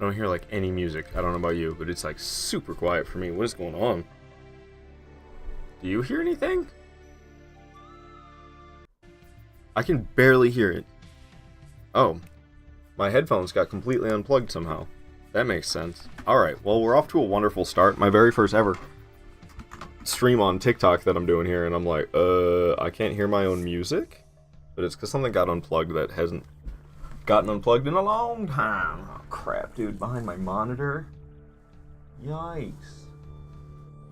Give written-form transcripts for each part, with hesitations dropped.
don't hear like any music. I don't know about you, but it's like super quiet for me. What is going on? Do you hear anything? I can barely hear it. Oh, my headphones got completely unplugged somehow. That makes sense. Alright, well, we're off to a wonderful start. My very first ever stream on TikTok that I'm doing here, and I'm like, I can't hear my own music? But it's because something got unplugged that hasn't gotten unplugged in a long time. Oh, crap, dude. Behind my monitor? Yikes.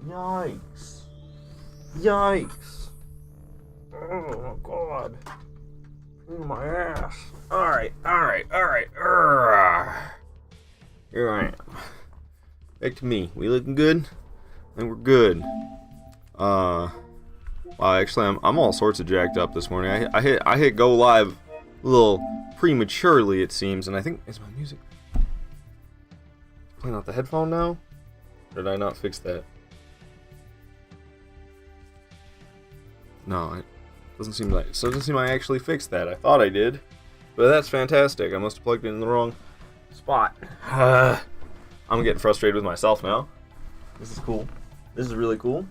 Yikes. Yikes. Oh, God. Oh, my ass. Alright. Here I am. Back to me. We looking good? I think we're good. Well, actually, I'm all sorts of jacked up this morning. I hit go live a little prematurely, it seems, and I think is my music playing out the headphone now? Or did I not fix that? No, it doesn't seem I actually fixed that. I thought I did, but that's fantastic. I must have plugged it in the wrong spot. I'm getting frustrated with myself now. This is cool. This is really cool.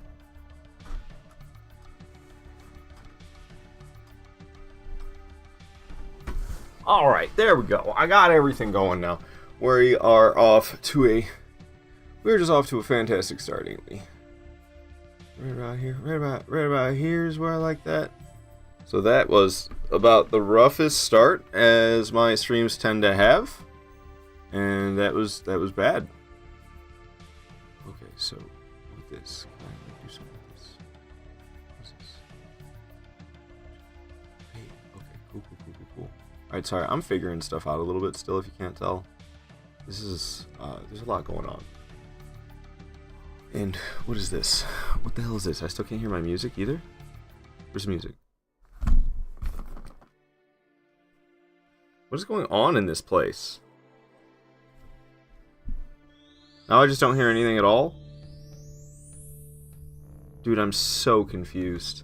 Alright, there we go. I got everything going now. We are off to a... We're just off to a fantastic start, ain't we? Right about here. Right about here is where I like that. So that was about the roughest start as my streams tend to have. And that was bad. Okay, so with this, can I do something with this? What's this? Hey, okay, cool. Alright, sorry, I'm figuring stuff out a little bit still, if you can't tell. This is, there's a lot going on. And, what is this? What the hell is this? I still can't hear my music either? Where's the music? What is going on in this place? Now I just don't hear anything at all? Dude, I'm so confused.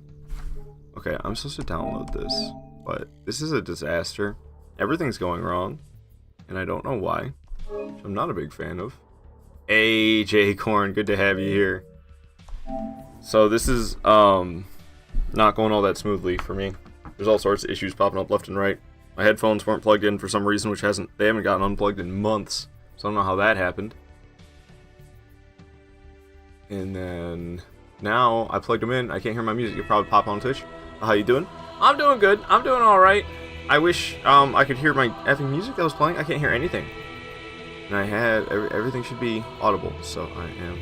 Okay, I'm supposed to download this, but this is a disaster. Everything's going wrong, and I don't know why. Which I'm not a big fan of. AJ Corn, good to have you here. So this is not going all that smoothly for me. There's all sorts of issues popping up left and right. My headphones weren't plugged in for some reason, which they haven't gotten unplugged in months. So I don't know how that happened. And then now I plugged them in. I can't hear my music. You'll probably pop on Twitch. How you doing? I'm doing good. I'm doing all right. I wish I could hear my effing music that was playing. I can't hear anything. And I had everything should be audible, so I am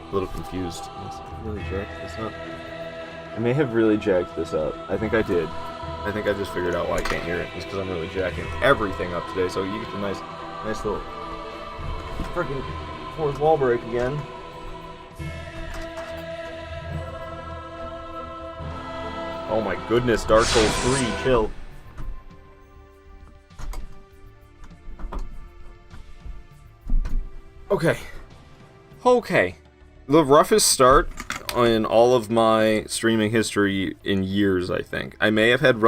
a little confused. Let's really jack this up. I may have really jacked this up. I think I did. I think I just figured out why I can't hear it. It's because I'm really jacking everything up today. So you get the nice little freaking fourth wall break again. Oh my goodness, Dark Souls 3, chill. Okay. The roughest start in all of my streaming history in years, I think. I may have had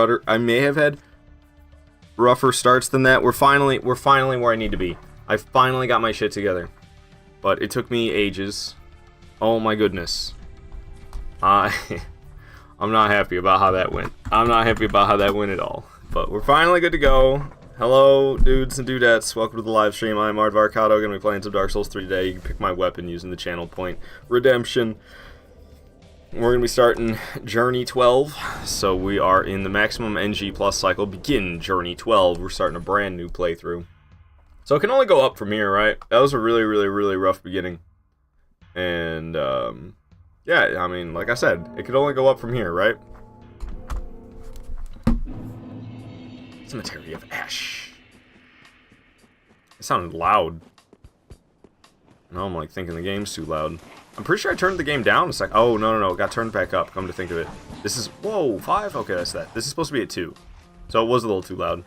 rougher starts than that. We're finally where I need to be. I finally got my shit together. But it took me ages. Oh my goodness. I'm not happy about how that went. I'm not happy about how that went at all. But we're finally good to go. Hello, dudes and dudettes. Welcome to the live stream. I'm Aardvark Otto. Going to be playing some Dark Souls 3 today. You can pick my weapon using the channel point redemption. We're going to be starting Journey 12. So we are in the maximum NG plus cycle. Begin Journey 12. We're starting a brand new playthrough. So it can only go up from here, right? That was a really rough beginning. And, yeah, I mean, like I said, it could only go up from here, right? Cemetery of Ash. It sounded loud. Now I'm like thinking the game's too loud. I'm pretty sure I turned the game down. It's like, oh, no, it got turned back up, come to think of it. This is, whoa, 5? Okay, that's that. This is supposed to be at 2. So it was a little too loud.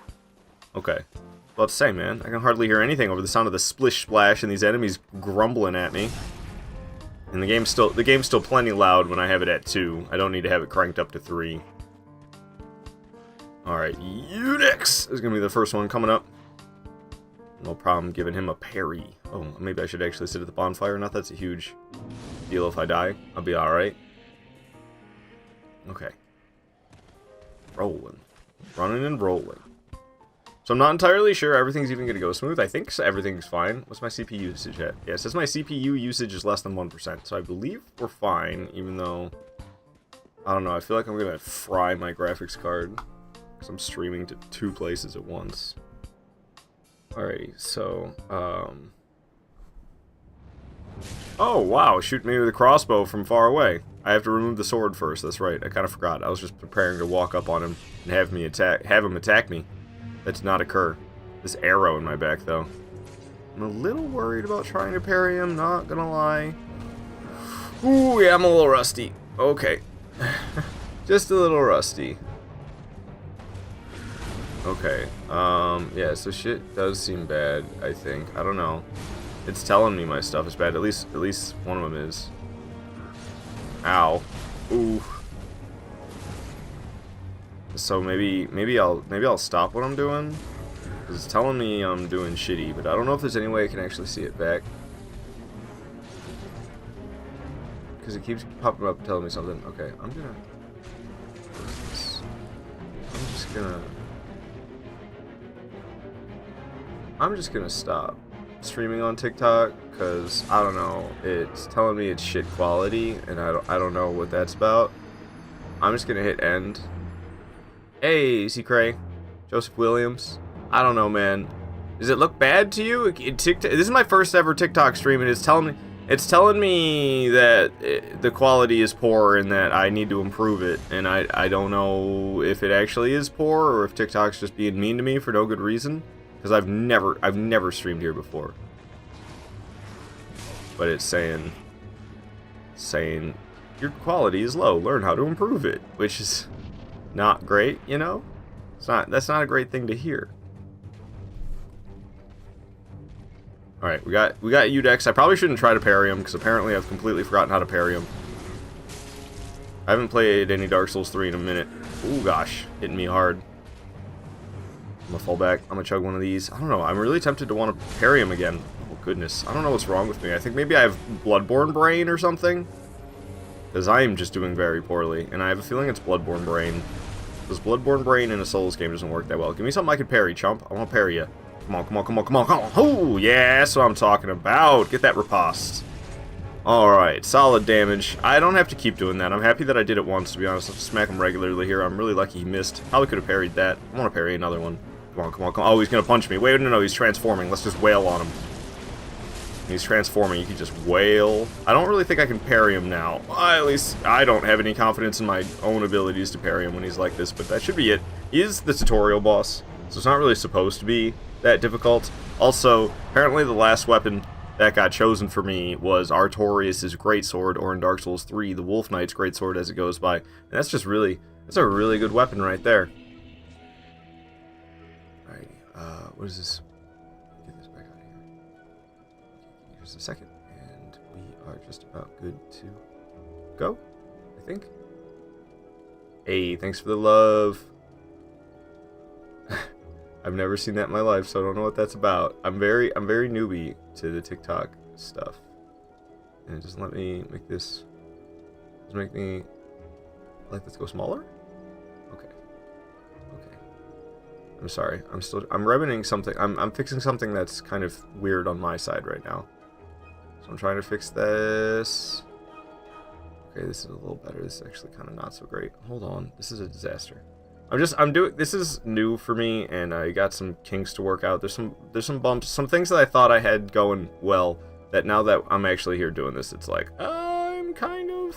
Okay. Well, to say, man, I can hardly hear anything over the sound of the splish splash and these enemies grumbling at me. And the game's still plenty loud when I have it at 2. I don't need to have it cranked up to 3. Alright, Unix is gonna be the first one coming up. No problem giving him a parry. Oh, maybe I should actually sit at the bonfire. Not that's a huge deal if I die. I'll be alright. Okay. Rolling. Running and rolling. So I'm not entirely sure everything's even going to go smooth. I think everything's fine. What's my CPU usage at? Yeah, it says my CPU usage is less than 1%. So I believe we're fine, even though... I don't know, I feel like I'm going to fry my graphics card. Because I'm streaming to 2 places at once. Alrighty, so... Oh, wow, shoot me with a crossbow from far away. I have to remove the sword first, that's right. I kind of forgot. I was just preparing to walk up on him and have him attack me. That did not occur. This arrow in my back, though. I'm a little worried about trying to parry him, not gonna lie. Ooh, yeah, I'm a little rusty. Okay. Just a little rusty. Okay. Yeah, so shit does seem bad, I think. I don't know. It's telling me my stuff is bad. At least one of them is. Ow. Ooh. So maybe I'll stop what I'm doing. Because it's telling me I'm doing shitty, but I don't know if there's any way I can actually see it back. Because it keeps popping up telling me something. Okay, I'm just gonna stop streaming on TikTok, because I don't know, it's telling me it's shit quality, and I don't know what that's about. I'm just gonna hit end. Hey, C. Cray, Joseph Williams. I don't know, man. Does it look bad to you? This is my first ever TikTok stream, and it's telling me that the quality is poor and that I need to improve it. And I don't know if it actually is poor or if TikTok's just being mean to me for no good reason, because I've never streamed here before. But it's saying your quality is low. Learn how to improve it, which is not great, you know? That's not a great thing to hear. Alright, we got Udex. I probably shouldn't try to parry him, because apparently I've completely forgotten how to parry him. I haven't played any Dark Souls 3 in a minute. Ooh, gosh. Hitting me hard. I'm gonna fall back. I'm gonna chug one of these. I don't know. I'm really tempted to want to parry him again. Oh, goodness. I don't know what's wrong with me. I think maybe I have Bloodborne brain or something. Because I am just doing very poorly. And I have a feeling it's Bloodborne brain. Because Bloodborne brain in a Souls game doesn't work that well. Give me something I can parry, chump. I want to parry you. Come on, come on, come on, come on, come on. Oh, yeah, that's what I'm talking about. Get that riposte. Alright, solid damage. I don't have to keep doing that. I'm happy that I did it once, to be honest. I'll smack him regularly here. I'm really lucky he missed. Probably could have parried that. I want to parry another one. Come on, come on, come on. Oh, he's going to punch me. Wait, no, he's transforming. Let's just wail on him. He's transforming. You can just wail. I don't really think I can parry him now. At least I don't have any confidence in my own abilities to parry him when he's like this, but that should be it. He is the tutorial boss, so it's not really supposed to be that difficult. Also, apparently the last weapon that got chosen for me was Artorias' Greatsword, or in Dark Souls 3, the Wolf Knight's Greatsword as it goes by. And that's a really good weapon right there. Alrighty, what is this? Get this back out of here. Here's a second, and we are just about good to go, I think. Hey, thanks for the love. I've never seen that in my life, so I don't know what that's about. I'm very newbie to the TikTok stuff. And it doesn't let me make this... Does it make me... Like, let's go smaller? Okay. Okay. I'm sorry. I'm remedying something. I'm fixing something that's kind of weird on my side right now. So I'm trying to fix this. Okay, this is a little better. This is actually kind of not so great. Hold on. This is a disaster. This is new for me, and I got some kinks to work out. There's some bumps, some things that I thought I had going well, that now that I'm actually here doing this, it's like, I'm kind of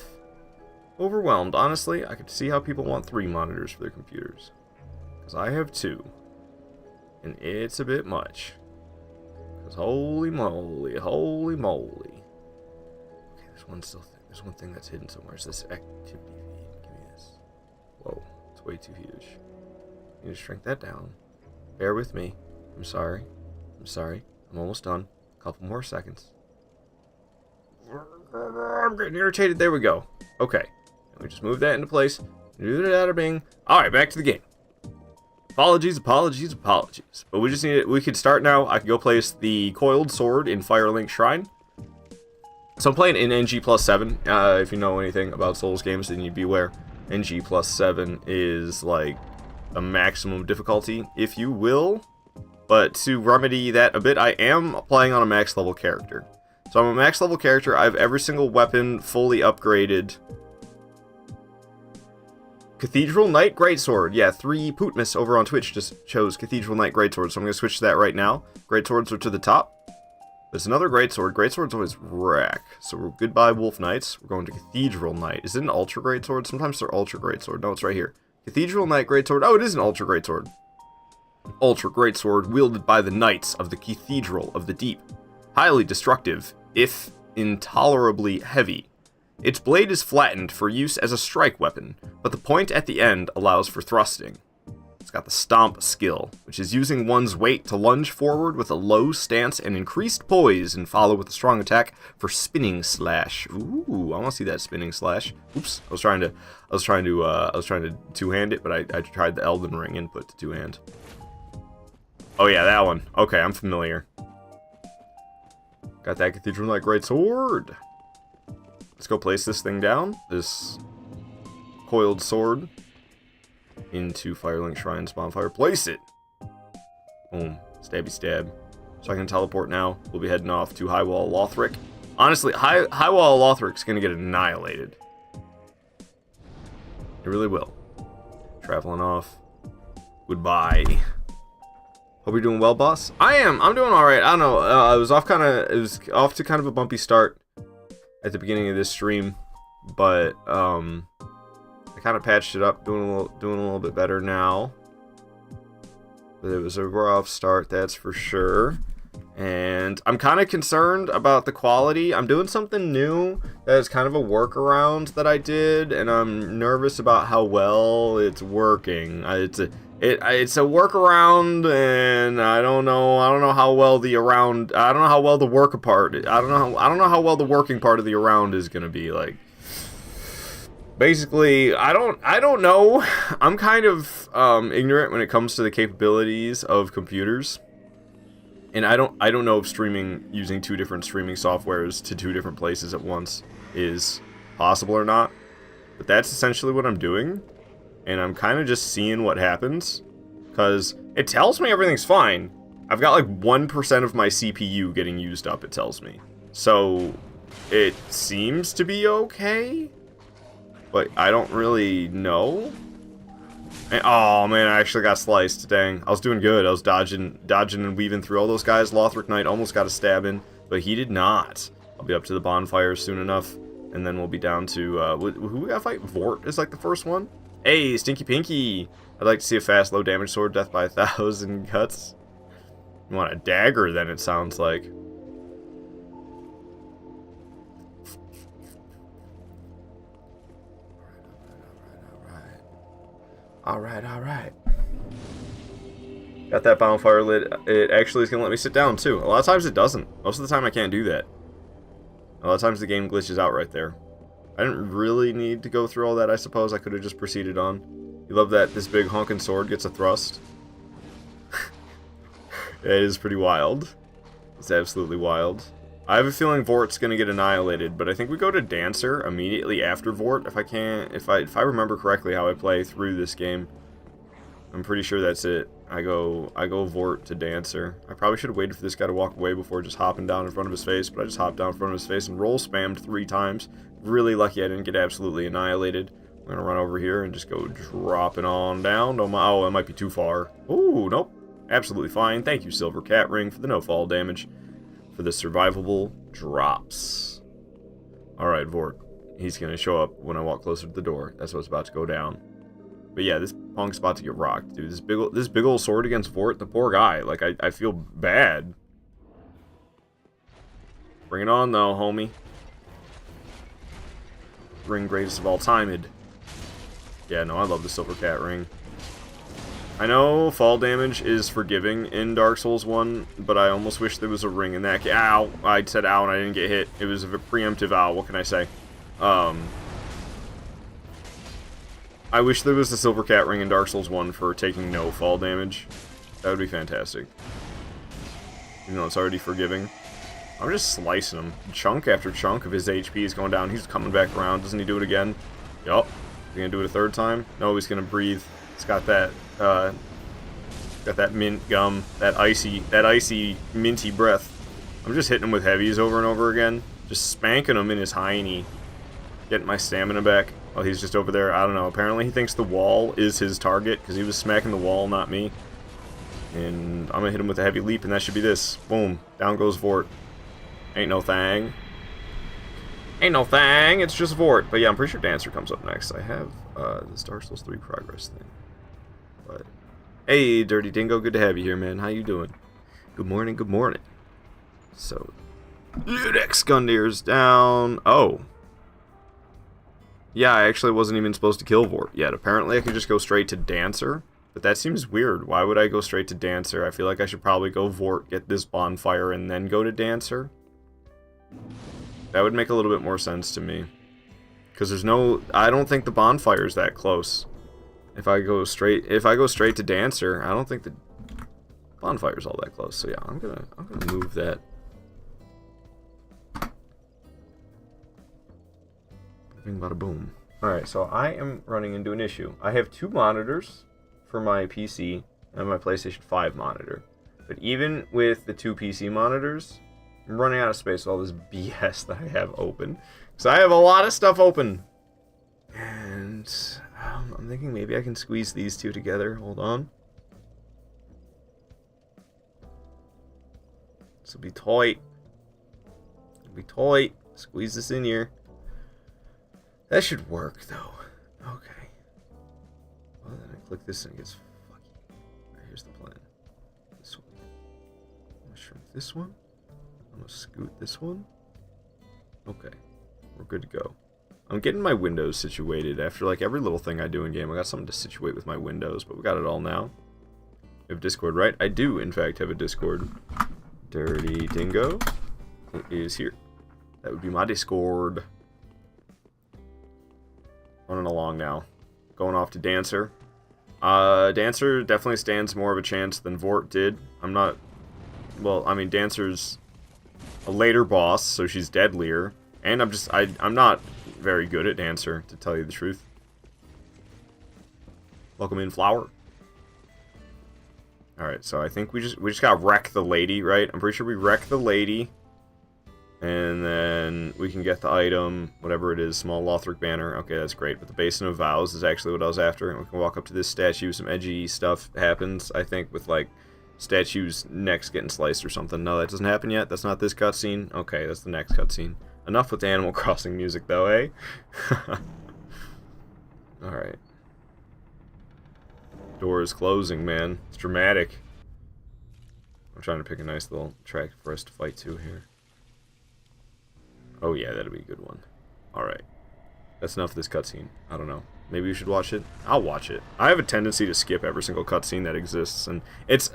overwhelmed. Honestly, I could see how people want 3 monitors for their computers. Because I have 2. And it's a bit much. Because holy moly, holy moly. Okay, there's one thing that's hidden somewhere. It's this activity feed. Give me this. Whoa. Way too huge. You need to shrink that down. Bear with me. I'm sorry. I'm almost done. A couple more seconds. I'm getting irritated. There we go. Okay. And we just move that into place. Do that out of Bing. Alright, back to the game. Apologies, apologies, apologies. But we just need it. We could start now. I can go place the Coiled Sword in Firelink Shrine. So I'm playing in NG plus 7. If you know anything about Souls games, then you'd be aware. NG plus 7 is like a maximum difficulty, if you will. But to remedy that a bit, I am playing on a max level character. So I'm a max level character. I have every single weapon fully upgraded. Cathedral Knight Greatsword. Yeah, 3 Pootmas over on Twitch just chose Cathedral Knight Greatsword, so I'm going to switch to that right now. Greatswords are to the top. There's another Greatsword. Greatsword's always wreck. So we're goodbye Wolf Knights. We're going to Cathedral Knight. Is it an Ultra Greatsword? Sometimes they're Ultra Greatsword. No, it's right here. Cathedral Knight Greatsword. Oh, it is an Ultra Greatsword. Ultra Greatsword wielded by the Knights of the Cathedral of the Deep. Highly destructive, if intolerably heavy. Its blade is flattened for use as a strike weapon, but the point at the end allows for thrusting. It's got the Stomp skill, which is using one's weight to lunge forward with a low stance and increased poise, and follow with a strong attack for Spinning Slash. Ooh, I want to see that Spinning Slash. Oops, I was trying to two-hand it, but I tried the Elden Ring input to two-hand. Oh yeah, that one. Okay, I'm familiar. Got that Cathedral Knight Greatsword. Let's go place this thing down. This Coiled Sword into Firelink Shrine's bonfire. Place it! Boom. Stabby stab. So I can teleport now. We'll be heading off to Highwall Lothric. Honestly, Highwall Lothric's gonna get annihilated. It really will. Traveling off. Goodbye. Hope you're doing well, boss. I am. I'm doing all right. I don't know. I was off to kind of a bumpy start at the beginning of this stream, but I kind of patched it up, doing a little bit better now. But it was a rough start, that's for sure. And I'm kind of concerned about the quality. I'm doing something new that is kind of a workaround that I did, and I'm nervous about how well it's working. It's a workaround, and I don't know how well the working part of the around is gonna be. Like, basically, I don't know. I'm kind of ignorant when it comes to the capabilities of computers, and I don't know if streaming using 2 different streaming softwares to 2 different places at once is possible or not. But that's essentially what I'm doing. And I'm kind of just seeing what happens, because it tells me everything's fine. I've got like 1% of my CPU getting used up, it tells me. So it seems to be okay, but I don't really know. And, oh man, I actually got sliced. Dang, I was doing good. I was dodging and weaving through all those guys. Lothric Knight almost got a stab in, but he did not. I'll be up to the bonfire soon enough, and then we'll be down to who we gotta fight? Vort is like the first one. Hey, Stinky Pinky! I'd like to see a fast, low damage sword, death by 1,000 cuts. You want a dagger, then, it sounds like. Alright. Got that bonfire lit. It actually is going to let me sit down, too. A lot of times it doesn't. Most of the time I can't do that. A lot of times the game glitches out right there. I didn't really need to go through all that, I suppose. I could have just proceeded on. You love that this big honking sword gets a thrust. It is pretty wild. It's absolutely wild. I have a feeling Vort's gonna get annihilated, but I think we go to Dancer immediately after Vort. If I remember correctly how I play through this game. I'm pretty sure that's it. I go Vort to Dancer. I probably should have waited for this guy to walk away before just hopping down in front of his face, but I just hopped down in front of his face and roll spammed 3 times. Really lucky I didn't get absolutely annihilated. I'm gonna run over here and just go dropping on down. Oh, it might be too far. Ooh, nope. Absolutely fine. Thank you, Silver Cat Ring, for the no-fall damage. For the survivable drops. Alright, Vort. He's gonna show up when I walk closer to the door. That's what's about to go down. But yeah, this punk's about to get rocked, dude. This big old sword against Vort, the poor guy. Like, I feel bad. Bring it on, though, homie. Ring greatest of all timed. Yeah, no, I love the Silver Cat Ring. I know fall damage is forgiving in Dark Souls 1, but I almost wish there was a ring in that. Ow! I said ow and I didn't get hit. It was a preemptive ow, what can I say? I I wish there was a Silver Cat ring in Dark Souls 1 for taking no fall damage. That would be fantastic. Even though it's already forgiving. I'm just slicing him. Chunk after chunk of his HP is going down. He's coming back around. Doesn't he do it again? Yup. Is he gonna do it a third time? No, he's gonna breathe. It's got that, mint gum. That icy, minty breath. I'm just hitting him with heavies over and over again. Just spanking him in his hiney. Getting my stamina back. Oh, he's just over there. I don't know. Apparently he thinks the wall is his target, because he was smacking the wall, not me. And I'm gonna hit him with a heavy leap, and that should be this. Boom. Down goes Vort. Ain't no thing. Ain't no thing. It's just Vort. But yeah, I'm pretty sure Dancer comes up next. I have this Dark Souls 3 progress thing. But hey, Dirty Dingo, good to have you here, man. How you doing? Good morning. Good morning. So, Ludex Gundir's down. Oh. Yeah, I actually wasn't even supposed to kill Vort yet. Apparently, I could just go straight to Dancer. But that seems weird. Why would I go straight to Dancer? I feel like I should probably go Vort, get this bonfire, and then go to Dancer. That would make a little bit more sense to me. Because there's no... I don't think the bonfire's that close. If I go straight to Dancer, I don't think the bonfire's all that close. So yeah, I'm gonna move that. Bing bada boom. Alright, so I am running into an issue. I have 2 monitors for my PC and my PlayStation 5 monitor. But even with the 2 PC monitors, I'm running out of space with all this BS that I have open. So I have a lot of stuff open. And I'm thinking maybe I can squeeze these 2 together. Hold on. This will be tight. It'll be tight. Squeeze this in here. That should work, though. Okay. Well, then I click this and it gets fucky. Alright, here's the plan. This one. I'm gonna shrink this one. I'm gonna scoot this one. Okay. We're good to go. I'm getting my windows situated. After, like, every little thing I do in game, I got something to situate with my windows, but we got it all now. We have Discord, right? I do, in fact, have a Discord. Dirty Dingo is here. That would be my Discord. Running along now. Going off to Dancer. Dancer definitely stands more of a chance than Vort did. I'm not... Well, I mean, Dancer's a later boss, so she's deadlier. And I'm not very good at Dancer, to tell you the truth. Welcome in, Flower. Alright, so I think we just gotta wreck the lady, right? I'm pretty sure we wreck the lady. And then we can get the item, whatever it is, small Lothric banner. Okay, that's great. But the Basin of Vows is actually what I was after. And we can walk up to this statue. Some edgy stuff happens, I think, with, like, statues' necks getting sliced or something. No, that doesn't happen yet. That's not this cutscene. Okay, that's the next cutscene. Enough with the Animal Crossing music, though, eh? Alright. Door is closing, man. It's dramatic. I'm trying to pick a nice little track for us to fight to here. Oh yeah, that'll be a good one. Alright. That's enough of this cutscene. I don't know. Maybe you should watch it? I'll watch it. I have a tendency to skip every single cutscene that exists, and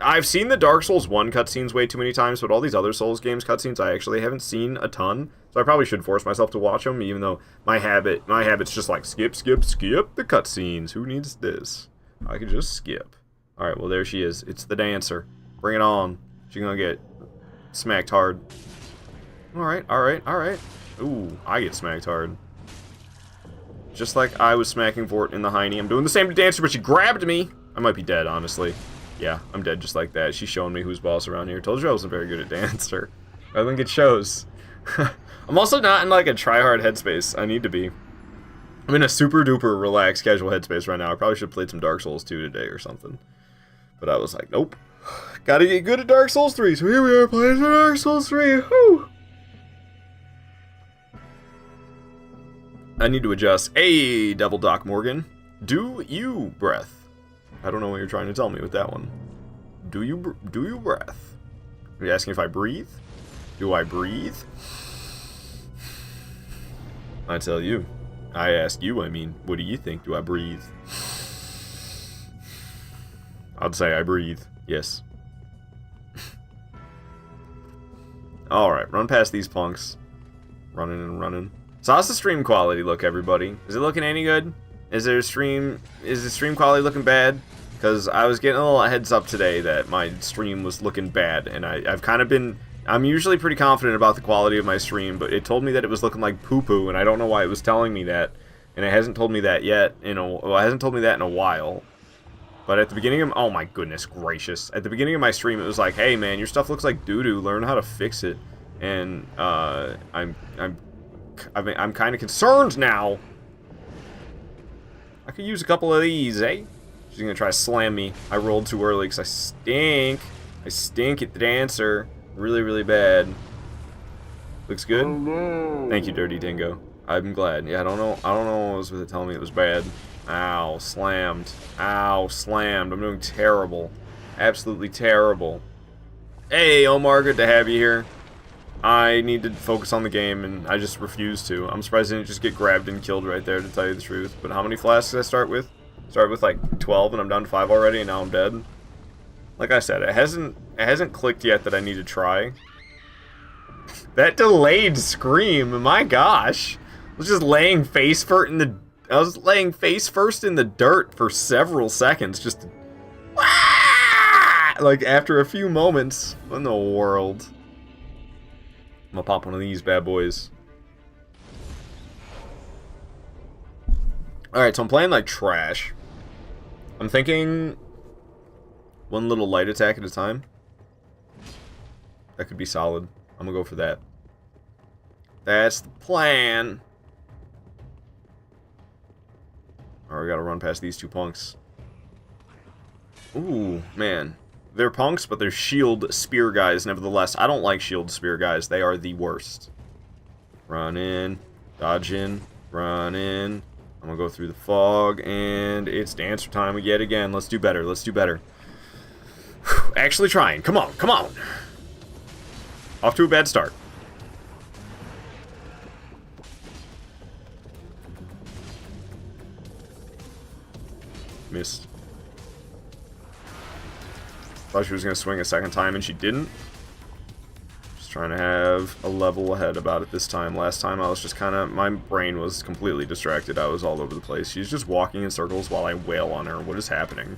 I've seen the Dark Souls 1 cutscenes way too many times, but all these other Souls games cutscenes I actually haven't seen a ton, so I probably should force myself to watch them, even though my habit's just like, skip the cutscenes. Who needs this? I could just skip. Alright, well there she is. It's the Dancer. Bring it on. She's gonna get smacked hard. Alright. Ooh, I get smacked hard. Just like I was smacking Vort in the hiney. I'm doing the same to Dancer, but she grabbed me! I might be dead, honestly. Yeah, I'm dead just like that. She's showing me who's boss around here. Told you I wasn't very good at Dancer. I think it shows. I'm also not in, like, a try-hard headspace. I need to be. I'm in a super-duper relaxed, casual headspace right now. I probably should have played some Dark Souls 2 today or something. But I was like, nope. Gotta get good at Dark Souls 3, so here we are playing some Dark Souls 3. Whew! I need to adjust. Hey, Devil Doc Morgan. Do you breath? I don't know what you're trying to tell me with that one. Do you breath? Are you asking if I breathe? Do I breathe? I tell you. I ask you, I mean, what do you think? Do I breathe? I'd say I breathe. Yes. Alright, run past these punks. Running and running. So how's the stream quality look, everybody? Is it looking any good? Is the stream quality looking bad? Because I was getting a little heads up today that my stream was looking bad, and I've kind of been... I'm usually pretty confident about the quality of my stream, but it told me that it was looking like poo-poo, and I don't know why it was telling me that. And it hasn't told me that yet, well, it hasn't told me that in a while. But at the beginning of... Oh my goodness gracious. At the beginning of my stream, it was like, hey man, your stuff looks like doo-doo, learn how to fix it. And, I'm kind of concerned now. I could use a couple of these, eh? She's gonna try to slam me. I rolled too early because I stink. I stink at the dancer. Really, really bad. Looks good? Thank you, Dirty Dingo. I'm glad. Yeah, I don't know what was with it telling me it was bad. Ow, slammed. Ow, slammed. I'm doing terrible. Absolutely terrible. Hey, Omar, good to have you here. I need to focus on the game, and I just refuse to. I'm surprised I didn't just get grabbed and killed right there, to tell you the truth. But how many flasks did I start with? Started with like 12, and I'm down to 5 already, and now I'm dead. Like I said, it hasn't clicked yet that I need to try. That delayed scream, my gosh. I was just laying face first in the... I was laying face first in the dirt for several seconds, just... Like, after a few moments. What in the world? I'm gonna pop one of these bad boys. Alright, so I'm playing like trash. I'm thinking... one little light attack at a time. That could be solid. I'm gonna go for that. That's the plan. Alright, we gotta run past these two punks. Ooh, man. They're punks, but they're shield spear guys, nevertheless. I don't like shield spear guys. They are the worst. Run in. Dodge in. Run in. I'm gonna go through the fog, and it's dancer time yet again. Let's do better. Let's do better. Actually trying. Come on. Come on. Off to a bad start. Missed. Thought she was going to swing a second time, and she didn't. Just trying to have a level head about it this time. Last time I was just kind of... my brain was completely distracted. I was all over the place. She's just walking in circles while I wail on her. What is happening?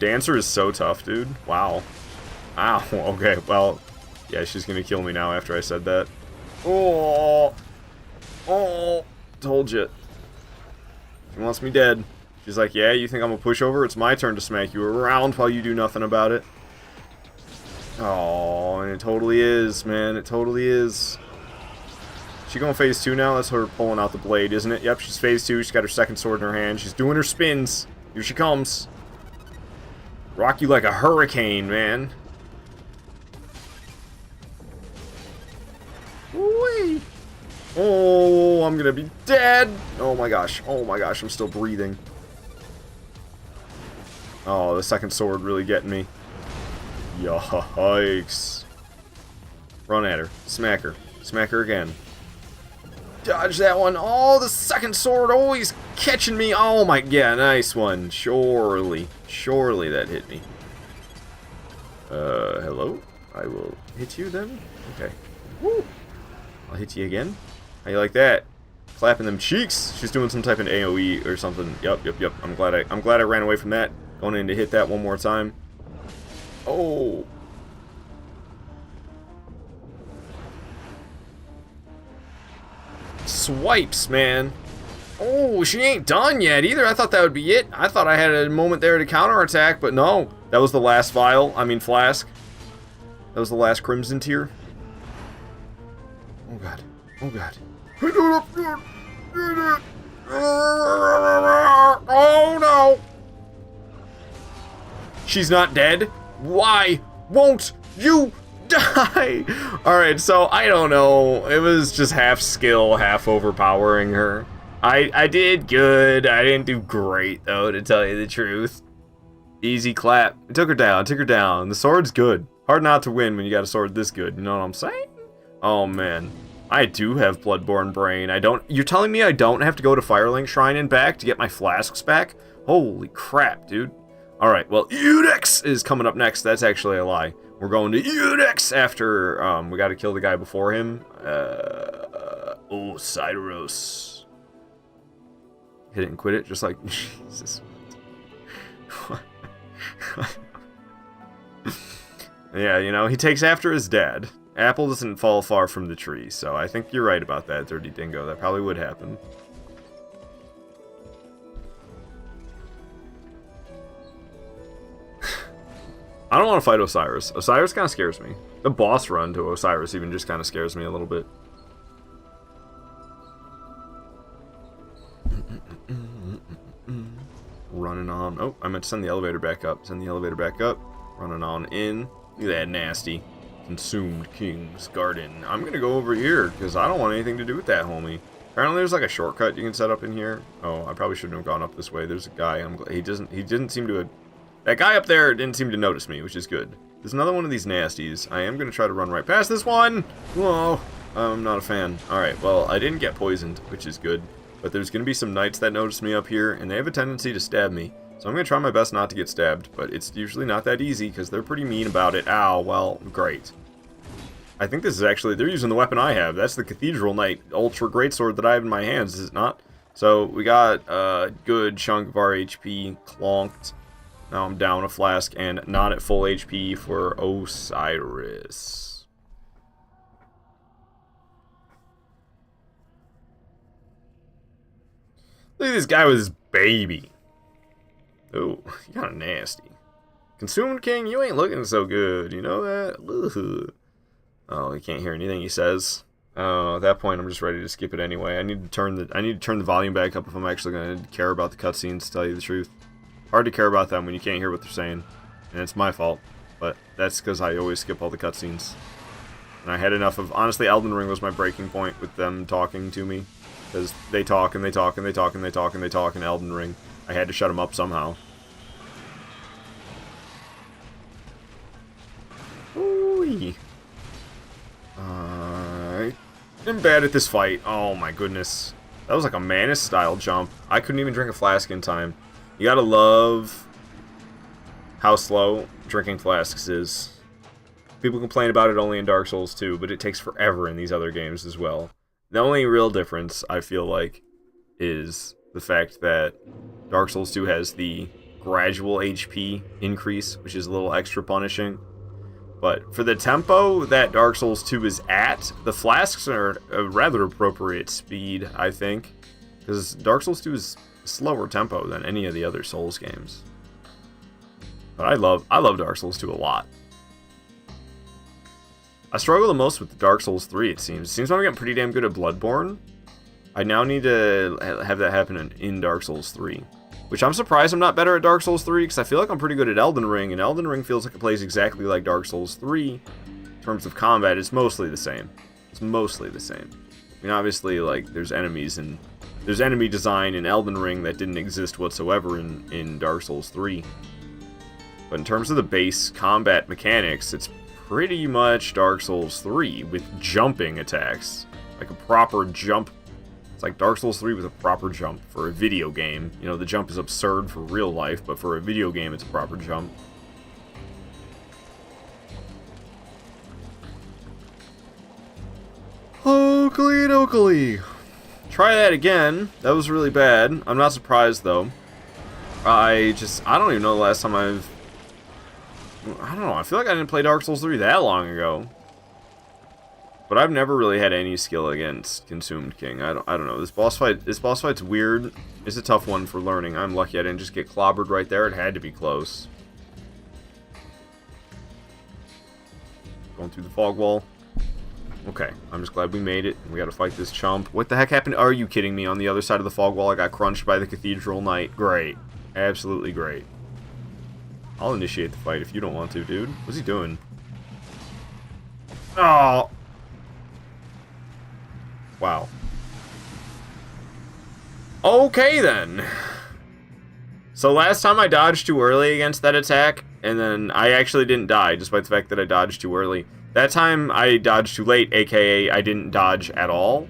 Dancer is so tough, dude. Wow. Ow. Okay, well... yeah, she's going to kill me now after I said that. Oh! Oh! Told you. She wants me dead. She's like, yeah, you think I'm a pushover? It's my turn to smack you around while you do nothing about it. Oh, and it totally is, man. It totally is. She going phase 2 now? That's her pulling out the blade, isn't it? Yep, she's phase 2. She's got her second sword in her hand. She's doing her spins. Here she comes. Rock you like a hurricane, man. Whee! Oh, I'm gonna be dead. Oh my gosh. Oh my gosh, I'm still breathing. Oh, the second sword really getting me. Yikes. Run at her. Smack her. Smack her again. Dodge that one. Oh, the second sword always catching me. Oh my, yeah, nice one. Surely. Surely that hit me. Hello? I will hit you then? Okay. Woo! I'll hit you again. How you like that? Clapping them cheeks. She's doing some type of AoE or something. Yep. I'm glad I ran away from that. Going in to hit that one more time. Oh. Swipes, man. Oh, she ain't done yet either. I thought that would be it. I thought I had a moment there to counterattack, but no. That was the last vial. I mean, flask. That was the last crimson tier. Oh, God. Oh, God. Oh, no. She's not dead. Why won't you die? Alright, so I don't know. It was just half skill, half overpowering her. I did good. I didn't do great, though, to tell you the truth. Easy clap. I took her down. Took her down. The sword's good. Hard not to win when you got a sword this good. You know what I'm saying? Oh, man. I do have Bloodborne Brain. You're telling me I don't have to go to Firelink Shrine and back to get my flasks back? Holy crap, dude. Alright, well, Eudex is coming up next. That's actually a lie. We're going to Eudex after, we gotta kill the guy before him. Sideros. Hit it and quit it, just like, Jesus. Yeah, you know, he takes after his dad. Apple doesn't fall far from the tree, so I think you're right about that, Dirty Dingo. That probably would happen. I don't want to fight Osiris. Osiris kind of scares me. The boss run to Osiris even just kind of scares me a little bit. Running on. Oh, I meant to send the elevator back up. Send the elevator back up. Running on in. Look at that nasty. Consumed King's Garden. I'm gonna go over here because I don't want anything to do with that, homie. Apparently there's like a shortcut you can set up in here. Oh, I probably shouldn't have gone up this way. There's a guy. He didn't seem to. That guy up there didn't seem to notice me, which is good. There's another one of these nasties. I am gonna try to run right past this one. Whoa, I'm not a fan. All right, well I didn't get poisoned, which is good. But there's gonna be some knights that notice me up here, and they have a tendency to stab me. So I'm going to try my best not to get stabbed, but it's usually not that easy because they're pretty mean about it. Ow, well, great. I think this is actually, they're using the weapon I have. That's the Cathedral Knight Ultra Greatsword that I have in my hands, is it not? So we got a good chunk of our HP clonked. Now I'm down a flask and not at full HP for Osiris. Look at this guy with his baby. Oh, you kinda nasty. Consumed King, you ain't looking so good, you know that? Ugh. Oh, you can't hear anything he says. Oh, at that point I'm just ready to skip it anyway. I need to turn the volume back up if I'm actually gonna care about the cutscenes, to tell you the truth. Hard to care about them when you can't hear what they're saying. And it's my fault. But that's because I always skip all the cutscenes. And I had enough of, honestly, Elden Ring was my breaking point with them talking to me. Because they talk and they talk and they talk and they talk and they talk in Elden Ring. I had to shut him up somehow. Ooh-wee. I'm bad at this fight. Oh my goodness. That was like a Manus-style jump. I couldn't even drink a flask in time. You gotta love how slow drinking flasks is. People complain about it only in Dark Souls 2, but it takes forever in these other games as well. The only real difference, I feel like, is the fact that Dark Souls 2 has the gradual HP increase, which is a little extra punishing. But for the tempo that Dark Souls 2 is at, the flasks are a rather appropriate speed, I think. Because Dark Souls 2 is slower tempo than any of the other Souls games. But I love Dark Souls 2 a lot. I struggle the most with Dark Souls 3, it seems. It seems I'm getting pretty damn good at Bloodborne. I now need to have that happen in Dark Souls 3. Which I'm surprised I'm not better at Dark Souls 3, because I feel like I'm pretty good at Elden Ring, and Elden Ring feels like it plays exactly like Dark Souls 3. In terms of combat, it's mostly the same. It's mostly the same. I mean, obviously, like, there's enemies and there's enemy design in Elden Ring that didn't exist whatsoever in Dark Souls 3. But in terms of the base combat mechanics, it's pretty much Dark Souls 3 with jumping attacks. Like a proper jump. It's like Dark Souls 3 with a proper jump for a video game. You know, the jump is absurd for real life, but for a video game, it's a proper jump. Oakley and Oakley. Try that again. That was really bad. I'm not surprised, though. I don't even know the last time I don't know. I feel like I didn't play Dark Souls 3 that long ago. But I've never really had any skill against Consumed King. I don't know. This boss fight's weird. It's a tough one for learning. I'm lucky I didn't just get clobbered right there. It had to be close. Going through the fog wall. Okay, I'm just glad we made it. We gotta fight this chump. What the heck happened? Are you kidding me? On the other side of the fog wall, I got crunched by the Cathedral Knight. Great. Absolutely great. I'll initiate the fight if you don't want to, dude. What's he doing? Oh! Wow. Okay, then. So last time I dodged too early against that attack, and then I actually didn't die, despite the fact that I dodged too early. That time I dodged too late, aka I didn't dodge at all.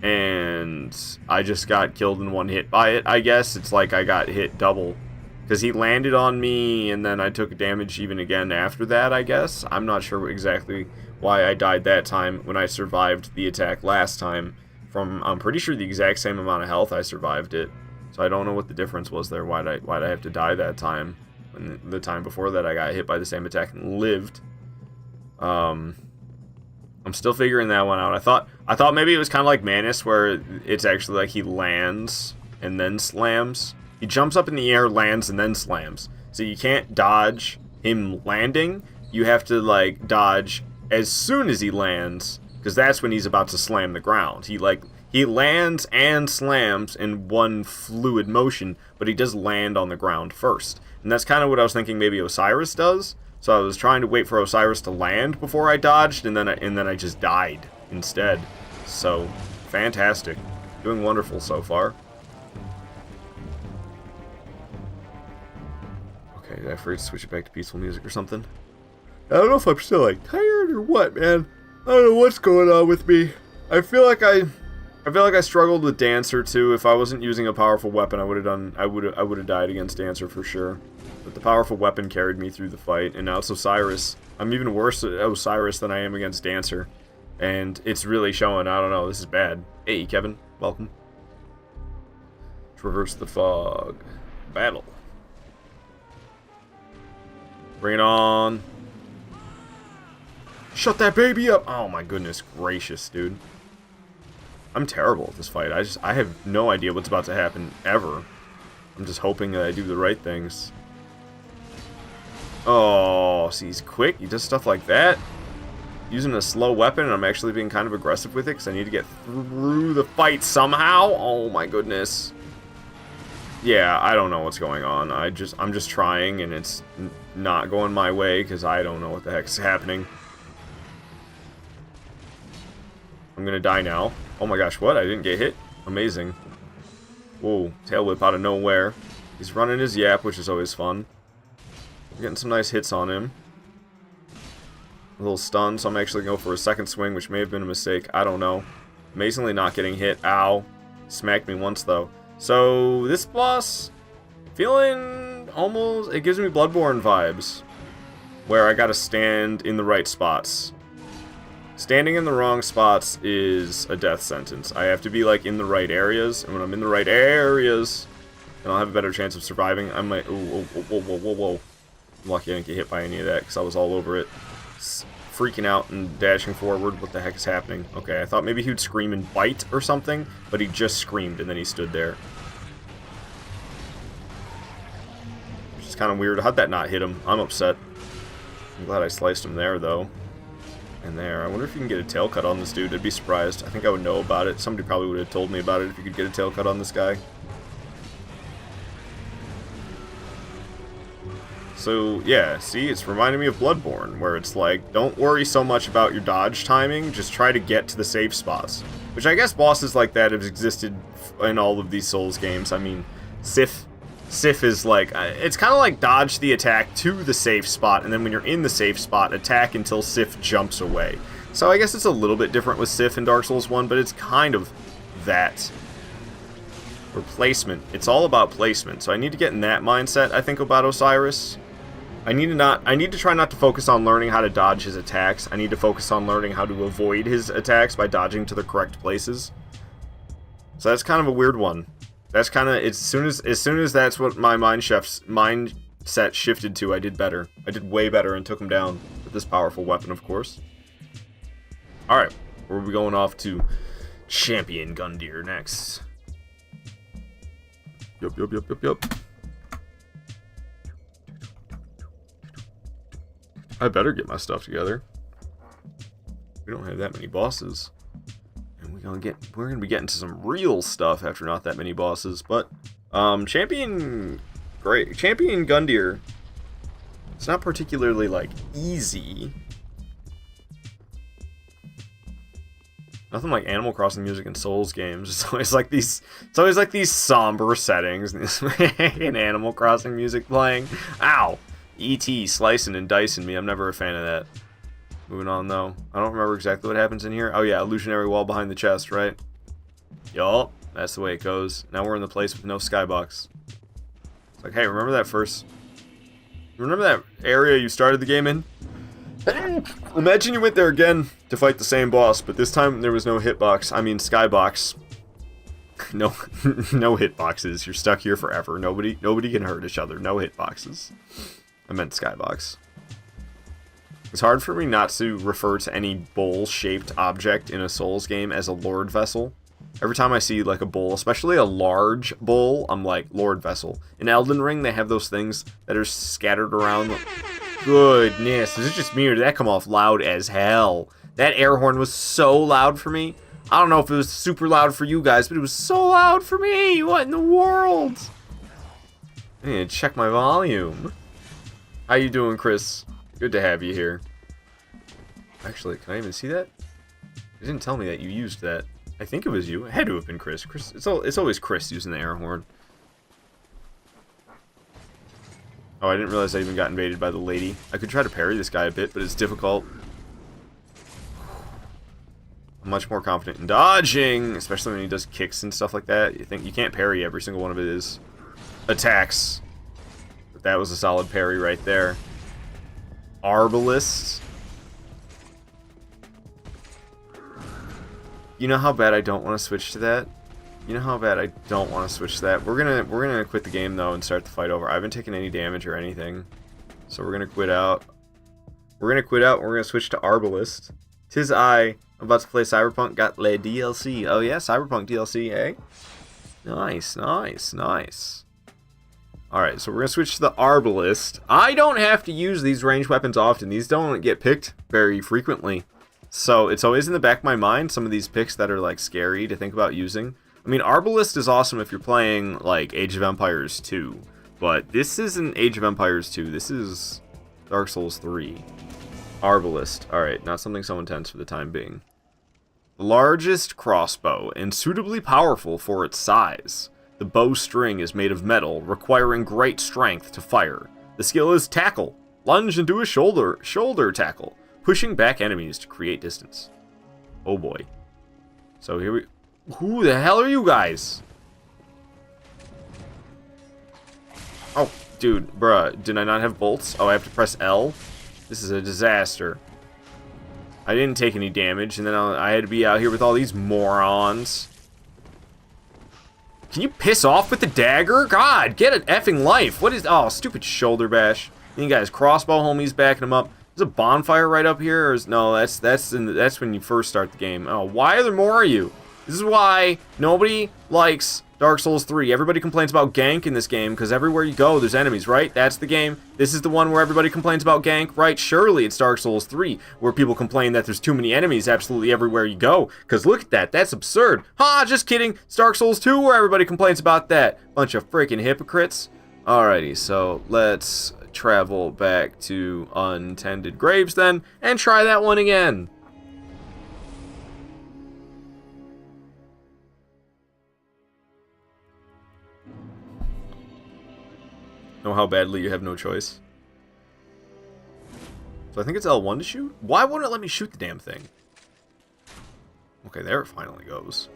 And I just got killed in one hit by it, I guess. It's like I got hit double. Because he landed on me, and then I took damage even again after that, I guess. I'm not sure exactly why I died that time when I survived the attack last time. I'm pretty sure the exact same amount of health I survived it. So I don't know what the difference was there. Why'd I have to die that time? When the time before that I got hit by the same attack and lived. I'm still figuring that one out. I thought maybe it was kind of like Manus, where it's actually like he lands and then slams. He jumps up in the air, lands, and then slams. So you can't dodge him landing. You have to like dodge as soon as he lands, because that's when he's about to slam the ground. He lands and slams in one fluid motion, but he does land on the ground first. And that's kind of what I was thinking maybe Osiris does. So I was trying to wait for Osiris to land before I dodged, and then I just died instead. So, fantastic. Doing wonderful so far. Okay, did I forget to switch it back to peaceful music or something? I don't know if I'm still like tired or what, man. I don't know what's going on with me. I feel like I struggled with Dancer too. If I wasn't using a powerful weapon, I would have died against Dancer for sure. But the powerful weapon carried me through the fight, and now it's Osiris. I'm even worse at Osiris than I am against Dancer. And it's really showing. I don't know, this is bad. Hey, Kevin, welcome. Traverse the fog. Battle. Bring it on. Shut that baby up! Oh my goodness gracious, dude. I'm terrible at this fight. I have no idea what's about to happen, ever. I'm just hoping that I do the right things. Oh, see, he's quick. He does stuff like that. Using a slow weapon, and I'm actually being kind of aggressive with it, because I need to get through the fight somehow. Oh my goodness. Yeah, I don't know what's going on. I'm just trying, and it's not going my way, because I don't know what the heck's happening. I'm gonna die now. Oh my gosh, what? I didn't get hit? Amazing. Whoa, tail whip out of nowhere. He's running his yap, which is always fun. I'm getting some nice hits on him. A little stun, so I'm actually going to go for a second swing, which may have been a mistake. I don't know. Amazingly not getting hit. Ow. Smacked me once, though. So, this boss, feeling almost... It gives me Bloodborne vibes. Where I gotta stand in the right spots. Standing in the wrong spots is a death sentence. I have to be, like, in the right areas. And when I'm in the right areas, then I'll have a better chance of surviving. I might... Ooh, whoa. I'm lucky I didn't get hit by any of that, because I was all over it. Freaking out and dashing forward. What the heck is happening? Okay, I thought maybe he would scream and bite or something, but he just screamed and then he stood there. Which is kind of weird. How'd that not hit him? I'm upset. I'm glad I sliced him there, though. And there. I wonder if you can get a tail cut on this dude. I'd be surprised. I think I would know about it. Somebody probably would have told me about it if you could get a tail cut on this guy. So, yeah, see, it's reminding me of Bloodborne, where it's like, don't worry so much about your dodge timing, just try to get to the safe spots. Which I guess bosses like that have existed in all of these Souls games. I mean, Sif is like, it's kind of like dodge the attack to the safe spot, and then when you're in the safe spot, attack until Sif jumps away. So I guess it's a little bit different with Sif in Dark Souls 1, but it's kind of that. Or placement. It's all about placement, so I need to get in that mindset, I think, about Osiris. I need to try not to focus on learning how to dodge his attacks. I need to focus on learning how to avoid his attacks by dodging to the correct places. So that's kind of a weird one. That's kind of, as soon as that's what my mindset shifted to, I did better. I did way better and took him down with this powerful weapon, of course. Alright, we're going off to Champion Gundyr next. Yup. I better get my stuff together. We don't have that many bosses. And we're gonna be getting to some real stuff after not that many bosses. But Champion Gundyr, it's not particularly like easy. Nothing like Animal Crossing music in Souls games. It's always like these somber settings and Animal Crossing music playing. Ow! E.T. slicing and dicing me. I'm never a fan of that. Moving on, though. I don't remember exactly what happens in here. Oh, yeah, illusionary wall behind the chest, right? Yup, that's the way it goes. Now we're in the place with no skybox. It's like, hey, remember that area you started the game in? Imagine you went there again to fight the same boss, but this time there was no hitbox. I mean, skybox. no no hitboxes. You're stuck here forever. Nobody can hurt each other. No hitboxes. I meant skybox. It's hard for me not to refer to any bowl-shaped object in a Souls game as a Lord Vessel. Every time I see like a bowl, especially a large bowl, I'm like, Lord Vessel. In Elden Ring, they have those things that are scattered around. Goodness, is it just me or did that come off loud as hell? That air horn was so loud for me. I don't know if it was super loud for you guys, but it was so loud for me. What in the world? I need to check my volume. How you doing, Chris? Good to have you here. Actually, can I even see that? You didn't tell me that you used that. I think it was you. It had to have been Chris. Chris, it's always Chris using the air horn. Oh, I didn't realize I even got invaded by the lady. I could try to parry this guy a bit, but it's difficult. I'm much more confident in dodging, especially when he does kicks and stuff like that. You think you can't parry every single one of his attacks. But that was a solid parry right there. Arbalist. You know how bad I don't want to switch to that? You know how bad I don't want to switch to that? We're gonna quit the game though and start the fight over. I haven't taken any damage or anything. So we're gonna quit out. We're gonna quit out and we're gonna switch to Arbalist. 'Tis I. I'm about to play Cyberpunk Got Le DLC. Oh yeah, Cyberpunk DLC, eh? Nice, nice, nice. Alright, so we're gonna switch to the Arbalist. I don't have to use these ranged weapons often. These don't get picked very frequently. So it's always in the back of my mind, some of these picks that are like scary to think about using. I mean, Arbalist is awesome if you're playing like Age of Empires 2. But this isn't Age of Empires 2. This is Dark Souls 3. Arbalist. Alright, not something so intense for the time being. Largest crossbow, and suitably powerful for its size. The bowstring is made of metal, requiring great strength to fire. The skill is tackle. Lunge into a shoulder tackle, pushing back enemies to create distance. Oh boy. So here we... Who the hell are you guys? Oh, dude, bruh, did I not have bolts? Oh, I have to press L? This is a disaster. I didn't take any damage, and then I had to be out here with all these morons. Can you piss off with the dagger? God, get an effing life. What is... Oh, stupid shoulder bash. You guys, crossbow homies backing him up. There's a bonfire right up here, or is... No, that's when you first start the game. Oh, why are there more of you? This is why nobody likes Dark Souls 3. Everybody complains about gank in this game, because everywhere you go, there's enemies, right? That's the game. This is the one where everybody complains about gank, right? Surely it's Dark Souls 3, where people complain that there's too many enemies absolutely everywhere you go. Because look at that, that's absurd. Ha, just kidding. It's Dark Souls 2 where everybody complains about that. Bunch of freaking hypocrites. Alrighty, so let's travel back to Untended Graves then, and try that one again. Know how badly you have no choice. So I think it's L1 to shoot? Why won't it let me shoot the damn thing? Okay, there it finally goes.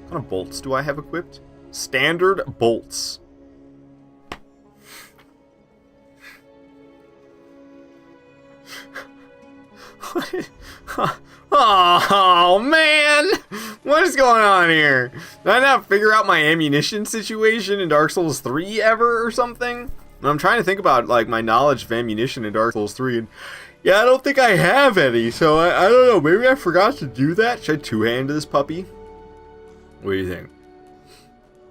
What kind of bolts do I have equipped? Standard bolts. Oh man! What is going on here? Did I not figure out my ammunition situation in Dark Souls 3 ever or something? I'm trying to think about like my knowledge of ammunition in Dark Souls 3, and yeah, I don't think I have any, so I don't know, maybe I forgot to do that. Should I two-hand this puppy? What do you think?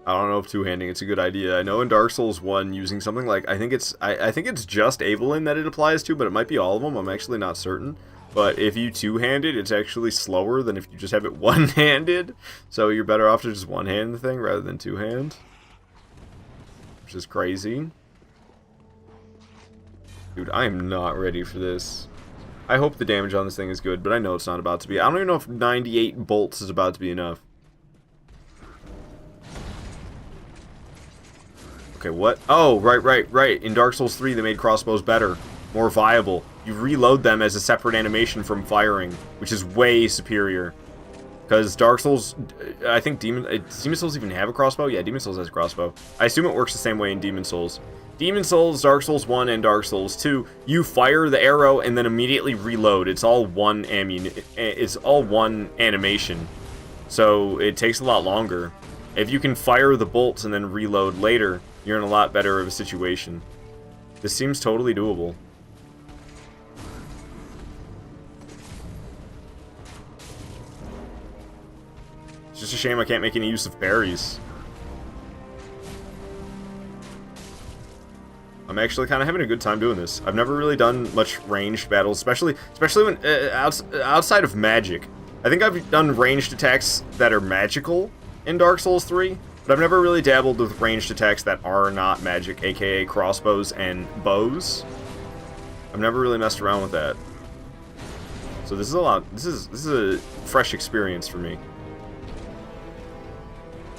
I don't know if two-handing it's a good idea. I know in Dark Souls 1 using something like, I think it's just Evelyn that it applies to, but it might be all of them, I'm actually not certain. But if you two-handed, it's actually slower than if you just have it one-handed, so you're better off to just one-hand the thing rather than two-hand. Which is crazy. Dude, I am not ready for this. I hope the damage on this thing is good, but I know it's not about to be. I don't even know if 98 bolts is about to be enough. Okay, what? Oh, right. In Dark Souls 3, they made crossbows better, more viable. You reload them as a separate animation from firing, which is way superior. Because Dark Souls, I think Demon Souls even have a crossbow? Yeah, Demon Souls has a crossbow. I assume it works the same way in Demon Souls. Demon Souls, Dark Souls 1, and Dark Souls 2, you fire the arrow and then immediately reload. It's all one animation. So it takes a lot longer. If you can fire the bolts and then reload later, you're in a lot better of a situation. This seems totally doable. It's just a shame I can't make any use of berries. I'm actually kind of having a good time doing this. I've never really done much ranged battles, especially when outside of magic. I think I've done ranged attacks that are magical in Dark Souls 3, but I've never really dabbled with ranged attacks that are not magic, aka crossbows and bows. I've never really messed around with that. So this is a lot. This is a fresh experience for me.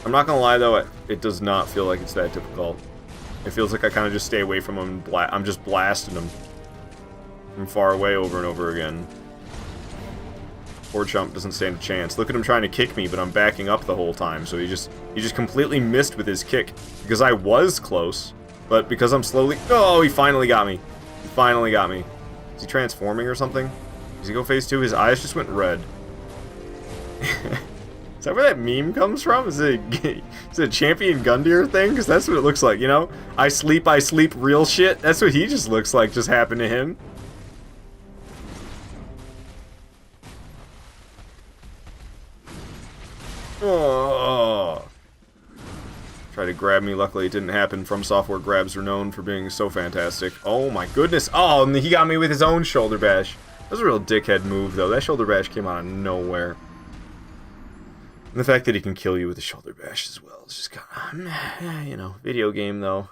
I'm not gonna lie though, it does not feel like it's that difficult. It feels like I kind of just stay away from him and I'm just blasting him from far away over and over again. Poor chump doesn't stand a chance. Look at him trying to kick me, but I'm backing up the whole time, so he just completely missed with his kick. Because I was close, but because I'm slowly... Oh, he finally got me. He finally got me. Is he transforming or something? Does he go phase 2? His eyes just went red. Is that where that meme comes from? Is it a Champion Gundyr thing? Because that's what it looks like, you know? I sleep real shit. That's what he just looks like just happened to him. Oh. Tried to grab me. Luckily it didn't happen. From Software grabs are known for being so fantastic. Oh my goodness. Oh, and he got me with his own shoulder bash. That was a real dickhead move, though. That shoulder bash came out of nowhere. And the fact that he can kill you with a shoulder bash as well is just kind of, you know, video game though.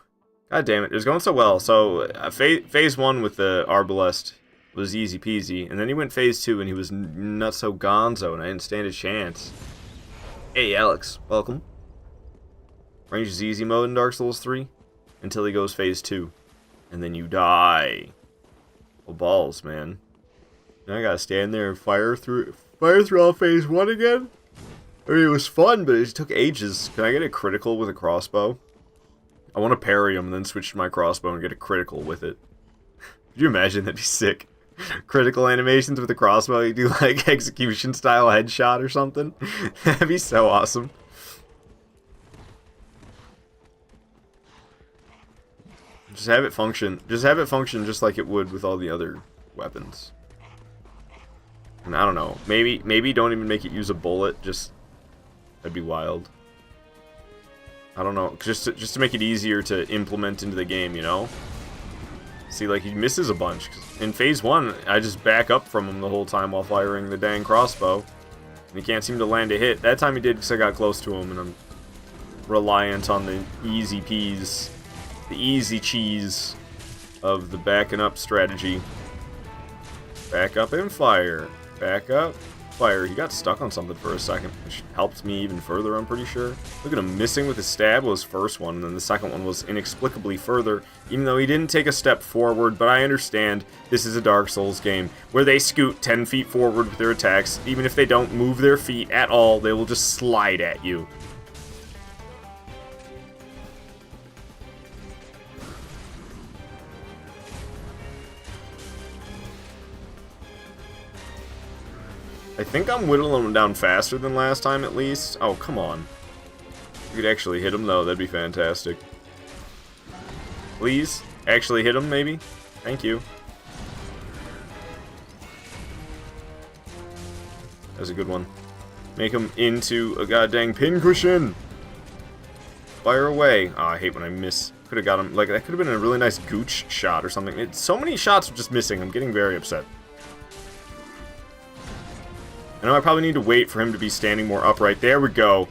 God damn it, it was going so well. So phase 1 with the Arbalest was easy peasy, and then he went phase 2 and he was not so gonzo, and I didn't stand a chance. Hey Alex, welcome. Range is easy mode in Dark Souls 3 until he goes phase 2, and then you die. Well, balls, man. Now I gotta stand there and fire through all phase 1 again. I mean, it was fun, but it took ages. Can I get a critical with a crossbow? I want to parry him and then switch to my crossbow and get a critical with it. Could you imagine? That'd be sick. Critical animations with a crossbow. You do like execution style headshot or something. That'd be so awesome. Just have it function. Just have it function just like it would with all the other weapons. And I don't know. Maybe don't even make it use a bullet. Just... That'd be wild. I don't know. Just to make it easier to implement into the game, you know? See, like, he misses a bunch. In phase 1, I just back up from him the whole time while firing the dang crossbow. And he can't seem to land a hit. That time he did because I got close to him, and I'm reliant on the easy peas. The easy cheese of the backing up strategy. Back up and fire. Back up. Fire. He got stuck on something for a second, which helped me even further, I'm pretty sure. Look at him missing with his stab was first one, and then the second one was inexplicably further, even though he didn't take a step forward. But I understand this is a Dark Souls game where they scoot 10 feet forward with their attacks. Even if they don't move their feet at all, they will just slide at you. I think I'm whittling him down faster than last time, at least. Oh, come on. You could actually hit him, though. That'd be fantastic. Please? Actually hit him, maybe? Thank you. That was a good one. Make him into a goddamn pincushion! Fire away. Oh, I hate when I miss. Could have got him. Like, that could have been a really nice gooch shot or something. So many shots are just missing. I'm getting very upset. I know I probably need to wait for him to be standing more upright. There we go.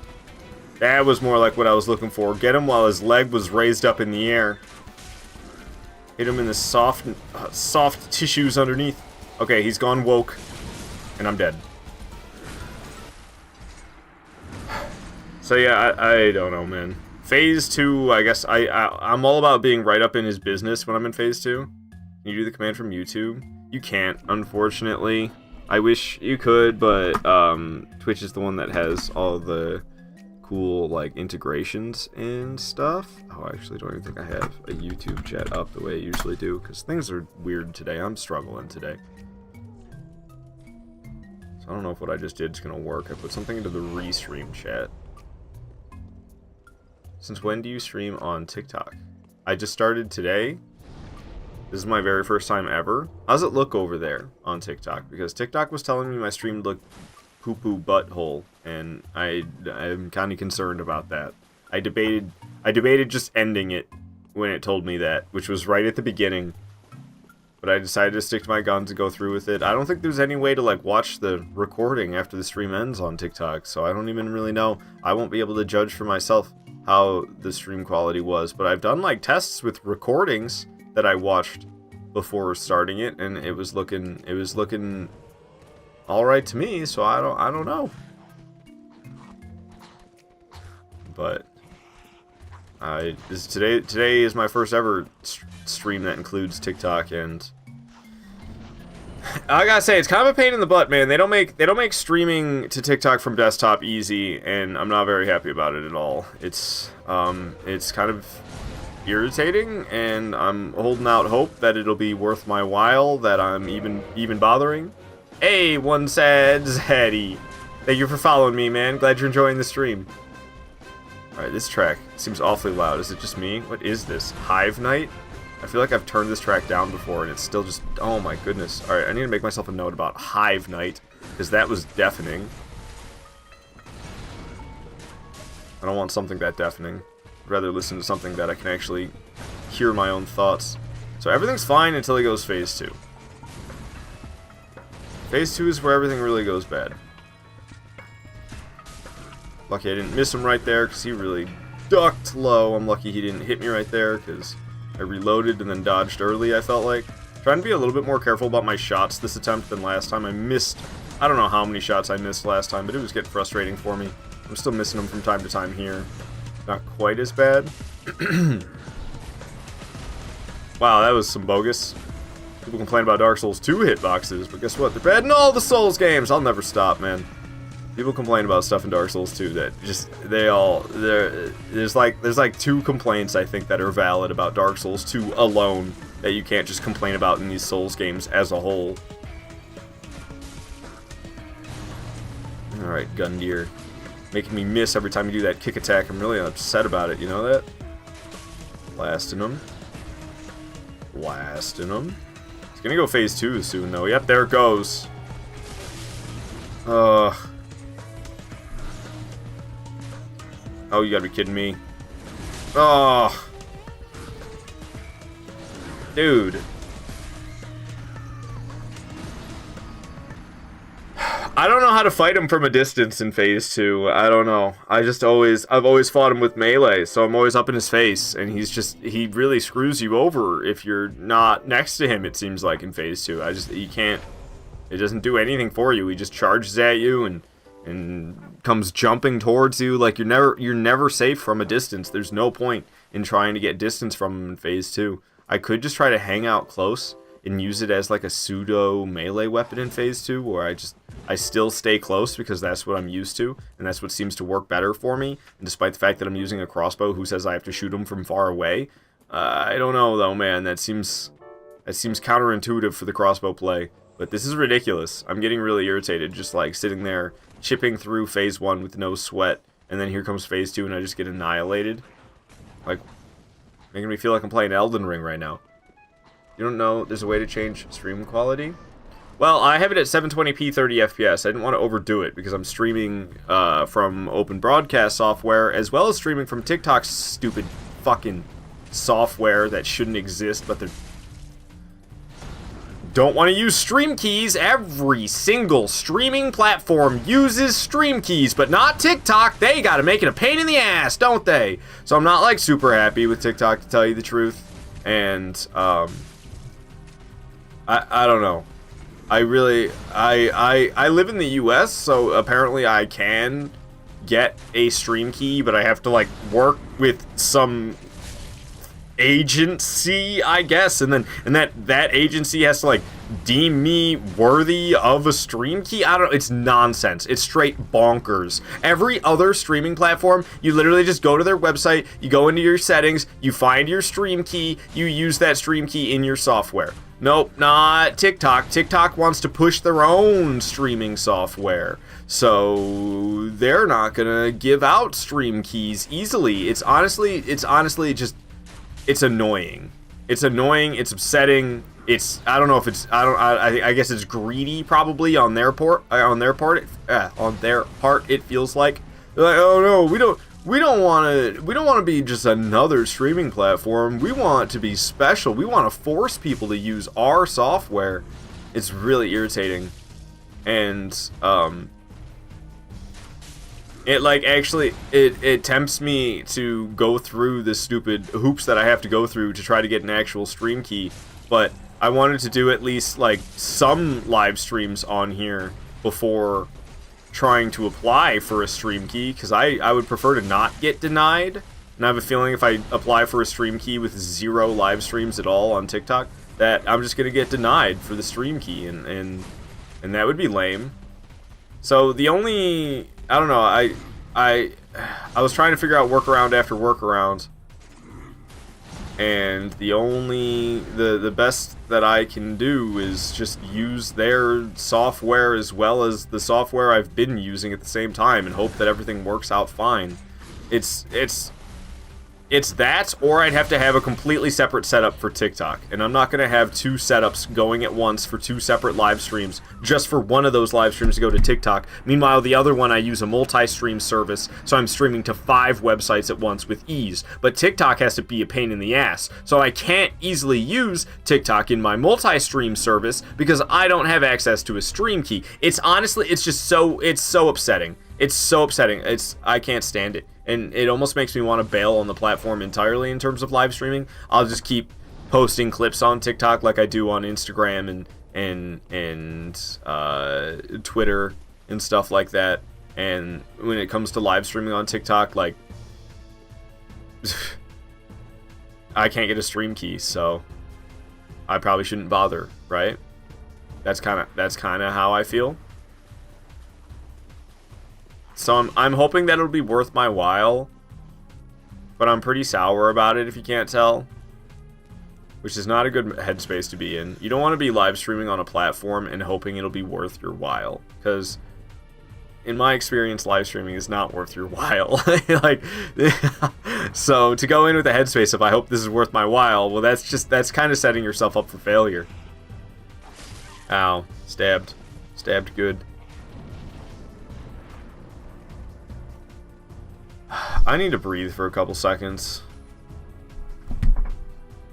That was more like what I was looking for. Get him while his leg was raised up in the air. Hit him in the soft tissues underneath. Okay, he's gone woke. And I'm dead. So yeah, I don't know, man. Phase 2, I guess, I'm all about being right up in his business when I'm in Phase 2. Can you do the command from YouTube? You can't, unfortunately. I wish you could, but Twitch is the one that has all the cool, like, integrations and stuff. Oh, I actually don't even think I have a YouTube chat up the way I usually do, because things are weird today. I'm struggling today. So I don't know if what I just did is going to work. I put something into the restream chat. Since when do you stream on TikTok? I just started today. This is my very first time ever. How's it look over there on TikTok? Because TikTok was telling me my stream looked poo-poo butthole, and I'm kind of concerned about that. I debated just ending it when it told me that, which was right at the beginning. But I decided to stick to my guns and go through with it. I don't think there's any way to like watch the recording after the stream ends on TikTok, so I don't even really know. I won't be able to judge for myself how the stream quality was, but I've done like tests with recordings that I watched before starting it, and it was looking all right to me. So I don't know. But today is my first ever stream that includes TikTok, and I gotta say, it's kind of a pain in the butt, man. They don't make streaming to TikTok from desktop easy, and I'm not very happy about it at all. It's kind of irritating, and I'm holding out hope that it'll be worth my while, that I'm even bothering. Hey, one sad Zaddy, thank you for following me, man. Glad you're enjoying the stream. Alright, this track seems awfully loud. Is it just me? What is this? Hive Night? I feel like I've turned this track down before, and it's still just... Oh my goodness. Alright, I need to make myself a note about Hive Night, because that was deafening. I don't want something that deafening. I'd rather listen to something that I can actually hear my own thoughts. So everything's fine until he goes Phase 2. Phase 2 is where everything really goes bad. Lucky I didn't miss him right there, because he really ducked low. I'm lucky he didn't hit me right there, because I reloaded and then dodged early, I felt like. Trying to be a little bit more careful about my shots this attempt than last time. I missed... I don't know how many shots I missed last time, but it was getting frustrating for me. I'm still missing them from time to time here. Not quite as bad. Wow, that was some bogus. People complain about Dark Souls 2 hitboxes, but guess what? They're bad in all the Souls games! I'll never stop, man. People complain about stuff in Dark Souls 2 that just, there's like 2 complaints, I think, that are valid about Dark Souls 2 alone, that you can't just complain about in these Souls games as a whole. Alright, Gundyr. Making me miss every time you do that kick attack. I'm really upset about it, you know that? Blasting him. Blasting him. It's gonna go Phase 2 soon, though. Yep, there it goes. Oh, you gotta be kidding me. Oh. Dude. I don't know how to fight him from a distance in Phase 2. I don't know. I've always fought him with melee, so I'm always up in his face, and he really screws you over if you're not next to him, it seems like, in Phase 2. You can't, it doesn't do anything for you. He just charges at you and comes jumping towards you. Like, you're never safe from a distance. There's no point in trying to get distance from him in Phase 2. I could just try to hang out close and use it as like a pseudo melee weapon in Phase 2, where I still stay close because that's what I'm used to, and that's what seems to work better for me. And despite the fact that I'm using a crossbow, who says I have to shoot him from far away? I don't know though, man. That seems counterintuitive for the crossbow play. But this is ridiculous. I'm getting really irritated, just like sitting there chipping through Phase 1 with no sweat, and then here comes Phase 2 and I just get annihilated. Like, making me feel like I'm playing Elden Ring right now. You don't know there's a way to change stream quality? Well, I have it at 720p 30 FPS. I didn't want to overdo it because I'm streaming from open broadcast software, as well as streaming from TikTok's stupid fucking software that shouldn't exist, but they're... Don't want to use stream keys. Every single streaming platform uses stream keys, but not TikTok. They gotta make it a pain in the ass, don't they? So I'm not like super happy with TikTok, to tell you the truth. And I don't know. I live in the US, so apparently I can get a stream key, but I have to like work with some agency, I guess, and that agency has to like deem me worthy of a stream key. I don't. It's nonsense. It's straight bonkers. Every other streaming platform, you literally just go to their website, you go into your settings, you find your stream key, you use that stream key in your software. Nope, not TikTok. TikTok wants to push their own streaming software, so they're not gonna give out stream keys easily. It's honestly just, it's annoying. It's annoying. It's upsetting. I don't know if it's, I guess it's greedy probably on their part. It feels like they're like, oh no, we don't want to be just another streaming platform. We want to be special. We want to force people to use our software. It's really irritating. And it tempts me to go through the stupid hoops that I have to go through to try to get an actual stream key. But I wanted to do at least like some live streams on here before trying to apply for a stream key, because I would prefer to not get denied. And I have a feeling if I apply for a stream key with 0 live streams at all on TikTok, that I'm just gonna get denied for the stream key, and that would be lame. So the only, I don't know, I was trying to figure out workaround after workaround, and the best that I can do is just use their software as well as the software I've been using at the same time and hope that everything works out fine. It's that, or I'd have to have a completely separate setup for TikTok, and I'm not going to have 2 setups going at once for 2 separate live streams just for one of those live streams to go to TikTok. Meanwhile, the other one I use a multi-stream service, so I'm streaming to 5 websites at once with ease. But TikTok has to be a pain in the ass, so I can't easily use TikTok in my multi-stream service because I don't have access to a stream key. It's honestly, it's so upsetting. It's so upsetting. I can't stand it. And it almost makes me want to bail on the platform entirely in terms of live streaming. I'll just keep posting clips on TikTok like I do on Instagram and Twitter and stuff like that. And when it comes to live streaming on TikTok, like, I can't get a stream key, so I probably shouldn't bother, right? That's kind of how I feel. So I'm hoping that it'll be worth my while, but I'm pretty sour about it if you can't tell, which is not a good headspace to be in. You don't want to be live streaming on a platform and hoping it'll be worth your while, because in my experience, live streaming is not worth your while. Like, so to go in with a headspace of I hope this is worth my while, well, that's kind of setting yourself up for failure. Ow, stabbed good. I need to breathe for a couple seconds.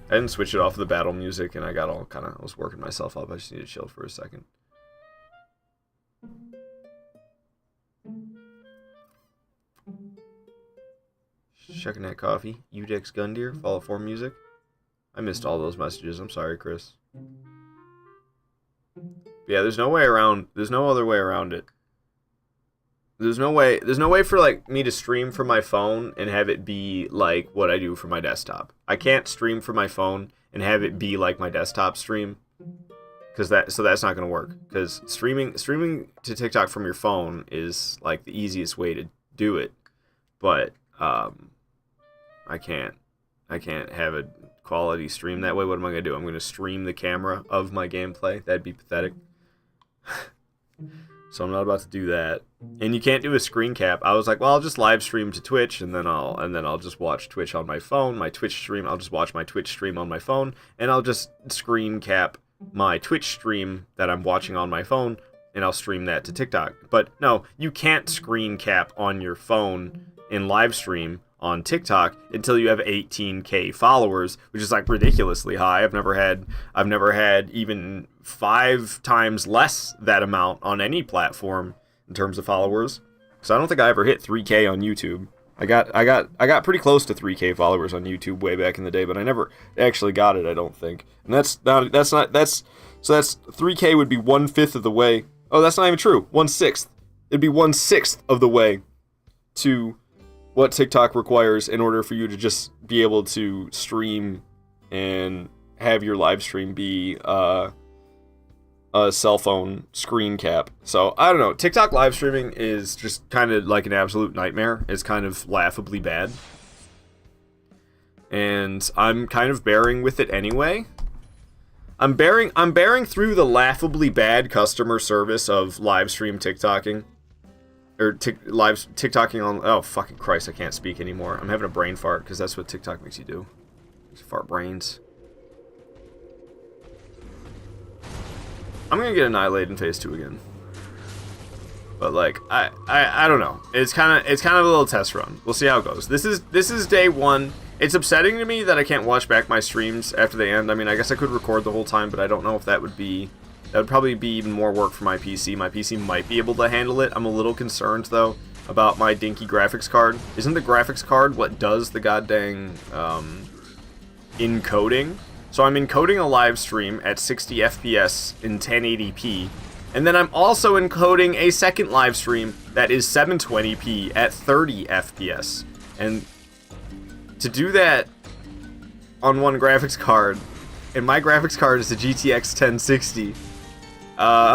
I didn't switch it off the battle music, and I was working myself up. I just need to chill for a second. Checking that coffee. Udex Gundyr, follow form music. I missed all those messages. I'm sorry, Chris. But yeah, there's no other way around it. There's no way for like me to stream from my phone and have it be like what I do for my desktop. I can't stream from my phone and have it be like my desktop stream, because that's not going to work, because streaming to TikTok from your phone is like the easiest way to do it. But I can't have a quality stream that way. What am I going to do? I'm going to stream the camera of my gameplay. That'd be pathetic. So I'm not about to do that. And you can't do a screen cap. I was like, well, I'll just live stream to Twitch, and then I'll just watch Twitch on my phone. My Twitch stream, I'll just watch my Twitch stream on my phone, and I'll just screen cap my Twitch stream that I'm watching on my phone, and I'll stream that to TikTok. But no, you can't screen cap on your phone in live stream on TikTok until you have 18K followers, which is like ridiculously high. I've never had even 5 times less that amount on any platform in terms of followers. So I don't think I ever hit 3K on YouTube. I got pretty close to 3K followers on YouTube way back in the day, but I never actually got it, I don't think. And that's 3K would be 1/5 of the way. Oh, that's not even true. 1/6. It'd be 1/6 of the way to what TikTok requires in order for you to just be able to stream and have your live stream be cell phone screen cap. So I don't know. TikTok live streaming is just kind of like an absolute nightmare. It's kind of laughably bad, and I'm kind of bearing with it anyway. I'm bearing through the laughably bad customer service of live stream TikToking. Or live TikToking on... Oh, fucking Christ, I can't speak anymore. I'm having a brain fart, because that's what TikTok makes you do. Fart brains. I'm gonna get annihilated in phase 2 again. But, like, I don't know. It's kind of a little test run. We'll see how it goes. This is day 1. It's upsetting to me that I can't watch back my streams after they end. I mean, I guess I could record the whole time, but I don't know if that would be... That would probably be even more work for my PC. My PC might be able to handle it. I'm a little concerned, though, about my dinky graphics card. Isn't the graphics card what does the goddamn encoding? So I'm encoding a live stream at 60 FPS in 1080p, and then I'm also encoding a second live stream that is 720p at 30 FPS. And to do that on one graphics card, and my graphics card is a GTX 1060, I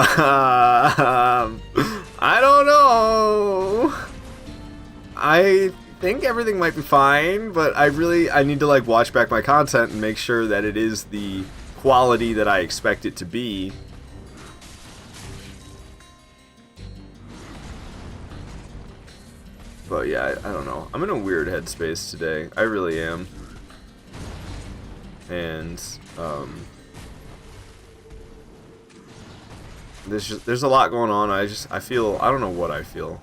don't know. I think everything might be fine, but I need to like watch back my content and make sure that it is the quality that I expect it to be. But yeah, I don't know. I'm in a weird headspace today. I really am. And there's a lot going on. I don't know what I feel.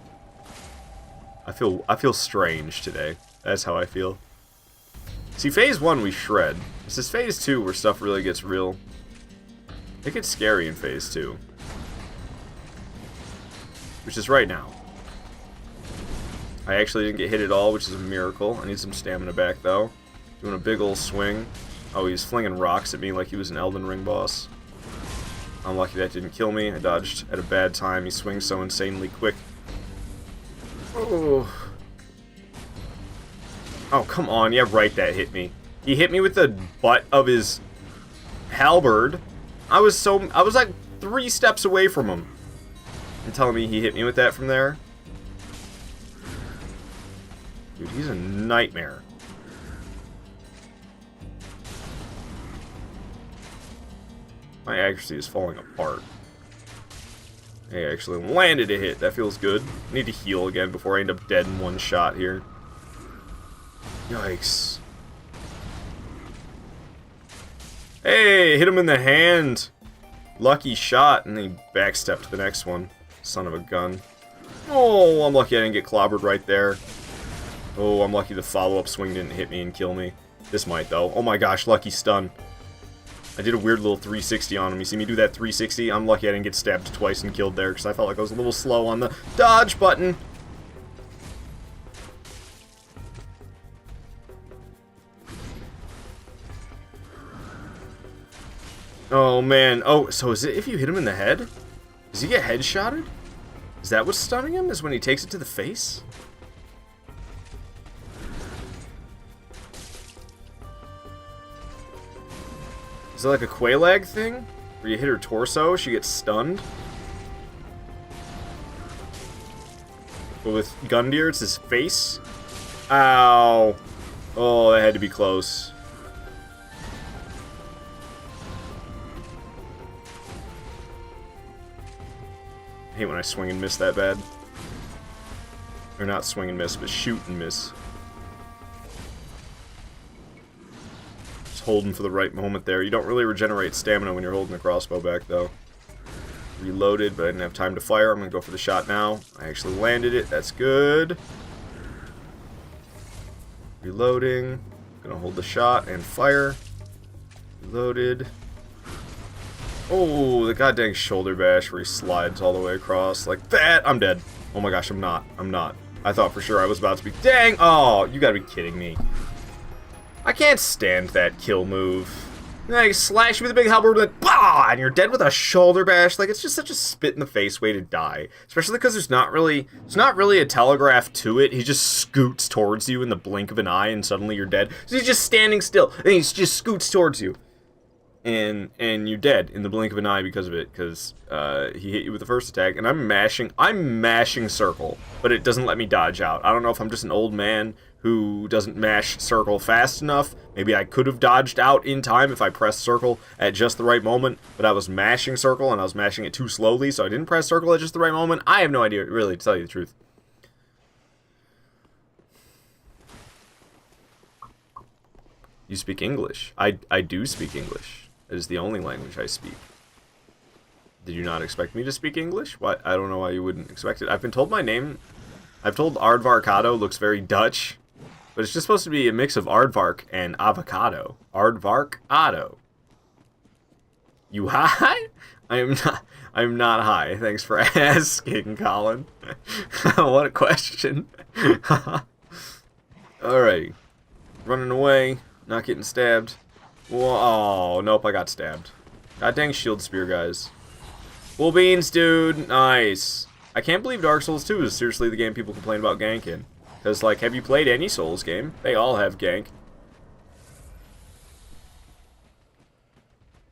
I feel strange today. That's how I feel. See, phase 1 we shred. This is phase 2 where stuff really gets real. It gets scary in phase 2. Which is right now. I actually didn't get hit at all, which is a miracle. I need some stamina back though. Doing a big ol' swing. Oh, he's flinging rocks at me like he was an Elden Ring boss. I'm lucky that didn't kill me. I dodged at a bad time. He swings so insanely quick. Oh. Oh, come on. Yeah, right, that hit me. He hit me with the butt of his halberd. I was like 3 steps away from him. And telling me he hit me with that from there? Dude, he's a nightmare. My accuracy is falling apart. Hey, I actually landed a hit. That feels good. I need to heal again before I end up dead in one shot here. Yikes. Hey, hit him in the hand. Lucky shot, and then he backstepped to the next one. Son of a gun. Oh, I'm lucky I didn't get clobbered right there. Oh, I'm lucky the follow-up swing didn't hit me and kill me. This might, though. Oh my gosh, lucky stun. I did a weird little 360 on him. You see me do that 360? I'm lucky I didn't get stabbed twice and killed there, because I felt like I was a little slow on the dodge button. Oh, man. Oh, so is it if you hit him in the head? Does he get headshotted? Is that what's stunning him? Is when he takes it to the face? Is it like a Quelaag thing? Where you hit her torso, she gets stunned? But with Gundyr, it's his face? Ow. Oh, that had to be close. I hate when I swing and miss that bad. Or not swing and miss, but shoot and miss. Holding for the right moment there. You don't really regenerate stamina when you're holding the crossbow back, though. Reloaded, but I didn't have time to fire. I'm going to go for the shot now. I actually landed it. That's good. Reloading. Going to hold the shot and fire. Reloaded. Oh, the goddamn shoulder bash where he slides all the way across. Like that. I'm dead. Oh my gosh, I'm not. I'm not. I thought for sure I was about to be... Dang! Oh, you gotta be kidding me. I can't stand that kill move. Like, slash you with a big halberd and then, bah! And you're dead with a shoulder bash. Like, it's just such a spit in the face way to die. Especially because there's not really a telegraph to it. He just scoots towards you in the blink of an eye and suddenly you're dead. So he's just standing still and he just scoots towards you. and you're dead in the blink of an eye because of it, because he hit you with the first attack, and I'm mashing circle, but it doesn't let me dodge out. I don't know if I'm just an old man who doesn't mash circle fast enough. Maybe I could have dodged out in time if I pressed circle at just the right moment, but I was mashing circle, and I was mashing it too slowly, so I didn't press circle at just the right moment. I have no idea, really, to tell you the truth. You speak English. I do speak English. It is the only language I speak. Did you not expect me to speak English? Why? I don't know why you wouldn't expect it. I've been told my name... I've told Aardvarkado looks very Dutch, but it's just supposed to be a mix of aardvark and avocado. Aardvarkado. You high? I'm not high. Thanks for asking, Colin. What a question. Alright. Running away. Not getting stabbed. Whoa, oh, nope, I got stabbed. God dang shield spear, guys. Full beans, dude. Nice. I can't believe Dark Souls 2 is seriously the game people complain about gank in. Because, like, have you played any Souls game? They all have gank.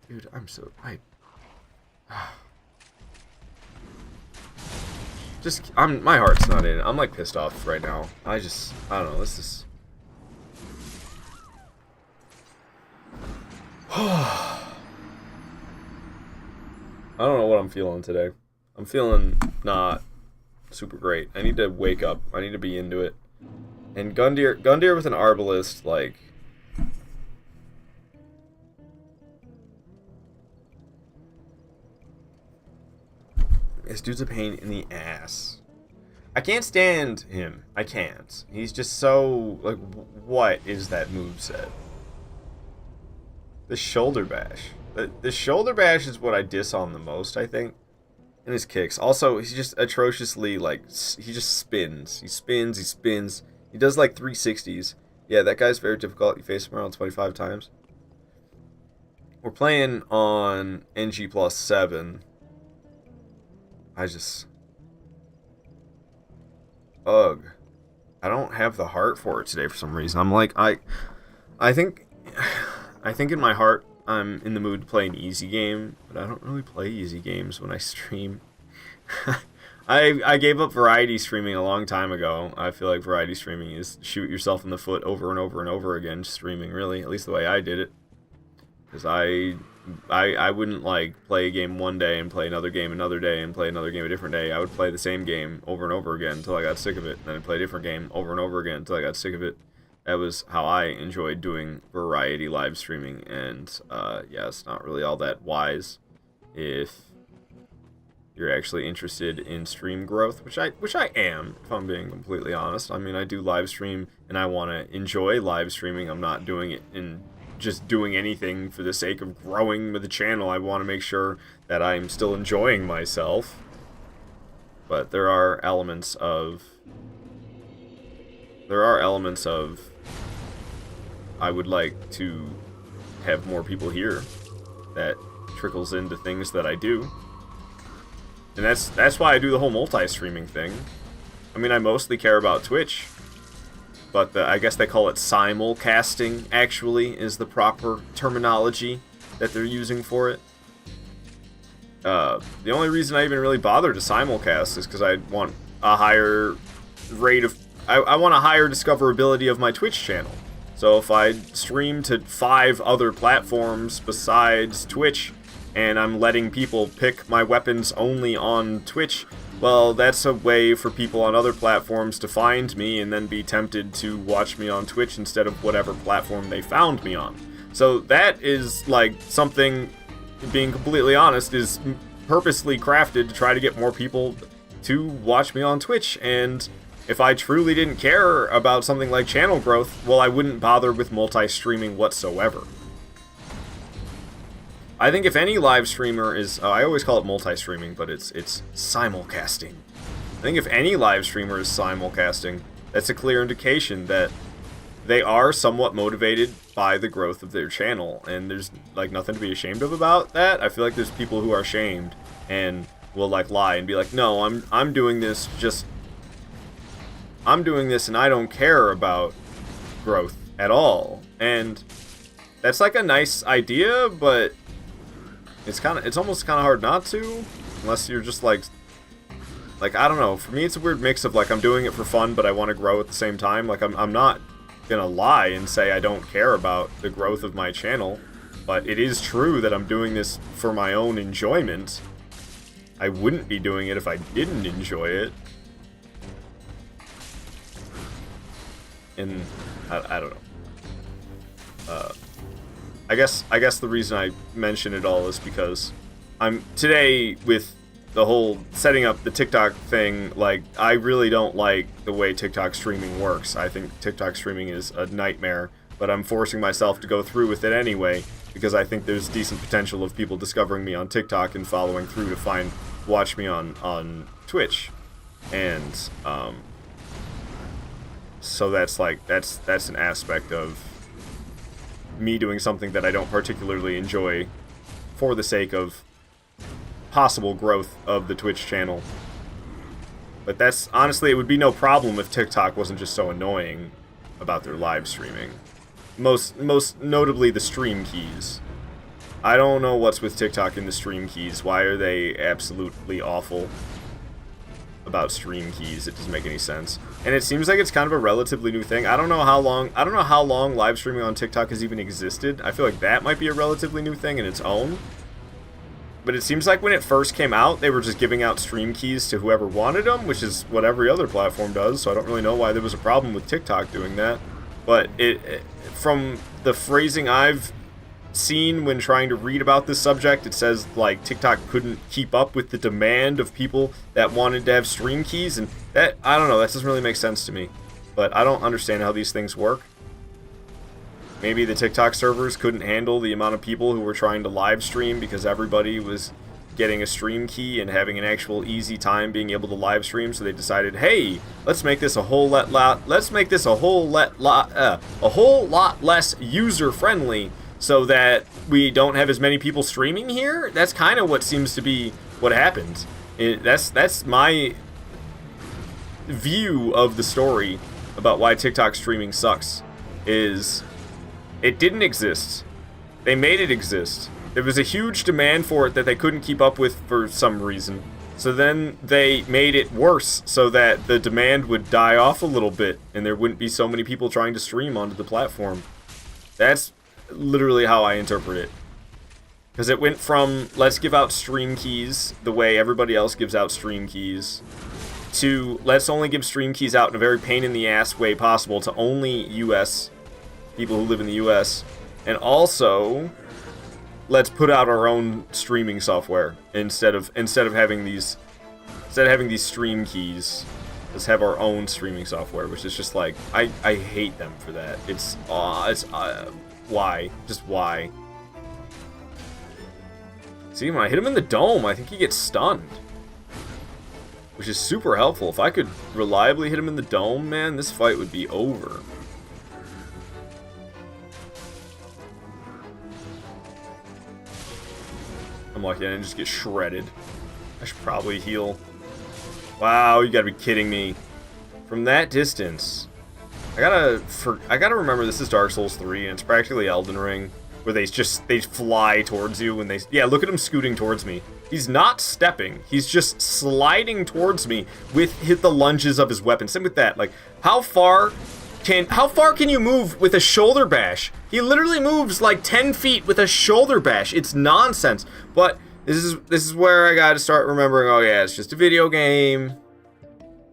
Dude, I'm so... my heart's not in it. I'm, like, pissed off right now. I don't know, this is... I don't know what I'm feeling today. I'm feeling not super great. I need to wake up. I need to be into it. And Gundyr with an Arbalist, like... This dude's a pain in the ass. I can't stand him. I can't. He's just so... Like, what is that moveset? The shoulder bash. The shoulder bash is what I diss on the most, I think. And his kicks. Also, he's just atrociously, like, he just spins. He spins, he spins. He does, like, 360s. Yeah, that guy's very difficult. You face him around 25 times. We're playing on NG plus 7. Ugh. I don't have the heart for it today for some reason. I'm like, I think in my heart I'm in the mood to play an easy game, but I don't really play easy games when I stream. I gave up variety streaming a long time ago. I feel like variety streaming is shoot yourself in the foot over and over and over again streaming, really, at least the way I did it. Because I wouldn't, like, play a game one day and play another game another day and play another game a different day. I would play the same game over and over again until I got sick of it. And then I'd play a different game over and over again until I got sick of it. That was how I enjoyed doing variety live streaming, and yeah, it's not really all that wise if you're actually interested in stream growth, which I am, if I'm being completely honest. I mean, I do live stream, and I want to enjoy live streaming. I'm not doing it in just doing anything for the sake of growing the channel. I want to make sure that I'm still enjoying myself, but there are elements of I would like to have more people here. That trickles into things that I do. And that's why I do the whole multi-streaming thing. I mean, I mostly care about Twitch, but I guess they call it simulcasting, actually, is the proper terminology that they're using for it. The only reason I even really bother to simulcast is because I want a higher rate of... I want a higher discoverability of my Twitch channel. So if I stream to 5 other platforms besides Twitch, and I'm letting people pick my weapons only on Twitch, well, that's a way for people on other platforms to find me and then be tempted to watch me on Twitch instead of whatever platform they found me on. So that is, like, something, being completely honest, is purposely crafted to try to get more people to watch me on Twitch. And if I truly didn't care about something like channel growth, well, I wouldn't bother with multi-streaming whatsoever. I think if any live streamer is... I always call it multi-streaming, but it's simulcasting. I think if any live streamer is simulcasting, that's a clear indication that they are somewhat motivated by the growth of their channel, and there's, like, nothing to be ashamed of about that. I feel like there's people who are shamed and will, like, lie and be like, no, I'm doing this just... I'm doing this and I don't care about growth at all. And that's like a nice idea, but It's almost kind of hard not to, unless you're just like, I don't know. For me, it's a weird mix of like I'm doing it for fun, but I want to grow at the same time. Like I'm not gonna lie and say I don't care about the growth of my channel, but it is true that I'm doing this for my own enjoyment. I wouldn't be doing it if I didn't enjoy it. And I don't know. I guess the reason I mention it all is because I'm today with the whole setting up the TikTok thing. Like, I really don't like the way TikTok streaming works. I think TikTok streaming is a nightmare, but I'm forcing myself to go through with it anyway because I think there's decent potential of people discovering me on TikTok and following through to watch me on Twitch. And so that's an aspect of me doing something that I don't particularly enjoy for the sake of possible growth of the Twitch channel. But that's, honestly, it would be no problem if TikTok wasn't just so annoying about their live streaming. Most notably the stream keys. I don't know what's with TikTok and the stream keys. Why are they absolutely awful about stream keys? It doesn't make any sense. And it seems like it's kind of a relatively new thing. I don't know how long live streaming on TikTok has even existed. I feel like that might be a relatively new thing in its own. But it seems like when it first came out, they were just giving out stream keys to whoever wanted them, which is what every other platform does, so I don't really know why there was a problem with TikTok doing that. But from the phrasing I've seen when trying to read about this subject, it says like TikTok couldn't keep up with the demand of people that wanted to have stream keys, and that, I don't know, that doesn't really make sense to me. But I don't understand how these things work. Maybe the TikTok servers couldn't handle the amount of people who were trying to live stream because everybody was getting a stream key and having an actual easy time being able to live stream, so they decided, hey, let's make this a whole lot less user friendly so that we don't have as many people streaming here. That's kind of what seems to be what happened. That's my view of the story about why TikTok streaming sucks. Is it didn't exist. They made it exist. There was a huge demand for it that they couldn't keep up with for some reason. So then they made it worse so that the demand would die off a little bit and there wouldn't be so many people trying to stream onto the platform. That's literally how I interpret it. Because it went from, let's give out stream keys the way everybody else gives out stream keys, to let's only give stream keys out in a very pain-in-the-ass way possible to only US people who live in the US, and also let's put out our own streaming software instead of having these stream keys. Let's have our own streaming software, which is just like, I hate them for that. Why? Just why? See, when I hit him in the dome, I think he gets stunned, which is super helpful. If I could reliably hit him in the dome, man, this fight would be over. I'm lucky I didn't just get shredded. I should probably heal. Wow, you gotta be kidding me. From that distance. I gotta remember this is Dark Souls 3 and it's practically Elden Ring, where they fly towards you when they, yeah, look at him scooting towards me. He's not stepping, he's just sliding towards me with the lunges of his weapon. Same with that, like, how far can you move with a shoulder bash? He literally moves like 10 feet with a shoulder bash. It's nonsense. But this is where I gotta start remembering, oh yeah, it's just a video game.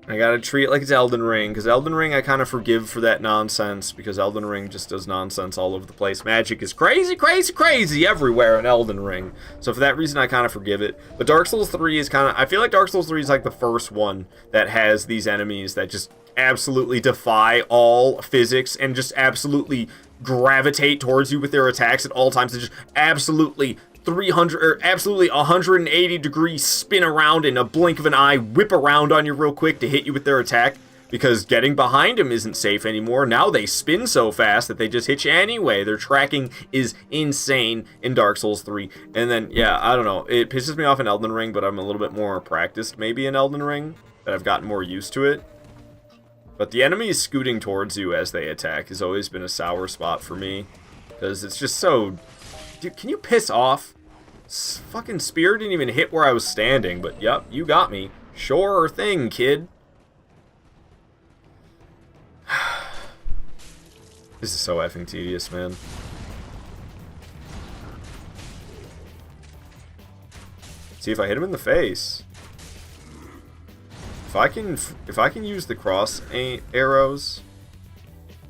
I gotta treat it like it's Elden Ring, because Elden Ring I kind of forgive for that nonsense, because Elden Ring just does nonsense all over the place. Magic is crazy, crazy, crazy everywhere in Elden Ring. So for that reason I kind of forgive it. But Dark Souls 3 is kind of, I feel like Dark Souls 3 is like the first one that has these enemies that just absolutely defy all physics and just absolutely gravitate towards you with their attacks at all times. They just absolutely 300 or absolutely 180 degrees spin around in a blink of an eye, whip around on you real quick to hit you with their attack, because getting behind them isn't safe anymore. Now they spin so fast that they just hit you anyway. Their tracking is insane in Dark Souls 3. And then, yeah, I don't know, it pisses me off in Elden Ring, but I'm a little bit more practiced maybe in Elden Ring, that I've gotten more used to it. But the enemies scooting towards you as they attack has always been a sour spot for me, because it's just so... Dude, can you piss off? Fucking spear didn't even hit where I was standing, but yep, you got me. Sure thing, kid. This is so effing tedious, man. See, if I hit him in the face, if I can use the cross arrows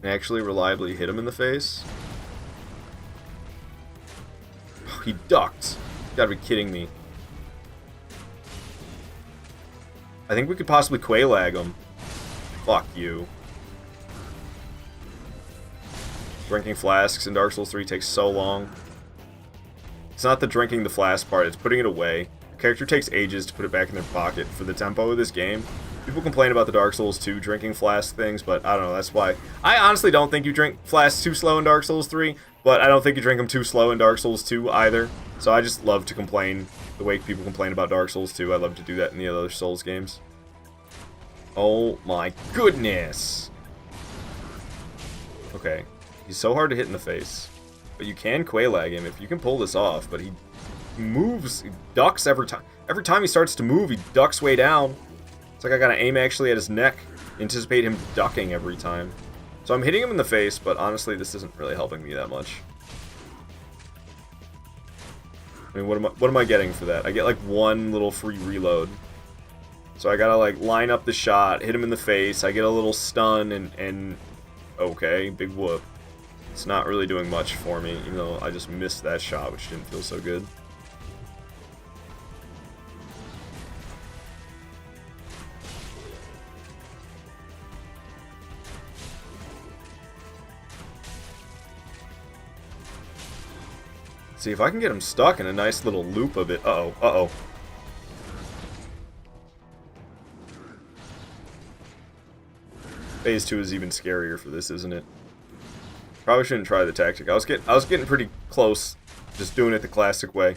and actually reliably hit him in the face. Oh, he ducked. You gotta be kidding me. I think we could possibly Quelaag him. Fuck you. Drinking flasks in Dark Souls 3 takes so long. It's not the drinking the flask part, it's putting it away. The character takes ages to put it back in their pocket for the tempo of this game. People complain about the Dark Souls 2 drinking flask things, but I don't know, that's why. I honestly don't think you drink flasks too slow in Dark Souls 3, but I don't think you drink them too slow in Dark Souls 2 either. So I just love to complain the way people complain about Dark Souls 2. I love to do that in the other Souls games. Oh my goodness! Okay, he's so hard to hit in the face. But you can Quelaag him if you can pull this off, but he moves, he ducks every time. Every time he starts to move, he ducks way down. It's like I gotta aim actually at his neck, anticipate him ducking every time. So I'm hitting him in the face, but honestly this isn't really helping me that much. I mean, what am I getting for that? I get like one little free reload. So I gotta like line up the shot, hit him in the face, I get a little stun, and okay, big whoop. It's not really doing much for me, even though I just missed that shot, which didn't feel so good. See, if I can get him stuck in a nice little loop of it. Uh-oh, uh-oh. Phase 2 is even scarier for this, isn't it? Probably shouldn't try the tactic. I was getting pretty close, just doing it the classic way.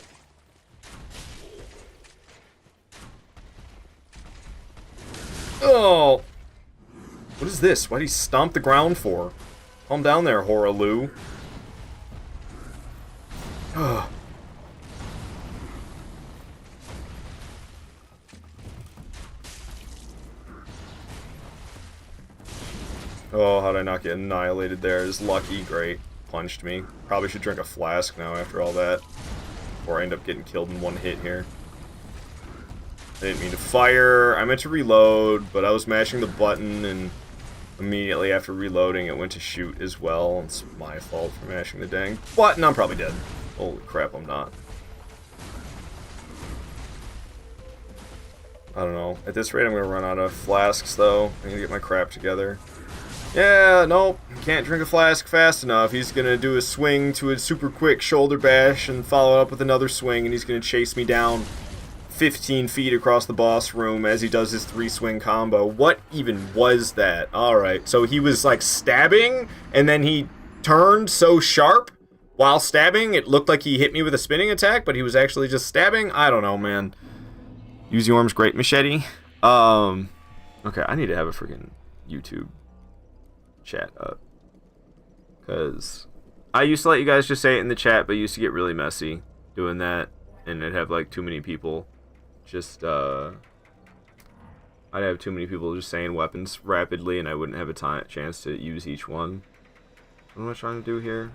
Oh! What is this? Why'd he stomp the ground for? Calm down there, Hoarah-Loux. Ugh. Oh, how'd I not get annihilated there? Is lucky, great. Punched me. Probably should drink a flask now after all that. Before I end up getting killed in one hit here. I didn't mean to fire. I meant to reload, but I was mashing the button, and immediately after reloading it went to shoot as well. It's my fault for mashing the dang button. I'm probably dead. Holy crap, I'm not. I don't know. At this rate, I'm going to run out of flasks, though. I'm going to get my crap together. Yeah, nope. Can't drink a flask fast enough. He's going to do a swing to a super quick shoulder bash and follow up with another swing, and he's going to chase me down 15 feet across the boss room as he does his 3-swing combo. What even was that? Alright, so he was, like, stabbing, and then he turned so sharp while stabbing, it looked like he hit me with a spinning attack, but he was actually just stabbing? I don't know, man. Use Yorm's great machete. Okay, I need to have a freaking YouTube chat up. Because I used to let you guys just say it in the chat, but it used to get really messy doing that. And it'd have, like, too many people just, I'd have too many people just saying weapons rapidly, and I wouldn't have a chance to use each one. What am I trying to do here?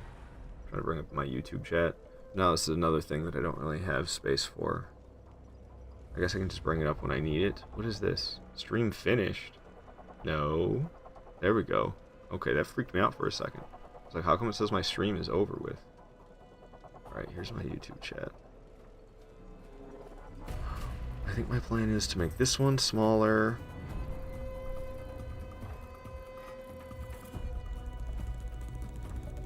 Trying to bring up my YouTube chat. No, this is another thing that I don't really have space for. I guess I can just bring it up when I need it. What is this? Stream finished? No. There we go. Okay, that freaked me out for a second. It's like, how come it says my stream is over with? Alright, here's my YouTube chat. I think my plan is to make this one smaller.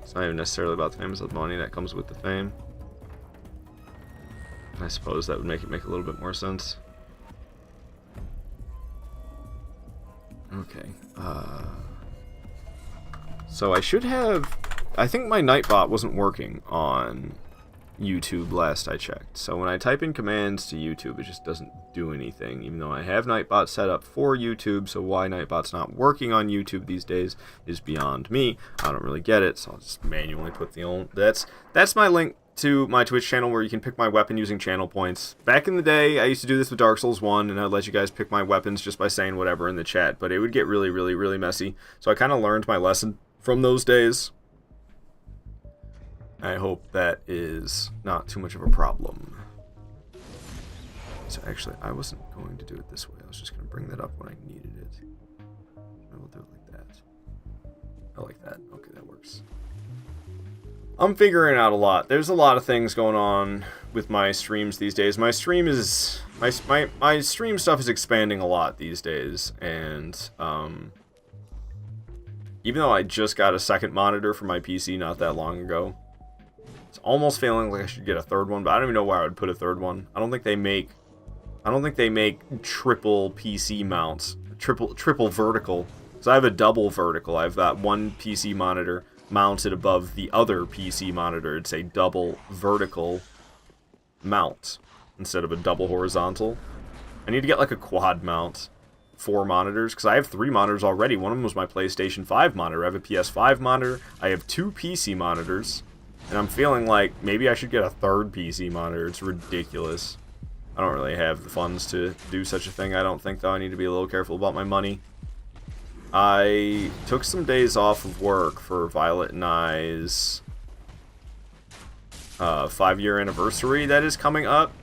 It's not even necessarily about the fame, it's the money that comes with the fame. I suppose that would make it make a little bit more sense. Okay. So I should have... I think my Nightbot wasn't working on YouTube last I checked. So when I type in commands to YouTube, it just doesn't do anything, even though I have Nightbot set up for YouTube. So why Nightbot's not working on YouTube these days is beyond me. I don't really get it, so I'll just manually put the old... That's my link to my Twitch channel where you can pick my weapon using channel points. Back in the day, I used to do this with Dark Souls 1, and I'd let you guys pick my weapons just by saying whatever in the chat, but it would get really, really, really messy. So I kind of learned my lesson from those days. I hope that is not too much of a problem. So actually, I wasn't going to do it this way. I was just going to bring that up when I needed it. I will do it like that. I like that. Okay, that works. I'm figuring out a lot. There's a lot of things going on with my streams these days. My stream is... My stream stuff is expanding a lot these days. And, even though I just got a second monitor for my PC not that long ago, it's almost feeling like I should get a third one, but I don't even know where I would put a third one. I don't think they make triple PC mounts, triple vertical. So I have a double vertical. I have that one PC monitor mounted above the other PC monitor. It's a double vertical mount instead of a double horizontal. I need to get like a quad mount, 4 monitors, because I have 3 monitors already. One of them was my PlayStation 5 monitor. I have a PS5 monitor. I have 2 PC monitors. And I'm feeling like maybe I should get a third PC monitor. It's ridiculous. I don't really have the funds to do such a thing, I don't think, though. I need to be a little careful about my money. I took some days off of work for Violet and I's 5-year anniversary that is coming up.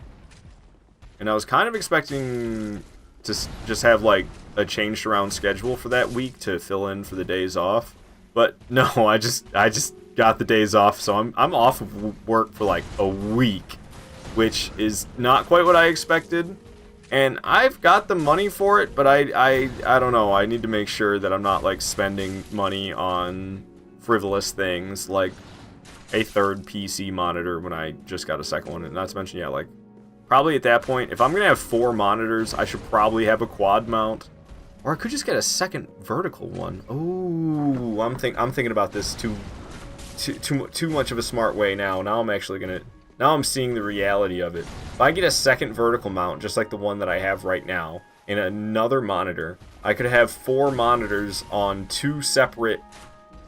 And I was kind of expecting to just have, like, a changed around schedule for that week to fill in for the days off. But no, I just got the days off, so I'm off of work for like a week, which is not quite what I expected. And I've got the money for it, but I don't know. I need to make sure that I'm not like spending money on frivolous things like a third PC monitor when I just got a second one. And not to mention, yeah, like probably at that point, if I'm gonna have 4 monitors, I should probably have a quad mount. Or I could just get a second vertical one. Oh, I'm thinking about this too much of a smart way now. Now I'm seeing the reality of it. If I get a second vertical mount, just like the one that I have right now, in another monitor, I could have 4 monitors on 2 separate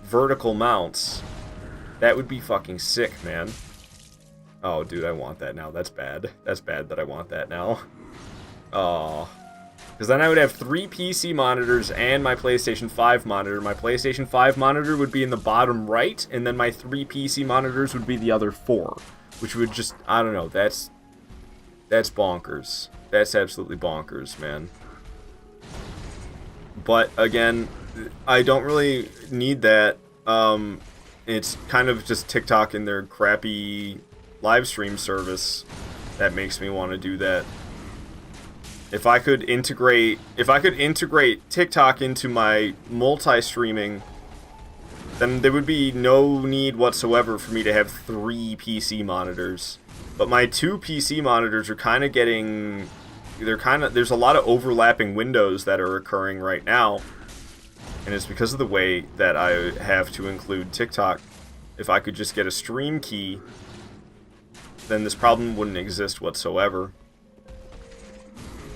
vertical mounts. That would be fucking sick, man. Oh, dude, I want that now. That's bad. That's bad that I want that now. Oh. Because then I would have 3 PC monitors and my PlayStation 5 monitor. My PlayStation 5 monitor would be in the bottom right, and then my 3 PC monitors would be the other 4. Which would just, I don't know, that's bonkers. That's absolutely bonkers, man. But, again, I don't really need that. It's kind of just TikTok and their crappy live stream service that makes me want to do that. If I could integrate TikTok into my multi-streaming, then there would be no need whatsoever for me to have 3 PC monitors. But my 2 PC monitors are kind of getting... there's a lot of overlapping windows that are occurring right now. And it's because of the way that I have to include TikTok. If I could just get a stream key, then this problem wouldn't exist whatsoever.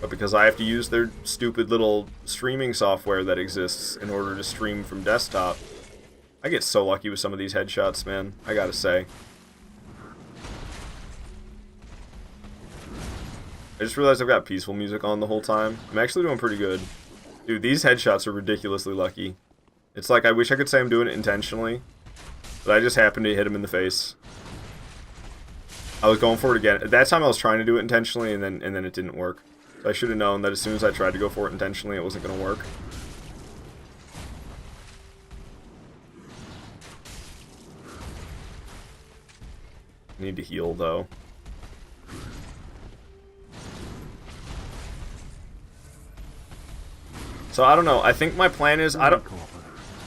But because I have to use their stupid little streaming software that exists in order to stream from desktop, I get so lucky with some of these headshots, man. I gotta say. I just realized I've got peaceful music on the whole time. I'm actually doing pretty good. Dude, these headshots are ridiculously lucky. It's like I wish I could say I'm doing it intentionally, but I just happened to hit him in the face. I was going for it again. At that time I was trying to do it intentionally, and then it didn't work. So I should have known that as soon as I tried to go for it intentionally, it wasn't going to work. I need to heal, though. So, I don't know. I think my plan is...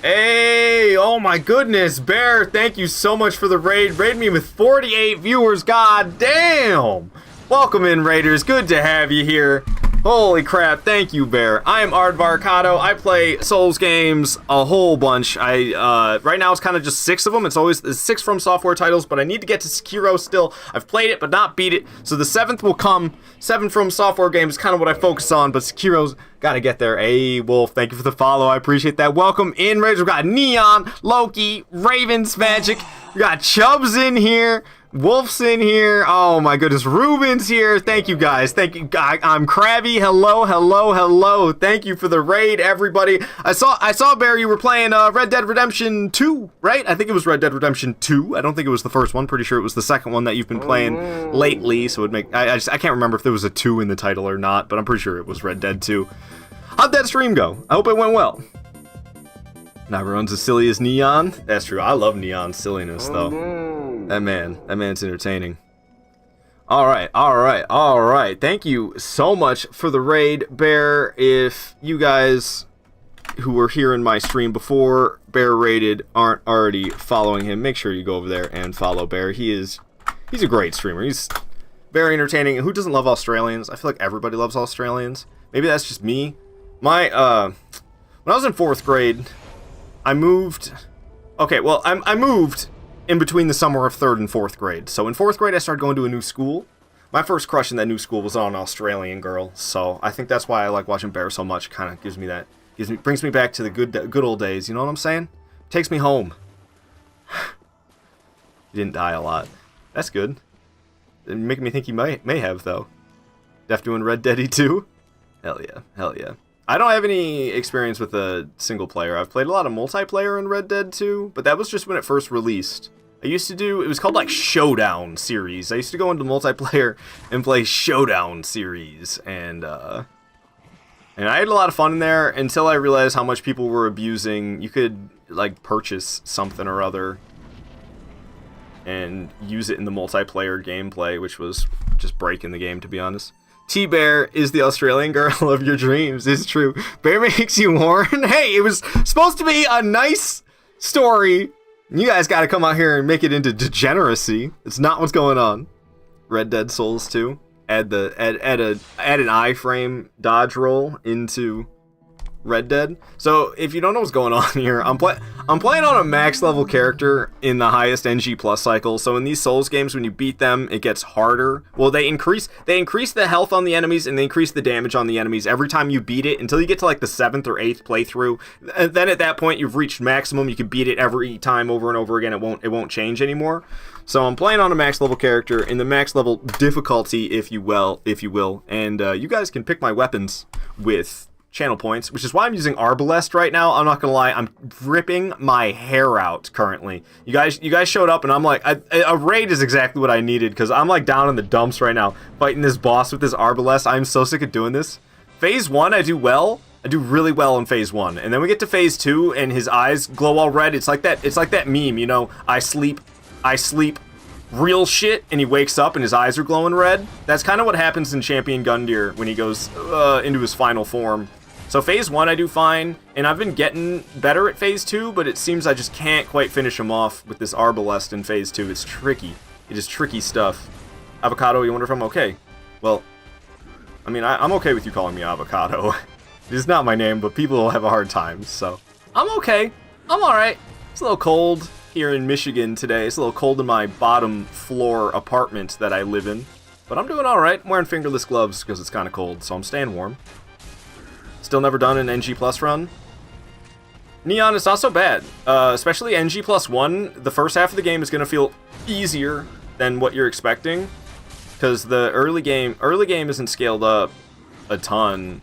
Hey! Oh my goodness! Bear, thank you so much for the raid. Raid me with 48 viewers. God damn! Welcome in, Raiders. Good to have you here. Holy crap, thank you, Bear. I am Aardvarkado. I play Souls games a whole bunch. Right now it's kind of just 6 of them. It's 6 From Software titles, but I need to get to Sekiro still. I've played it, but not beat it. So the 7th will come. 7 From Software games is kind of what I focus on, but Sekiro's gotta get there. Hey, Wolf, thank you for the follow. I appreciate that. Welcome in, Raiders. We've got Neon, Loki, Ravens Magic. We got Chubbs in here. Wolf's in here. Oh my goodness. Ruben's here. Thank you guys. Thank you. I'm Krabby. Hello, hello, hello. Thank you for the raid, everybody. I saw Bear, you were playing Red Dead Redemption 2, right? I think it was Red Dead Redemption 2. I don't think it was the first one. Pretty sure it was the second one that you've been playing lately. So I can't remember if there was a 2 in the title or not, but I'm pretty sure it was Red Dead 2. How'd that stream go? I hope it went well. Not everyone's as silly as Neon. That's true. I love Neon's silliness, though. That man's entertaining. Alright. Thank you so much for the raid, Bear. If you guys who were here in my stream before Bear raided aren't already following him, make sure you go over there and follow Bear. He's a great streamer. He's very entertaining. Who doesn't love Australians? I feel like everybody loves Australians. Maybe that's just me. When I was in 4th grade, I moved. Okay, well, I moved in between the summer of 3rd and 4th grade. So in 4th grade, I started going to a new school. My first crush in that new school was on an Australian girl. So I think that's why I like watching Bear so much. Kind of brings me back to the good old days. You know what I'm saying? Takes me home. He didn't die a lot. That's good. It making me think he may have though. Def doing Red Dead 2. Hell yeah. I don't have any experience with a single player. I've played a lot of multiplayer in Red Dead 2, but that was just when it first released. It was called like Showdown series. I used to go into multiplayer and play Showdown series, and I had a lot of fun in there until I realized how much people were abusing. You could like purchase something or other and use it in the multiplayer gameplay, which was just breaking the game, to be honest. T-Bear is the Australian girl of your dreams. It's true. Bear makes you horn. Hey, it was supposed to be a nice story. You guys got to come out here and make it into degeneracy. It's not what's going on. Red Dead Souls 2. Add an iframe dodge roll into Red Dead. So if you don't know what's going on here, I'm playing on a max level character in the highest NG plus cycle. So in these Souls games, when you beat them, it gets harder. Well, they increase the health on the enemies and they increase the damage on the enemies every time you beat it until you get to like the 7th or 8th playthrough. And then at that point, you've reached maximum. You can beat it every time over and over again. It won't change anymore. So I'm playing on a max level character in the max level difficulty, if you will. And you guys can pick my weapons with channel points, which is why I'm using Arbalest right now. I'm not gonna lie, I'm ripping my hair out currently. You guys showed up and I'm like, a raid is exactly what I needed, because I'm like down in the dumps right now fighting this boss with this Arbalest. I'm so sick of doing this. Phase 1 I do really well in phase 1, and then we get to phase 2 and his eyes glow all red. It's like that meme, you know, I sleep real shit, and he wakes up and his eyes are glowing red. That's kind of what happens in Champion Gundyr when he goes into his final form. So phase 1 I do fine, and I've been getting better at phase 2, but it seems I just can't quite finish him off with this Arbalest in phase 2. It's tricky. It is tricky stuff. Avocado, you wonder if I'm okay? Well, I mean, I'm okay with you calling me Avocado. It is not my name, but people will have a hard time, so I'm okay. I'm alright. It's a little cold here in Michigan today. It's a little cold in my bottom floor apartment that I live in, but I'm doing alright. I'm wearing fingerless gloves because it's kind of cold, so I'm staying warm. Still never done an NG Plus run. Neon, it's not so bad. Especially NG Plus 1, the first half of the game is going to feel easier than what you're expecting, because the early game isn't scaled up a ton,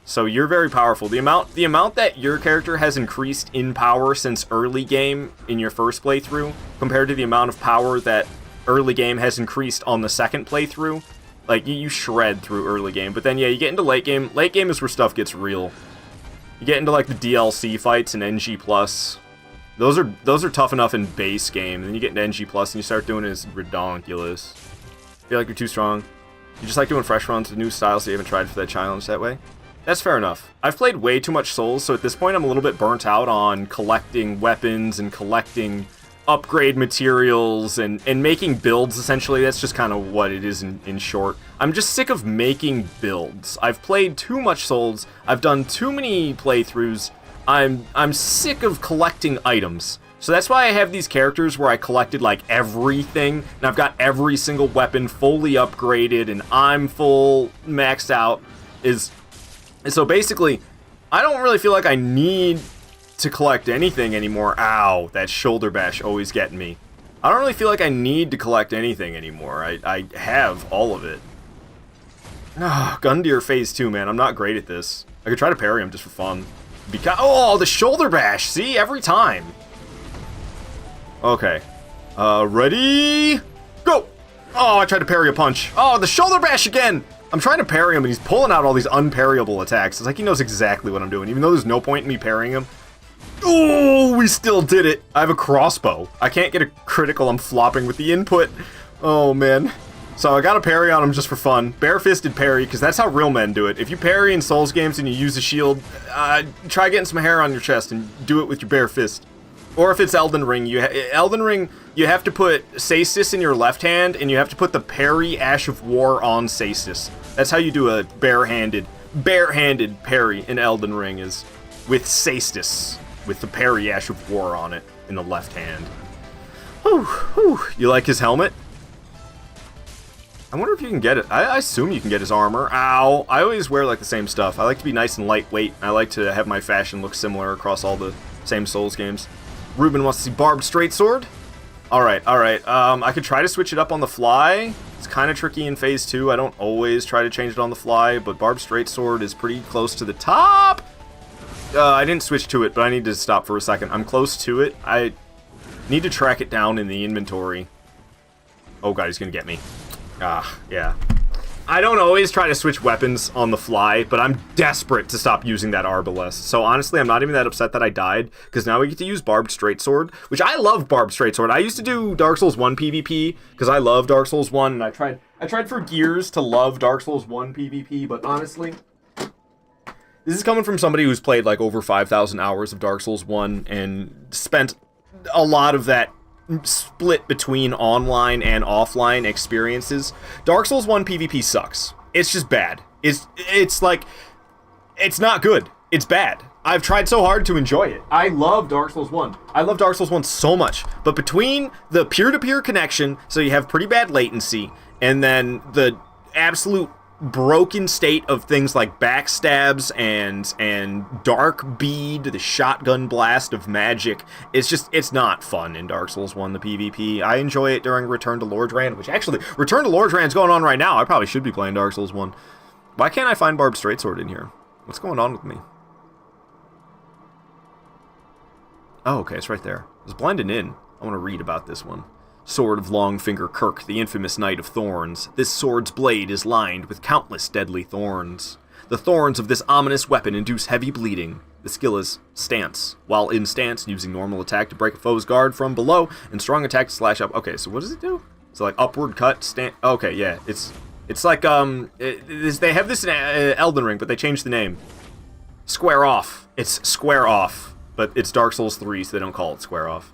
so you're very powerful. The amount that your character has increased in power since early game in your first playthrough, compared to the amount of power that early game has increased on the second playthrough, like, you shred through early game. But then, yeah, you get into late game. Late game is where stuff gets real. You get into, like, the DLC fights in NG+. Those are tough enough in base game. Then you get into NG+, and you start doing it, it's ridiculous. Feel like you're too strong. You just like doing fresh runs with new styles that you haven't tried for that challenge that way. That's fair enough. I've played way too much Souls, so at this point I'm a little bit burnt out on collecting weapons and collecting upgrade materials and making builds, essentially. That's just kind of what it is in short. I'm just sick of making builds. I've played too much Souls. I've done too many playthroughs. I'm sick of collecting items. So that's why I have these characters where I collected like everything, and I've got every single weapon fully upgraded, and I'm full maxed out. So basically, I don't really feel like I need to collect anything anymore. Ow, that shoulder bash always getting me. I don't really feel like I need to collect anything anymore. I have all of it. Gundyr phase 2, man. I'm not great at this. I could try to parry him just for fun. Because oh, the shoulder bash. See, every time. Okay. Ready? Go! Oh, I tried to parry a punch. Oh, the shoulder bash again! I'm trying to parry him, and he's pulling out all these unparryable attacks. It's like he knows exactly what I'm doing, even though there's no point in me parrying him. Oh, we still did it. I have a crossbow. I can't get a critical. I'm flopping with the input. Oh, man. So I got a parry on him just for fun. Bare-fisted parry, because that's how real men do it. If you parry in Souls games and you use a shield, try getting some hair on your chest and do it with your bare fist. Or if it's Elden Ring, you have to put Sasis in your left hand, and you have to put the parry Ash of War on Sasis. That's how you do a barehanded parry in Elden Ring, is with Sasis, with the parry Ash of War on it in the left hand. Whew, whew. You like his helmet? I wonder if you can get it. I assume you can get his armor. Ow. I always wear like the same stuff. I like to be nice and lightweight. I like to have my fashion look similar across all the same Souls games. Ruben wants to see barbed straight sword. Alright, alright. I could try to switch it up on the fly. It's kind of tricky in phase 2. I don't always try to change it on the fly, but barbed straight sword is pretty close to the top. I didn't switch to it, but I need to stop for a second. I'm close to it. I need to track it down in the inventory. Oh god, he's gonna get me. Yeah. I don't always try to switch weapons on the fly, but I'm desperate to stop using that Arbalest. So honestly, I'm not even that upset that I died, because now we get to use Barbed Straight Sword, which I love Barbed Straight Sword. I used to do Dark Souls 1 PvP, because I love Dark Souls 1, and I tried for years to love Dark Souls 1 PvP, but honestly, this is coming from somebody who's played like over 5,000 hours of Dark Souls 1, and spent a lot of that split between online and offline experiences. Dark Souls 1 PvP sucks. It's just bad. It's like, it's not good. It's bad. I've tried so hard to enjoy it. I love Dark Souls 1. I love Dark Souls 1 so much. But between the peer-to-peer connection, so you have pretty bad latency, and then the absolute broken state of things like backstabs and dark bead, the shotgun blast of magic, it's not fun in Dark Souls 1, the PvP. I enjoy it during Return to Lordran, which actually, Return to Lordran's going on right now. I probably should be playing Dark Souls 1. Why can't I find Barbed Straight Sword in here? What's going on with me? Oh, okay, it's right there. I was blending in. I want to read about this one. Sword of Longfinger Kirk, the infamous Knight of Thorns. This sword's blade is lined with countless deadly thorns. The thorns of this ominous weapon induce heavy bleeding. The skill is Stance. While in stance, using normal attack to break a foe's guard from below, and strong attack to slash up. Okay, so what does it do? So like upward cut, stand. Okay, yeah, it's like they have this in Elden Ring, but they changed the name. Square Off. It's Square Off, but it's Dark Souls 3, so they don't call it Square Off.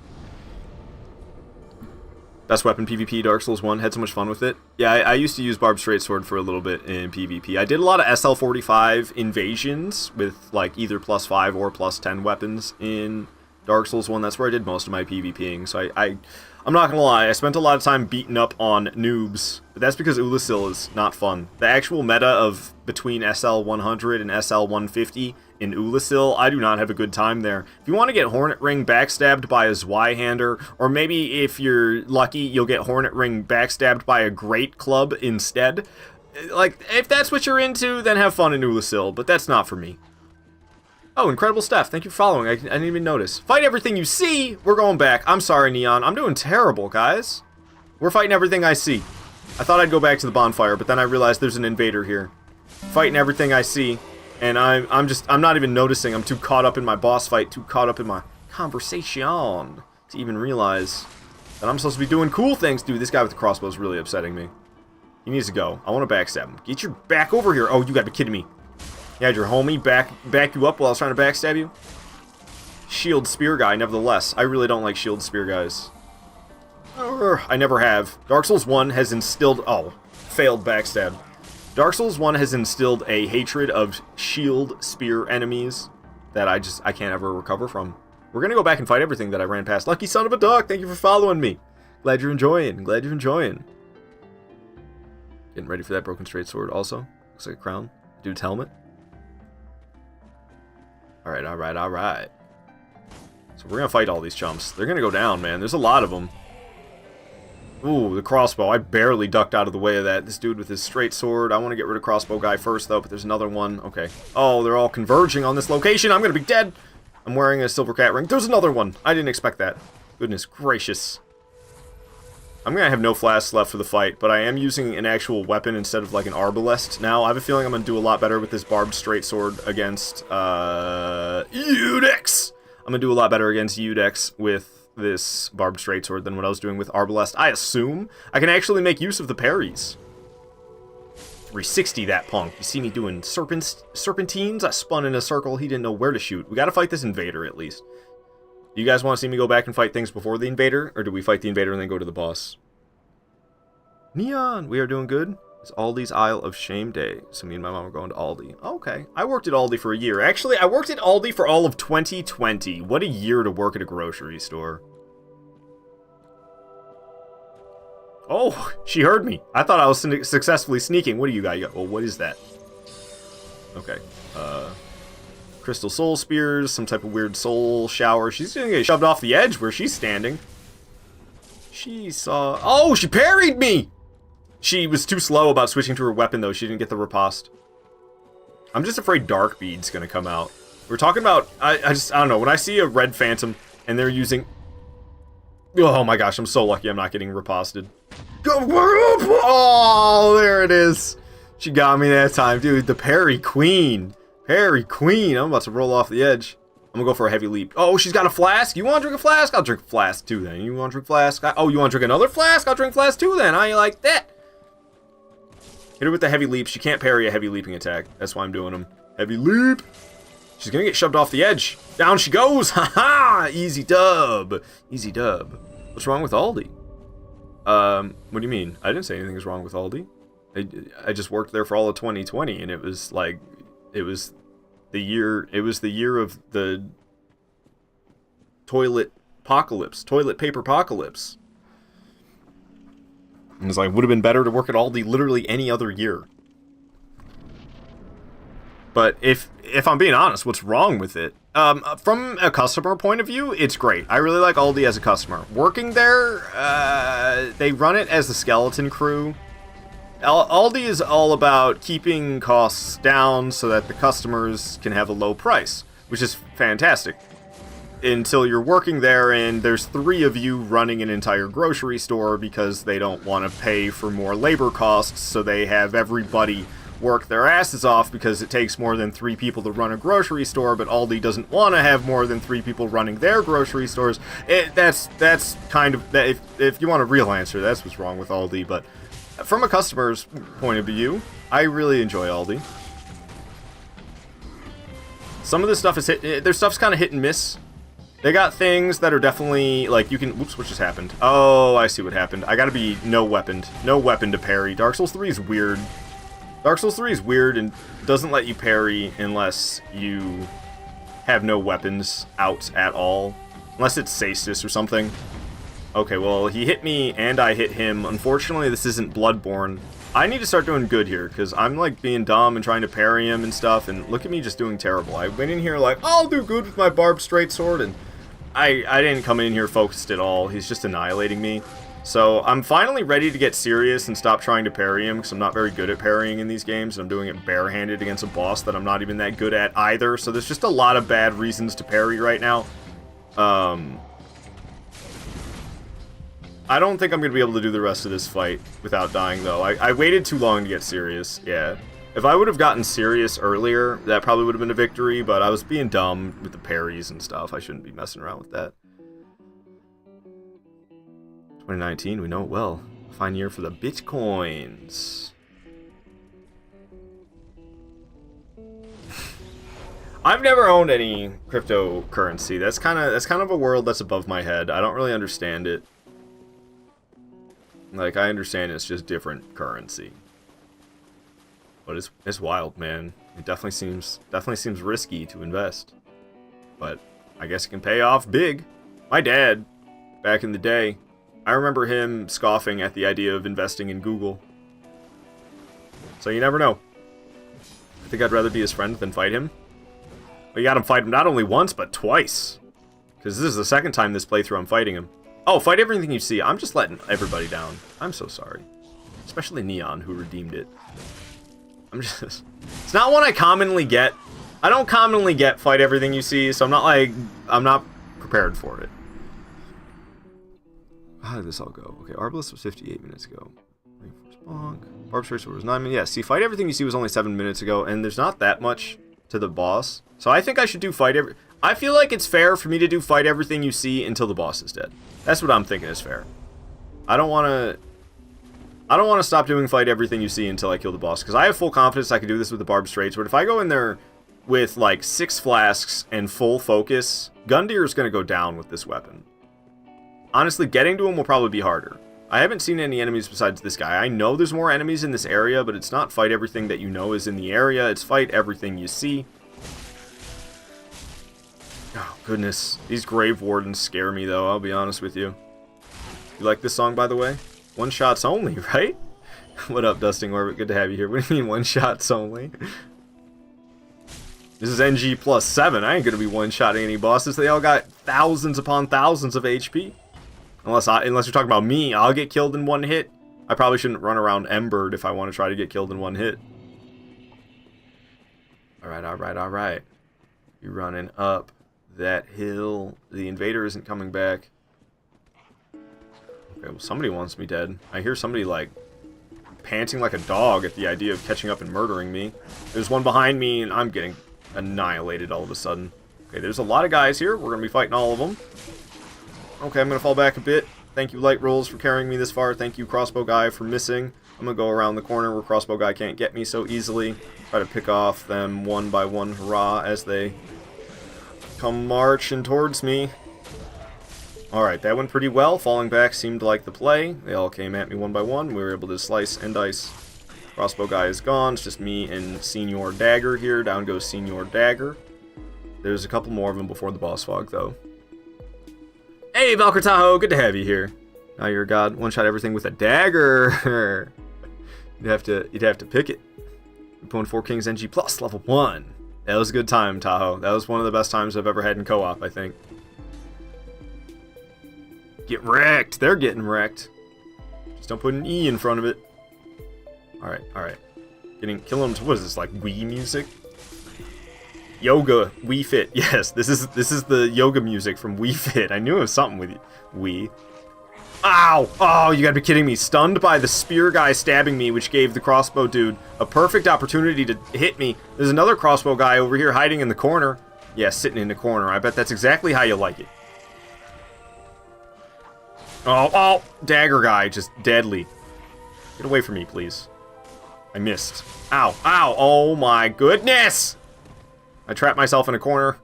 Best weapon PvP, Dark Souls 1. Had so much fun with it. Yeah, I used to use Barbed Straight Sword for a little bit in PvP. I did a lot of SL45 invasions with like either +5 or +10 weapons in Dark Souls 1. That's where I did most of my PvPing. So I'm not gonna lie, I spent a lot of time beating up on noobs, but that's because Ulasil is not fun. The actual meta of between SL100 and SL150 in Ulasil, I do not have a good time there. If you want to get Hornet Ring backstabbed by a Zweihander, or maybe if you're lucky, you'll get Hornet Ring backstabbed by a Great Club instead. Like, if that's what you're into, then have fun in Ulasil, but that's not for me. Oh, Incredible Steph, thank you for following. I didn't even notice. Fight everything you see! We're going back. I'm sorry, Neon. I'm doing terrible, guys. We're fighting everything I see. I thought I'd go back to the bonfire, but then I realized there's an invader here. Fighting everything I see. And I'm not even noticing. I'm too caught up in my boss fight, too caught up in my conversation to even realize that I'm supposed to be doing cool things. Dude, this guy with the crossbow is really upsetting me. He needs to go. I want to backstab him. Get your back over here. Oh, you gotta be kidding me. You had your homie back you up while I was trying to backstab you? Shield spear guy, nevertheless. I really don't like shield spear guys. I never have. Dark Souls 1 has instilled... Oh, failed backstab. Dark Souls 1 has instilled a hatred of shield spear enemies that I can't ever recover from. We're gonna go back and fight everything that I ran past. Lucky son of a duck, thank you for following me. Glad you're enjoying. Glad you're enjoying. Getting ready for that broken straight sword also. Looks like a crown. Dude's helmet. Alright, alright, alright. So we're gonna fight all these chumps. They're gonna go down, man. There's a lot of them. Ooh, the crossbow. I barely ducked out of the way of that. This dude with his straight sword. I want to get rid of crossbow guy first, though, but there's another one. Okay. Oh, they're all converging on this location. I'm going to be dead. I'm wearing a silver cat ring. There's another one. I didn't expect that. Goodness gracious. I'm going to have no flasks left for the fight, but I am using an actual weapon instead of like an arbalest now. I have a feeling I'm going to do a lot better with this barbed straight sword against Eudex. I'm going to do a lot better against Eudex with this barbed straight sword than what I was doing with arbalest. I assume I can actually make use of the parries. 360 that punk. You see me doing serpentines? I spun in a circle. He didn't know where to shoot. We got to fight this invader at least. Do you guys want to see me go back and fight things before the invader? Or do we fight the invader and then go to the boss? Neon, we are doing good. It's Aldi's Isle of Shame Day. So me and my mom are going to Aldi. Okay. I worked at Aldi for a year. Actually, I worked at Aldi for all of 2020. What a year to work at a grocery store. Oh, she heard me. I thought I was successfully sneaking. What do you got? Well, what is that? Okay. Crystal soul spears, some type of weird soul shower. She's gonna get shoved off the edge where she's standing. She saw... Oh, she parried me! She was too slow about switching to her weapon, though. She didn't get the riposte. I'm just afraid Dark Bead's gonna come out. We're talking about... I don't know. When I see a red phantom and they're using... Oh my gosh, I'm so lucky I'm not getting riposted. Oh, there it is. She got me that time. Dude, the parry queen. Parry queen. I'm about to roll off the edge. I'm gonna go for a heavy leap. Oh, she's got a flask. You want to drink a flask? I'll drink a flask too then. You want to drink flask? Oh, you want to drink another flask? I'll drink flask too then. How you like that? Hit her with the heavy leap. She can't parry a heavy leaping attack. That's why I'm doing them. Heavy leap. She's gonna get shoved off the edge. Down she goes. Haha. Easy dub. Easy dub. What's wrong with Aldi? What do you mean? I didn't say anything was wrong with Aldi. I just worked there for all of 2020, and it was like, it was the year of the toilet paper apocalypse. And it's like, would have been better to work at Aldi literally any other year. But if I'm being honest, what's wrong with it? From a customer point of view, it's great. I really like Aldi as a customer. Working there, they run it as the skeleton crew. Aldi is all about keeping costs down so that the customers can have a low price, which is fantastic. Until you're working there and there's 3 of you running an entire grocery store because they don't want to pay for more labor costs, so they have everybody work their asses off because it takes more than 3 people to run a grocery store, but Aldi doesn't want to have more than 3 people running their grocery stores. That's kind of, if you want a real answer, that's what's wrong with Aldi. But from a customer's point of view, I really enjoy Aldi. Some of this stuff is their stuff's kind of hit and miss. They got things that are definitely, like, you can... Whoops, what just happened? Oh, I see what happened. I gotta be no weapon to parry. Dark Souls 3 is weird. Dark Souls 3 is weird and doesn't let you parry unless you have no weapons out at all. Unless it's Sastus or something. Okay, well, he hit me and I hit him. Unfortunately, this isn't Bloodborne. I need to start doing good here, because I'm, like, being dumb and trying to parry him and stuff, and look at me just doing terrible. I went in here like, I'll do good with my barbed straight sword, and I didn't come in here focused at all. He's just annihilating me. So I'm finally ready to get serious and stop trying to parry him, because I'm not very good at parrying in these games, and I'm doing it barehanded against a boss that I'm not even that good at either, so there's just a lot of bad reasons to parry right now. I don't think I'm going to be able to do the rest of this fight without dying, though. I waited too long to get serious, yeah. If I would have gotten serious earlier, that probably would have been a victory, but I was being dumb with the parries and stuff. I shouldn't be messing around with that. 2019, we know it well. Fine year for the Bitcoins. I've never owned any cryptocurrency. That's kind of a world that's above my head. I don't really understand it. Like, I understand it's just different currency. But it's wild, man. It definitely seems risky to invest. But I guess it can pay off big. My dad, back in the day, I remember him scoffing at the idea of investing in Google. So you never know. I think I'd rather be his friend than fight him. But you gotta fight him not only once, but twice. Because this is the second time this playthrough I'm fighting him. Oh, fight everything you see. I'm just letting everybody down. I'm so sorry. Especially Neon, who redeemed it. I'm just... It's not one I commonly get. I don't commonly get fight everything you see, so I'm not like... I'm not prepared for it. How did this all go? Okay, Arbalest was 58 minutes ago. Reinforced Bonk. Barb's Tracer was 9 minutes. Yeah, see, fight everything you see was only 7 minutes ago, and there's not that much to the boss. So I think I should do fight every... I feel like it's fair for me to do fight everything you see until the boss is dead. That's what I'm thinking is fair. I don't want to stop doing fight everything you see until I kill the boss, because I have full confidence I can do this with the Barbed Straights, but if I go in there with, like, 6 flasks and full focus, Gundyr is going to go down with this weapon. Honestly, getting to him will probably be harder. I haven't seen any enemies besides this guy. I know there's more enemies in this area, but it's not fight everything that you know is in the area. It's fight everything you see. Oh, goodness. These Grave Wardens scare me, though, I'll be honest with you. You like this song, by the way? One shots only, right? What up, Dusting Orbit? Good to have you here. What do you mean, one shots only? This is NG plus 7. I ain't gonna be one-shotting any bosses. They all got thousands upon thousands of HP. Unless you're talking about me, I'll get killed in one hit. I probably shouldn't run around Embered if I want to try to get killed in one hit. Alright, alright, alright. You're running up that hill. The invader isn't coming back. Okay, well, somebody wants me dead. I hear somebody, like, panting like a dog at the idea of catching up and murdering me. There's one behind me, and I'm getting annihilated all of a sudden. Okay, there's a lot of guys here. We're going to be fighting all of them. Okay, I'm going to fall back a bit. Thank you, Light Rolls, for carrying me this far. Thank you, Crossbow Guy, for missing. I'm going to go around the corner where Crossbow Guy can't get me so easily. Try to pick off them one by one, hurrah, as they come marching towards me. Alright, that went pretty well. Falling back seemed like the play. They all came at me one by one. We were able to slice and dice. Crossbow Guy is gone. It's just me and Senior Dagger here. Down goes Senior Dagger. There's a couple more of them before the boss fog, though. Hey, Valkyr Tahoe! Good to have you here. Now you're a god. One-shot everything with a dagger. You'd have to pick it. We're pulling 4 Kings NG Plus, level 1. That was a good time, Tahoe. That was one of the best times I've ever had in co-op, I think. Get wrecked! They're getting wrecked. Just don't put an E in front of it. Alright, alright. Killing them. What is this, like Wii music? Yoga, Wii Fit. Yes, this is the yoga music from Wii Fit. I knew it was something with Wii. Ow! Oh, you gotta be kidding me. Stunned by the spear guy stabbing me, which gave the crossbow dude a perfect opportunity to hit me. There's another crossbow guy over here hiding in the corner. Yeah, sitting in the corner. I bet that's exactly how you like it. Oh, dagger guy, just deadly. Get away from me, please. I missed. Ow, ow, oh my goodness! I trapped myself in a corner.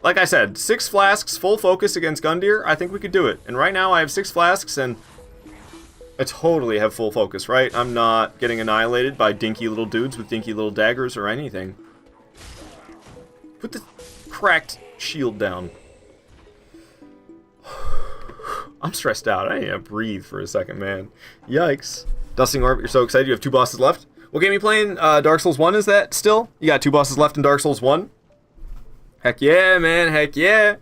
Like I said, 6 flasks, full focus against Gundyr. I think we could do it. And right now I have 6 flasks and I totally have full focus, right? I'm not getting annihilated by dinky little dudes with dinky little daggers or anything. Put the cracked shield down. I'm stressed out. I need to breathe for a second, man. Yikes. Dusting Orbit, you're so excited. You have 2 bosses left. What game are you playing? Dark Souls 1, is that still? You got 2 bosses left in Dark Souls 1? Heck yeah, man. Heck yeah.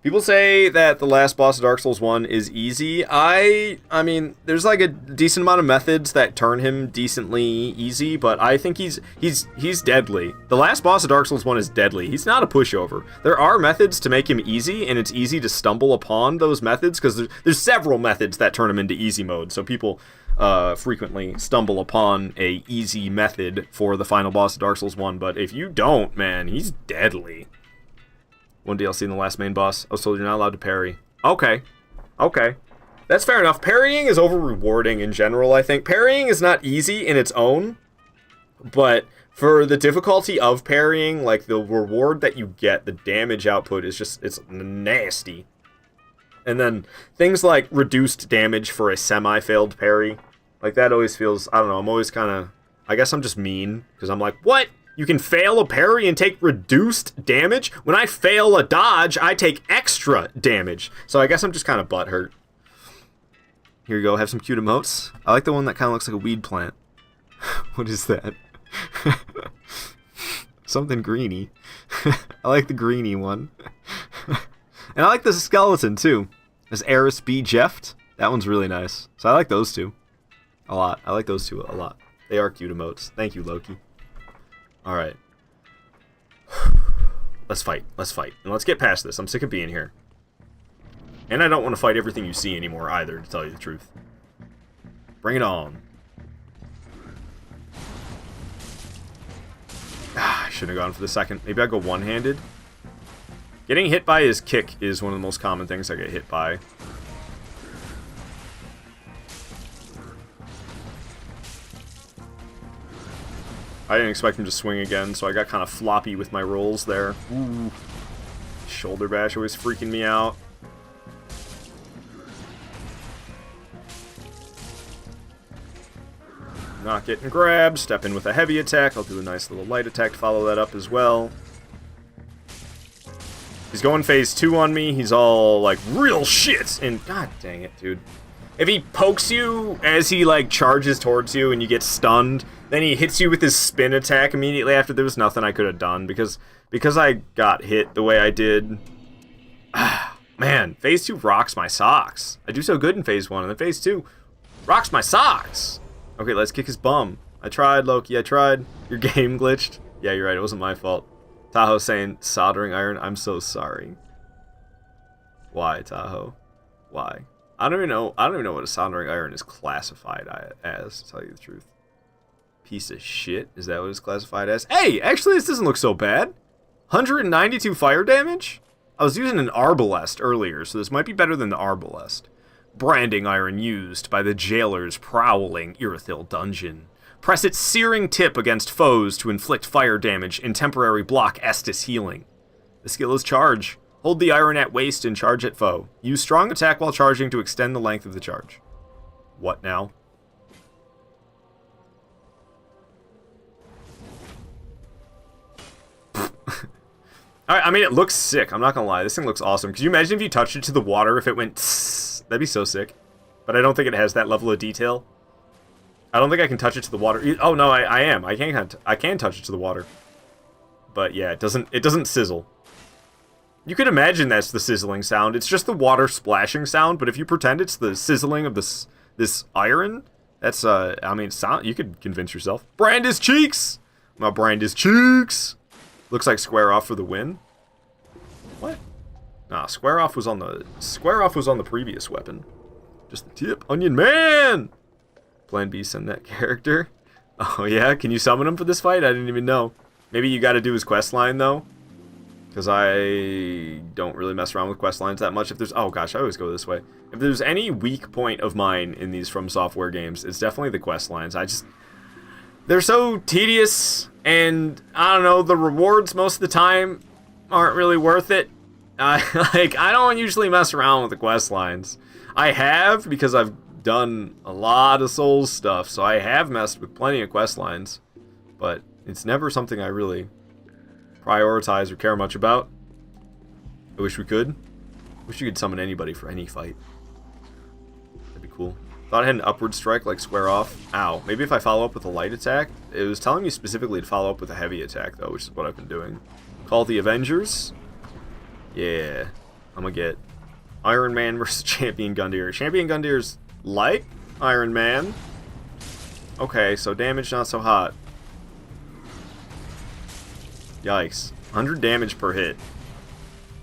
People say that the last boss of Dark Souls 1 is easy. I mean, there's like a decent amount of methods that turn him decently easy, but I think he's deadly. The last boss of Dark Souls 1 is deadly. He's not a pushover. There are methods to make him easy, and it's easy to stumble upon those methods, because there's several methods that turn him into easy mode, so people frequently stumble upon a easy method for the final boss of Dark Souls 1, but if you don't, man, he's deadly. One DLC in the last main boss. I was told you're not allowed to parry. Okay. Okay. That's fair enough. Parrying is over-rewarding in general, I think. Parrying is not easy in its own, but for the difficulty of parrying, like, the reward that you get, the damage output is just, it's nasty. And then things like reduced damage for a semi-failed parry, like, that always feels, I don't know, I'm always kind of, I guess I'm just mean, because I'm like, what? You can fail a parry and take reduced damage? When I fail a dodge, I take extra damage. So I guess I'm just kind of butthurt. Here you go, have some cute emotes. I like the one that kind of looks like a weed plant. What is that? Something greeny. I like the greeny one. And I like the skeleton, too. Does Eris be Jeft? That one's really nice. So I like those two a lot. I like those two a lot. They are cute emotes. Thank you, Loki. Alright. Let's fight. Let's fight. And let's get past this. I'm sick of being here. And I don't want to fight everything you see anymore either, to tell you the truth. Bring it on. I shouldn't have gone for the second. Maybe I'll go one-handed. Getting hit by his kick is one of the most common things I get hit by. I didn't expect him to swing again, so I got kind of floppy with my rolls there. Ooh. Shoulder bash always freaking me out. Not getting grabbed. Step in with a heavy attack. I'll do a nice little light attack to follow that up as well. He's going phase 2 on me. He's all like, real shit. And god dang it, dude. If he pokes you as he like charges towards you and you get stunned, then he hits you with his spin attack immediately after, there was nothing I could have done because I got hit the way I did. Man, phase 2 rocks my socks. I do so good in phase 1, and then phase 2 rocks my socks. Okay, let's kick his bum. I tried, Loki, I tried. Your game glitched. Yeah, you're right, it wasn't my fault. Tahoe saying, soldering iron, I'm so sorry. Why, Tahoe? Why? I don't even know what a soldering iron is classified as, to tell you the truth. Piece of shit, is that what it's classified as? Hey, actually this doesn't look so bad. 192 fire damage? I was using an Arbalest earlier, so this might be better than the Arbalest. Branding iron used by the jailer's prowling Irithyll dungeon. Press its searing tip against foes to inflict fire damage and temporary block Estus healing. The skill is charge. Hold the iron at waist and charge at foe. Use strong attack while charging to extend the length of the charge. What now? Alright, I mean, it looks sick. I'm not gonna lie. This thing looks awesome. Could you imagine if you touched it to the water, if it went tss? That'd be so sick. But I don't think it has that level of detail. I don't think I can touch it to the water. Oh, no, I am. I can touch it to the water. But yeah, it doesn't sizzle. You could imagine that's the sizzling sound. It's just the water splashing sound, but if you pretend it's the sizzling of this iron, that's, I mean, sound, you could convince yourself. Brand his cheeks! My brand his cheeks! Looks like Square Off for the win. What? Nah, Square Off was on the previous weapon. Just the tip. Onion Man! Plan B, send that character. Oh yeah? Can you summon him for this fight? I didn't even know. Maybe you gotta do his quest line, though. Because I don't really mess around with quest lines that much. If there's... Oh gosh, I always go this way. If there's any weak point of mine in these From Software games, it's definitely the quest lines. They're so tedious, and I don't know, the rewards most of the time aren't really worth it. Like, I don't usually mess around with the quest lines. I have, because I've done a lot of Souls stuff, so I have messed with plenty of quest lines, but it's never something I really prioritize or care much about. I wish we could. Wish you could summon anybody for any fight. That'd be cool. Thought I had an upward strike like Square Off. Ow. Maybe if I follow up with a light attack? It was telling me specifically to follow up with a heavy attack, though, which is what I've been doing. Call the Avengers. Yeah. I'm gonna get Iron Man versus Champion Gundyr. Champion Gundyr's like Iron Man. Okay, so damage not so hot. Yikes. 100 damage per hit.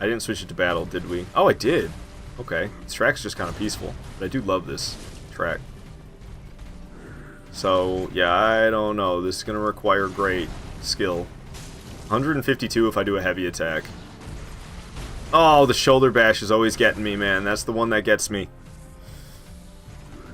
I didn't switch it to battle, did we? Oh, I did. Okay. This track's just kind of peaceful. But I do love this track. So, yeah, I don't know. This is going to require great skill. 152 if I do a heavy attack. Oh, the shoulder bash is always getting me, man. That's the one that gets me.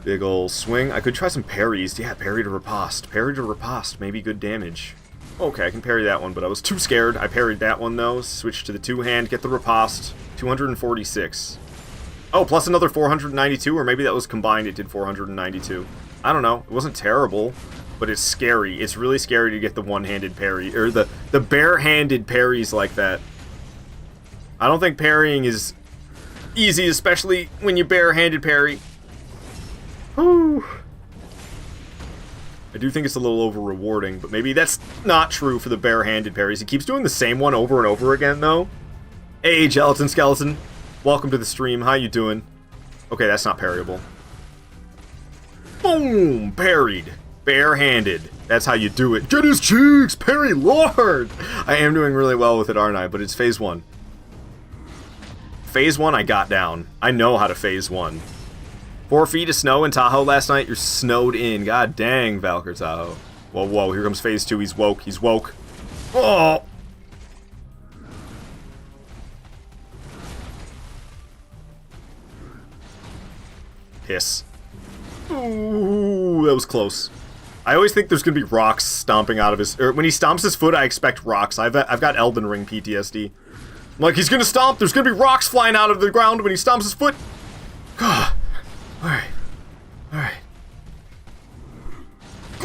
Big ol' swing. I could try some parries. Yeah, parry to riposte. Parry to riposte. Maybe good damage. Okay, I can parry that one, but I was too scared. I parried that one, though. Switch to the two-hand. Get the riposte. 246. Oh, plus another 492, or maybe that was combined. It did 492. I don't know. It wasn't terrible, but it's scary. It's really scary to get the one-handed parry, or the bare-handed parries like that. I don't think parrying is easy, especially when you bare-handed parry. Whew. I do think it's a little over-rewarding, but maybe that's not true for the bare-handed parries. He keeps doing the same one over and over again, though. Hey, Gelatin Skeleton. Welcome to the stream. How you doing? Okay, that's not parryable. Boom! Parried. Barehanded. That's how you do it. Get his cheeks! Parry Lord! I am doing really well with it, aren't I? But it's phase 1. Phase 1 I got down. I know how to phase 1. 4 feet of snow in Tahoe last night. You're snowed in. God dang, Valkyr Tahoe. Whoa, whoa. Here comes phase 2. He's woke. He's woke. Oh! Piss. Ooh, that was close. I always think there's gonna be rocks stomping out of his... Or when he stomps his foot, I expect rocks. I've got Elden Ring PTSD. Like, he's gonna stomp, there's gonna be rocks flying out of the ground when he stomps his foot. Alright. Alright.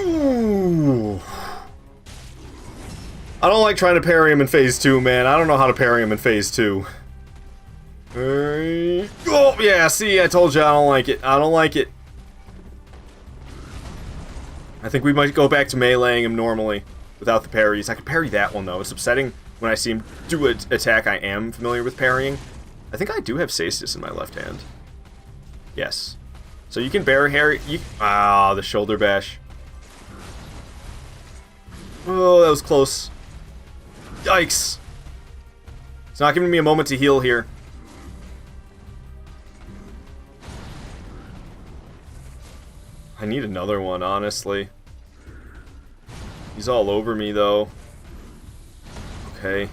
Ooh. I don't like trying to parry him in phase 2, man. I don't know how to parry him in phase 2. Oh, yeah, see, I told you I don't like it. I don't like it. I think we might go back to meleeing him normally without the parries. I could parry that one, though. It's upsetting when I see him do an attack I am familiar with parrying. I think I do have Saestus in my left hand. Yes. So you can bear Harry. Ah, the shoulder bash. Oh, that was close. Yikes. It's not giving me a moment to heal here. I need another one, honestly. He's all over me, though. Okay.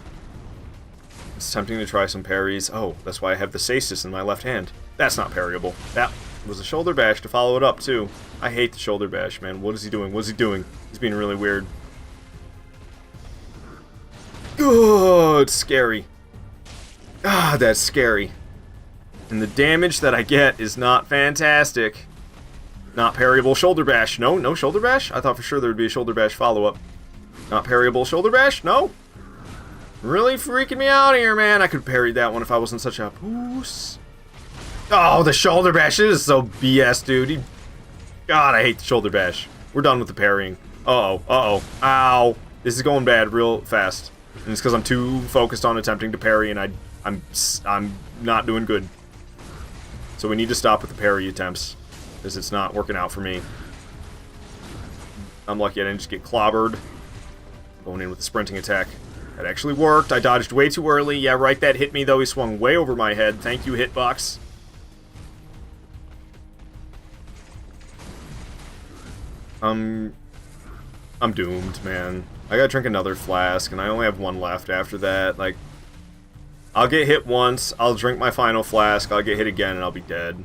It's tempting to try some parries. Oh, that's why I have the Saestus in my left hand. That's not parryable. That was a shoulder bash to follow it up, too. I hate the shoulder bash, man. What is he doing? What is he doing? He's being really weird. Oh, it's scary. Ah, that's scary. And the damage that I get is not fantastic. Not parryable shoulder bash. No, no shoulder bash? I thought for sure there would be a shoulder bash follow-up. Not parryable shoulder bash? No? Really freaking me out here, man. I could parry that one if I wasn't such a puss. Oh, the shoulder bash. It is so BS, dude. God, I hate the shoulder bash. We're done with the parrying. Uh-oh, uh-oh. Ow. This is going bad real fast. And it's because I'm too focused on attempting to parry, and I'm not doing good. So we need to stop with the parry attempts, because it's not working out for me. I'm lucky I didn't just get clobbered. Going in with the sprinting attack. That actually worked. I dodged way too early. Yeah, right, that hit me, though. He swung way over my head. Thank you, Hitbox. I'm doomed, man. I gotta drink another flask, and I only have one left after that. Like, I'll get hit once, I'll drink my final flask, I'll get hit again, and I'll be dead.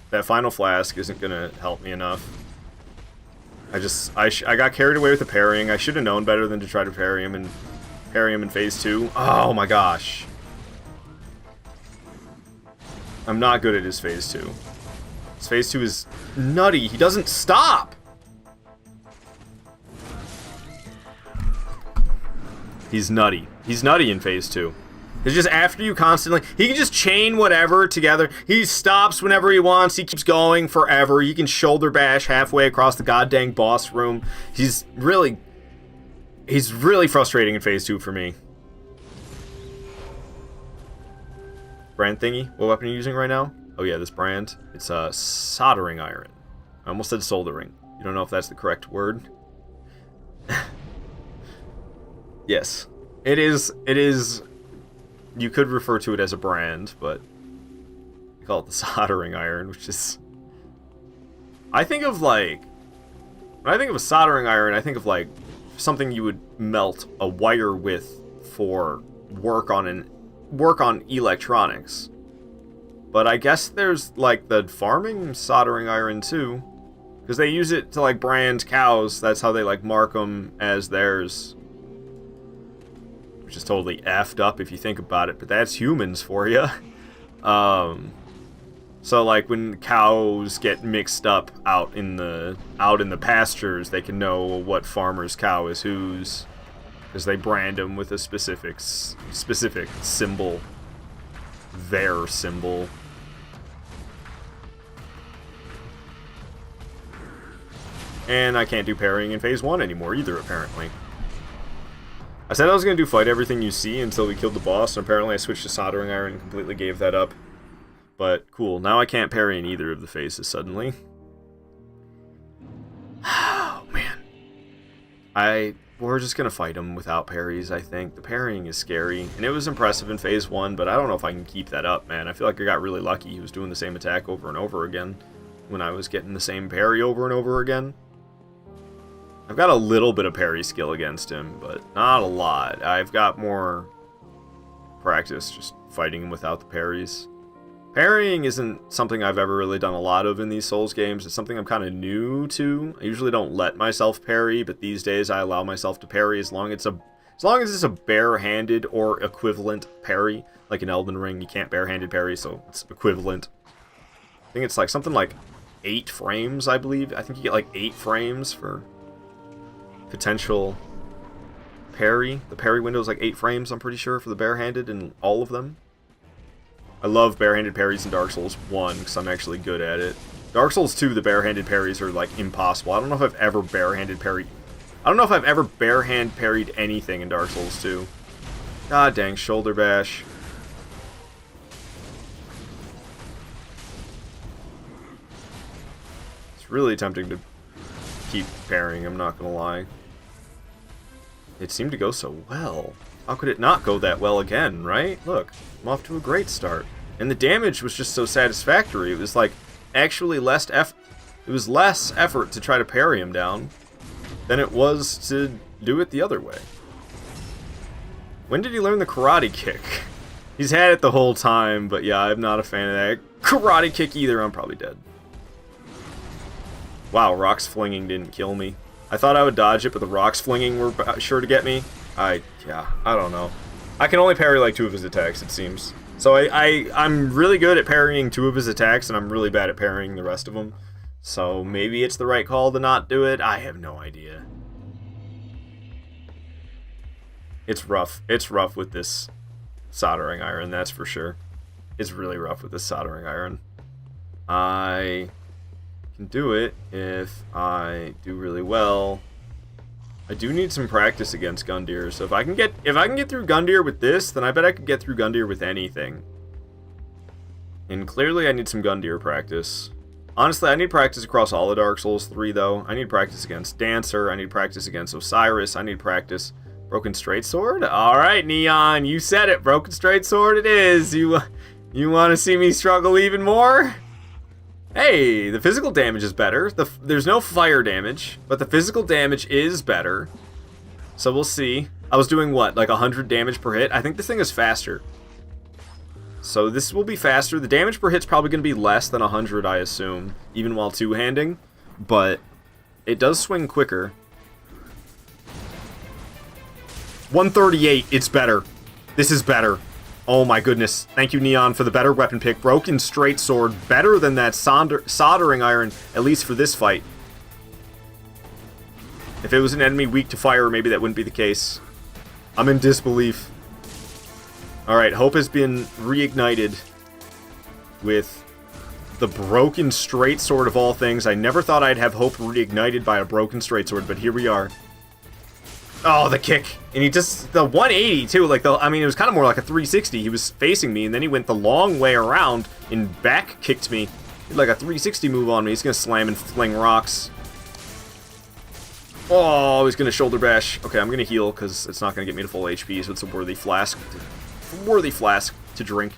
That final flask isn't gonna help me enough. I got carried away with the parrying. I should have known better than to try to parry him in phase 2. Oh my gosh. I'm not good at his phase 2. His phase 2 is nutty. He doesn't stop! He's nutty. He's nutty in phase 2. It's just after you constantly... He can just chain whatever together. He stops whenever he wants. He keeps going forever. He can shoulder bash halfway across the goddamn boss room. He's really frustrating in phase 2 for me. Brand thingy? What weapon are you using right now? Oh yeah, this brand. It's a soldering iron. I almost said soldering. You don't know if that's the correct word? Yes. It is... You could refer to it as a brand, but... I call it the soldering iron, which is... I think of, like... When I think of a soldering iron, I think of, like, something you would melt a wire with for work on electronics. But I guess there's, like, the farming soldering iron, too. Because they use it to, like, brand cows. That's how they, like, mark them as theirs. Which is totally effed up if you think about it, but that's humans for you. So like when cows get mixed up out in the pastures, they can know what farmer's cow is whose, because they brand them with a specific symbol, their symbol. And I can't do parrying in phase 1 anymore either, apparently. I said I was going to do fight everything you see until we killed the boss, and apparently I switched to soldering iron and completely gave that up. But cool, now I can't parry in either of the phases suddenly. Oh, man. We're just gonna fight him without parries, I think. The parrying is scary, and it was impressive in phase 1, but I don't know if I can keep that up, man. I feel like I got really lucky. He was doing the same attack over and over again when I was getting the same parry over and over again. I've got a little bit of parry skill against him, but not a lot. I've got more practice just fighting him without the parries. Parrying isn't something I've ever really done a lot of in these Souls games. It's something I'm kind of new to. I usually don't let myself parry, but these days I allow myself to parry as long as it's a bare-handed or equivalent parry. Like in Elden Ring, you can't bare-handed parry, so it's equivalent. I think it's like something like 8 frames, I believe. I think you get like 8 frames for potential parry. The parry window is like 8 frames, I'm pretty sure, for the bare-handed in all of them. I love bare-handed parries in Dark Souls 1 because I'm actually good at it. Dark Souls 2, the bare-handed parries are like impossible. I don't know if I've ever bare-handed parried. I don't know if I've ever bare-hand parried anything in Dark Souls 2. God dang, shoulder bash. It's really tempting to keep parrying, I'm not gonna lie. It seemed to go so well. How could it not go that well again, right? Look, I'm off to a great start. And the damage was just so satisfactory. It was like actually less effort to try to parry him down than it was to do it the other way. When did he learn the karate kick? He's had it the whole time, but yeah, I'm not a fan of that karate kick either. I'm probably dead. Wow, rocks flinging didn't kill me. I thought I would dodge it, but the rocks flinging were sure to get me. I don't know. I can only parry like 2 of his attacks, it seems. So I'm really good at parrying 2 of his attacks, and I'm really bad at parrying the rest of them. So maybe it's the right call to not do it. I have no idea. It's rough. It's rough with this soldering iron, that's for sure. It's really rough with this soldering iron. I can do it if I do really well. I do need some practice against Gundyr, so if I can get through Gundyr with this, then I bet I could get through Gundyr with anything. And clearly I need some Gundyr practice. Honestly, I need practice across all of Dark Souls 3, though. I need practice against Dancer, I need practice against Osiris, I need practice... Broken Straight Sword? Alright, Neon, you said it. Broken Straight Sword it is. You want to see me struggle even more? Hey, the physical damage is better. There's no fire damage, but the physical damage is better. So we'll see. I was doing what, like 100 damage per hit? I think this thing is faster. So this will be faster. The damage per hit's probably going to be less than 100, I assume, even while two-handing. But it does swing quicker. 138, it's better. This is better. Oh my goodness. Thank you, Neon, for the better weapon pick. Broken Straight Sword, better than that soldering iron, at least for this fight. If it was an enemy weak to fire, maybe that wouldn't be the case. I'm in disbelief. Alright, hope has been reignited with the Broken Straight Sword of all things. I never thought I'd have hope reignited by a Broken Straight Sword, but here we are. Oh, the kick. And he just, the 180 too, like I mean, it was kind of more like a 360. He was facing me, and then he went the long way around and back kicked me. He did like a 360 move on me. He's gonna slam and fling rocks. Oh, he's gonna shoulder bash. Okay, I'm gonna heal, because it's not gonna get me to full HP, so it's a worthy flask to drink.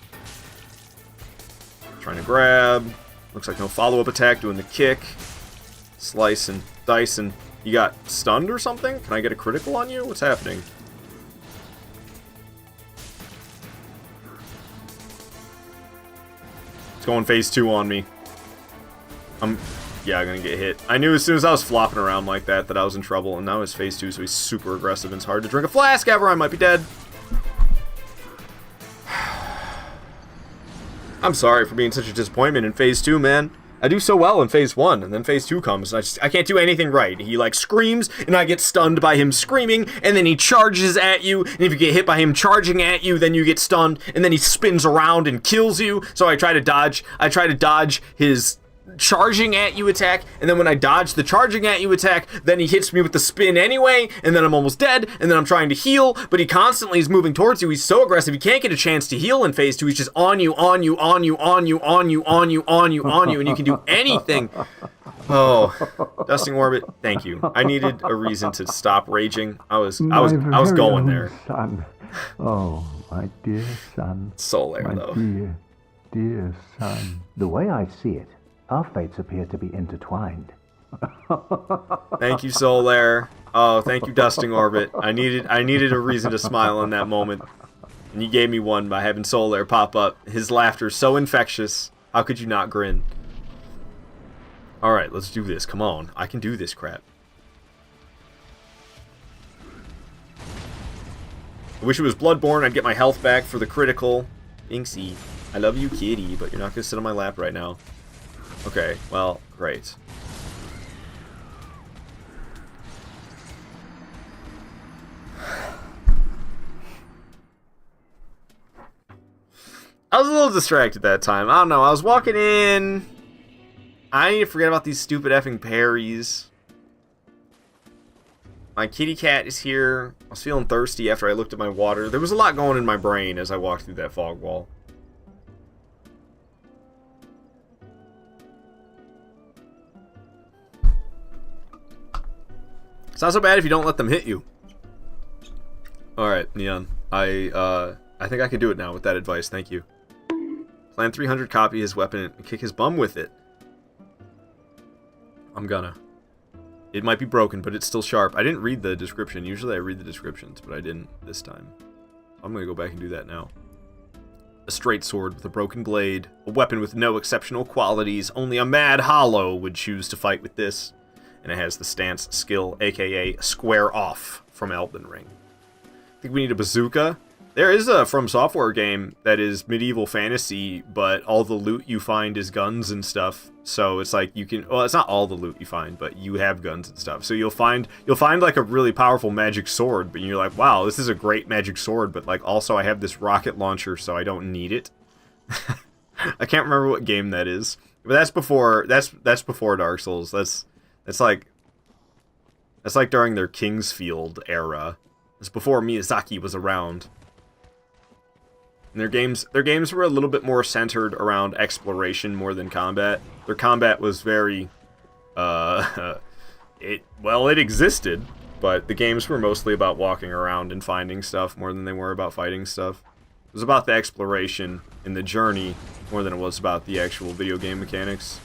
Trying to grab. Looks like no follow-up attack, doing the kick. Slice and dice and... You got stunned or something? Can I get a critical on you? What's happening? It's going phase 2 on me. Yeah, I'm gonna get hit. I knew as soon as I was flopping around like that I was in trouble, and now it's phase 2, so he's super aggressive and it's hard to drink a flask ever. I might be dead. I'm sorry for being such a disappointment in phase 2, man. I do so well in phase 1, and then phase 2 comes, and I can't do anything right. He, like, screams, and I get stunned by him screaming, and then he charges at you, and if you get hit by him charging at you, then you get stunned, and then he spins around and kills you, so I try to dodge his charging at you attack, and then when I dodge the charging at you attack, then he hits me with the spin anyway, and then I'm almost dead, and then I'm trying to heal, but he constantly is moving towards you. He's so aggressive, he can't get a chance to heal in phase 2. He's just on you, on you, on you, on you, on you, on you, on you, on you, and you can do anything. Oh, Dusting Orbit, thank you. I needed a reason to stop raging. I was going there. Son. Oh, my dear son. Solaire, though. Dear son. The way I see it, our fates appear to be intertwined. Thank you, Solaire. Oh, thank you, Dusting Orbit. I needed a reason to smile in that moment, and you gave me one by having Solaire pop up. His laughter is so infectious. How could you not grin? All right, let's do this. Come on, I can do this crap. I wish it was Bloodborne. I'd get my health back for the critical. Inksy, I love you, kitty, but you're not gonna sit on my lap right now. Okay, well, great. I was a little distracted that time. I don't know. I was walking in. I need to forget about these stupid effing parries. My kitty cat is here. I was feeling thirsty after I looked at my water. There was a lot going in my brain as I walked through that fog wall. It's not so bad if you don't let them hit you. Alright, Neon. I think I can do it now with that advice. Thank you. Plan 300, copy his weapon, and kick his bum with it. I'm gonna. It might be broken, but it's still sharp. I didn't read the description. Usually I read the descriptions, but I didn't this time. I'm gonna go back and do that now. A straight sword with a broken blade. A weapon with no exceptional qualities. Only a mad hollow would choose to fight with this. And it has the stance skill, aka square off, from Elden Ring. I think we need a bazooka. There is a From Software game that is medieval fantasy, but all the loot you find is guns and stuff. So it's like you can, well, it's not all the loot you find, but you have guns and stuff. So you'll find like a really powerful magic sword, but you're like, wow, this is a great magic sword, but like also I have this rocket launcher, so I don't need it. I can't remember what game that is, but that's before Dark Souls. That's like during their Kingsfield era. It's before Miyazaki was around. And their games were a little bit more centered around exploration more than combat. Their combat was very, it existed, but the games were mostly about walking around and finding stuff more than they were about fighting stuff. It was about the exploration and the journey more than it was about the actual video game mechanics.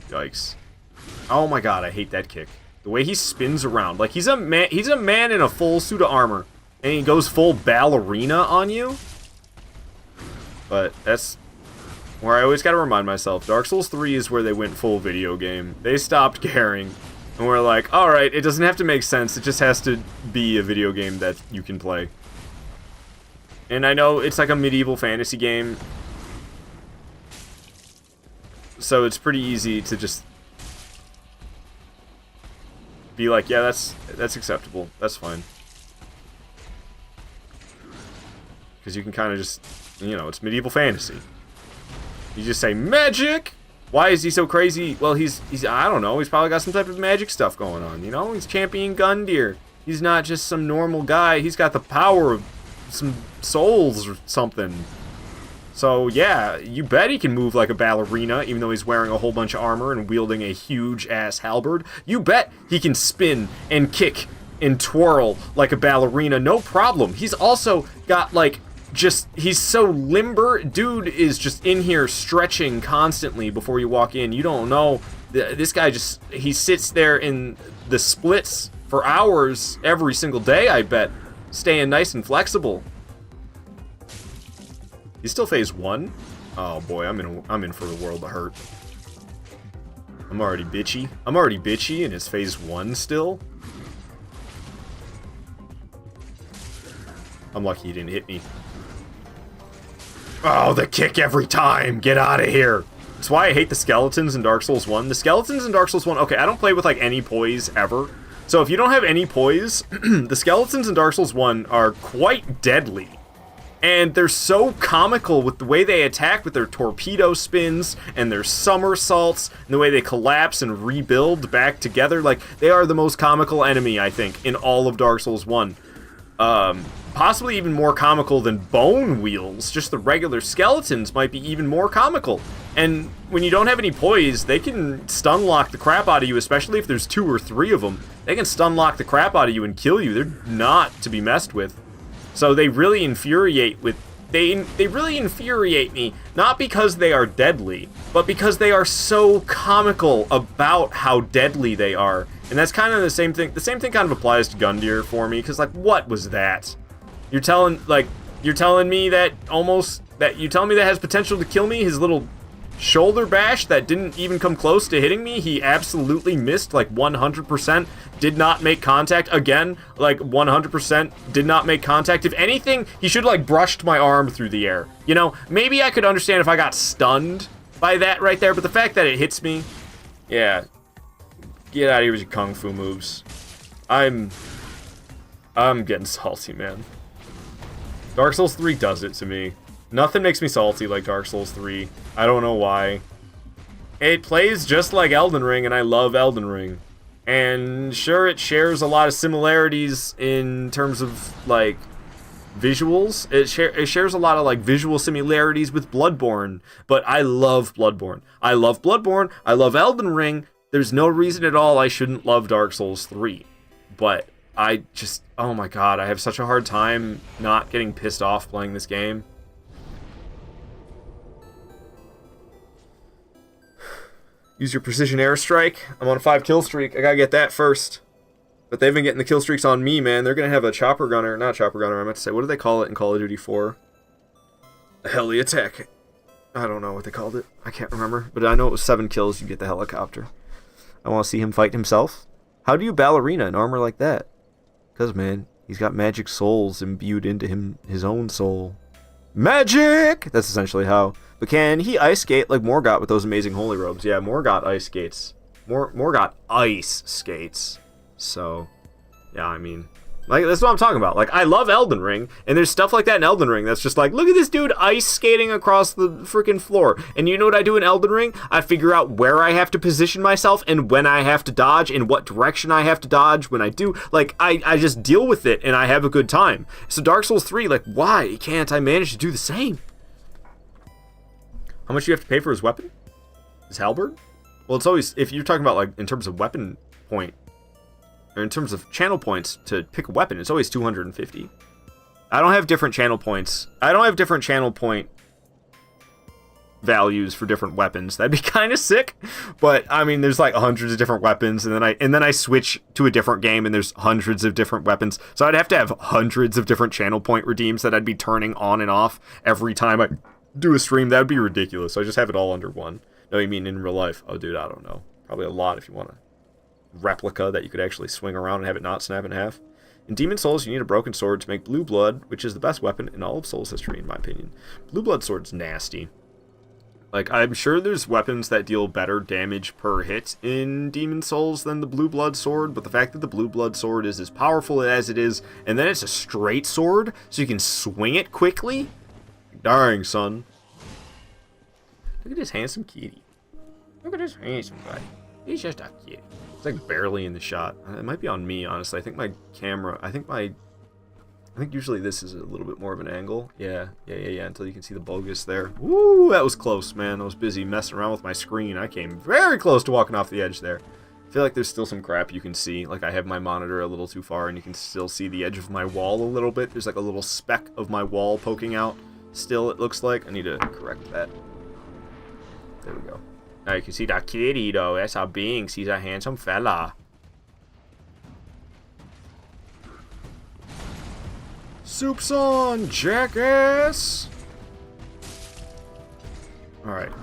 Yikes. Oh my god, I hate that kick. The way he spins around. Like, he's a man in a full suit of armor. And he goes full ballerina on you? But that's where I always gotta remind myself. Dark Souls 3 is where they went full video game. They stopped caring. And we're like, alright, it doesn't have to make sense. It just has to be a video game that you can play. And I know it's like a medieval fantasy game. So it's pretty easy to just be like, yeah, that's acceptable. That's fine. Because you can kind of just, you know, it's medieval fantasy. You just say, magic! Why is he so crazy? Well, he's I don't know, he's probably got some type of magic stuff going on, you know? He's champion Gundyr. He's not just some normal guy. He's got the power of some souls or something. So, yeah, you bet he can move like a ballerina, even though he's wearing a whole bunch of armor and wielding a huge-ass halberd. You bet he can spin and kick and twirl like a ballerina, no problem. He's also got, like, he's so limber. Dude is just in here stretching constantly before you walk in. You don't know. This guy he sits there in the splits for hours every single day, I bet, staying nice and flexible. He's still phase 1? Oh boy, I'm in for the world of hurt. I'm already bitchy and it's phase 1 still? I'm lucky he didn't hit me. Oh, the kick every time! Get out of here! That's why I hate the skeletons in Dark Souls 1. The skeletons in Dark Souls 1... Okay, I don't play with, like, any poise ever. So if you don't have any poise, the skeletons in Dark Souls 1 are quite deadly. And they're so comical with the way they attack with their torpedo spins and their somersaults and the way they collapse and rebuild back together. Like, they are the most comical enemy, I think, in all of Dark Souls 1. Possibly even more comical than bone wheels. Just the regular skeletons might be even more comical. And when you don't have any poise, they can stun lock the crap out of you, especially if there's 2 or 3 of them. They can stun lock the crap out of you and kill you. They're not to be messed with. So they really infuriate they really infuriate me, not because they are deadly, but because they are so comical about how deadly they are. And that's kind of the same thing. The same thing kind of applies to Gundyr for me, because, like, what was that? You're telling me that has potential to kill me? His little shoulder bash that didn't even come close to hitting me, he absolutely missed, like, 100%, did not make contact. Again, like, 100% did not make contact. If anything, he should, like, brushed my arm through the air. You know, maybe I could understand if I got stunned by that right there, but the fact that it hits me, yeah, get out of here with your kung fu moves. I'm getting salty, man. Dark Souls 3 does it to me. Nothing makes me salty like Dark Souls 3. I don't know why. It plays just like Elden Ring, and I love Elden Ring. And sure, it shares a lot of similarities in terms of, like, visuals. It shares a lot of, like, visual similarities with Bloodborne. But I love Bloodborne. I love Bloodborne. I love Elden Ring. There's no reason at all I shouldn't love Dark Souls 3. But I just, oh my god, I have such a hard time not getting pissed off playing this game. Use your precision airstrike. I'm on a 5 kill streak. I gotta get that first. But they've been getting the kill streaks on me, man. They're gonna have a chopper gunner. Not chopper gunner, I meant to say. What do they call it in Call of Duty 4? A heli attack. I don't know what they called it. I can't remember. But I know it was 7 kills. You get the helicopter. I want to see him fight himself. How do you ballerina in armor like that? Because, man, he's got magic souls imbued into him, his own soul. Magic! That's essentially how. But can he ice skate like Morgott with those amazing holy robes? Yeah, Morgott ice skates. Morgott ice skates. So, yeah, I mean, like, that's what I'm talking about. Like, I love Elden Ring, and there's stuff like that in Elden Ring that's just like, look at this dude ice skating across the freaking floor. And you know what I do in Elden Ring? I figure out where I have to position myself and when I have to dodge and what direction I have to dodge when I do. Like, I just deal with it, and I have a good time. So Dark Souls 3, like, why can't I manage to do the same? How much do you have to pay for his weapon? His halberd? Well, it's always, if you're talking about, like, in terms of weapon point, or in terms of channel points to pick a weapon, it's always 250. I don't have different channel points. I don't have different channel point values for different weapons. That'd be kind of sick. But I mean, there's like hundreds of different weapons, and then I switch to a different game, and there's hundreds of different weapons. So I'd have to have hundreds of different channel point redeems that I'd be turning on and off every time I do a stream. That'd be ridiculous. So I just have it all under one. No, you mean in real life? Oh, dude, I don't know. Probably a lot if you want to. Replica that you could actually swing around and have it not snap in half. In Demon Souls, you need a broken sword to make Blue Blood, which is the best weapon in all of Souls history, in my opinion. Blue Blood sword's nasty. Like, I'm sure there's weapons that deal better damage per hit in Demon Souls than the Blue Blood sword, but the fact that the Blue Blood sword is as powerful as it is, and then it's a straight sword, so you can swing it quickly? Dang, son. Look at this handsome kitty. Look at this handsome guy. He's just a kitty. It's like barely in the shot. It might be on me, honestly. I think my camera, I think usually this is a little bit more of an angle. Yeah, until you can see the bogus there. Woo, that was close, man. I was busy messing around with my screen. I came very close to walking off the edge there. I feel like there's still some crap you can see. Like, I have my monitor a little too far, and you can still see the edge of my wall a little bit. There's like a little speck of my wall poking out still, it looks like. I need to correct that. There we go. Now you can see that kitty, though. That's how Binks. He's a handsome fella. Soup's on, jackass! Alright.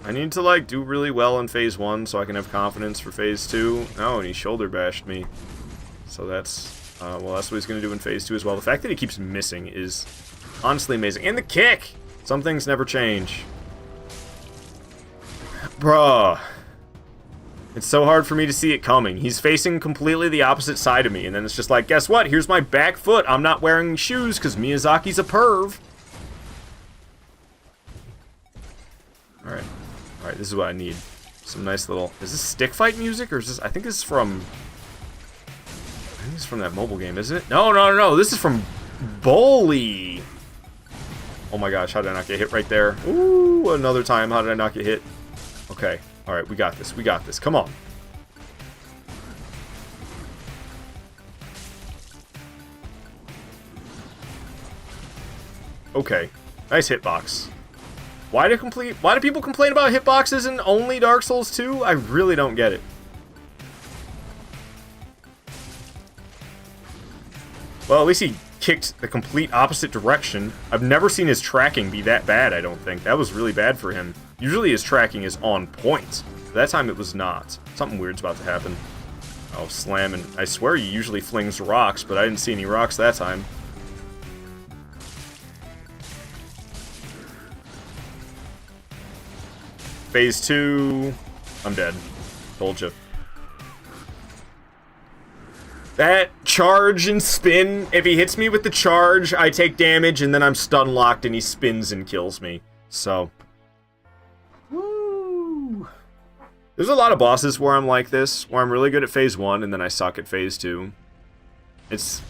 I need to, like, do really well in Phase 1 so I can have confidence for Phase 2. Oh, and he shoulder bashed me. So that's, well, that's what he's going to do in Phase 2 as well. The fact that he keeps missing is honestly amazing. And the kick! Some things never change. Bruh. It's so hard for me to see it coming. He's facing completely the opposite side of me, and then it's just like, guess what? Here's my back foot. I'm not wearing shoes because Miyazaki's a perv. Alright, this is what I need. Some nice little... Is this stick fight music, or is this... I think this is from... I think this is from that mobile game, isn't it? No, no, no, this is from Bully! Oh my gosh, how did I not get hit right there? Ooh, another time, how did I not get hit? Okay, alright, we got this, we got this. Come on. Okay, nice hitbox. Why do people complain about hitboxes in only Dark Souls 2? I really don't get it. Well, at least he kicked the complete opposite direction. I've never seen his tracking be that bad, I don't think. That was really bad for him. Usually his tracking is on point. That time it was not. Something weird's about to happen. Oh, slamming. I swear he usually flings rocks, but I didn't see any rocks that time. Phase 2. I'm dead. Told you. That charge and spin, if he hits me with the charge, I take damage, and then I'm stun locked, and he spins and kills me. So. Woo! There's a lot of bosses where I'm like this, where I'm really good at phase 1, and then I suck at phase 2. It's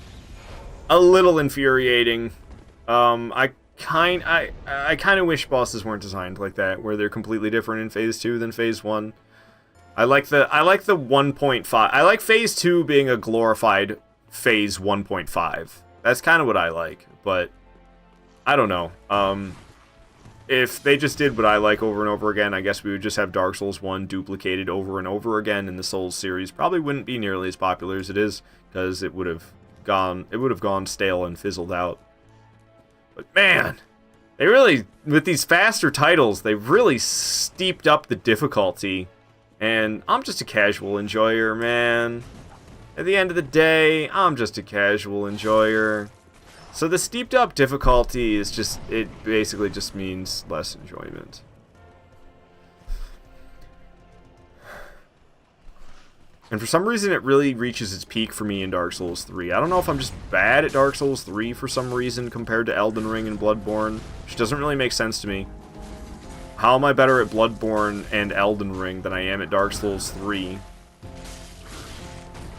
a little infuriating. I kind of wish bosses weren't designed like that, where they're completely different in phase 2 than phase 1. I like the 1.5. I like phase 2 being a glorified phase 1.5. That's kind of what I like, but I don't know. If they just did what I like over and over again, I guess we would just have Dark Souls 1 duplicated over and over again in the Souls series. Probably wouldn't be nearly as popular as it is, because it would have gone stale and fizzled out. But man, they really, with these faster titles, they really steeped up the difficulty. And I'm just a casual enjoyer, man. At the end of the day, I'm just a casual enjoyer. So the steeped up difficulty is just, it basically just means less enjoyment. And for some reason, it really reaches its peak for me in Dark Souls 3. I don't know if I'm just bad at Dark Souls 3 for some reason compared to Elden Ring and Bloodborne, which doesn't really make sense to me. How am I better at Bloodborne and Elden Ring than I am at Dark Souls 3?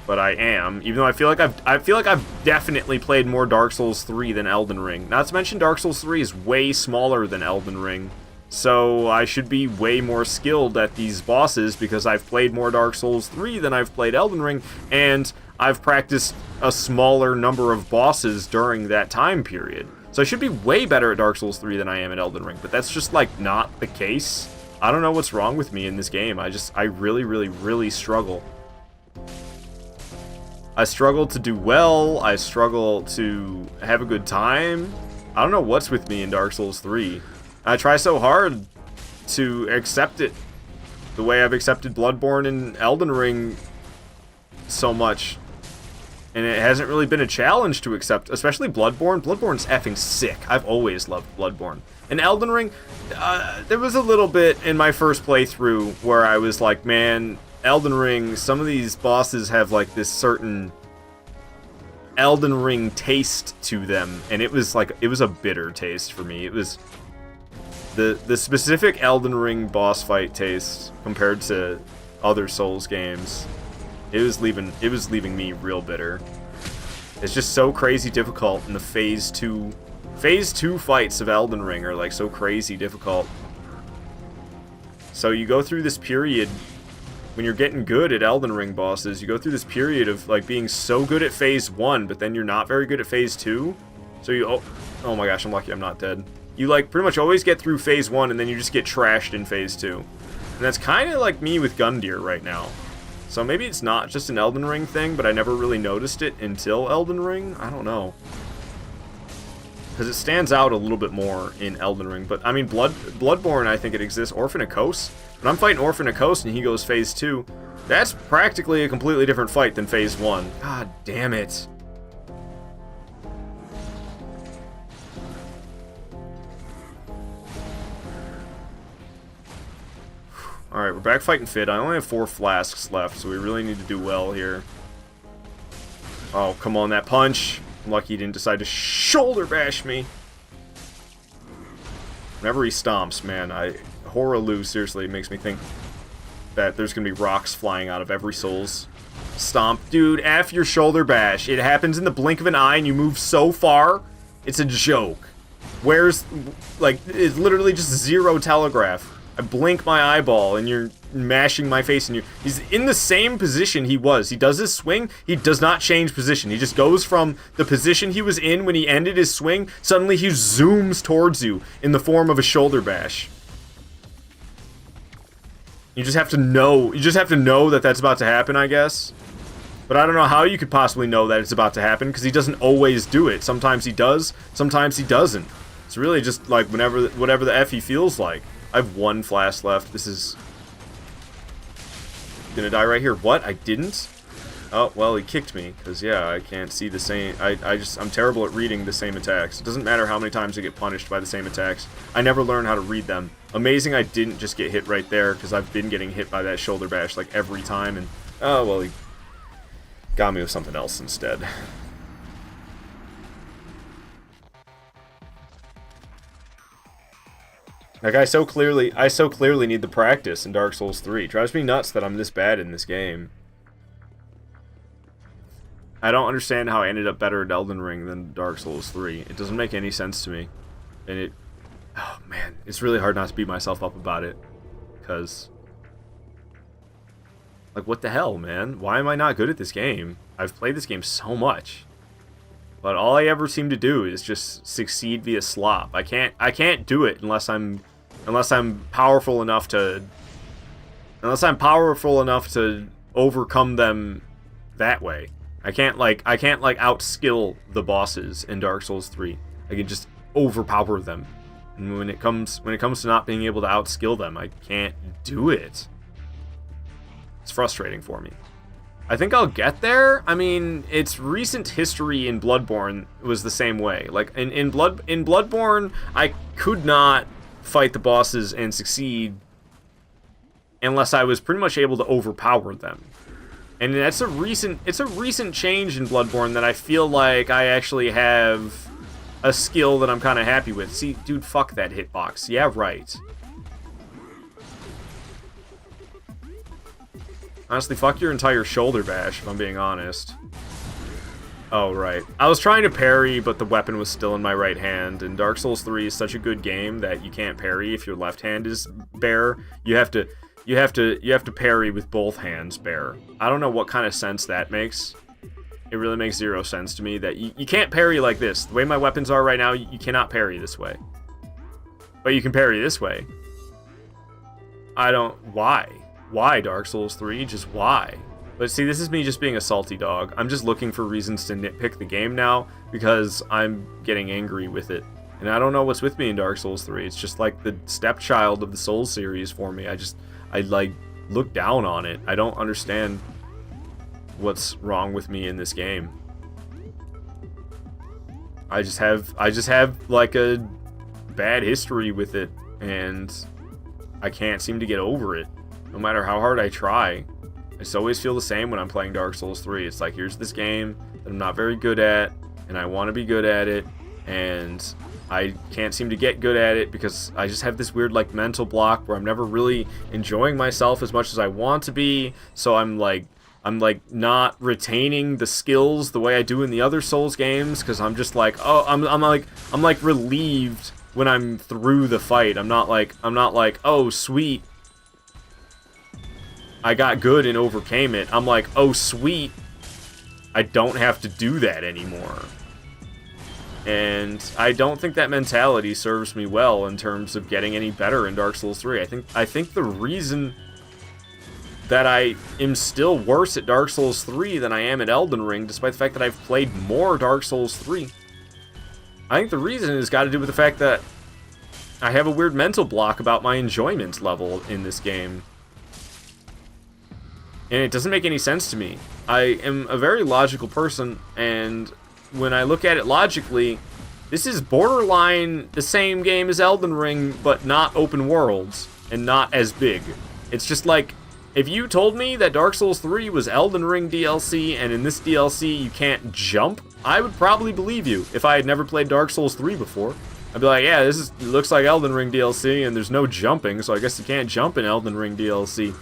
But I am, even though I feel like I've definitely played more Dark Souls 3 than Elden Ring. Not to mention Dark Souls 3 is way smaller than Elden Ring. So I should be way more skilled at these bosses because I've played more Dark Souls 3 than I've played Elden Ring, and I've practiced a smaller number of bosses during that time period. So I should be way better at Dark Souls 3 than I am at Elden Ring, but that's just, like, not the case. I don't know what's wrong with me in this game. I really, really, really struggle. I struggle to do well. I struggle to have a good time. I don't know what's with me in Dark Souls 3. I try so hard to accept it the way I've accepted Bloodborne and Elden Ring so much. And it hasn't really been a challenge to accept, especially Bloodborne. Bloodborne's effing sick. I've always loved Bloodborne. And Elden Ring, there was a little bit in my first playthrough where I was like, man, Elden Ring, some of these bosses have like this certain Elden Ring taste to them. And it was like, it was a bitter taste for me. It was the specific Elden Ring boss fight taste compared to other Souls games. It was leaving me real bitter. It's just so crazy difficult in the phase 2 fights of Elden Ring are like so crazy difficult. So you go through this period when you're getting good at Elden Ring bosses, you go through this period of like being so good at phase 1, but then you're not very good at phase 2. So you oh my gosh, I'm lucky I'm not dead. You like pretty much always get through phase 1 and then you just get trashed in phase 2. And that's kind of like me with Gundyr right now. So maybe it's not just an Elden Ring thing, but I never really noticed it until Elden Ring? I don't know. Because it stands out a little bit more in Elden Ring. But, I mean, Bloodborne, I think it exists. Orphan of Kos. When I'm fighting Orphan of Kos and he goes phase 2, that's practically a completely different fight than phase 1. God damn it. Alright, we're back fighting Fid. I only have 4 flasks left, so we really need to do well here. Oh, come on, that punch. I'm lucky he didn't decide to shoulder bash me. Whenever he stomps, man, I Hoaraloo seriously makes me think that there's gonna be rocks flying out of every Souls stomp. Dude, F your shoulder bash. It happens in the blink of an eye and you move so far, it's a joke. Where's, like, it's literally just zero telegraph. I blink my eyeball and you're mashing my face and he's in the same position he was. He does his swing, he does not change position. He just goes from the position he was in when he ended his swing, suddenly he zooms towards you in the form of a shoulder bash. You just have to know that that's about to happen, I guess. But I don't know how you could possibly know that it's about to happen, because he doesn't always do it. Sometimes he does, sometimes he doesn't. It's really just like whatever the F he feels like. I have 1 flask left. This is gonna die right here. What? I didn't? Oh, well, he kicked me, because, yeah, I can't see the same... I'm terrible at reading the same attacks. It doesn't matter how many times I get punished by the same attacks. I never learn how to read them. Amazing I didn't just get hit right there, because I've been getting hit by that shoulder bash, like, every time, and... Oh, well, he got me with something else instead. Like, I so clearly need the practice in Dark Souls 3. It drives me nuts that I'm this bad in this game. I don't understand how I ended up better at Elden Ring than Dark Souls 3. It doesn't make any sense to me. And it... Oh, man. It's really hard not to beat myself up about it. Because... Like, what the hell, man? Why am I not good at this game? I've played this game so much. But all I ever seem to do is just succeed via slop. I can't do it unless I'm powerful enough to overcome them that way. I can't outskill the bosses in Dark Souls 3. I can just overpower them. And when it comes to not being able to outskill them, I can't do it. It's frustrating for me. I think I'll get there. I mean, its recent history in Bloodborne was the same way. Like in Bloodborne, I could not fight the bosses and succeed unless I was pretty much able to overpower them. And it's a recent change in Bloodborne that I feel like I actually have a skill that I'm kind of happy with. See, dude, fuck that hitbox. Yeah, right. Honestly, fuck your entire shoulder bash, if I'm being honest. Oh, right. I was trying to parry, but the weapon was still in my right hand, and Dark Souls 3 is such a good game that you can't parry if your left hand is bare. You have to parry with both hands bare. I don't know what kind of sense that makes. It really makes zero sense to me that you can't parry like this. The way my weapons are right now, you cannot parry this way. But you can parry this way. Why? Why, Dark Souls 3? Just why? But see, this is me just being a salty dog. I'm just looking for reasons to nitpick the game now, because I'm getting angry with it. And I don't know what's with me in Dark Souls 3. It's just like the stepchild of the Souls series for me. I like, look down on it. I don't understand what's wrong with me in this game. I just have like a bad history with it, and I can't seem to get over it. No matter how hard I try, I just always feel the same when I'm playing Dark Souls 3. It's like, here's this game that I'm not very good at, and I want to be good at it, and I can't seem to get good at it because I just have this weird, like, mental block where I'm never really enjoying myself as much as I want to be, so I'm not retaining the skills the way I do in the other Souls games, because I'm just like, oh, I'm like relieved when I'm through the fight. I'm not like, oh, sweet, I got good and overcame it. I'm like, oh sweet, I don't have to do that anymore. And I don't think that mentality serves me well in terms of getting any better in Dark Souls 3. I think the reason that I am still worse at Dark Souls 3 than I am at Elden Ring, despite the fact that I've played more Dark Souls 3, I think the reason has got to do with the fact that I have a weird mental block about my enjoyment level in this game. And it doesn't make any sense to me. I am a very logical person, and when I look at it logically, this is borderline the same game as Elden Ring, but not open worlds, and not as big. It's just like, if you told me that Dark Souls 3 was Elden Ring DLC, and in this DLC you can't jump, I would probably believe you if I had never played Dark Souls 3 before. I'd be like, yeah, looks like Elden Ring DLC, and there's no jumping, so I guess you can't jump in Elden Ring DLC.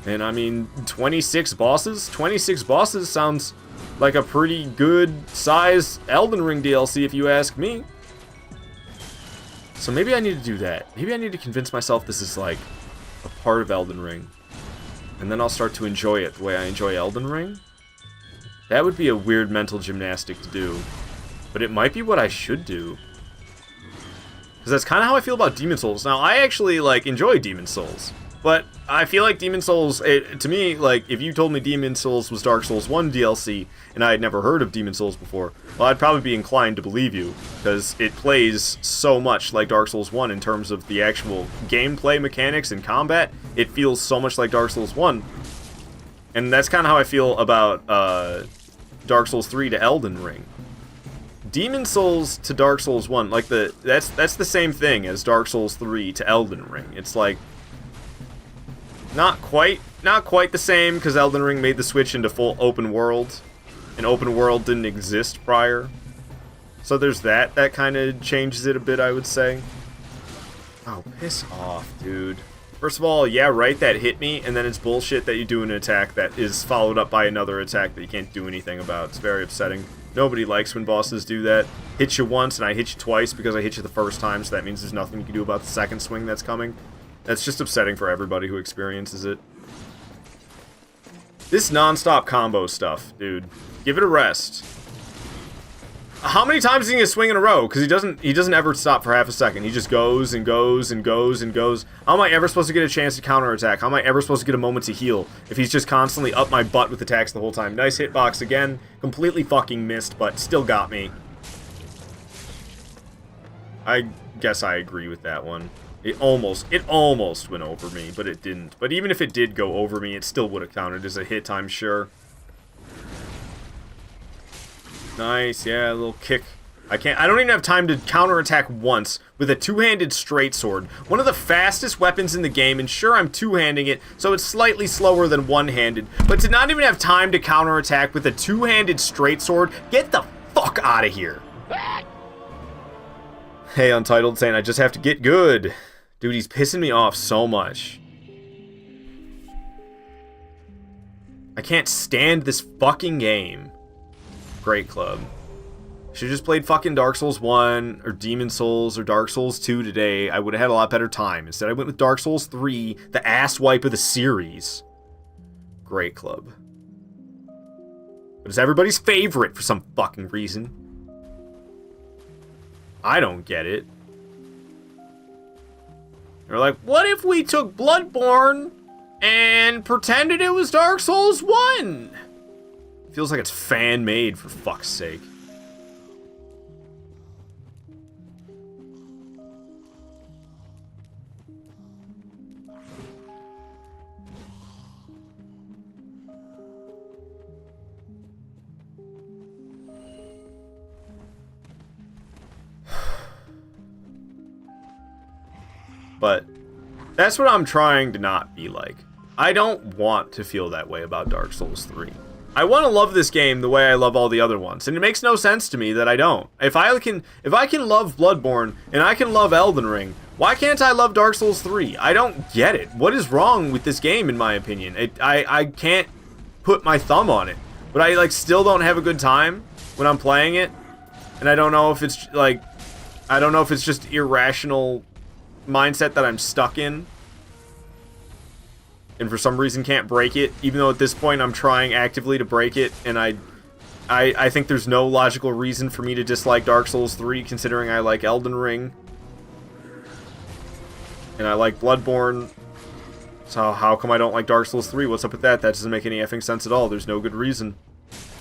And I mean, 26 bosses? 26 bosses sounds like a pretty good size Elden Ring DLC if you ask me. So maybe I need to do that. Maybe I need to convince myself this is like a part of Elden Ring. And then I'll start to enjoy it the way I enjoy Elden Ring. That would be a weird mental gymnastic to do. But it might be what I should do. Because that's kind of how I feel about Demon Souls. Now, I actually, like, enjoy Demon Souls. But I feel like Demon Souls, to me, like, if you told me Demon Souls was Dark Souls 1 DLC, and I had never heard of Demon Souls before, well, I'd probably be inclined to believe you, because it plays so much like Dark Souls 1 in terms of the actual gameplay mechanics and combat. It feels so much like Dark Souls 1. And that's kind of how I feel about Dark Souls 3 to Elden Ring. Demon Souls to Dark Souls 1, like, that's the same thing as Dark Souls 3 to Elden Ring. It's like, not quite the same, because Elden Ring made the switch into full open world, and open world didn't exist prior. So there's that kind of changes it a bit, I would say. Oh, piss off, dude. First of all, yeah, right, that hit me, and then it's bullshit that you do an attack that is followed up by another attack that you can't do anything about. It's very upsetting. Nobody likes when bosses do that. Hit you once, and I hit you twice because I hit you the first time, so that means there's nothing you can do about the second swing that's coming. That's just upsetting for everybody who experiences it. This non-stop combo stuff, dude. Give it a rest. How many times is he gonna swing in a row? Because he doesn't ever stop for half a second. He just goes and goes and goes and goes. How am I ever supposed to get a chance to counterattack? How am I ever supposed to get a moment to heal if he's just constantly up my butt with attacks the whole time? Nice hitbox again. Completely fucking missed, but still got me. I guess I agree with that one. It almost went over me, but it didn't. But even if it did go over me, it still would have counted as a hit, I'm sure. Nice, yeah, a little kick. I don't even have time to counterattack once with a two-handed straight sword. One of the fastest weapons in the game, and sure, I'm two-handing it, so it's slightly slower than one-handed. But to not even have time to counterattack with a two-handed straight sword, get the fuck out of here. Hey, Untitled saying I just have to get good. Dude, he's pissing me off so much. I can't stand this fucking game. Great club. Should've just played fucking Dark Souls 1, or Demon Souls, or Dark Souls 2 today. I would've had a lot better time. Instead, I went with Dark Souls 3, the ass wipe of the series. Great club. But it's everybody's favorite for some fucking reason. I don't get it. They're like, what if we took Bloodborne and pretended it was Dark Souls 1? Feels like it's fan-made, for fuck's sake. But that's what I'm trying to not be like. I don't want to feel that way about Dark Souls 3. I want to love this game the way I love all the other ones, and it makes no sense to me that I don't. If I can love Bloodborne and I can love Elden Ring, why can't I love Dark Souls 3? I don't get it. What is wrong with this game, in my opinion? I can't put my thumb on it, but I still don't have a good time when I'm playing it, and I don't know if it's just irrational mindset that I'm stuck in, and for some reason can't break it, even though at this point I'm trying actively to break it, and I think there's no logical reason for me to dislike Dark Souls 3, considering I like Elden Ring, and I like Bloodborne, so how come I don't like Dark Souls 3? What's up with that? That doesn't make any effing sense at all. There's no good reason.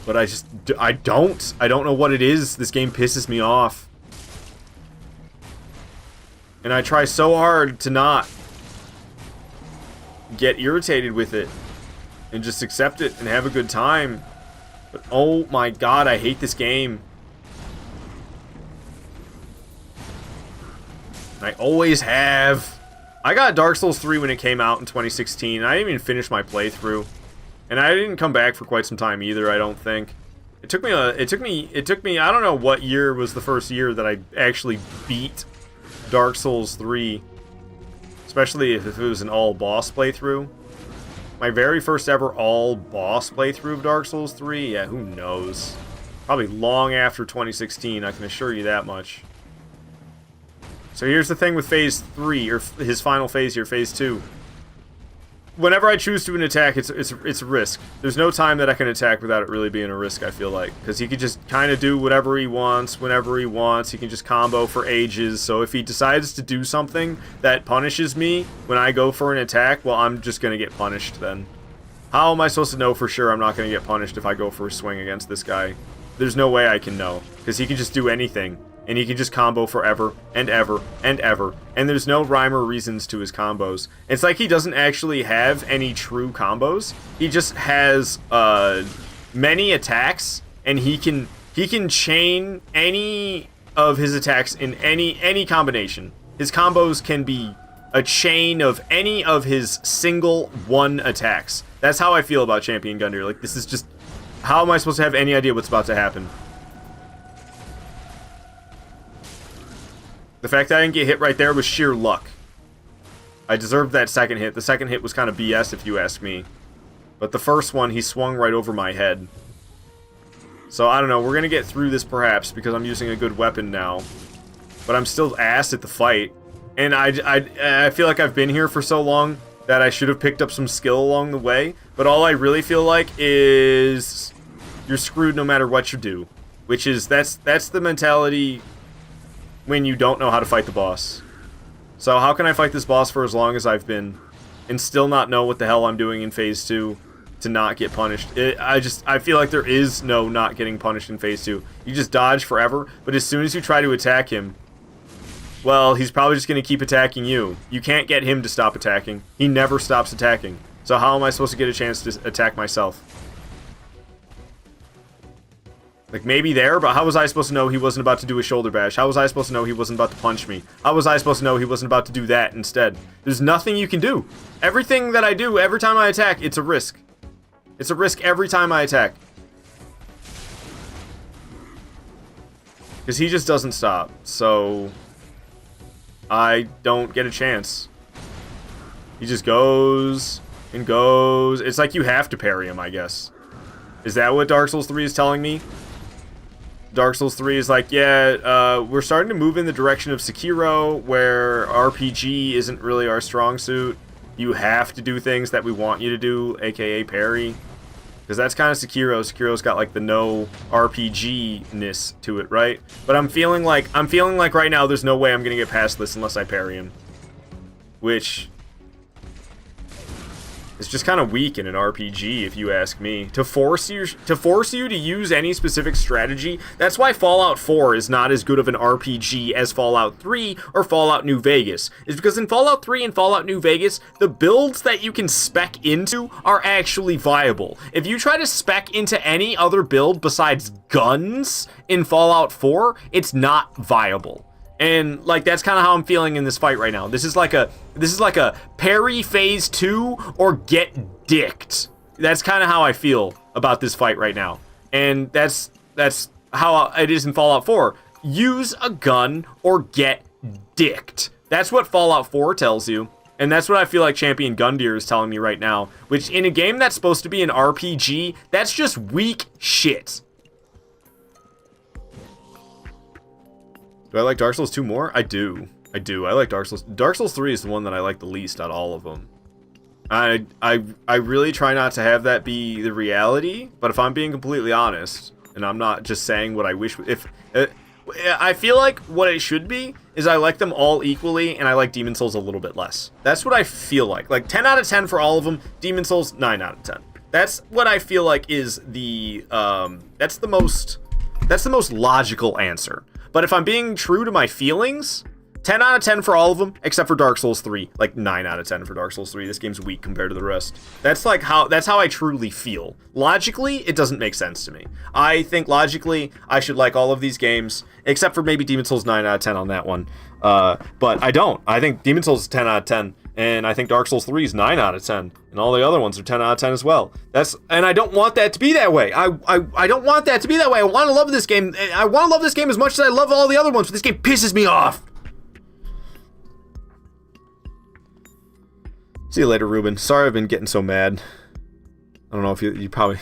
But I don't know what it is. This game pisses me off. And I try so hard to not get irritated with it and just accept it and have a good time. But oh my god, I hate this game. I always have. I got Dark Souls 3 when it came out in 2016. I didn't even finish my playthrough. And I didn't come back for quite some time either, I don't think. It took me I don't know what year was the first year that I actually beat Dark Souls 3, especially if it was an all-boss playthrough. My very first ever all-boss playthrough of Dark Souls 3, yeah, who knows? Probably long after 2016, I can assure you that much. So here's the thing with Phase 3, or his final phase here, Phase 2. Whenever I choose to an attack, it's a risk. There's no time that I can attack without it really being a risk, I feel like. Because he could just kind of do whatever he wants, whenever he wants. He can just combo for ages. So if he decides to do something that punishes me when I go for an attack, well, I'm just going to get punished then. How am I supposed to know for sure I'm not going to get punished if I go for a swing against this guy? There's no way I can know. Because he can just do anything. And he can just combo forever and ever and ever. And there's no rhyme or reasons to his combos. It's like he doesn't actually have any true combos. He just has many attacks, and he can chain any of his attacks in any combination. His combos can be a chain of any of his single one attacks. That's how I feel about Champion Gundyr. Like, this is just... How am I supposed to have any idea what's about to happen? The fact that I didn't get hit right there was sheer luck. I deserved that second hit. The second hit was kind of BS if you ask me. But the first one, he swung right over my head. So, I don't know. We're going to get through this perhaps because I'm using a good weapon now. But I'm still ass at the fight. And I feel like I've been here for so long that I should have picked up some skill along the way. But all I really feel like is you're screwed no matter what you do. Which is, that's the mentality when you don't know how to fight the boss. So how can I fight this boss for as long as I've been and still not know what the hell I'm doing in Phase 2 to not get punished? I feel like there is no not getting punished in Phase 2. You just dodge forever, but as soon as you try to attack him, well, he's probably just going to keep attacking you. You can't get him to stop attacking. He never stops attacking. So how am I supposed to get a chance to attack myself? Like, maybe there, but how was I supposed to know he wasn't about to do a shoulder bash? How was I supposed to know he wasn't about to punch me? How was I supposed to know he wasn't about to do that instead? There's nothing you can do. Everything that I do, every time I attack, it's a risk. It's a risk every time I attack. Because he just doesn't stop, so I don't get a chance. He just goes and goes. It's like you have to parry him, I guess. Is that what Dark Souls 3 is telling me? Dark Souls 3 is like, yeah, we're starting to move in the direction of Sekiro, where RPG isn't really our strong suit. You have to do things that we want you to do, aka parry. Because that's kind of Sekiro. Sekiro's got like the no RPG-ness to it, right? But I'm feeling like right now there's no way I'm gonna get past this unless I parry him. Which it's just kind of weak in an RPG, if you ask me. To force you to use any specific strategy, that's why Fallout 4 is not as good of an RPG as Fallout 3 or Fallout New Vegas. Is because in Fallout 3 and Fallout New Vegas, the builds that you can spec into are actually viable. If you try to spec into any other build besides guns in Fallout 4, it's not viable. And like that's kind of how I'm feeling in this fight right now. This is like a parry Phase 2 or get dicked. That's kind of how I feel about this fight right now. And that's how it is in Fallout 4. Use a gun or get dicked. That's what Fallout 4 tells you. And that's what I feel like Champion Gundyr is telling me right now. Which in a game that's supposed to be an RPG, that's just weak shit. Do I like Dark Souls 2 more? I do. I like Dark Souls. Dark Souls 3 is the one that I like the least out of all of them. I really try not to have that be the reality, but if I'm being completely honest, and I'm not just saying what I wish... I feel like what it should be is I like them all equally, and I like Demon Souls a little bit less. That's what I feel like. Like, 10 out of 10 for all of them, Demon Souls, 9 out of 10. That's what I feel like is the... That's the most logical answer. But if I'm being true to my feelings, 10 out of 10 for all of them, except for Dark Souls 3. Like 9 out of 10 for Dark Souls 3. This game's weak compared to the rest. That's how I truly feel. Logically, it doesn't make sense to me. I think logically, I should like all of these games, except for maybe Demon Souls 9 out of 10 on that one. But I don't. I think Demon Souls is 10 out of 10. And I think Dark Souls 3 is 9 out of 10. And all the other ones are 10 out of 10 as well. And I don't want that to be that way. I don't want that to be that way. I want to love this game. I want to love this game as much as I love all the other ones, but this game pisses me off. See you later, Ruben. Sorry I've been getting so mad. I don't know if you probably...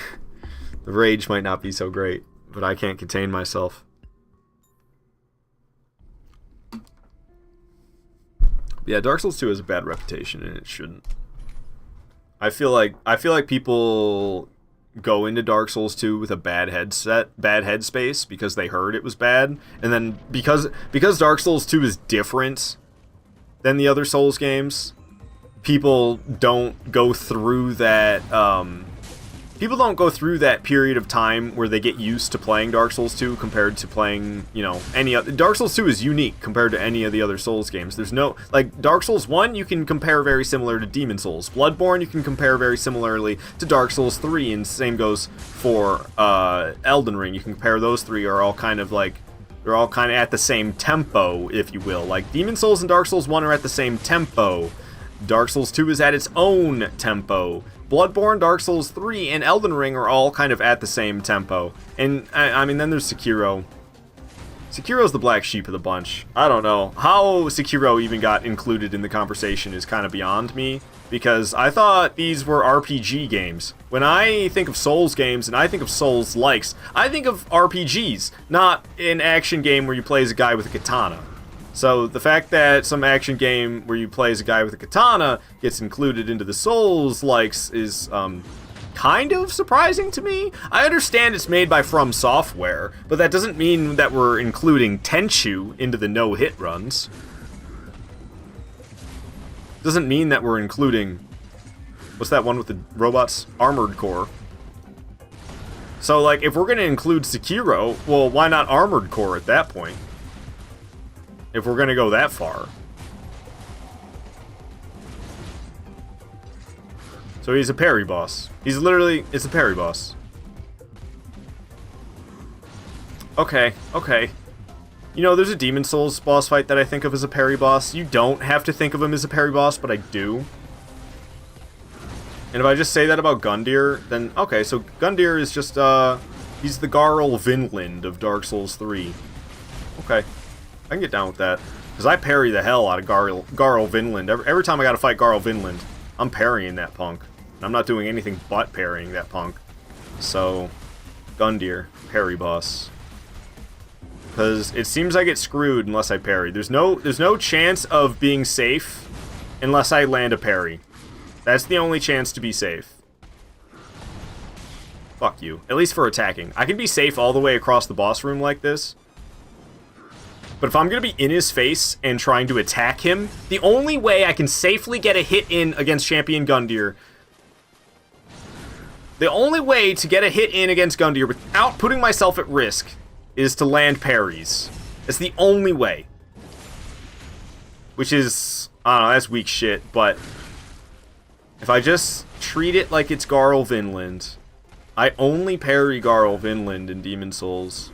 the rage might not be so great, but I can't contain myself. Yeah, Dark Souls 2 has a bad reputation, and it shouldn't. I feel like people go into Dark Souls 2 with a bad headspace because they heard it was bad, and then because Dark Souls 2 is different than the other Souls games, people don't go through that period of time where they get used to playing Dark Souls 2 compared to playing, any other. Dark Souls 2 is unique compared to any of the other Souls games. There's no, like, Dark Souls 1 you can compare very similar to Demon Souls. Bloodborne you can compare very similarly to Dark Souls 3, and same goes for Elden Ring. You can compare those three, are all kind of like, they're all kind of at the same tempo, if you will. Like, Demon Souls and Dark Souls 1 are at the same tempo. Dark Souls 2 is at its own tempo. Bloodborne, Dark Souls 3, and Elden Ring are all kind of at the same tempo. And, I mean, then there's Sekiro. Sekiro's the black sheep of the bunch. I don't know. How Sekiro even got included in the conversation is kind of beyond me, because I thought these were RPG games. When I think of Souls games and I think of Souls likes, I think of RPGs, not an action game where you play as a guy with a katana. So the fact that some action game where you play as a guy with a katana gets included into the Souls likes is kind of surprising to me. I understand it's made by From Software, but that doesn't mean that we're including Tenchu into the no-hit runs. Doesn't mean that we're including... what's that one with the robots? Armored Core. So, like, if we're going to include Sekiro, well, why not Armored Core at that point? If we're going to go that far. So he's a parry boss. It's a parry boss. Okay. There's a Demon Souls boss fight that I think of as a parry boss. You don't have to think of him as a parry boss, but I do. And if I just say that about Gundyr, then, okay, so Gundyr is just, he's the Garl Vinland of Dark Souls 3. Okay. I can get down with that. Because I parry the hell out of Garl Vinland. Every time I gotta fight Garl Vinland, I'm parrying that punk. And I'm not doing anything but parrying that punk. So, Gundyr, parry boss. Because it seems I get screwed unless I parry. There's no chance of being safe unless I land a parry. That's the only chance to be safe. Fuck you. At least for attacking. I can be safe all the way across the boss room like this. But if I'm going to be in his face and trying to attack him, the only way I can safely get a hit in against Champion Gundyr... the only way to get a hit in against Gundyr without putting myself at risk is to land parries. It's the only way. Which is... I don't know, that's weak shit, but... if I just treat it like it's Garl Vinland... I only parry Garl Vinland in Demon Souls...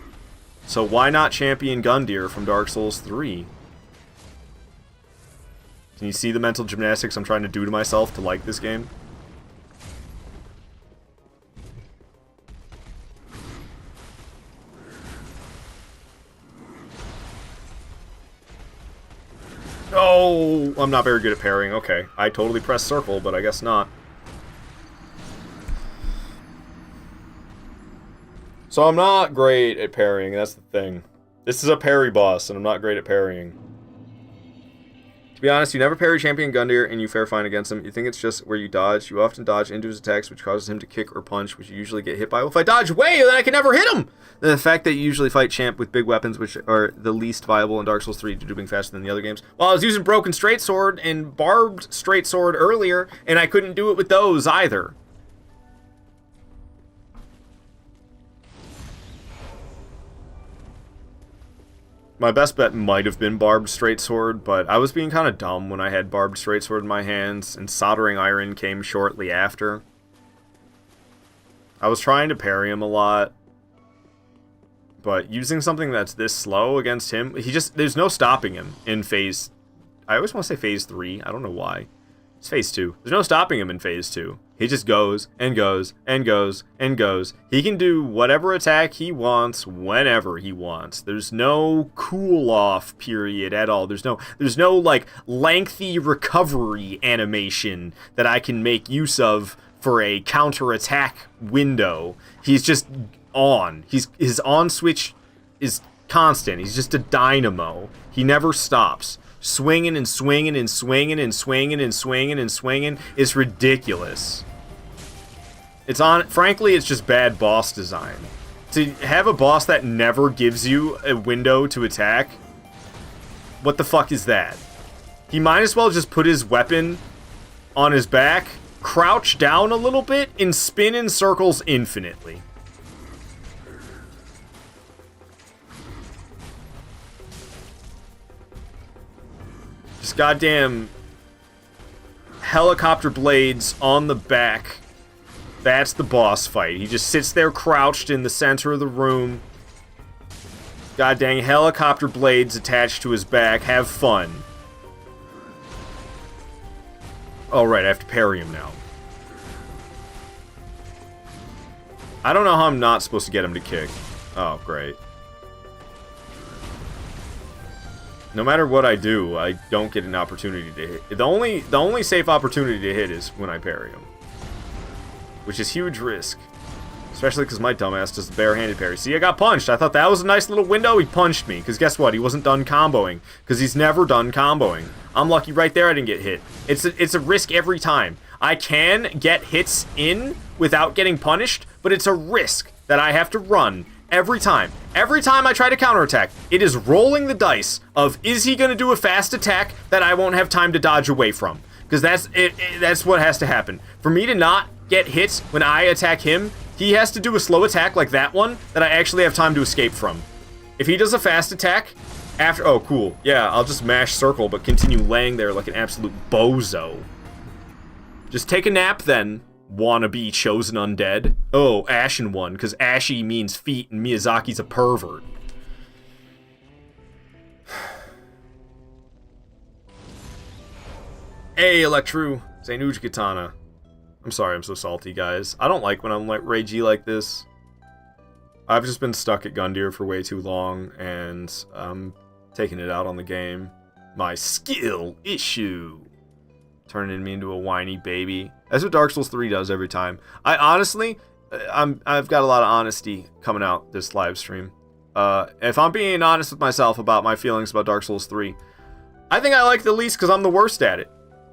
so why not Champion Gundyr from Dark Souls 3? Can you see the mental gymnastics I'm trying to do to myself to like this game? Oh, I'm not very good at parrying. Okay, I totally pressed circle, but I guess not. So I'm not great at parrying, that's the thing. This is a parry boss, and I'm not great at parrying. To be honest, you never parry Champion Gundyr, and you fare fine against him. You think it's just where you dodge. You often dodge into his attacks, which causes him to kick or punch, which you usually get hit by. Well, if I dodge away, then I can never hit him! The fact that you usually fight Champ with big weapons, which are the least viable in Dark Souls 3 due to being faster than the other games. Well, I was using Broken Straight Sword and Barbed Straight Sword earlier, and I couldn't do it with those either. My best bet might have been Barbed Straight Sword, but I was being kind of dumb when I had Barbed Straight Sword in my hands, and Soldering Iron came shortly after. I was trying to parry him a lot, but using something that's this slow against him, there's no stopping him in phase... I always want to say phase 3, I don't know why. It's phase 2. There's no stopping him in phase 2. He just goes and goes and goes and goes. He can do whatever attack he wants whenever he wants. There's no cool off period at all. There's no like lengthy recovery animation that I can make use of for a counter attack window. He's just on. His on switch is constant. He's just a dynamo. He never stops. Swinging and swinging and swinging and swinging and swinging and swinging. It's ridiculous. Frankly, it's just bad boss design. To have a boss that never gives you a window to attack, what the fuck is that? He might as well just put his weapon on his back, crouch down a little bit, and spin in circles infinitely. Just goddamn helicopter blades on the back. That's the boss fight. He just sits there crouched in the center of the room. God dang helicopter blades attached to his back. Have fun. Alright, I have to parry him now. I don't know how I'm not supposed to get him to kick. Oh, great. No matter what I do, I don't get an opportunity to hit. The only safe opportunity to hit is when I parry him. Which is huge risk. Especially because my dumbass does the barehanded parry. See, I got punched. I thought that was a nice little window. He punched me. Because guess what? He wasn't done comboing. Because he's never done comboing. I'm lucky right there I didn't get hit. It's a risk every time. I can get hits in without getting punished, but it's a risk that I have to run every time. Every time I try to counterattack, it is rolling the dice of, is he going to do a fast attack that I won't have time to dodge away from? Because that's what has to happen. For me to not get hits when I attack him, he has to do a slow attack like that one that I actually have time to escape from. If he does a fast attack, after... Oh, cool. Yeah, I'll just mash circle, but continue laying there like an absolute bozo. Just take a nap then, wannabe chosen undead. Oh, Ashen one, because Ashy means feet and Miyazaki's a pervert. Hey, Electru. Zainuj Katana. I'm sorry I'm so salty, guys. I don't like when I'm like ragey like this. I've just been stuck at Gundyr for way too long, and I'm taking it out on the game. My skill issue. Turning me into a whiny baby. That's what Dark Souls 3 does every time. I honestly, I've got a lot of honesty coming out this live stream. If I'm being honest with myself about my feelings about Dark Souls 3, I think I like it the least because I'm the worst at it.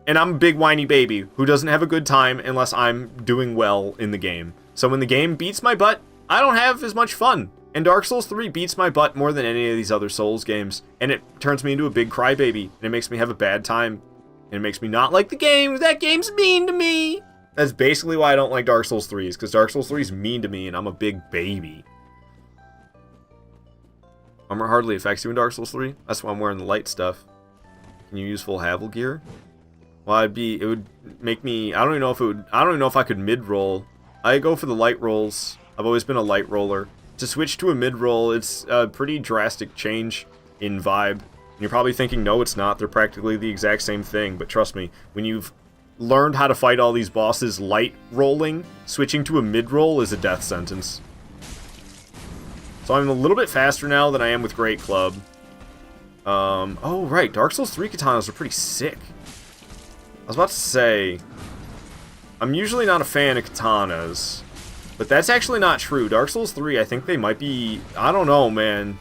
And I'm a big whiny baby who doesn't have a good time unless I'm doing well in the game. So when the game beats my butt, I don't have as much fun. And Dark Souls 3 beats my butt more than any of these other Souls games. And it turns me into a big crybaby. And it makes me have a bad time. And it makes me not like the game. That game's mean to me. That's basically why I don't like Dark Souls 3. Is because Dark Souls 3 is mean to me and I'm a big baby. Armor hardly affects you in Dark Souls 3. That's why I'm wearing the light stuff. Can you use full Havel gear? Well, it would make me, I don't even know if I could mid-roll. I go for the light rolls. I've always been a light roller. To switch to a mid-roll, it's a pretty drastic change in vibe. And you're probably thinking, no, it's not. They're practically the exact same thing. But trust me, when you've learned how to fight all these bosses light rolling, switching to a mid-roll is a death sentence. So I'm a little bit faster now than I am with Great Club. Oh, right. Dark Souls 3 katanas are pretty sick. I was about to say, I'm usually not a fan of katanas, but that's actually not true. Dark Souls 3, I think they might be, I don't know, man.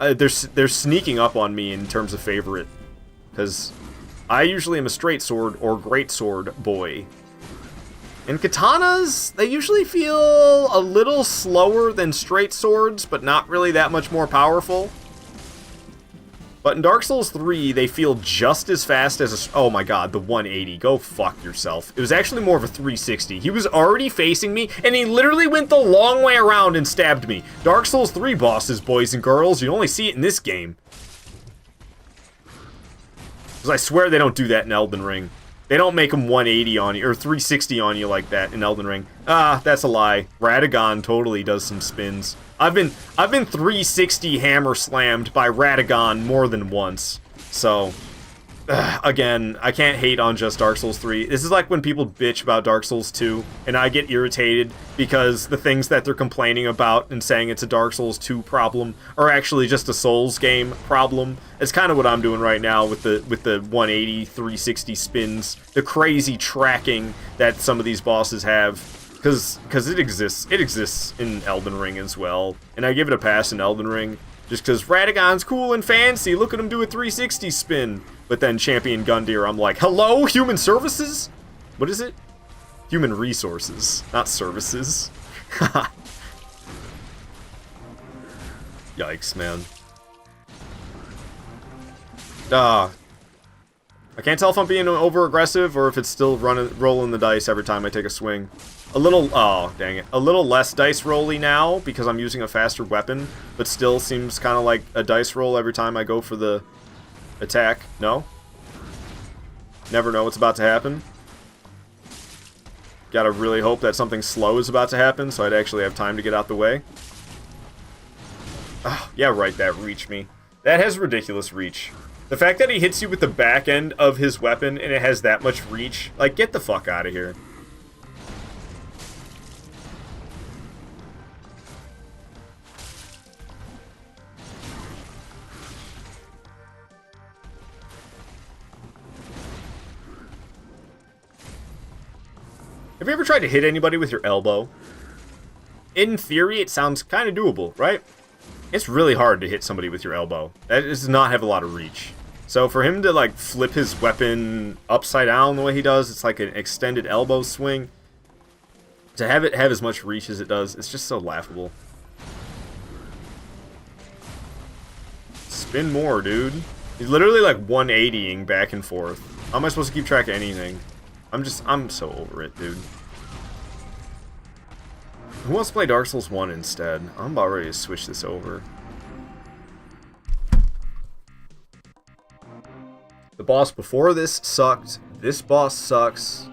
They're sneaking up on me in terms of favorite, because I usually am a straight sword or great sword boy. And katanas, they usually feel a little slower than straight swords, but not really that much more powerful. But in Dark Souls 3, they feel just as fast as oh my god, the 180. Go fuck yourself. It was actually more of a 360. He was already facing me, and he literally went the long way around and stabbed me. Dark Souls 3 bosses, boys and girls, you only see it in this game. Because I swear they don't do that in Elden Ring. They don't make them 180 on you, or 360 on you like that in Elden Ring. Ah, that's a lie. Radagon totally does some spins. I've been 360 hammer slammed by Radagon more than once. So, again, I can't hate on just Dark Souls 3. This is like when people bitch about Dark Souls 2, and I get irritated because the things that they're complaining about and saying it's a Dark Souls 2 problem are actually just a Souls game problem. It's kind of what I'm doing right now with the 180, 360 spins, the crazy tracking that some of these bosses have, because it exists in Elden Ring as well, and I give it a pass in Elden Ring. Just because Radagon's cool and fancy, look at him do a 360 spin. But then Champion Gundyr, I'm like, hello, human services? What is it? Human resources, not services. Yikes, man. I can't tell if I'm being over-aggressive or if it's still rolling the dice every time I take a swing. A little, oh, dang it. A little less dice rolly now because I'm using a faster weapon, but still seems kind of like a dice roll every time I go for the attack. No? Never know what's about to happen. Gotta really hope that something slow is about to happen so I'd actually have time to get out the way. Oh, yeah, right, that reach me. That has ridiculous reach. The fact that he hits you with the back end of his weapon and it has that much reach, like, get the fuck out of here. Have you ever tried to hit anybody with your elbow? In theory, it sounds kind of doable, right? It's really hard to hit somebody with your elbow. That does not have a lot of reach. So for him to, like, flip his weapon upside down the way he does, it's like an extended elbow swing. To have it have as much reach as it does, it's just so laughable. Spin more, dude. He's literally, like, 180ing back and forth. How am I supposed to keep track of anything? I'm so over it, dude. Who wants to play Dark Souls 1 instead? I'm about ready to switch this over. The boss before this sucked. This boss sucks.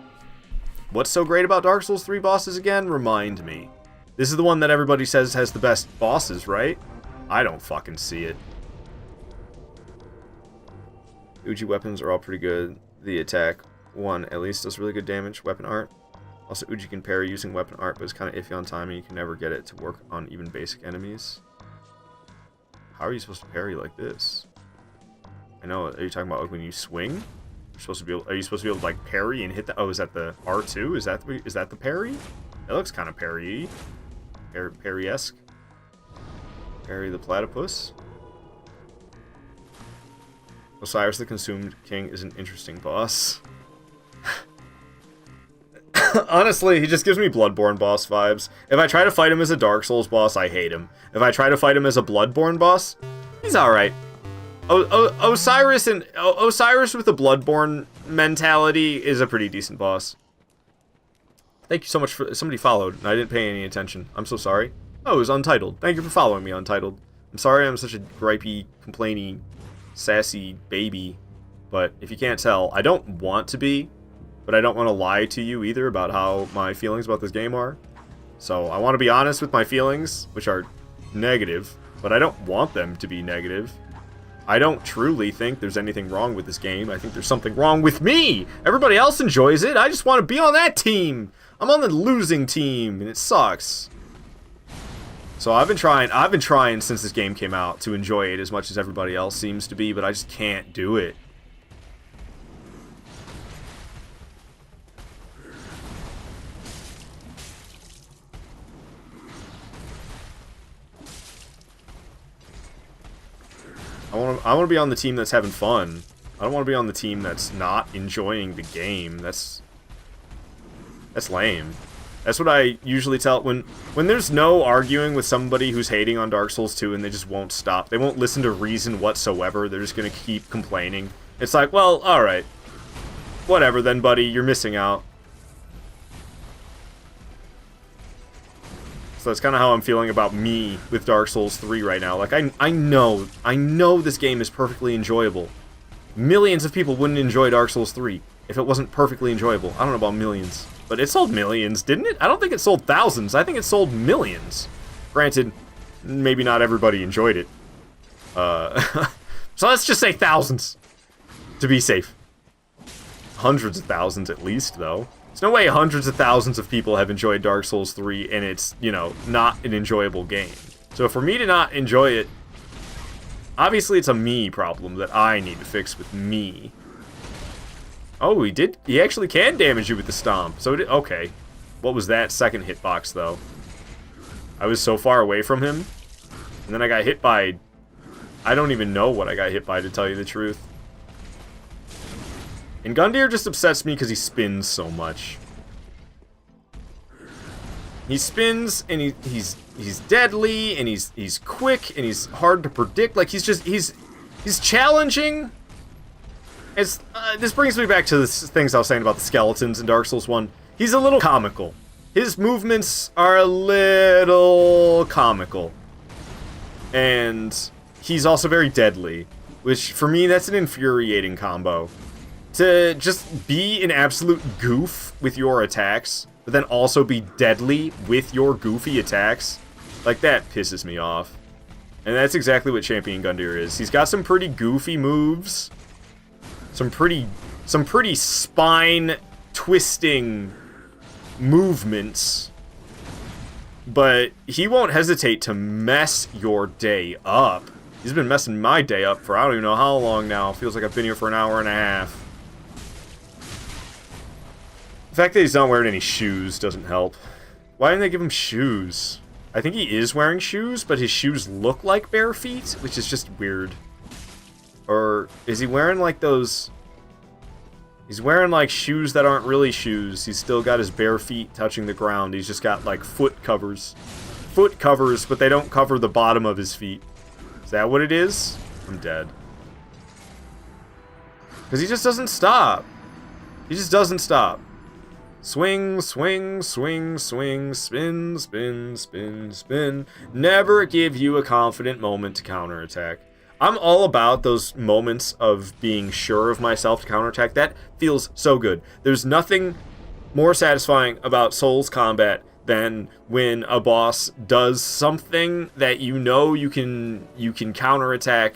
What's so great about Dark Souls 3 bosses again? Remind me. This is the one that everybody says has the best bosses, right? I don't fucking see it. Uji weapons are all pretty good. The attack one at least does really good damage. Weapon art. Also, Uji can parry using weapon art, but it's kind of iffy on timing. You can never get it to work on even basic enemies. How are you supposed to parry like this? I know. Are you talking about when you swing? You're supposed to be able, are you supposed to be able to like parry and hit the? Oh, is that the R2? Is that the parry? That looks kind of parry-y. Parry-esque. Parry the platypus. Osiris the Consumed King is an interesting boss. Honestly, he just gives me Bloodborne boss vibes. If I try to fight him as a Dark Souls boss, I hate him. If I try to fight him as a Bloodborne boss, he's alright. Osiris with the Bloodborne mentality is a pretty decent boss. Thank you so much for... Somebody followed, and I didn't pay any attention. I'm so sorry. Oh, it was Untitled. Thank you for following me, Untitled. I'm sorry I'm such a gripey, complainy, sassy baby. But if you can't tell, I don't want to be. But I don't want to lie to you either about how my feelings about this game are. So I want to be honest with my feelings, which are negative. But I don't want them to be negative. I don't truly think there's anything wrong with this game. I think there's something wrong with me. Everybody else enjoys it. I just want to be on that team. I'm on the losing team, and it sucks. So I've been trying since this game came out to enjoy it as much as everybody else seems to be, but I just can't do it. I want to be on the team that's having fun. I don't want to be on the team that's not enjoying the game. That's lame. That's what I usually tell when there's no arguing with somebody who's hating on Dark Souls 2 and they just won't stop. They won't listen to reason whatsoever. They're just going to keep complaining. It's like, well, alright. Whatever then, buddy. You're missing out. So that's kind of how I'm feeling about me with Dark Souls 3 right now. Like, I know this game is perfectly enjoyable. Millions of people wouldn't enjoy Dark Souls 3 if it wasn't perfectly enjoyable. I don't know about millions. But it sold millions, didn't it? I don't think it sold thousands. I think it sold millions. Granted, maybe not everybody enjoyed it. So let's just say thousands. to be safe. Hundreds of thousands at least, though. There's no way hundreds of thousands of people have enjoyed Dark Souls 3 and it's, you know, not an enjoyable game. So for me to not enjoy it, obviously it's a me problem that I need to fix with me. Oh, he actually can damage you with the stomp. So, okay. What was that second hitbox, though? I was so far away from him. And then I got hit by... I don't even know what I got hit by, to tell you the truth. And Gundyr just upsets me because he spins so much. He spins, and he's deadly, and he's quick, and he's hard to predict. Like, he's challenging. This brings me back to the things I was saying about the skeletons in Dark Souls 1. He's a little comical. His movements are a little comical. And he's also very deadly, which, for me, that's an infuriating combo. To just be an absolute goof with your attacks, but then also be deadly with your goofy attacks, like, that pisses me off. And that's exactly what Champion Gundyr is. He's got some pretty goofy moves, some pretty spine-twisting movements, but he won't hesitate to mess your day up. He's been messing my day up for I don't even know how long now. Feels like I've been here for an hour and a half. The fact that he's not wearing any shoes doesn't help. Why didn't they give him shoes? I think he is wearing shoes, but his shoes look like bare feet, which is just weird. Or is he wearing like those... He's wearing like shoes that aren't really shoes. He's still got his bare feet touching the ground. He's just got like foot covers. Foot covers, but they don't cover the bottom of his feet. Is that what it is? I'm dead. Because he just doesn't stop. He just doesn't stop. Swing, swing, swing, swing, spin, spin, spin, spin. Never give you a confident moment to counterattack. I'm all about those moments of being sure of myself to counterattack. That feels so good. There's nothing more satisfying about Souls combat than when a boss does something that you know you can counterattack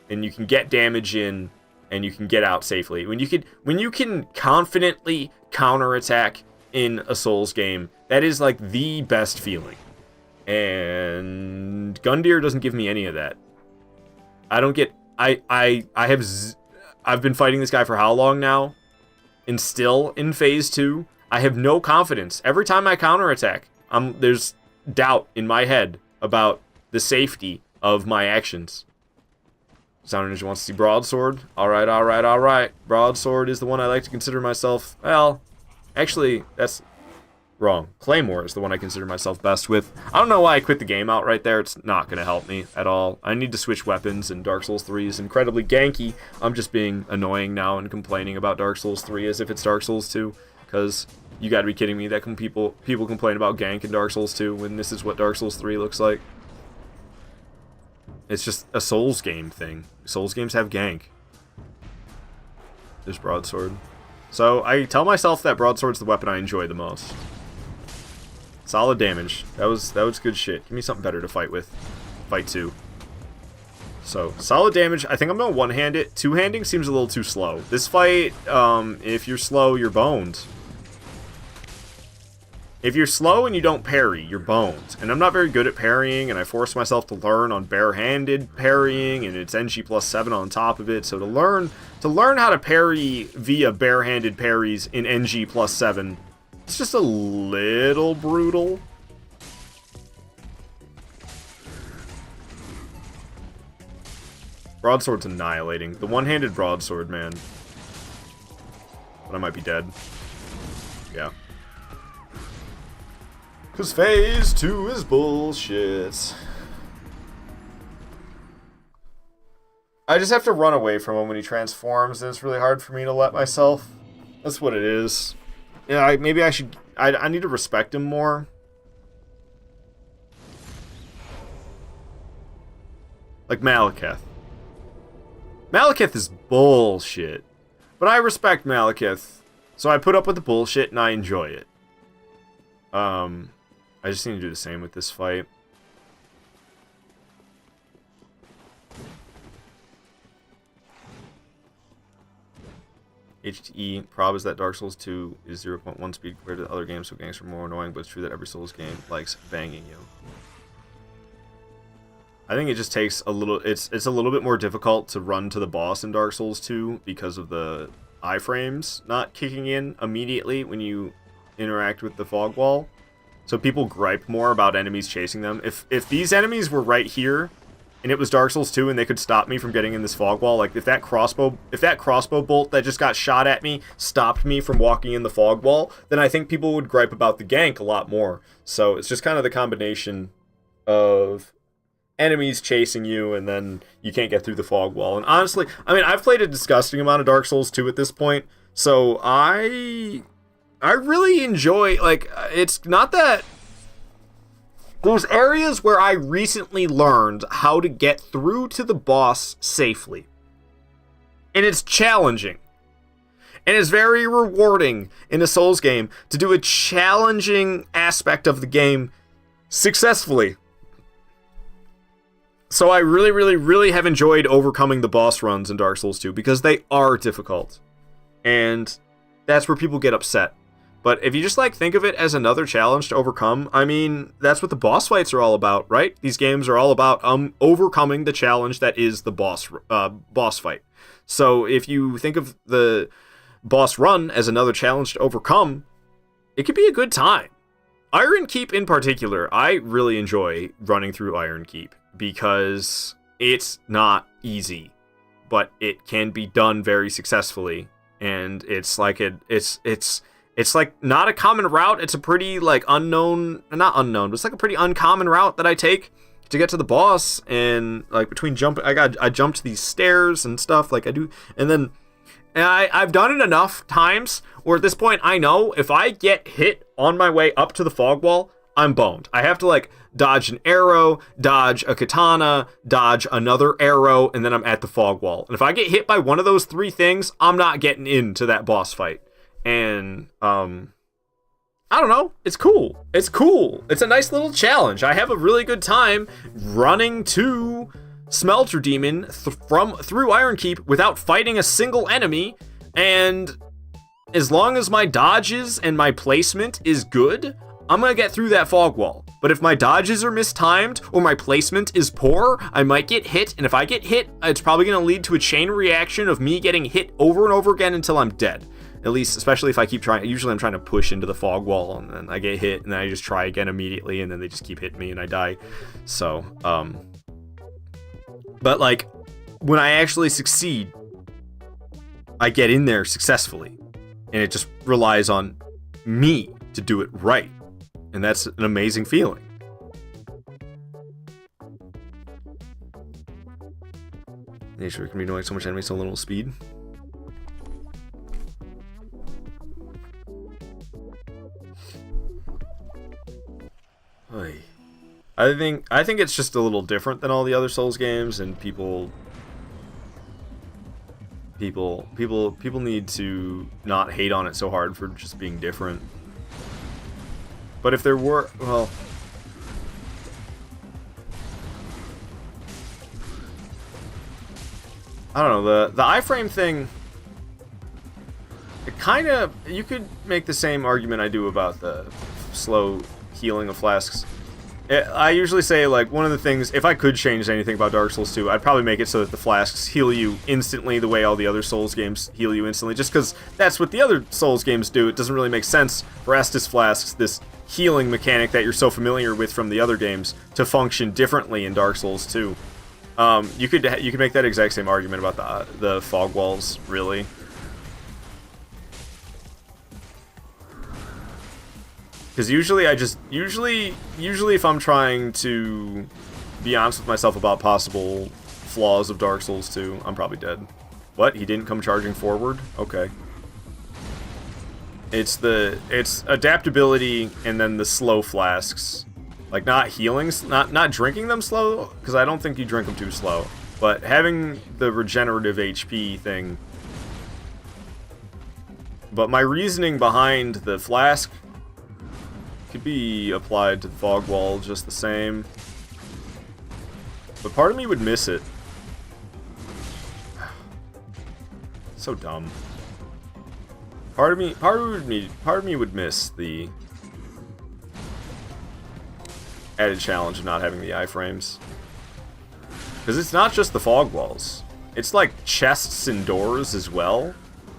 and you can get damage in and you can get out safely. When you can confidently counterattack in a Souls game, that is like the best feeling. And Gundyr doesn't give me any of that. I don't get... I've been fighting this guy for how long now? And still, in Phase 2, I have no confidence. Every time I counterattack, there's doubt in my head about the safety of my actions. Sound Ninja wants to see Broadsword. Alright, alright, alright. Broadsword is the one I like to consider myself... Well, actually, that's... wrong. Claymore is the one I consider myself best with. I don't know why I quit the game out right there. It's not going to help me at all. I need to switch weapons, and Dark Souls 3 is incredibly ganky. I'm just being annoying now and complaining about Dark Souls 3 as if it's Dark Souls 2, because you gotta be kidding me that people complain about gank in Dark Souls 2 when this is what Dark Souls 3 looks like. It's just a Souls game thing. Souls games have gank. There's Broadsword. So I tell myself that Broadsword's the weapon I enjoy the most. Solid damage. That was good shit. Give me something better to fight with. Fight 2. So, solid damage. I think I'm gonna one-hand it. Two-handing seems a little too slow. This fight, if you're slow, you're boned. If you're slow and you don't parry, you're boned. And I'm not very good at parrying, and I forced myself to learn on bare-handed parrying, and it's NG plus 7 on top of it. So to learn how to parry via bare-handed parries in NG plus 7, it's just a little brutal. Broadsword's annihilating. The one-handed broadsword, man. But I might be dead. Yeah. Because Phase 2 is bullshit. I just have to run away from him when he transforms, and it's really hard for me to let myself. That's what it is. Yeah, maybe I should... I need to respect him more. Like Malekith. Malekith is bullshit. But I respect Malekith. So I put up with the bullshit and I enjoy it. I just need to do the same with this fight. HTE. Prob is that Dark Souls 2 is 0.1 speed compared to the other games, so gangs are more annoying, but it's true that every Souls game likes banging you. I think it just takes a little... It's a little bit more difficult to run to the boss in Dark Souls 2 because of the iframes not kicking in immediately when you interact with the fog wall. So people gripe more about enemies chasing them. If these enemies were right here, and it was Dark Souls 2 and they could stop me from getting in this fog wall, like if that crossbow bolt that just got shot at me stopped me from walking in the fog wall, then I think people would gripe about the gank a lot more. So it's just kind of the combination of enemies chasing you and then you can't get through the fog wall. And honestly, I mean, I've played a disgusting amount of Dark Souls 2 at this point, so I really enjoy, like, it's not that... There's areas where I recently learned how to get through to the boss safely. And it's challenging. And it's very rewarding in a Souls game to do a challenging aspect of the game successfully. So I really, really, really have enjoyed overcoming the boss runs in Dark Souls 2 because they are difficult. And that's where people get upset. But if you just, like, think of it as another challenge to overcome, I mean, that's what the boss fights are all about, right? These games are all about overcoming the challenge that is the boss fight. So if you think of the boss run as another challenge to overcome, it could be a good time. Iron Keep in particular, I really enjoy running through Iron Keep because it's not easy, but it can be done very successfully. And it's like it's like not a common route. It's a pretty like not unknown, but it's like a pretty uncommon route that I take to get to the boss. And like between I jumped these stairs and stuff like I do. And then I've done it enough times where at this point I know if I get hit on my way up to the fog wall, I'm boned. I have to like dodge an arrow, dodge a katana, dodge another arrow, and then I'm at the fog wall. And if I get hit by one of those three things, I'm not getting into that boss fight. And, I don't know. It's cool. It's cool. It's a nice little challenge. I have a really good time running to Smelter Demon through Iron Keep without fighting a single enemy. And as long as my dodges and my placement is good, I'm going to get through that fog wall. But if my dodges are mistimed or my placement is poor, I might get hit. And if I get hit, it's probably going to lead to a chain reaction of me getting hit over and over again until I'm dead. At least, especially if I keep trying. Usually I'm trying to push into the fog wall and then I get hit and then I just try again immediately and then they just keep hitting me and I die. So, but like when I actually succeed, I get in there successfully and it just relies on me to do it right. And that's an amazing feeling. Nature can be annoying so much enemy, so little speed. I think it's just a little different than all the other Souls games, and people need to not hate on it so hard for just being different. But if there were, well, I don't know, the iframe thing, it kind of, you could make the same argument I do about the slow healing of flasks. I usually say, like, one of the things, if I could change anything about Dark Souls 2, I'd probably make it so that the flasks heal you instantly the way all the other Souls games heal you instantly, just because that's what the other Souls games do. It doesn't really make sense for Estus flasks, this healing mechanic that you're so familiar with from the other games, to function differently in Dark Souls 2. You could make that exact same argument about the fog walls, really. Because usually if I'm trying to be honest with myself about possible flaws of Dark Souls 2, I'm probably dead. What? He didn't come charging forward? Okay. It's adaptability and then the slow flasks. Like, not healing, not drinking them slow, because I don't think you drink them too slow. But having the regenerative HP thing. But my reasoning behind the flask could be applied to the fog wall just the same. But part of me would miss it. So dumb. Part of me would miss the added challenge of not having the iframes. Because it's not just the fog walls. It's like chests and doors as well.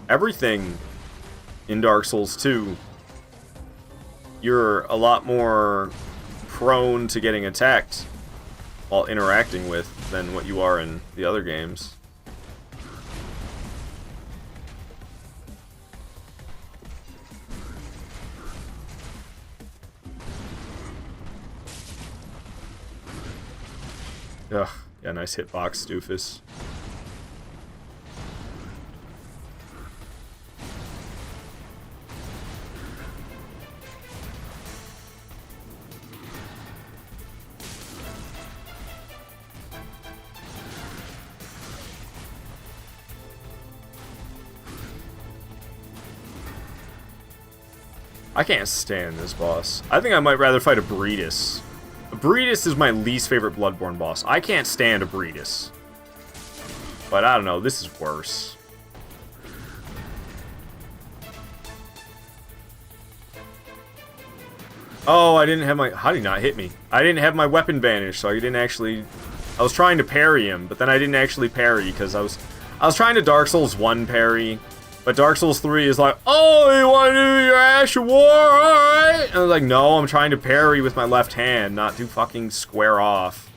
Everything in Dark Souls 2, you're a lot more prone to getting attacked while interacting with than what you are in the other games. Ugh, yeah, nice hitbox, doofus. I can't stand this boss. I think I might rather fight a Breedis. Breedis is my least favorite Bloodborne boss. I can't stand a Breedis. But I don't know, this is worse. Oh, I didn't have my... How did he not hit me? I didn't have my weapon banished, so I didn't actually... I was trying to parry him, but then I didn't actually parry, because I was trying to Dark Souls 1 parry, but Dark Souls 3 is like, oh, you want to do your Ash of War? Alright! And I was like, no, I'm trying to parry with my left hand, not to fucking square off.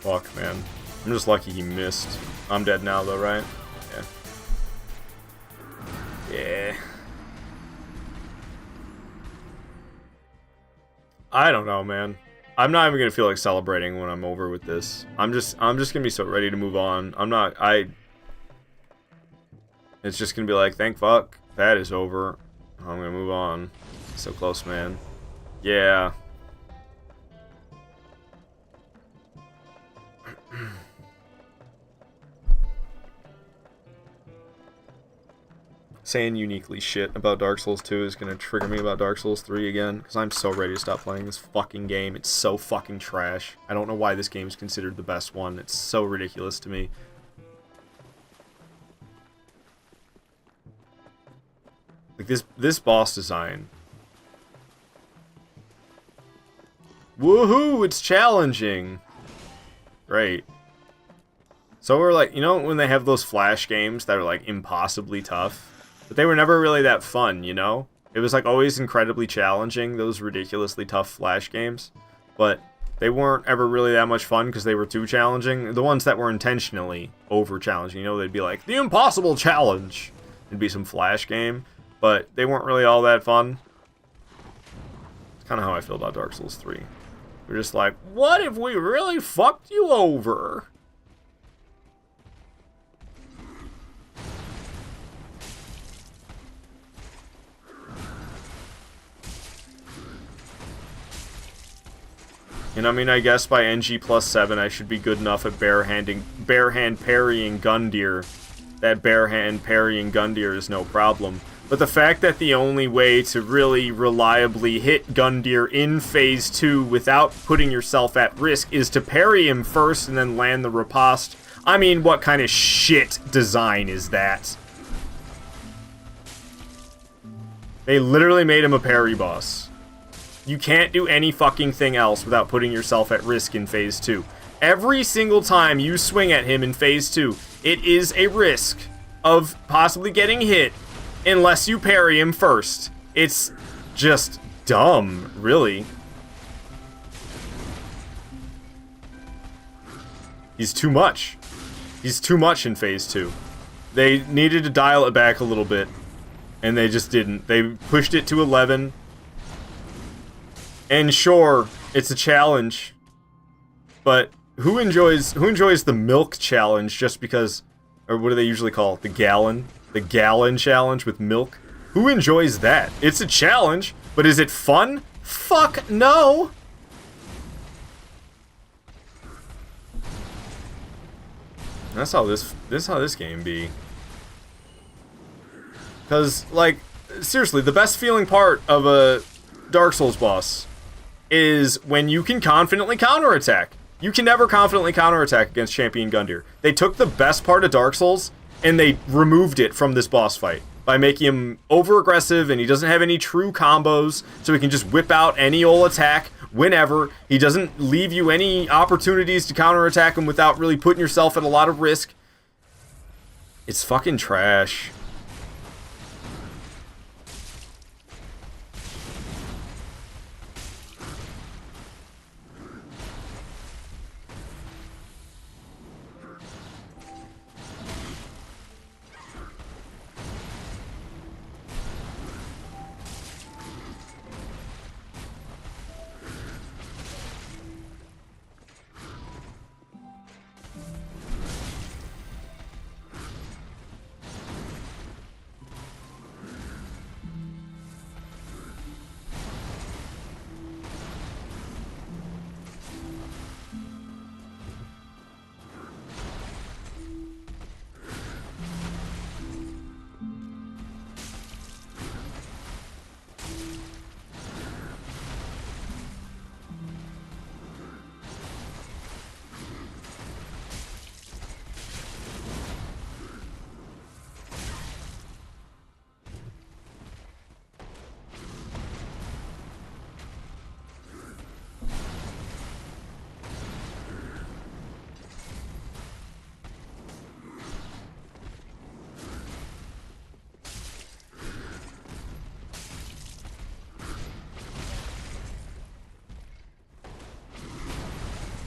Fuck, man. I'm just lucky he missed. I'm dead now, though, right? Yeah. Yeah. I don't know, man. I'm not even gonna feel like celebrating when I'm over with this. I'm just gonna be so ready to move on. It's just gonna be like, thank fuck, that is over. I'm gonna move on. So close, man. Yeah. Saying uniquely shit about Dark Souls 2 is gonna trigger me about Dark Souls 3 again, because I'm so ready to stop playing this fucking game. It's so fucking trash. I don't know why this game is considered the best one. It's so ridiculous to me. Like, this boss design. Woohoo! It's challenging! Great. So we're like, you know when they have those Flash games that are like impossibly tough? But they were never really that fun, you know? It was like always incredibly challenging, those ridiculously tough Flash games. But they weren't ever really that much fun because they were too challenging. The ones that were intentionally over challenging, you know, they'd be like, the impossible challenge! It'd be some Flash game. But they weren't really all that fun. It's kind of how I feel about Dark Souls 3. We're just like, what if we really fucked you over? And I mean, I guess by NG plus 7, I should be good enough at barehand parrying Gundyr. That barehand parrying Gundyr is no problem. But the fact that the only way to really reliably hit Gundyr in Phase 2 without putting yourself at risk is to parry him first and then land the riposte. I mean, what kind of shit design is that? They literally made him a parry boss. You can't do any fucking thing else without putting yourself at risk in Phase 2. Every single time you swing at him in Phase 2, it is a risk of possibly getting hit unless you parry him first. It's just dumb, really. He's too much. He's too much in Phase 2. They needed to dial it back a little bit, and they just didn't. They pushed it to 11. And sure, it's a challenge, but who enjoys the milk challenge just because, Or what do they usually call it? The gallon? The gallon challenge with milk? Who enjoys that? It's a challenge, but is it fun? Fuck no! That's how this game be. Cause, like, seriously, the best feeling part of a Dark Souls boss is when you can confidently counterattack. You can never confidently counterattack against Champion Gundyr. They took the best part of Dark Souls and they removed it from this boss fight by making him over-aggressive, and he doesn't have any true combos, so he can just whip out any old attack whenever. He doesn't leave you any opportunities to counterattack him without really putting yourself at a lot of risk. It's fucking trash.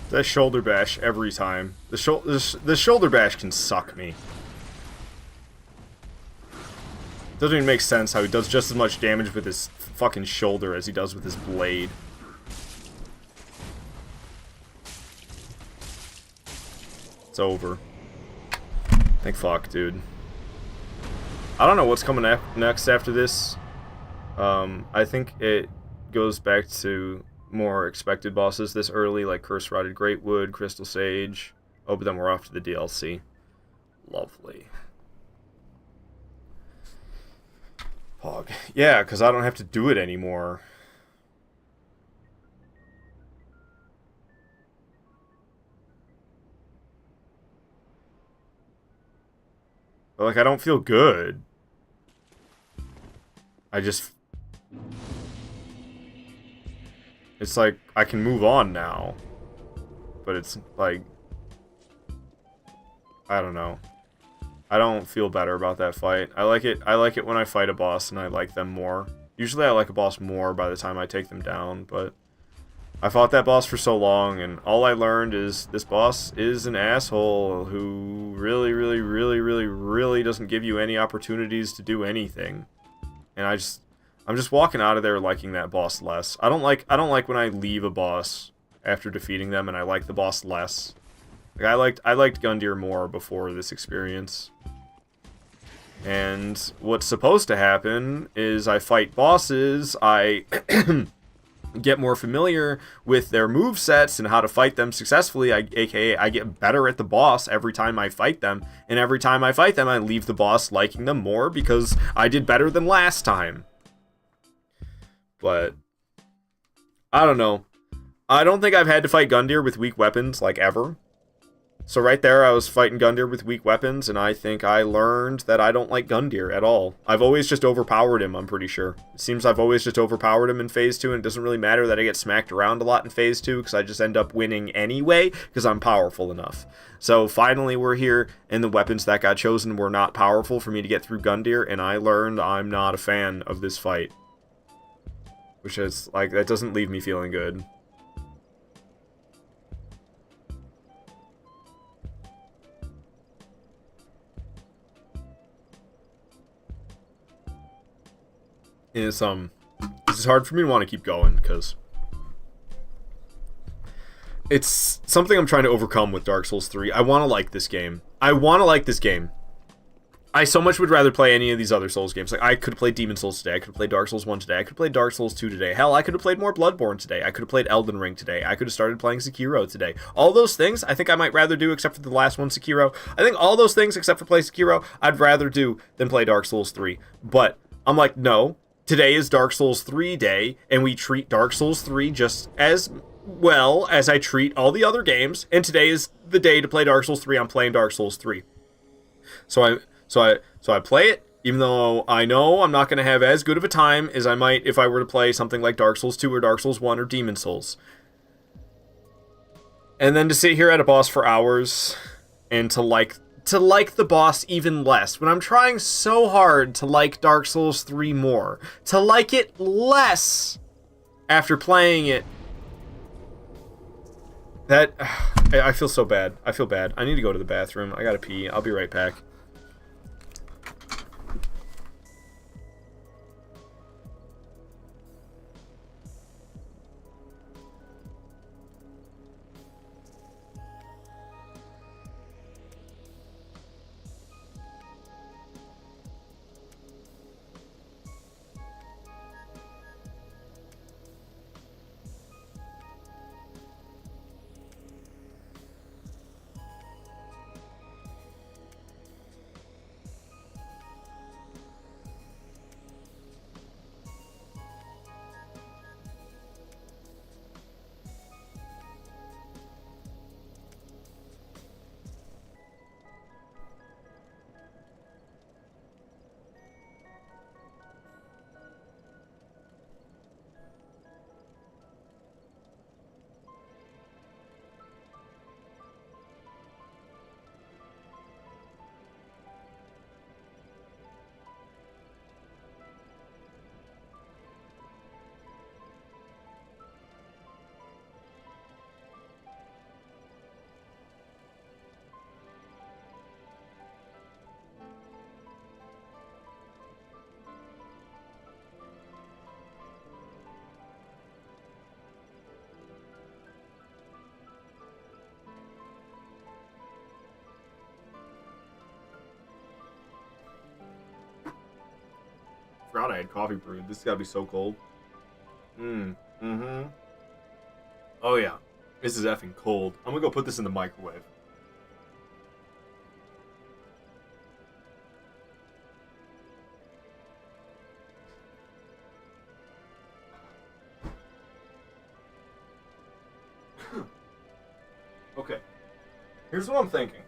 That shoulder bash every time. The shoulder bash can suck me. Doesn't even make sense how he does just as much damage with his fucking shoulder as he does with his blade. It's over. Thank fuck, dude. I don't know what's coming next after this. I think it goes back to more expected bosses this early, like Curse Rotted Greatwood, Crystal Sage. Oh, but then we're off to the DLC. Lovely. Pog. Yeah, because I don't have to do it anymore. But, like, I don't feel good. I just... It's like, I can move on now. But it's like... I don't know. I don't feel better about that fight. I like it when I fight a boss and I like them more. Usually I like a boss more by the time I take them down, but... I fought that boss for so long, and all I learned is this boss is an asshole who really doesn't give you any opportunities to do anything. And I'm just walking out of there liking that boss less. I don't like when I leave a boss after defeating them and I like the boss less. Like I liked Gundyr more before this experience. And what's supposed to happen is I fight bosses, I get more familiar with their movesets and how to fight them successfully, aka I get better at the boss every time I fight them, and every time I fight them I leave the boss liking them more because I did better than last time. But I don't know. I don't think I've had to fight Gundyr with weak weapons, like, ever. So right there, I was fighting Gundyr with weak weapons, and I think I learned that I don't like Gundyr at all. I've always just overpowered him, I'm pretty sure. It seems I've always just overpowered him in Phase 2, and it doesn't really matter that I get smacked around a lot in Phase 2, because I just end up winning anyway, because I'm powerful enough. So finally we're here, and the weapons that got chosen were not powerful for me to get through Gundyr, and I learned I'm not a fan of this fight. Which is, like, that doesn't leave me feeling good. It's hard for me to want to keep going, because It's something I'm trying to overcome with Dark Souls 3. I want to like this game. I so much would rather play any of these other Souls games. Like, I could have played Demon Souls today. I could have played Dark Souls 1 today. I could have played Dark Souls 2 today. Hell, I could have played more Bloodborne today. I could have played Elden Ring today. I could have started playing Sekiro today. All those things, I think I might rather do, except for the last one, Sekiro. I think all those things, except for play Sekiro, I'd rather do than play Dark Souls 3. But I'm like, no. Today is Dark Souls 3 day, and we treat Dark Souls 3 just as well as I treat all the other games. And today is the day to play Dark Souls 3. I'm playing Dark Souls 3. So I play it, even though I know I'm not going to have as good of a time as I might if I were to play something like Dark Souls 2 or Dark Souls 1 or Demon Souls. And then to sit here at a boss for hours and to like the boss even less, when I'm trying so hard to like Dark Souls 3 more, to like it less after playing it. That, I feel so bad. I feel bad. I need to go to the bathroom. I gotta pee. I'll be right back. Forgot I had coffee brewed. This has gotta be so cold. Oh yeah. This is effing cold. I'm gonna go put this in the microwave. Okay. Here's what I'm thinking.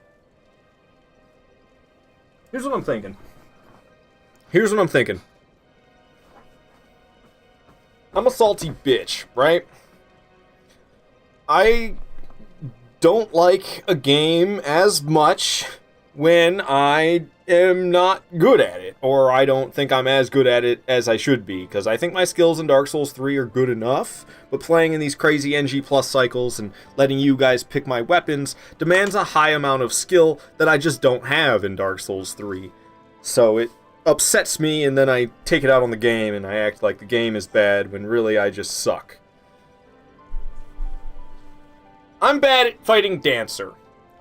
I'm a salty bitch, right? I don't like a game as much when I am not good at it, or I don't think I'm as good at it as I should be, because I think my skills in Dark Souls 3 are good enough, but playing in these crazy NG plus cycles and letting you guys pick my weapons demands a high amount of skill that I just don't have in Dark Souls 3. So it upsets me, and then I take it out on the game, and I act like the game is bad when really I just suck. I'm bad at fighting Dancer.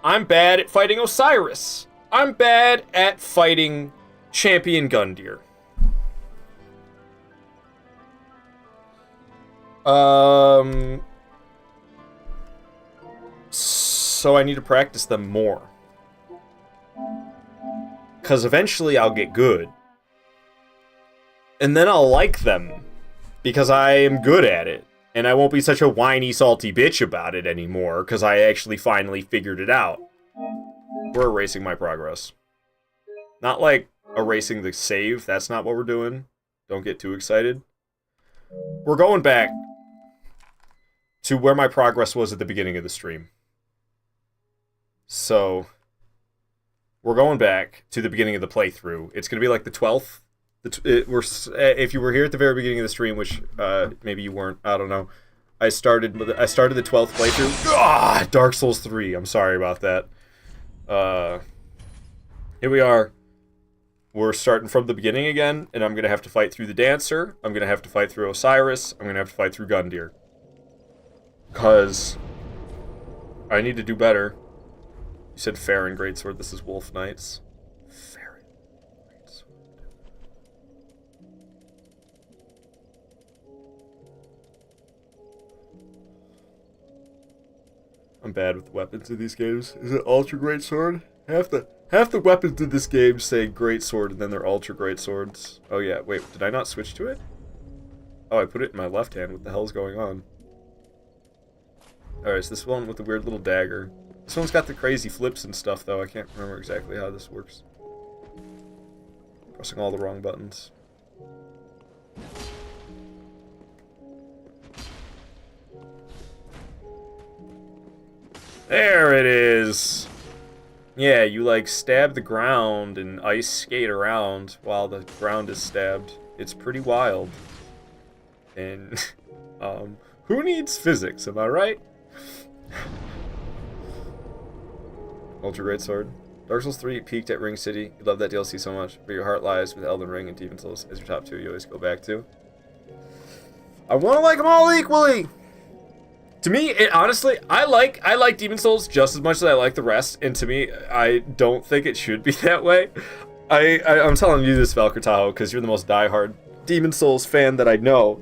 I'm bad at fighting Osiris. I'm bad at fighting Champion Gundyr. So I need to practice them more. Because eventually I'll get good. And then I'll like them. Because I am good at it. And I won't be such a whiny, salty bitch about it anymore, because I actually finally figured it out. We're erasing my progress. Not like erasing the save, that's not what we're doing. Don't get too excited. We're going back to where my progress was at the beginning of the stream. So, we're going back to the beginning of the playthrough. It's going to be like the 12th. If you were here at the very beginning of the stream, which maybe you weren't, I don't know. I started the 12th playthrough. Dark Souls 3. I'm sorry about that. Here we are. We're starting from the beginning again, and I'm gonna have to fight through the Dancer. I'm gonna have to fight through Osiris. I'm gonna have to fight through Gundyr. Cause I need to do better. You said Farron Greatsword. This is Wolf Knights. Farron Greatsword. I'm bad with weapons in these games. Is it Ultra Greatsword? Half the weapons in this game say Greatsword and then they're Ultra Greatswords. Oh yeah, wait, did I not switch to it? Oh, I put it in my left hand. What the hell's going on? Alright, it's this one with the weird little dagger. This one's got the crazy flips and stuff, though. I can't remember exactly how this works. Pressing all the wrong buttons. There it is! Yeah, you, like, stab the ground and ice skate around while the ground is stabbed. It's pretty wild. And, who needs physics, am I right? Ultra Greatsword. Dark Souls 3 peaked at Ring City. You love that DLC so much, but your heart lies with Elden Ring and Demon Souls as your top two you always go back to. I want to like them all equally! To me, honestly, I like Demon Souls just as much as I like the rest, and to me, I don't think it should be that way. I'm telling you this, Valkyr Tahoe, because you're the most diehard Demon Souls fan that I know.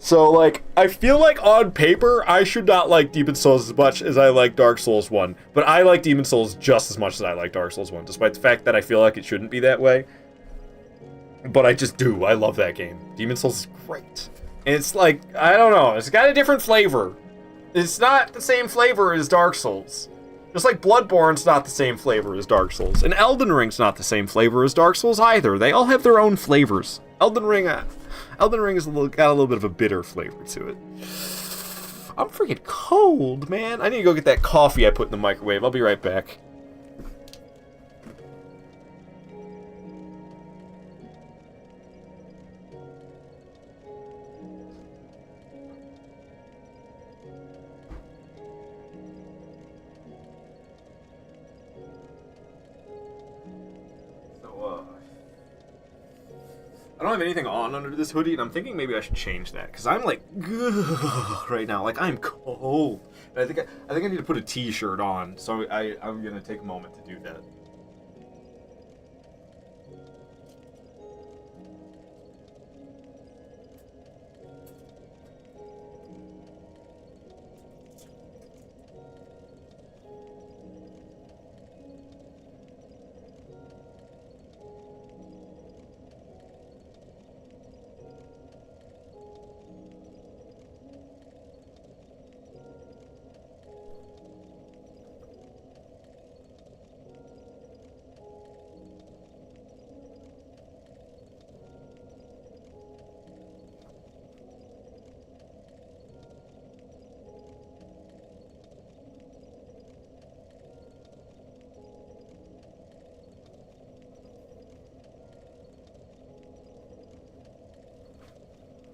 So, like, I feel like on paper, I should not like Demon Souls as much as I like Dark Souls 1. But I like Demon Souls just as much as I like Dark Souls 1, despite the fact that I feel like it shouldn't be that way. But I just do. I love that game. Demon Souls is great. And it's like, I don't know, it's got a different flavor. It's not the same flavor as Dark Souls. Just like Bloodborne's not the same flavor as Dark Souls. And Elden Ring's not the same flavor as Dark Souls either. They all have their own flavors. Elden Ring has got a little bit of a bitter flavor to it. I'm freaking cold, man. I need to go get that coffee I put in the microwave. I'll be right back. I don't have anything on under this hoodie, and I'm thinking maybe I should change that, because I'm like, right now, like, I'm cold. And I think I need to put a t-shirt on, so I'm going to take a moment to do that.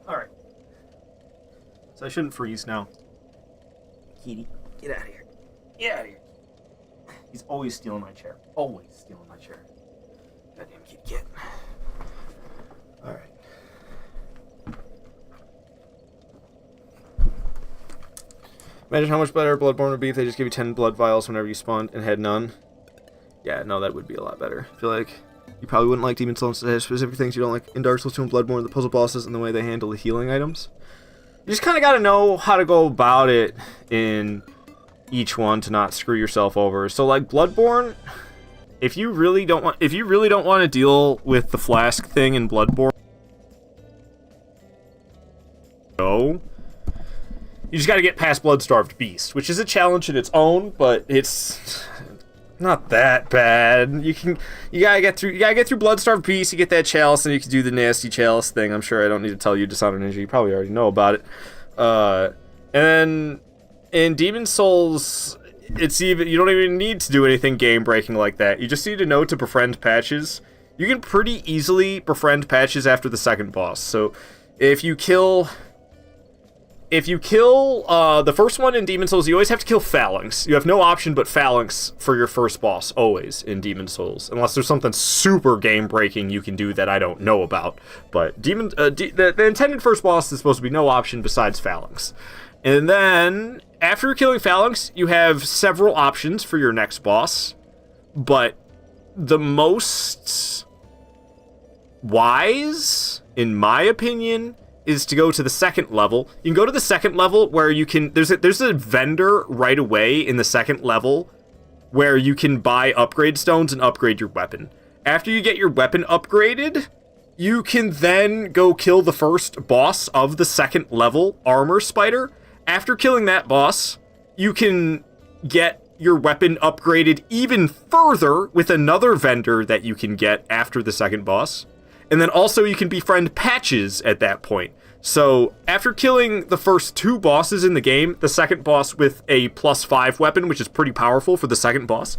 Alright. So I shouldn't freeze now. Kitty, get out of here. Get out of here. He's always stealing my chair. Always stealing my chair. Goddamn kitty cat. Alright. Imagine how much better Bloodborne would be if they just give you 10 blood vials whenever you spawned and had none. Yeah, no, that would be a lot better. I feel like you probably wouldn't like Demon Souls. It has specific things you don't like in Dark Souls 2 and Bloodborne, the puzzle bosses, and the way they handle the healing items. You just kind of got to know how to go about it in each one to not screw yourself over. So, like Bloodborne, if you really don't want to deal with the flask thing in Bloodborne, you just got to get past Bloodstarved Beast, which is a challenge in its own, but it's not that bad. You gotta get through Bloodstarved Beast, you get that chalice, and you can do the nasty chalice thing. I'm sure I don't need to tell you, Dishonored Ninja, you probably already know about it. And then in Demon Souls, you don't even need to do anything game breaking like that. You just need to know to befriend patches. You can pretty easily befriend patches after the second boss. So if you kill the first one in Demon Souls, you always have to kill Phalanx. You have no option but Phalanx for your first boss, always, in Demon Souls. Unless there's something super game-breaking you can do that I don't know about. But the intended first boss is supposed to be no option besides Phalanx. And then, after killing Phalanx, you have several options for your next boss. But the most wise, in my opinion, is to go to the second level. You can go to the second level where you can... There's a vendor right away in the second level where you can buy upgrade stones and upgrade your weapon. After you get your weapon upgraded, you can then go kill the first boss of the second level, Armor Spider. After killing that boss, you can get your weapon upgraded even further with another vendor that you can get after the second boss. And then also you can befriend Patches at that point. So after killing the first 2 bosses in the game, the second boss with a +5 weapon, which is pretty powerful for the second boss,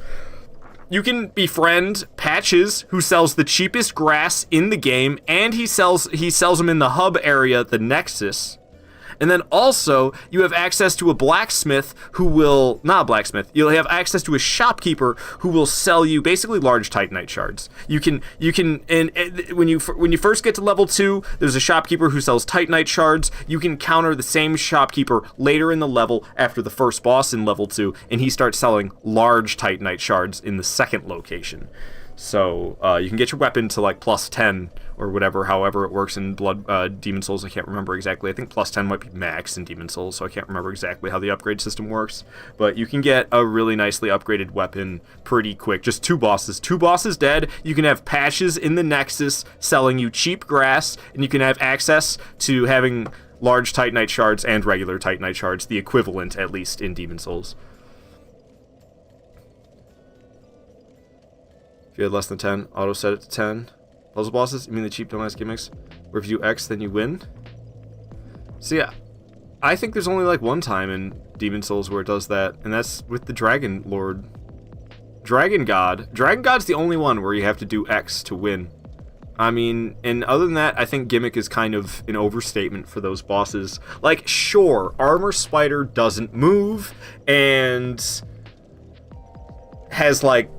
you can befriend Patches, who sells the cheapest grass in the game, and he sells them in the hub area, the Nexus. And then also, you have access to a blacksmith who will... Not a blacksmith. You'll have access to a shopkeeper who will sell you basically large Titanite shards. You can... And when you first get to level 2, there's a shopkeeper who sells Titanite shards. You can counter the same shopkeeper later in the level after the first boss in level 2, and he starts selling large Titanite shards in the second location. So you can get your weapon to like +10 or whatever, however it works in Demon Souls. I can't remember exactly. I think +10 might be max in Demon Souls, so I can't remember exactly how the upgrade system works. But you can get a really nicely upgraded weapon pretty quick. Just 2 bosses. 2 bosses dead. You can have Patches in the Nexus selling you cheap grass, and you can have access to having large Titanite shards and regular Titanite shards, the equivalent at least in Demon Souls. If you had less than 10, auto set it to 10. Puzzle bosses? You mean the cheap dumbass gimmicks? Where if you X, then you win? So yeah, I think there's only like one time in Demon Souls where it does that, and that's with the Dragon Lord. Dragon God. Dragon God's the only one where you have to do X to win. I mean, and other than that, I think gimmick is kind of an overstatement for those bosses. Like, sure, Armor Spider doesn't move, and has like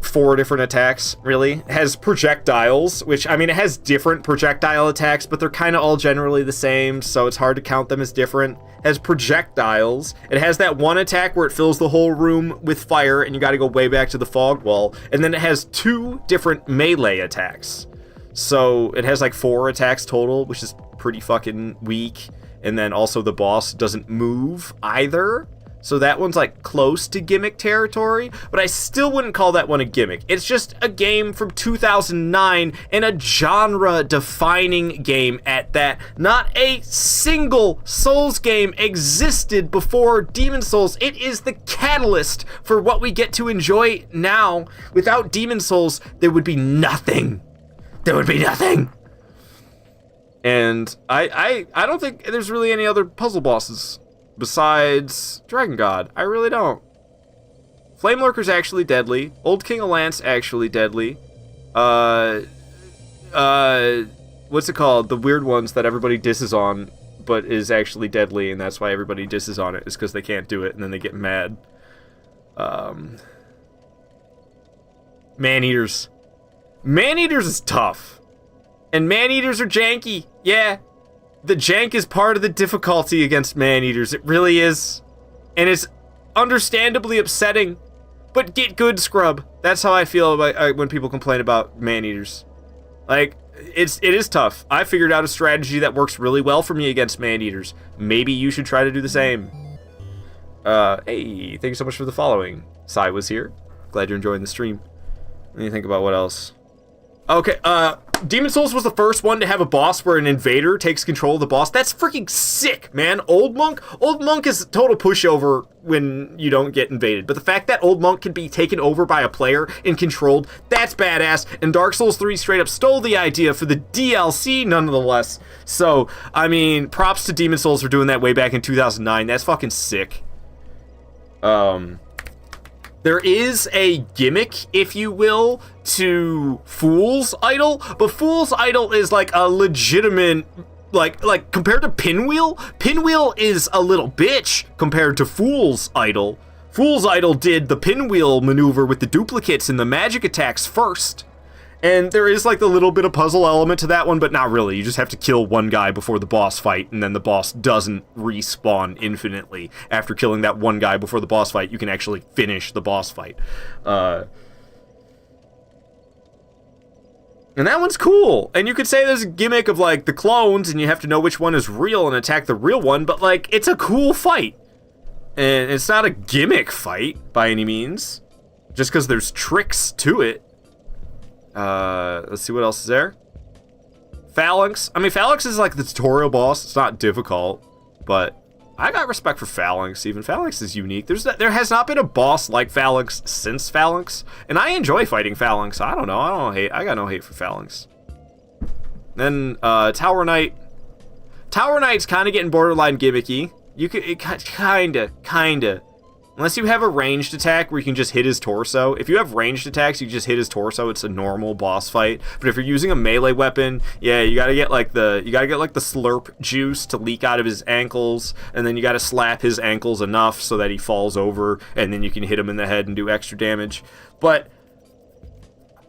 4 different attacks, really. It has projectiles, which, I mean, it has different projectile attacks, but they're kind of all generally the same, so it's hard to count them as different. It has projectiles. It has that one attack where it fills the whole room with fire, and you gotta go way back to the fog wall. And then it has 2 different melee attacks. So it has like 4 attacks total, which is pretty fucking weak. And then also the boss doesn't move either. So that one's like close to gimmick territory, but I still wouldn't call that one a gimmick. It's just a game from 2009 and a genre-defining game at that. Not a single Souls game existed before Demon Souls. It is the catalyst for what we get to enjoy now. Without Demon Souls, there would be nothing. There would be nothing. And I don't think there's really any other puzzle bosses besides Dragon God. I really don't. Flame Lurker's actually deadly. Old King of Lance actually deadly. What's it called? The weird ones that everybody disses on, but is actually deadly, and that's why everybody disses on it, is because they can't do it, and then they get mad. Man-Eaters. Man-Eaters is tough. And Man-Eaters are janky. Yeah. The jank is part of the difficulty against Man-Eaters. It really is. And it's understandably upsetting. But get good, scrub. That's how I feel about when people complain about Man-Eaters. Like, it is tough. I figured out a strategy that works really well for me against Man-Eaters. Maybe you should try to do the same. Hey, thank you so much for the following. Sai was here. Glad you're enjoying the stream. Let me think about what else. Okay, Demon Souls was the first one to have a boss where an invader takes control of the boss. That's freaking sick, man. Old Monk is a total pushover when you don't get invaded. But the fact that Old Monk can be taken over by a player and controlled, that's badass. And Dark Souls 3 straight up stole the idea for the DLC nonetheless. So, I mean, props to Demon Souls for doing that way back in 2009. That's fucking sick. There is a gimmick, if you will, to Fool's Idol, but Fool's Idol is like a legitimate, like compared to Pinwheel, Pinwheel is a little bitch compared to Fool's Idol. Fool's Idol did the Pinwheel maneuver with the duplicates and the magic attacks first, And there is like the little bit of puzzle element to that one, but not really. You just have to kill one guy before the boss fight, and then the boss doesn't respawn infinitely. After killing that one guy before the boss fight, you can actually finish the boss fight. And that one's cool. And you could say there's a gimmick of like the clones, and you have to know which one is real and attack the real one, but like it's a cool fight. And it's not a gimmick fight by any means, just because there's tricks to it. Let's see what else is there. Phalanx. I mean, Phalanx is like the tutorial boss. It's not difficult, but I got respect for Phalanx. Even Phalanx is unique. There has not been a boss like Phalanx since Phalanx, and I enjoy fighting Phalanx. I don't know. I got no hate for Phalanx. Then Tower Knight. Tower Knight's kind of getting borderline gimmicky. Kinda. Unless you have a ranged attack where you can just hit his torso. If you have ranged attacks, you just hit his torso. It's a normal boss fight. But if you're using a melee weapon, yeah, you gotta get like the slurp juice to leak out of his ankles, and then you gotta slap his ankles enough so that he falls over, and then you can hit him in the head and do extra damage. But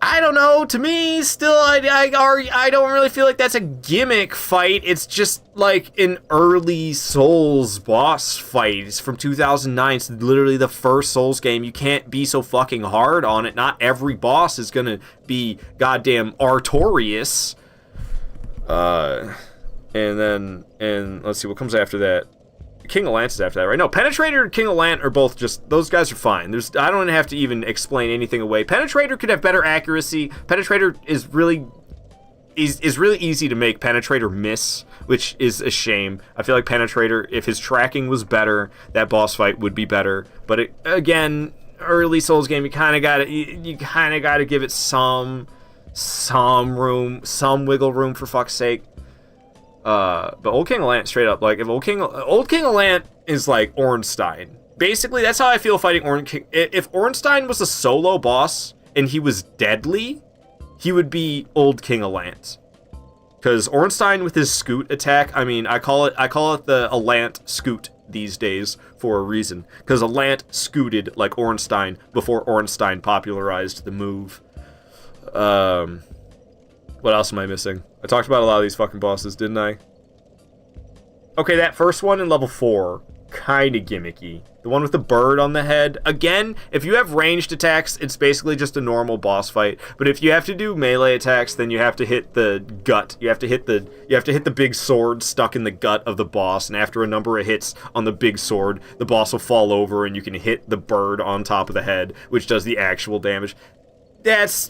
I don't know. To me, still, I don't really feel like that's a gimmick fight. It's just like an early Souls boss fight. It's from 2009. It's literally the first Souls game. You can't be so fucking hard on it. Not every boss is gonna be goddamn Artorias. And let's see what comes after that. King of Lance is after that, right? No, Penetrator and King of Lance are both just, those guys are fine. I don't have to even explain anything away. Penetrator could have better accuracy. Penetrator is really easy to make Penetrator miss, which is a shame. I feel like Penetrator, if his tracking was better, that boss fight would be better. But again, early Souls game, you kind of gotta give it some room, some wiggle room, for fuck's sake. But Old King of Lance, straight up, like, if Old King of Lance is like Ornstein. Basically, that's how I feel fighting King. If Ornstein was a solo boss and he was deadly, he would be Old King of Lance. Because Ornstein with his scoot attack, I mean, I call it the Alant scoot these days for a reason. Because Alant scooted like Ornstein before Ornstein popularized the move. What else am I missing? I talked about a lot of these fucking bosses, didn't I? Okay, that first one in level 4, kind of gimmicky. The one with the bird on the head. Again, if you have ranged attacks, it's basically just a normal boss fight. But if you have to do melee attacks, then you have to hit the gut. You have to hit the big sword stuck in the gut of the boss, and after a number of hits on the big sword, the boss will fall over and you can hit the bird on top of the head, which does the actual damage. That's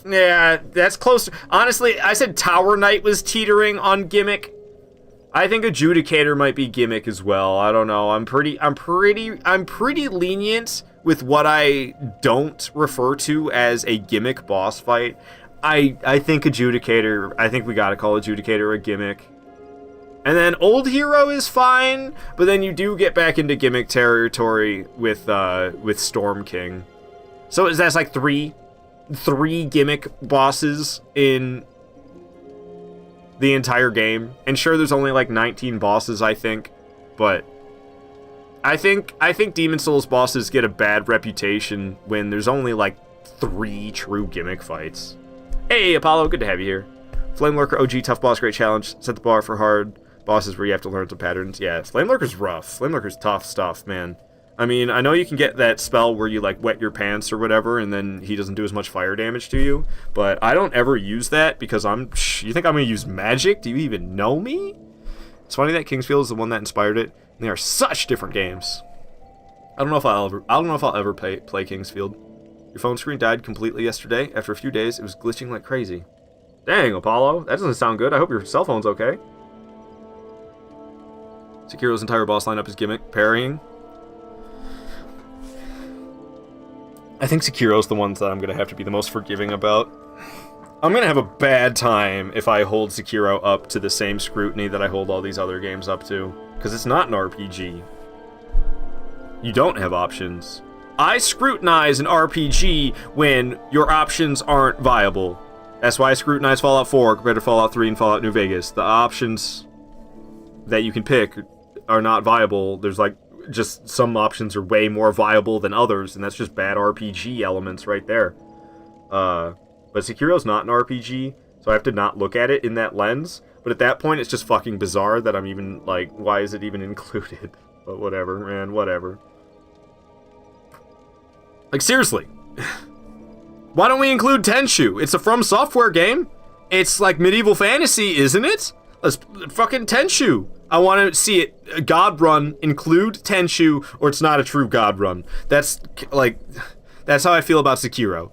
close. Honestly, I said Tower Knight was teetering on gimmick. I think Adjudicator might be gimmick as well. I don't know. I'm pretty lenient with what I don't refer to as a gimmick boss fight. I think Adjudicator, I think we gotta call Adjudicator a gimmick. And then Old Hero is fine, but then you do get back into gimmick territory with Storm King. So that's like three gimmick bosses in the entire game. And sure, there's only like 19 bosses, I think, but I think Demon Souls bosses get a bad reputation when there's only like 3 true gimmick fights. Hey Apollo, good to have you here. Flame Lurker OG tough boss, great challenge. Set the bar for hard bosses where you have to learn some patterns. Yeah, Flame Lurker's rough. Flame Lurker's tough stuff, man. I mean, I know you can get that spell where you, like, wet your pants or whatever, and then he doesn't do as much fire damage to you, but I don't ever use that because you think I'm gonna use magic? Do you even know me? It's funny that Kingsfield is the one that inspired it, and they are such different games. I don't know if I'll ever play Kingsfield. Your phone screen died completely yesterday. After a few days, it was glitching like crazy. Dang, Apollo, that doesn't sound good. I hope your cell phone's okay. Sekiro's entire boss lineup is gimmick, parrying. I think Sekiro's the ones that I'm going to have to be the most forgiving about. I'm going to have a bad time if I hold Sekiro up to the same scrutiny that I hold all these other games up to. Because it's not an RPG. You don't have options. I scrutinize an RPG when your options aren't viable. That's why I scrutinize Fallout 4 compared to Fallout 3 and Fallout New Vegas. The options that you can pick are not viable. There's like just some options are way more viable than others, and that's just bad RPG elements right there. But Sekiro's not an RPG, so I have to not look at it in that lens. But at that point, it's just fucking bizarre that I'm even, like, why is it even included? But whatever, man, whatever. Like, seriously. Why don't we include Tenchu? It's a From Software game. It's like medieval fantasy, isn't it? Let's fucking Tenchu. I want to see it, God Run, include Tenchu, or it's not a true God Run. That's, like, that's how I feel about Sekiro.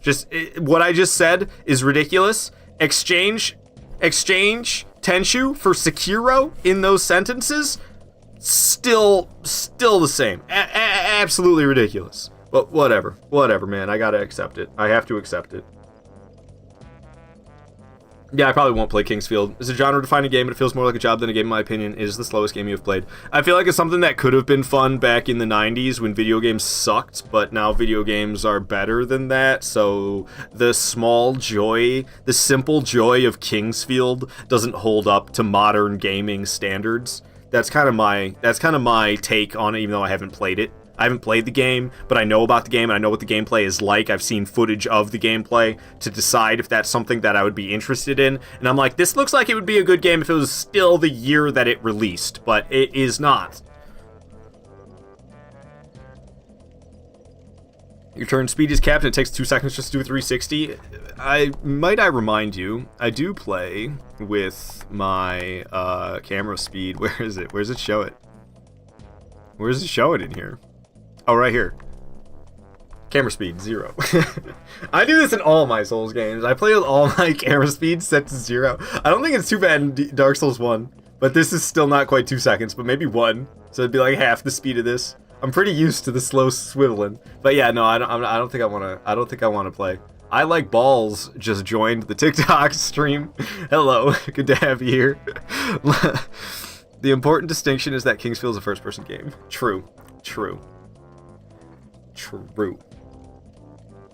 What I just said is ridiculous. Exchange Tenchu for Sekiro in those sentences, still the same. Absolutely ridiculous. But whatever, man. I gotta accept it. I have to accept it. Yeah, I probably won't play Kingsfield. It's a genre-defining game, but it feels more like a job than a game, in my opinion. It is the slowest game you have played. I feel like it's something that could have been fun back in the 90s when video games sucked, but now video games are better than that, so the small joy, the simple joy of Kingsfield doesn't hold up to modern gaming standards. That's kind of my take on it, even though I haven't played it. I haven't played the game, but I know about the game, and I know what the gameplay is like. I've seen footage of the gameplay to decide if that's something that I would be interested in. And I'm like, this looks like it would be a good game if it was still the year that it released, but it is not. Your turn speed is capped, and it takes 2 seconds just to do a 360. I remind you, I do play with my camera speed. Where is it? Where does it show it? Where does it show it in here? Oh, right here. Camera speed, 0. I do this in all my Souls games. I play with all my camera speed set to 0. I don't think it's too bad in Dark Souls 1, but this is still not quite 2 seconds, but maybe 1. So it'd be like half the speed of this. I'm pretty used to the slow swiveling. But yeah, no, I don't think I want to play. I Like Balls just joined the TikTok stream. Hello, good to have you here. The important distinction is that Kingsfield is a first-person game. True.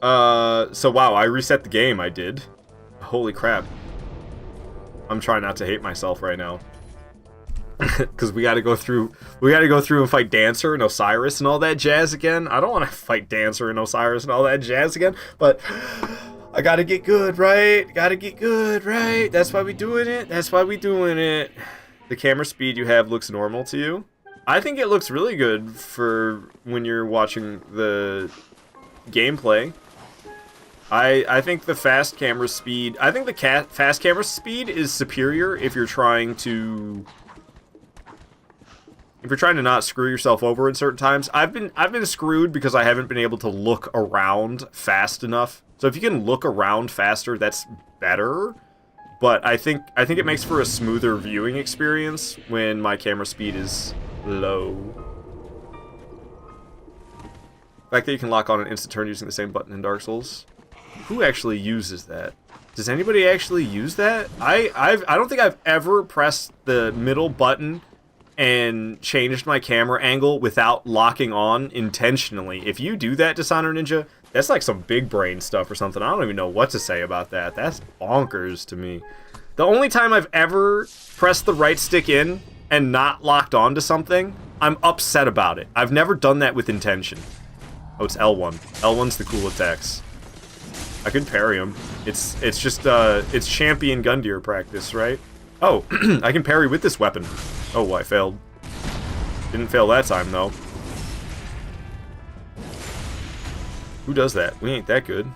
So wow, I reset the game, I did. Holy crap. I'm trying not to hate myself right now. Because we gotta go through and fight Dancer and Osiris and all that jazz again. I don't want to fight Dancer and Osiris and all that jazz again, but I gotta get good, right? That's why we doing it. The camera speed you have looks normal to you. I think it looks really good for when you're watching the gameplay. I think the fast camera speed... I think the fast camera speed is superior if you're trying to... If you're trying to not screw yourself over in certain times. I've been screwed because I haven't been able to look around fast enough. So if you can look around faster, that's better. But I think it makes for a smoother viewing experience when my camera speed is low. The fact that you can lock on an instant turn using the same button in Dark Souls. Who actually uses that? Does anybody actually use that? I don't think I've ever pressed the middle button and changed my camera angle without locking on intentionally. If you do that, Dishonor Ninja, that's like some big brain stuff or something. I don't even know what to say about that. That's bonkers to me. The only time I've ever pressed the right stick in and not locked on to something, I'm upset about it. I've never done that with intention. Oh, it's L1. L1's the cool attacks. I could parry him. It's just, it's champion Gundyr practice, right? Oh, I can parry with this weapon. Oh, I failed. Didn't fail that time, though. Who does that? We ain't that good.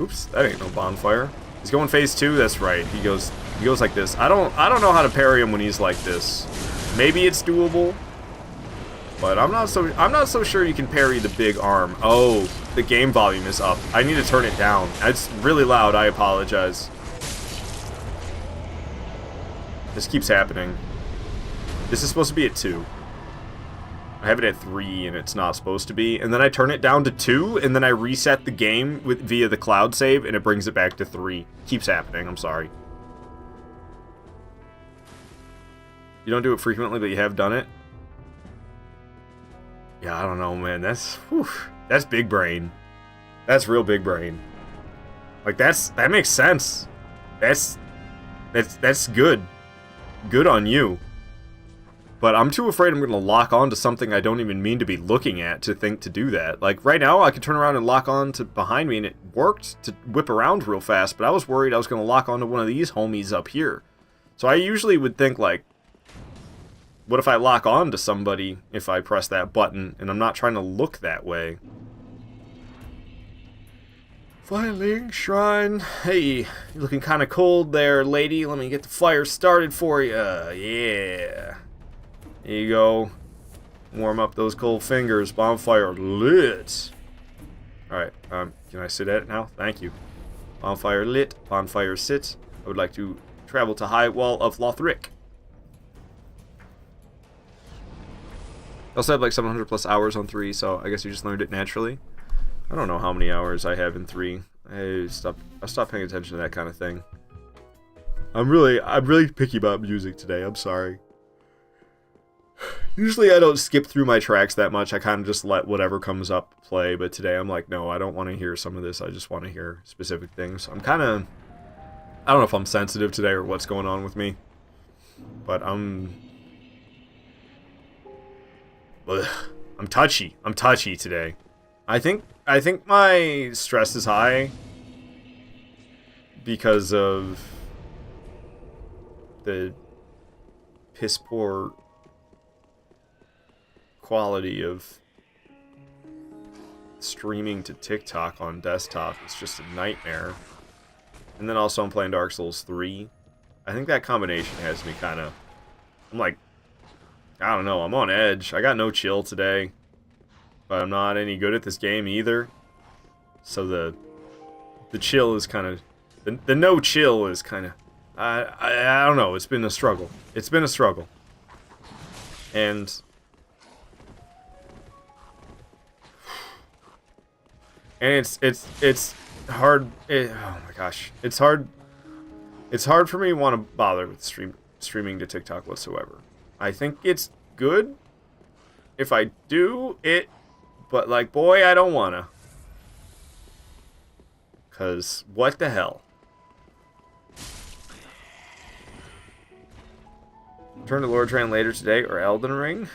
Oops, that ain't no bonfire. He's going phase 2, that's right. He goes like this. I don't know how to parry him when he's like this. Maybe it's doable, but I'm not so sure you can parry the big arm. Oh, the game volume is up. I need to turn it down. It's really loud. I apologize. This keeps happening. This is supposed to be at 2. I have it at 3 and it's not supposed to be. And then I turn it down to 2 and then I reset the game via the cloud save and it brings it back to 3. Keeps happening. I'm sorry. You don't do it frequently, but you have done it? Yeah, I don't know, man. That's big brain. That's real big brain. Like, that makes sense. That's good. Good on you. But I'm too afraid I'm going to lock on to something I don't even mean to be looking at to think to do that. Like, right now, I could turn around and lock on to behind me, and it worked to whip around real fast, but I was worried I was going to lock onto one of these homies up here. So I usually would think, like, what if I lock on to somebody if I press that button, and I'm not trying to look that way? Firelink Shrine. Hey, you're looking kind of cold there, lady. Let me get the fire started for you. Yeah. There you go. Warm up those cold fingers. Bonfire lit. Alright, can I sit at it now? Thank you. Bonfire lit. Bonfire sit. I would like to travel to High Wall of Lothric. I also have like 700 plus hours on 3, so I guess you just learned it naturally. I don't know how many hours I have in 3. I stopped paying attention to that kind of thing. I'm really picky about music today. I'm sorry. Usually I don't skip through my tracks that much. I kind of just let whatever comes up play. But today I'm like, no, I don't want to hear some of this. I just want to hear specific things. I don't know if I'm sensitive today or what's going on with me. But I'm touchy. I'm touchy today. I think my stress is high because of the piss poor quality of streaming to TikTok on desktop. It's just a nightmare. And then also I'm playing Dark Souls 3. I think that combination has me kind of... I'm like... I don't know, I'm on edge. I got no chill today. But I'm not any good at this game either. So the chill is kind of... The no chill is kind of... I don't know, it's been a struggle. It's been a struggle. And... And it's hard. Oh my gosh, it's hard. It's hard for me to want to bother with streaming to TikTok whatsoever. I think it's good if I do it, but like, boy, I don't wanna. 'Cause what the hell? Turn to Lordran later today or Elden Ring?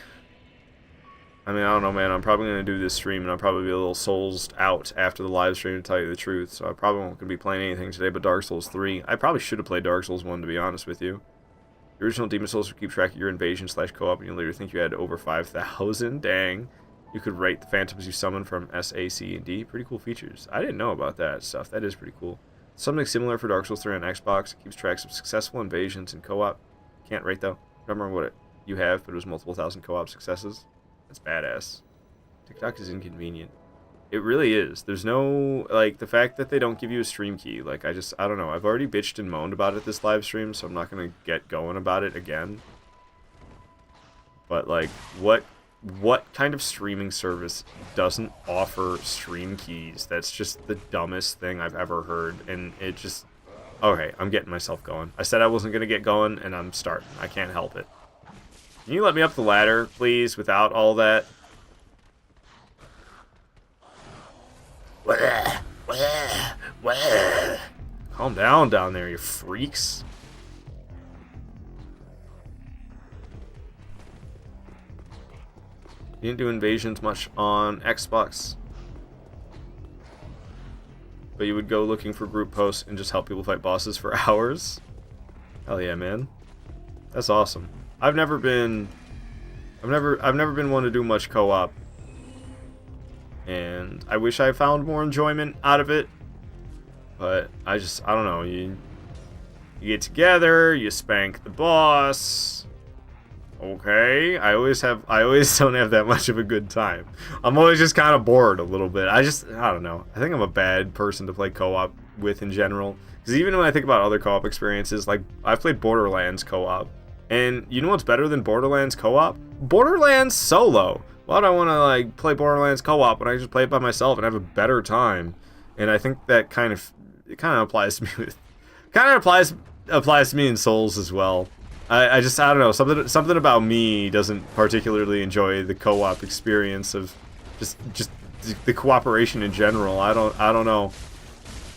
I mean, I don't know, man. I'm probably going to do this stream, and I'll probably be a little soulsed out after the live stream, to tell you the truth. So I probably won't be playing anything today but Dark Souls 3. I probably should have played Dark Souls 1, to be honest with you. The original Demon Souls would keep track of your invasion/co-op, and you later think you had over 5,000. Dang. You could rate the phantoms you summon from S, A, C, and D. Pretty cool features. I didn't know about that stuff. That is pretty cool. Something similar for Dark Souls 3 on Xbox. It keeps tracks of successful invasions and co-op. Can't rate, though. Don't remember what you have, but it was multiple thousand co-op successes. That's badass. TikTok is inconvenient. It really is. There's no, like, the fact that they don't give you a stream key. Like, I don't know. I've already bitched and moaned about it this live stream, so I'm not going to get going about it again. But, like, what kind of streaming service doesn't offer stream keys? That's just the dumbest thing I've ever heard. And it just... Okay, I'm getting myself going. I said I wasn't going to get going, and I'm starting. I can't help it. Can you let me up the ladder, please, without all that? Calm down there, you freaks. You didn't do invasions much on Xbox, but you would go looking for group posts and just help people fight bosses for hours? Hell yeah, man. That's awesome. I've never been one to do much co-op, and I wish I found more enjoyment out of it. But I don't know. You get together, you spank the boss. Okay, I always don't have that much of a good time. I'm always just kind of bored a little bit. I don't know. I think I'm a bad person to play co-op with in general. Because even when I think about other co-op experiences, like I've played Borderlands co-op. And you know what's better than Borderlands co-op? Borderlands solo. Why do I want to like play Borderlands co-op when I just play it by myself and have a better time? And I think that kind of applies to me with applies to me in Souls as well. I don't know, something about me doesn't particularly enjoy the co-op experience of just the cooperation in general. I don't know.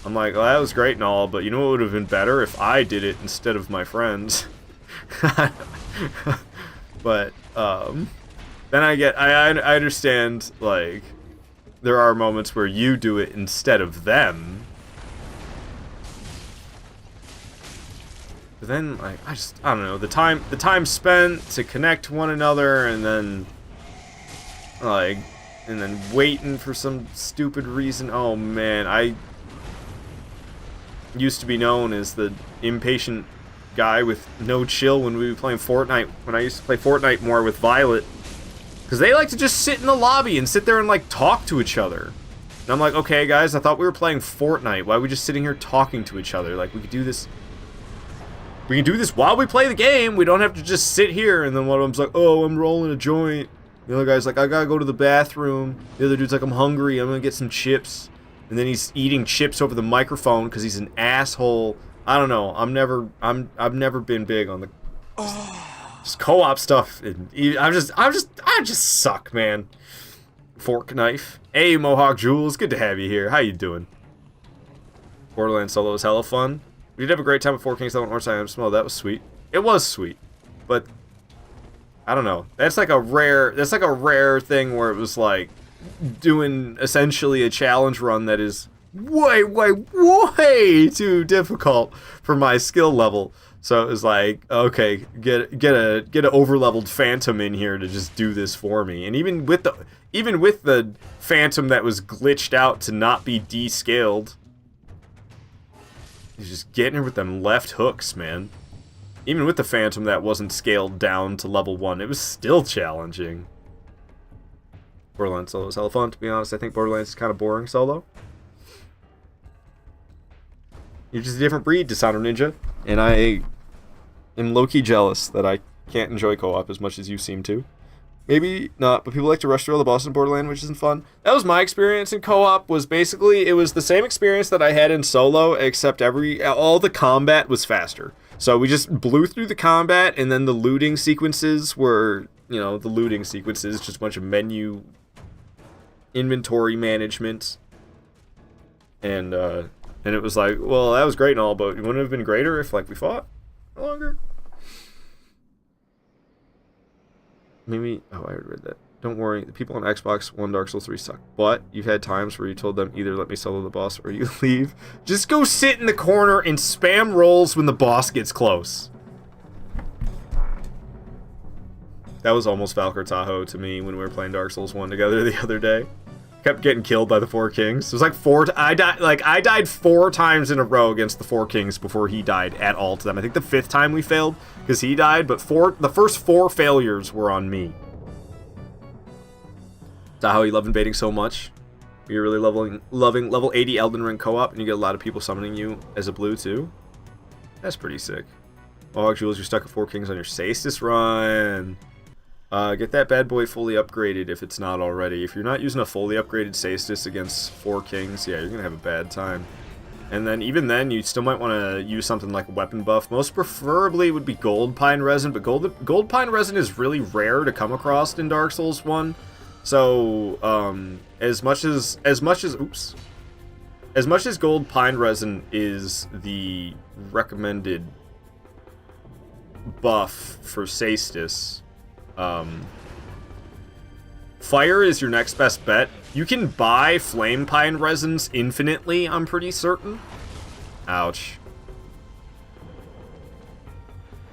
I'm like, well, that was great and all, but you know what would have been better if I did it instead of my friends. But then I understand, like, there are moments where you do it instead of them. But then, like, I don't know, the time spent to connect to one another, and then, like, and then waiting for some stupid reason. Oh man, I used to be known as the impatient guy with no chill when we were playing Fortnite, when I used to play Fortnite more with Violet, because they like to just sit in the lobby and sit there and like talk to each other. And I'm like, okay guys, I thought we were playing Fortnite. Why are we just sitting here talking to each other? Like, we could do this while we play the game. We don't have to just sit here. And then one of them's like, oh, I'm rolling a joint. The other guy's like, I gotta go to the bathroom. The other dude's like, I'm hungry, I'm gonna get some chips. And then he's eating chips over the microphone because he's an asshole. I don't know. I've never been big on the just co-op stuff. I just suck, man. Fork knife. Hey, Mohawk Jules, good to have you here. How you doing? Borderlands solo is hella fun. We did have a great time with Four Kings. That one more time. Smell. That was sweet. It was sweet, but I don't know. That's like a rare thing where it was like doing essentially a challenge run that is way too difficult for my skill level. So it was like, okay, get an over-leveled Phantom in here to just do this for me. And even with the Phantom that was glitched out to not be descaled, he's just getting her with them left hooks, man. Even with the Phantom that wasn't scaled down to level 1, it was still challenging. Borderlands solo is hella fun, to be honest. I think Borderlands is kind of boring solo. You're just a different breed, Dishonor Ninja. And I am low-key jealous that I can't enjoy co-op as much as you seem to. Maybe not, but people like to rush through all the bosses in Borderlands, which isn't fun. That was my experience in co-op, was basically, it was the same experience that I had in solo, except all the combat was faster. So we just blew through the combat, and then the looting sequences were, just a bunch of menu inventory management. And it was like, well, that was great and all, but it wouldn't have been greater if, like, we fought longer. Maybe, oh, I already read that. Don't worry, the people on Xbox One Dark Souls 3 suck. But you've had times where you told them either let me solo the boss or you leave. Just go sit in the corner and spam rolls when the boss gets close. That was almost Valkyr Tahoe to me when we were playing Dark Souls 1 together the other day. Kept getting killed by the Four Kings. It was like I died 4 times in a row against the Four Kings before he died at all to them. I think the 5th time we failed because he died, but the first 4 failures were on me. Tahoe, you love invading so much. You're really loving level 80 Elden Ring co-op, and you get a lot of people summoning you as a blue too. That's pretty sick. Oh, Jules, you're stuck at Four Kings on your Saestus run. Get that bad boy fully upgraded if it's not already. If you're not using a fully upgraded Saestus against Four Kings, yeah, you're gonna have a bad time. And then even then, you still might want to use something like a weapon buff. Most preferably would be Gold Pine Resin, but Gold Pine Resin is really rare to come across in Dark Souls 1. So as much as Gold Pine Resin is the recommended buff for Saestus, fire is your next best bet. You can buy Flame Pine Resins infinitely, I'm pretty certain. Ouch.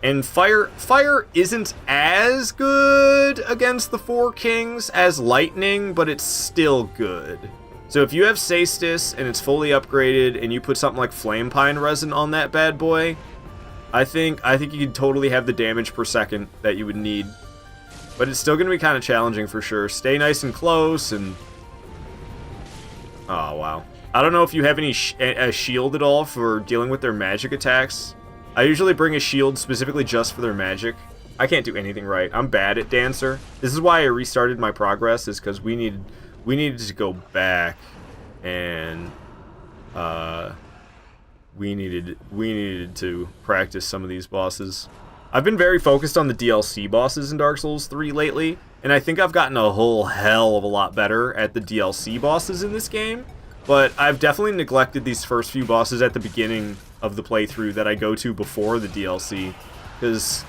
And fire isn't as good against the Four Kings as lightning, but it's still good. So if you have Saestus and it's fully upgraded and you put something like Flame Pine Resin on that bad boy, I think you could totally have the damage per second that you would need. But it's still going to be kind of challenging for sure. Stay nice and close and... Oh, wow. I don't know if you have any a shield at all for dealing with their magic attacks. I usually bring a shield specifically just for their magic. I can't do anything right. I'm bad at Dancer. This is why I restarted my progress, is because we needed to go back and we needed to practice some of these bosses. I've been very focused on the DLC bosses in Dark Souls 3 lately, and I think I've gotten a whole hell of a lot better at the DLC bosses in this game, but I've definitely neglected these first few bosses at the beginning of the playthrough that I go to before the DLC, because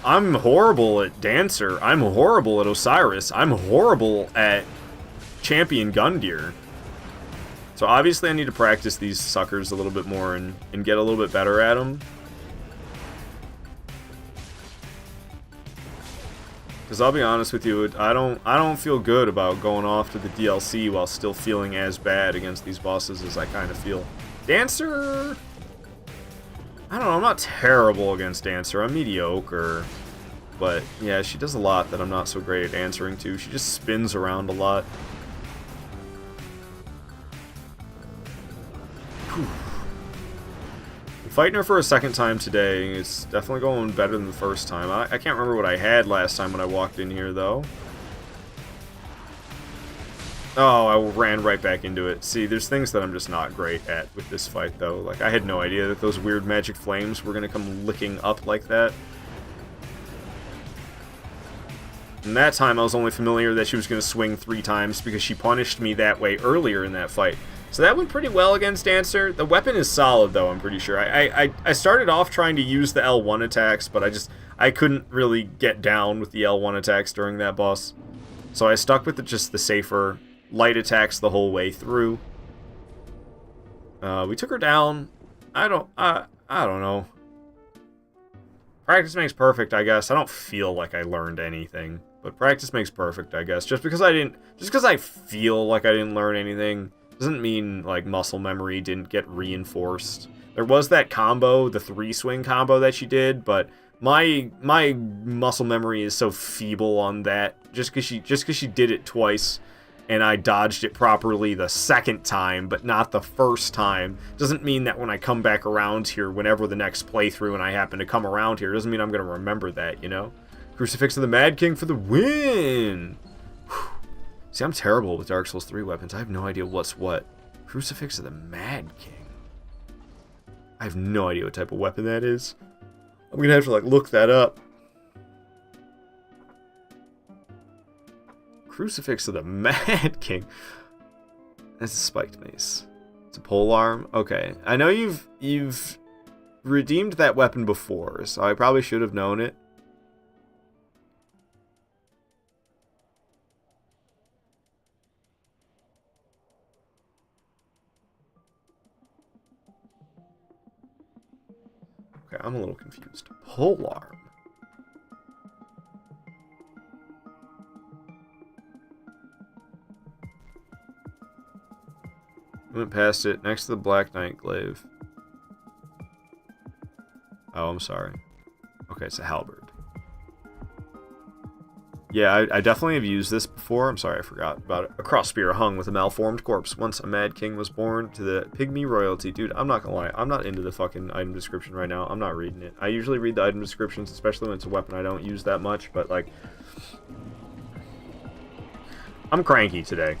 I'm horrible at Dancer. I'm horrible at Osiris. I'm horrible at Champion Gundyr. So obviously I need to practice these suckers a little bit more and get a little bit better at them. Because I'll be honest with you, I don't feel good about going off to the DLC while still feeling as bad against these bosses as I kind of feel. Dancer! I don't know, I'm not terrible against Dancer, I'm mediocre. But yeah, she does a lot that I'm not so great at answering to. She just spins around a lot. Whew. Fighting her for a second time today, it's definitely going better than the first time. I can't remember what I had last time when I walked in here, though. Oh, I ran right back into it. See, there's things that I'm just not great at with this fight, though. Like, I had no idea that those weird magic flames were going to come licking up like that. And that time I was only familiar that she was going to swing 3 times because she punished me that way earlier in that fight. So that went pretty well against Dancer. The weapon is solid, though, I'm pretty sure. I started off trying to use the L1 attacks, but I couldn't really get down with the L1 attacks during that boss. So I stuck with just the safer light attacks the whole way through. We took her down. I don't know. Practice makes perfect, I guess. I don't feel like I learned anything, but practice makes perfect, I guess. Just because I feel like I didn't learn anything doesn't mean, like, muscle memory didn't get reinforced. There was that combo, the 3-swing combo that she did, but my muscle memory is so feeble on that. Just because she did it twice, and I dodged it properly the second time, but not the first time, doesn't mean that when I come back around here, whenever the next playthrough and I happen to come around here, doesn't mean I'm going to remember that, you know? Crucifix of the Mad King for the win! Whew. See, I'm terrible with Dark Souls 3 weapons. I have no idea what's what. Crucifix of the Mad King. I have no idea what type of weapon that is. I'm going to have to, like, look that up. Crucifix of the Mad King. That's a spiked mace. It's a polearm. Okay. I know you've redeemed that weapon before, so I probably should have known it. Okay, I'm a little confused. Polearm. Went past it, next to the Black Knight glaive. Oh, I'm sorry. Okay, it's a halberd. Yeah, I definitely have used this before. I'm sorry, I forgot about it. A cross spear hung with a malformed corpse. Once a mad king was born to the pygmy royalty. Dude, I'm not gonna lie. I'm not into the fucking item description right now. I'm not reading it. I usually read the item descriptions, especially when it's a weapon I don't use that much, but, like... I'm cranky today.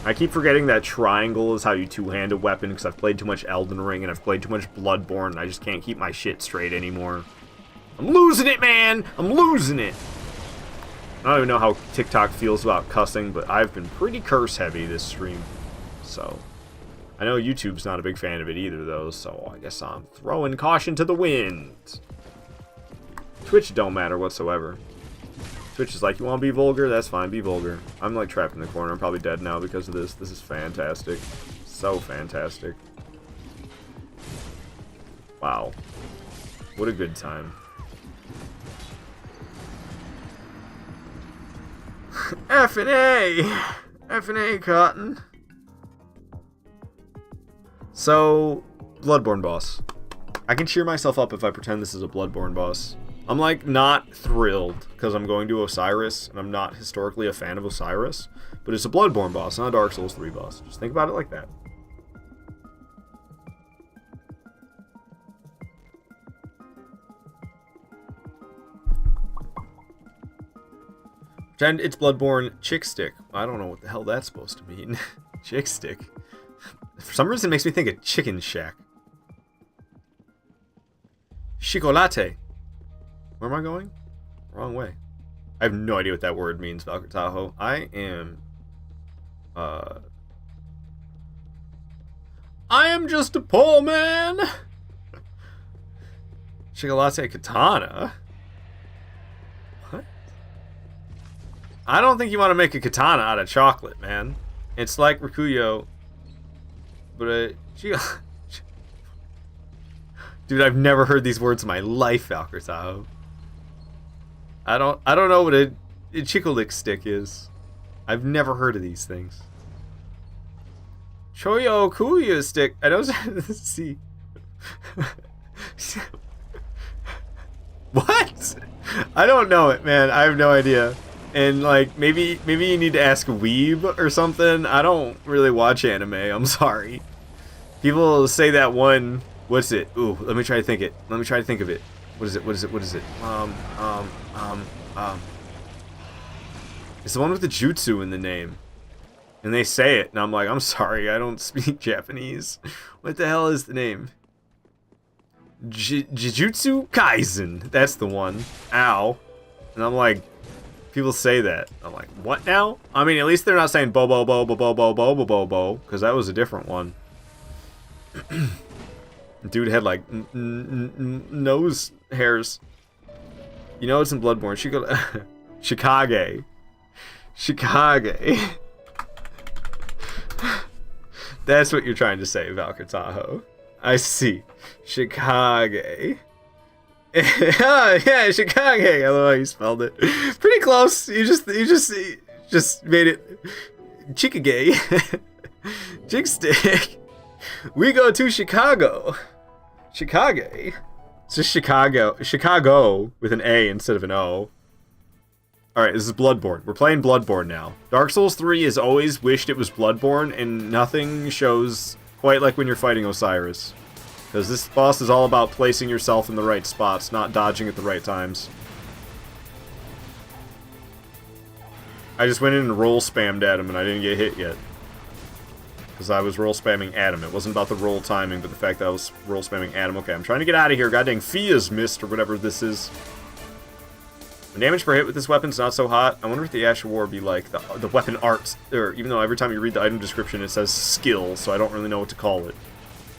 I keep forgetting that triangle is how you two-hand a weapon because I've played too much Elden Ring and I've played too much Bloodborne and I just can't keep my shit straight anymore. I'm losing it, man! I'm losing it! I don't even know how TikTok feels about cussing, but I've been pretty curse-heavy this stream. So, I know YouTube's not a big fan of it either, though, so I guess I'm throwing caution to the wind. Twitch don't matter whatsoever. Twitch is like, you want to be vulgar? That's fine, be vulgar. I'm, like, trapped in the corner. I'm probably dead now because of this. This is fantastic. So fantastic. Wow. What a good time. F and A! F and A, Cotton. So, Bloodborne boss. I can cheer myself up if I pretend this is a Bloodborne boss. I'm, like, not thrilled because I'm going to Osiris, and I'm not historically a fan of Osiris, but it's a Bloodborne boss, not a Dark Souls 3 boss. Just think about it like that. And it's Bloodborne Chick Stick. I don't know what the hell that's supposed to mean. Chick Stick. For some reason it makes me think of Chicken Shack. Chocolate. Where am I going? Wrong way. I have no idea what that word means, Valkyrie Tahoe. I am just a poor man. Chocolate katana. I don't think you want to make a katana out of chocolate, man. It's like Rikuyo, but dude, I've never heard these words in my life, Valkyr Tahoe. I don't know what a Chickolick stick is. I've never heard of these things. Choyo Kuya stick. I don't see. What? I don't know it, man. I have no idea. And like maybe you need to ask Weeb or something. I don't really watch anime. I'm sorry. People say that one. What's it? Ooh, let me try to think it. Let me try to think of it. What is it? What is it? What is it? It's the one with the jutsu in the name. And they say it, and I'm like, I'm sorry, I don't speak Japanese. What the hell is the name? Jujutsu Kaisen. That's the one. Ow. And I'm like, people say that. I'm like, what now? I mean, at least they're not saying bo bo bo bo bo bo bo bo bo bo, because that was a different one. Dude had like nose hairs. You know it's in Bloodborne. Shikage. Shikage. That's what you're trying to say, Valkyr Tahoe. I see. Shikage. Yeah, Shikage. I love how you spelled it. Pretty close. You just made it Chikage. Jigstick. We go to Chicago. Chicago. It's just Chicago with an A instead of an O. Alright, this is Bloodborne. We're playing Bloodborne now. Dark Souls 3 has always wished it was Bloodborne, and nothing shows quite like when you're fighting Osiris. Because this boss is all about placing yourself in the right spots, not dodging at the right times. I just went in and roll spammed at him, and I didn't get hit yet. Because I was roll spamming at him. It wasn't about the roll timing, but the fact that I was roll spamming at him. Okay, I'm trying to get out of here. God dang, Fia's mist, or whatever this is. When damage per hit with this weapon's not so hot, I wonder if the Ash of War would be like the weapon art, or even though every time you read the item description it says skill, so I don't really know what to call it.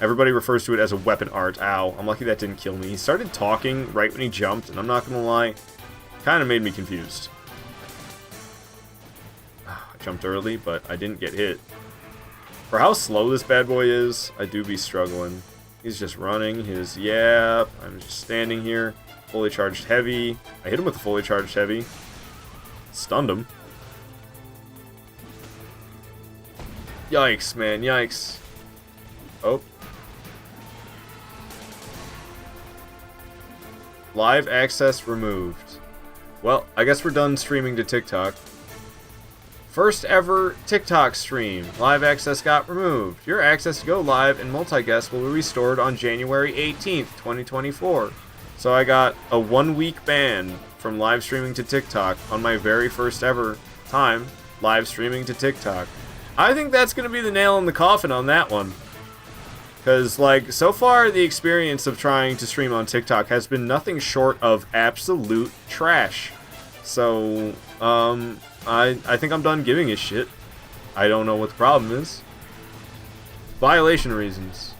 Everybody refers to it as a weapon art. Ow, I'm lucky that didn't kill me. He started talking right when he jumped, and I'm not gonna lie, kind of made me confused. I jumped early, but I didn't get hit. For how slow this bad boy is, I do be struggling. He's just running his yap. I'm just standing here. Fully charged heavy. I hit him with the fully charged heavy. Stunned him. Yikes, man. Yikes. Oh. Live access removed. Well, I guess we're done streaming to TikTok. First ever TikTok stream. Live access got removed. Your access to go live and multi-guest will be restored on January 18th, 2024. So I got a 1-week ban from live streaming to TikTok on my very first ever time live streaming to TikTok. I think that's going to be the nail in the coffin on that one. Because, like, so far the experience of trying to stream on TikTok has been nothing short of absolute trash. So, I think I'm done giving a shit. I don't know what the problem is. Violation reasons.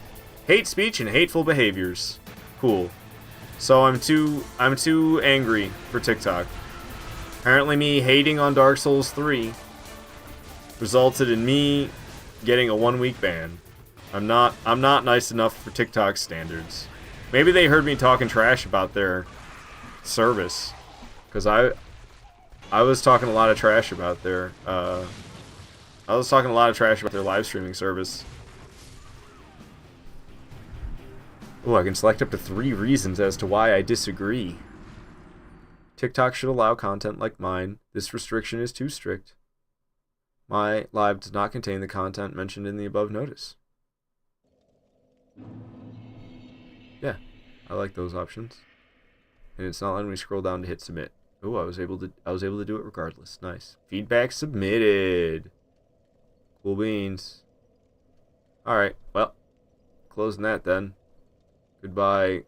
Hate speech and hateful behaviors. Cool. So I'm too angry for TikTok. Apparently me hating on Dark Souls 3 resulted in me getting a 1-week ban. I'm not nice enough for TikTok standards. Maybe they heard me talking trash about their service, because I was talking a lot of trash about their live streaming service. Oh, I can select up to 3 reasons as to why I disagree. TikTok should allow content like mine. This restriction is too strict. My live does not contain the content mentioned in the above notice. Yeah, I like those options. And it's not letting me scroll down to hit submit. Oh, I was able to do it regardless. Nice. Feedback submitted. Cool beans. Alright, well, closing that then. Goodbye,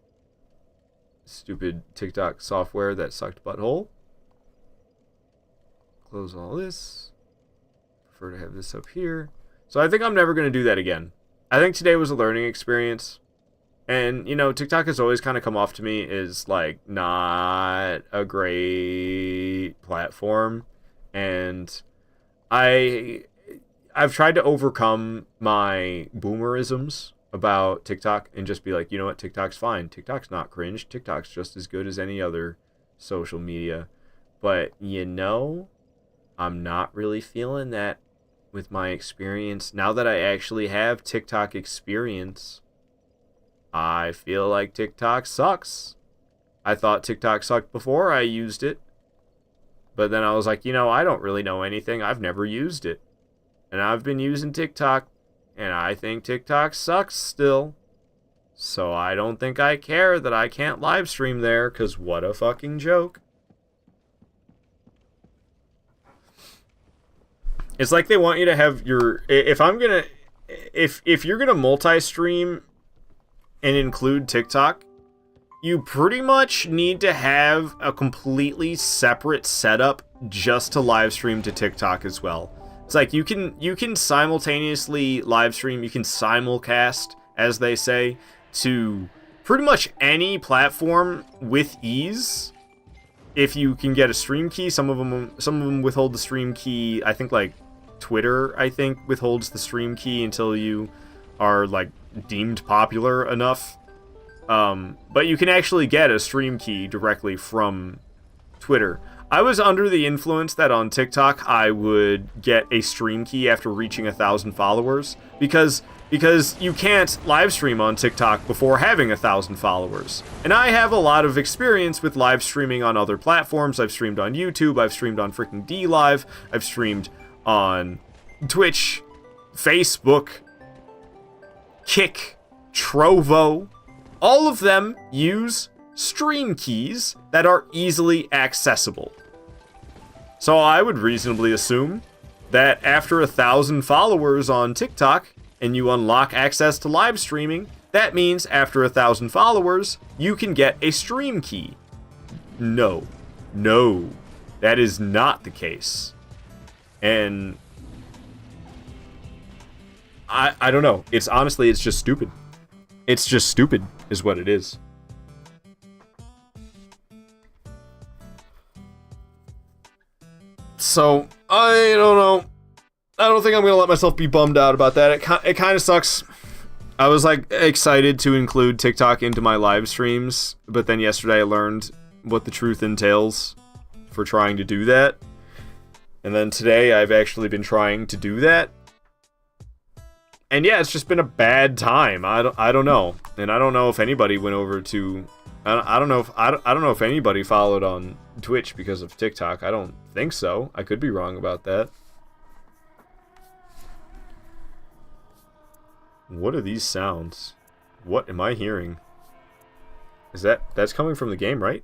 stupid TikTok software that sucked butthole. Close all this. Prefer to have this up here. So I think I'm never going to do that again. I think today was a learning experience. And, you know, TikTok has always kind of come off to me as, like, not a great platform. And I've tried to overcome my boomerisms about TikTok and just be like, you know what, TikTok's fine. TikTok's not cringe. TikTok's just as good as any other social media. But, you know, I'm not really feeling that with my experience. Now that I actually have TikTok experience, I feel like TikTok sucks. I thought TikTok sucked before I used it. But then I was like, you know, I don't really know anything. I've never used it. And I've been using TikTok, and I think TikTok sucks still. So I don't think I care that I can't live stream there, because what a fucking joke. It's like they want you to have your... If you're gonna multi-stream and include TikTok, you pretty much need to have a completely separate setup just to live stream to TikTok as well. It's like you can simultaneously live stream, you can simulcast, as they say, to pretty much any platform with ease. If you can get a stream key, some of them withhold the stream key. I think like Twitter, withholds the stream key until you are like deemed popular enough. But you can actually get a stream key directly from Twitter. I was under the influence that on TikTok I would get a stream key after reaching 1,000 followers because you can't live stream on TikTok before having 1,000 followers. And I have a lot of experience with live streaming on other platforms. I've streamed on YouTube, I've streamed on freaking DLive, I've streamed on Twitch, Facebook, Kick, Trovo. All of them use stream keys that are easily accessible. So I would reasonably assume that after 1,000 followers on TikTok and you unlock access to live streaming, that means after 1,000 followers, you can get a stream key. No, that is not the case. And I don't know. It's just stupid. It's just stupid is what it is. So, I don't know. I don't think I'm going to let myself be bummed out about that. It kind of sucks. I was like excited to include TikTok into my live streams, but then yesterday I learned what the truth entails for trying to do that. And then today I've actually been trying to do that. And yeah, it's just been a bad time. I don't know. And I don't know if anybody went over to I don't know if anybody followed on Twitch because of TikTok. I don't think so. I could be wrong about that. What are these sounds? What am I hearing? That's coming from the game, right?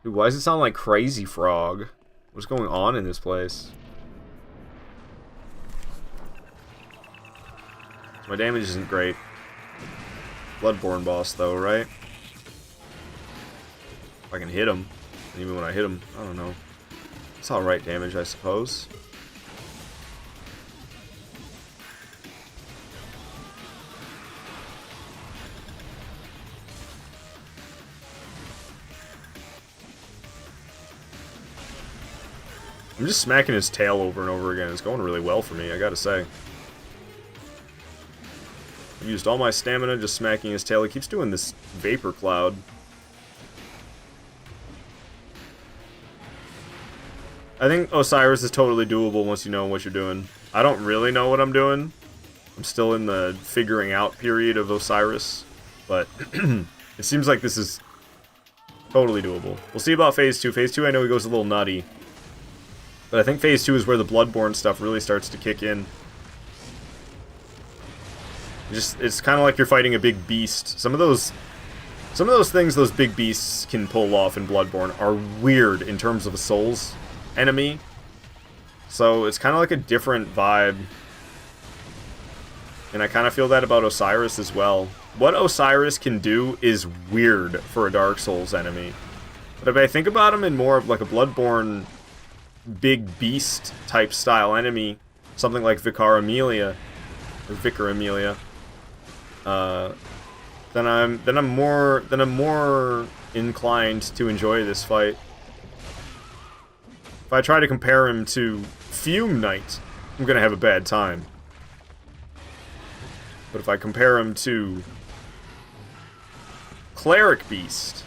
Dude, why does it sound like Crazy Frog? What's going on in this place? My damage isn't great. Bloodborne boss, though, right? If I can hit him. And even when I hit him, I don't know. It's alright damage, I suppose. I'm just smacking his tail over and over again. It's going really well for me, I gotta say. I used all my stamina just smacking his tail. He keeps doing this vapor cloud. I think Osiris is totally doable once you know what you're doing. I don't really know what I'm doing. I'm still in the figuring out period of Osiris. But it seems like this is totally doable. We'll see about Phase 2. Phase 2 I know he goes a little nutty. But I think Phase 2 is where the Bloodborne stuff really starts to kick in. It's kind of like you're fighting a big beast. Some of those things those big beasts can pull off in Bloodborne are weird in terms of a Souls enemy. So it's kind of like a different vibe. And I kind of feel that about Osiris as well. What Osiris can do is weird for a Dark Souls enemy. But if I think about him in more of like a Bloodborne big beast type style enemy, something like Vicar Amelia, or Vicar Amelia, then I'm more inclined to enjoy this fight. If I try to compare him to Fume Knight, I'm gonna have a bad time. But if I compare him to Cleric Beast,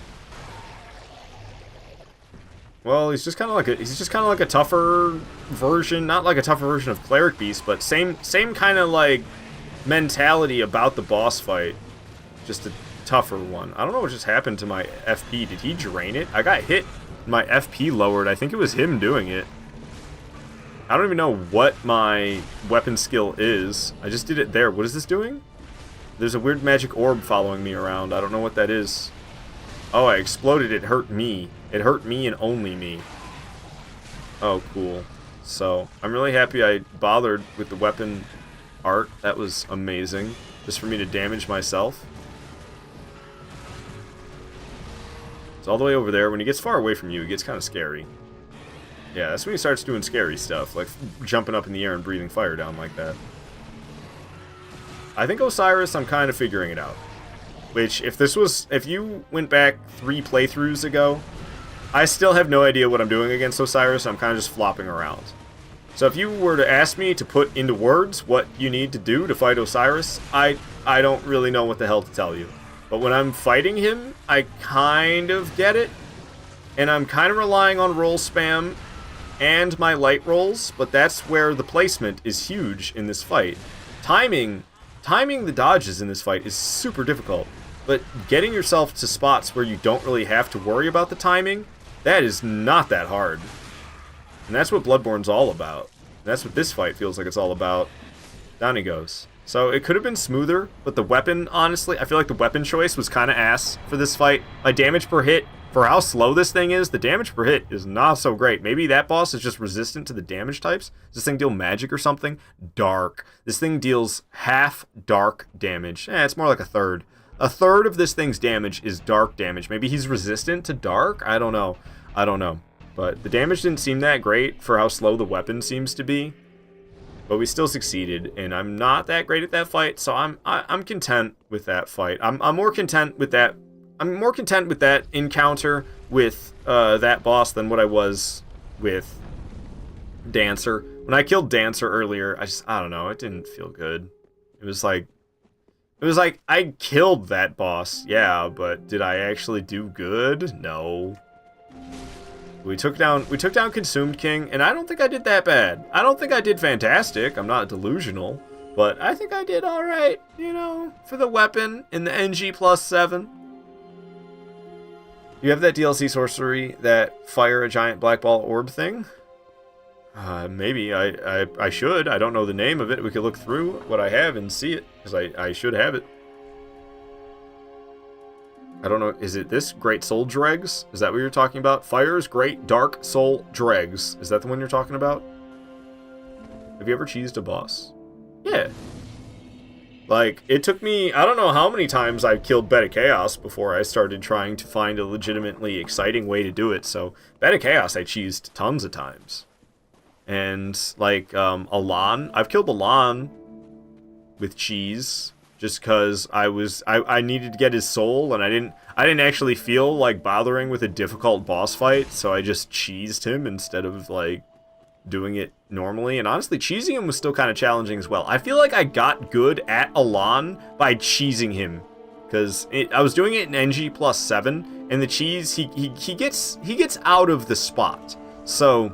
well, he's just kind of like a tougher version, not like a tougher version of Cleric Beast, but same kind of like mentality about the boss fight, just a tougher one. I don't know what just happened to my FP. Did he drain it? I got hit. My FP lowered. I think it was him doing it. I don't even know what my weapon skill is. I just did it there. What is this doing? There's a weird magic orb following me around. I don't know what that is. Oh, I exploded. It hurt me. It hurt me and only me. Oh, cool. So, I'm really happy I bothered with the weapon art. That was amazing. Just for me to damage myself. It's all the way over there. When he gets far away from you, it gets kind of scary. Yeah, that's when he starts doing scary stuff, like jumping up in the air and breathing fire down like that. I think Osiris, I'm kind of figuring it out. Which, if you went back 3 playthroughs ago, I still have no idea what I'm doing against Osiris. I'm kind of just flopping around. So if you were to ask me to put into words what you need to do to fight Osiris, I don't really know what the hell to tell you. But when I'm fighting him, I kind of get it. And I'm kind of relying on roll spam and my light rolls, but that's where the placement is huge in this fight. Timing the dodges in this fight is super difficult, but getting yourself to spots where you don't really have to worry about the timing, that is not that hard. And that's what Bloodborne's all about. And that's what this fight feels like it's all about. Down he goes. So it could have been smoother, but the weapon, honestly, I feel like the weapon choice was kind of ass for this fight. My damage per hit, for how slow this thing is, the damage per hit is not so great. Maybe that boss is just resistant to the damage types. Does this thing deal magic or something? Dark. This thing deals half dark damage. It's more like a third. A third of this thing's damage is dark damage. Maybe he's resistant to dark? I don't know. But the damage didn't seem that great for how slow the weapon seems to be. But we still succeeded, and I'm not that great at that fight, so I'm content with that fight. I'm more content with that. I'm more content with that encounter with that boss than what I was with Dancer. When I killed Dancer earlier, I don't know, it didn't feel good. It was like I killed that boss, yeah, but did I actually do good? No. We took down Consumed King, and I don't think I did that bad. I don't think I did fantastic. I'm not delusional, but I think I did all right, you know, for the weapon in the NG +7. You have that DLC sorcery that fire a giant black ball orb thing? Maybe. I should. I don't know the name of it. We could look through what I have and see it, because I should have it. I don't know. Is it this? Great Soul Dregs? Is that what you're talking about? Fire's Great Dark Soul Dregs. Is that the one you're talking about? Have you ever cheesed a boss? Yeah. Like, it took me, I don't know how many times I've killed Beta Chaos before I started trying to find a legitimately exciting way to do it. So, Beta Chaos I cheesed tons of times. And, like, Elan, I've killed Elan with cheese. Just because I needed to get his soul, and I didn't actually feel like bothering with a difficult boss fight, so I just cheesed him instead of, like, doing it normally. And honestly, cheesing him was still kind of challenging as well. I feel like I got good at Elan by cheesing him, because I was doing it in NG +7, and the cheese, he gets out of the spot. So,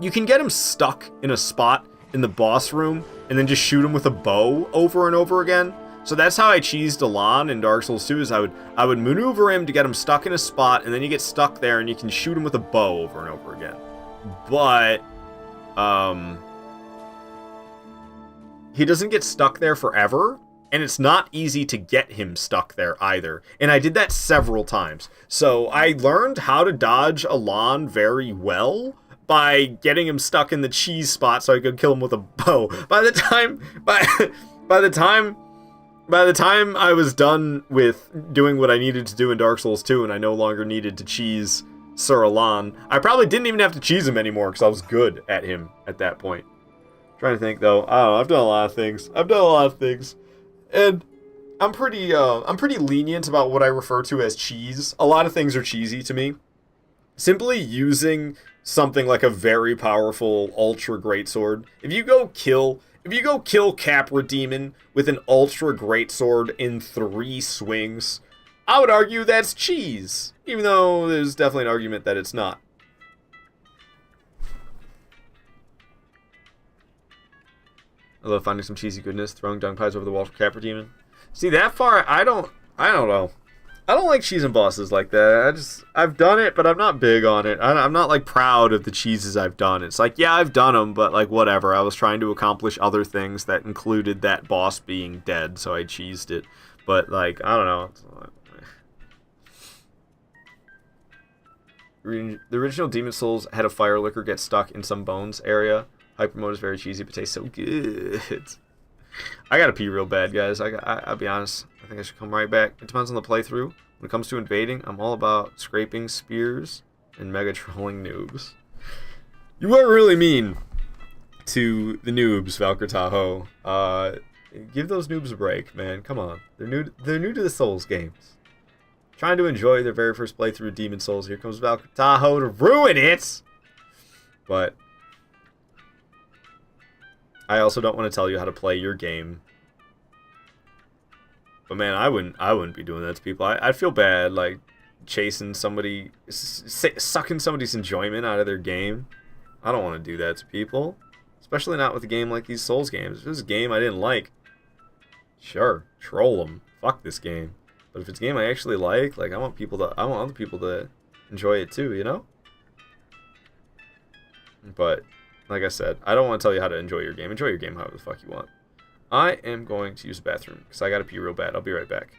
you can get him stuck in a spot in the boss room, and then just shoot him with a bow over and over again. So that's how I cheesed Elan in Dark Souls 2, is I would maneuver him to get him stuck in a spot, and then you get stuck there, and you can shoot him with a bow over and over again. But, he doesn't get stuck there forever, and it's not easy to get him stuck there either. And I did that several times. So I learned how to dodge Elan very well by getting him stuck in the cheese spot so I could kill him with a bow. By the time I was done with doing what I needed to do in Dark Souls 2 and I no longer needed to cheese Sir Elan, I probably didn't even have to cheese him anymore because I was good at him at that point. Trying to think though, I don't know, I've done a lot of things. And I'm pretty lenient about what I refer to as cheese. A lot of things are cheesy to me. Simply using something like a very powerful ultra greatsword. If you go kill Capra Demon with an ultra greatsword in 3 swings, I would argue that's cheese, even though there's definitely an argument that it's not. I love finding some cheesy goodness, throwing dung pies over the wall for Capra Demon. See, that far, I don't know. I don't like cheesing bosses like that. I've done it, but I'm not big on it. I'm not, like, proud of the cheeses I've done. It's like, yeah, I've done them, but, like, whatever. I was trying to accomplish other things that included that boss being dead, so I cheesed it. But, like, I don't know. The original Demon Souls had a fire liquor get stuck in some bones area. Hyper mode is very cheesy, but tastes so good. I gotta pee real bad, guys. I'll be honest. I think I should come right back. It depends on the playthrough. When it comes to invading, I'm all about scraping spears and mega trolling noobs. You weren't really mean to the noobs, Valkyr Tahoe. Give those noobs a break, man. Come on. They're new to the Souls games. Trying to enjoy their very first playthrough of Demon Souls. Here comes Valkyr Tahoe to ruin it! But I also don't want to tell you how to play your game. But man, I wouldn't be doing that to people. I'd feel bad, like, chasing somebody, sucking somebody's enjoyment out of their game. I don't want to do that to people. Especially not with a game like these Souls games. If it was a game I didn't like, sure, troll them. Fuck this game. But if it's a game I actually like, I want other people to enjoy it too, you know? But like I said, I don't want to tell you how to enjoy your game. Enjoy your game however the fuck you want. I am going to use the bathroom because I gotta pee real bad. I'll be right back.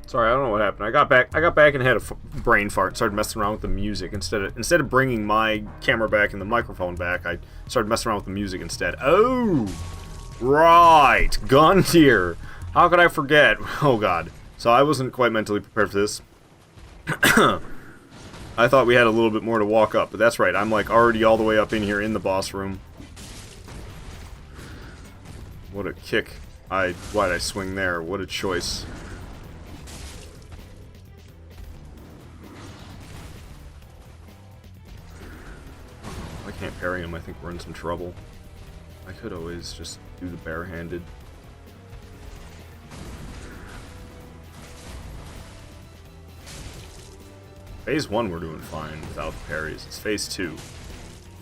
Sorry, I don't know what happened. I got back and had a brain fart and started messing around with the music instead of bringing my camera back and the microphone back. I started messing around with the music instead. Oh, right, Guntyr. How could I forget? Oh god. So I wasn't quite mentally prepared for this. I thought we had a little bit more to walk up, but that's right. I'm like already all the way up in here in the boss room. What a kick. Why'd I swing there? What a choice. I can't parry him. I think we're in some trouble. I could always just do the barehanded. Phase 1 we're doing fine without the parries. It's phase 2.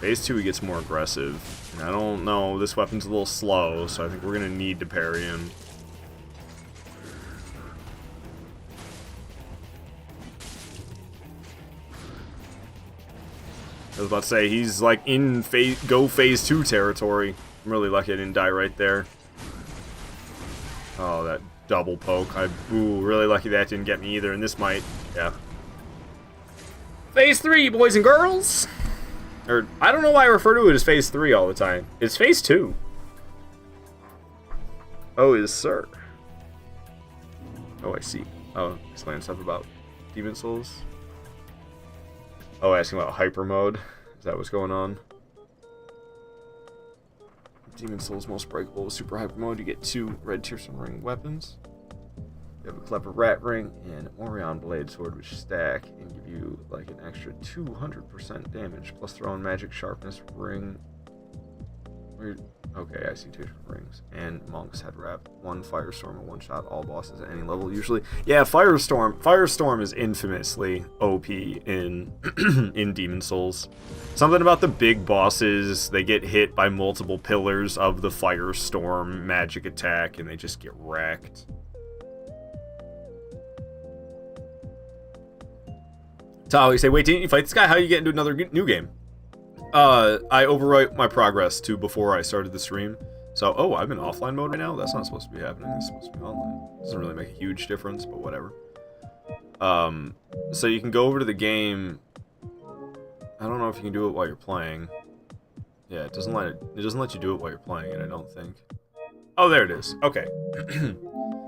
Phase 2 he gets more aggressive. And I don't know, this weapon's a little slow, so I think we're gonna need to parry him. I was about to say, he's like in phase 2 territory. I'm really lucky I didn't die right there. Oh, that double poke. Ooh, really lucky that didn't get me either, and this might, yeah. Phase 3, boys and girls! Or, I don't know why I refer to it as Phase 3 all the time. It's Phase 2. Oh, yes, sir. Oh, I see. Oh, explain stuff about Demon Souls. Oh, asking about hyper mode. Is that what's going on? Demon Souls most breakable with super hyper mode. You get 2 red Tearsome Ring weapons. You have a clever rat ring and Orion blade sword, which stack and give you like an extra 200% damage plus thrown magic sharpness ring. Okay, I see 2 different rings. And Monk's head wrap, 1 firestorm and 1 shot all bosses at any level usually. Yeah, Firestorm is infamously OP in in Demon Souls. Something about the big bosses, they get hit by multiple pillars of the Firestorm magic attack and they just get wrecked. Tao, you say, wait, didn't you fight this guy? How you get into another new game? I overwrite my progress to before I started the stream. So, oh, I'm in offline mode right now? That's not supposed to be happening. It's supposed to be online. Doesn't really make a huge difference, but whatever. So you can go over to the game. I don't know if you can do it while you're playing. Yeah, it doesn't let you do it while you're playing it, I don't think. Oh, there it is. Okay.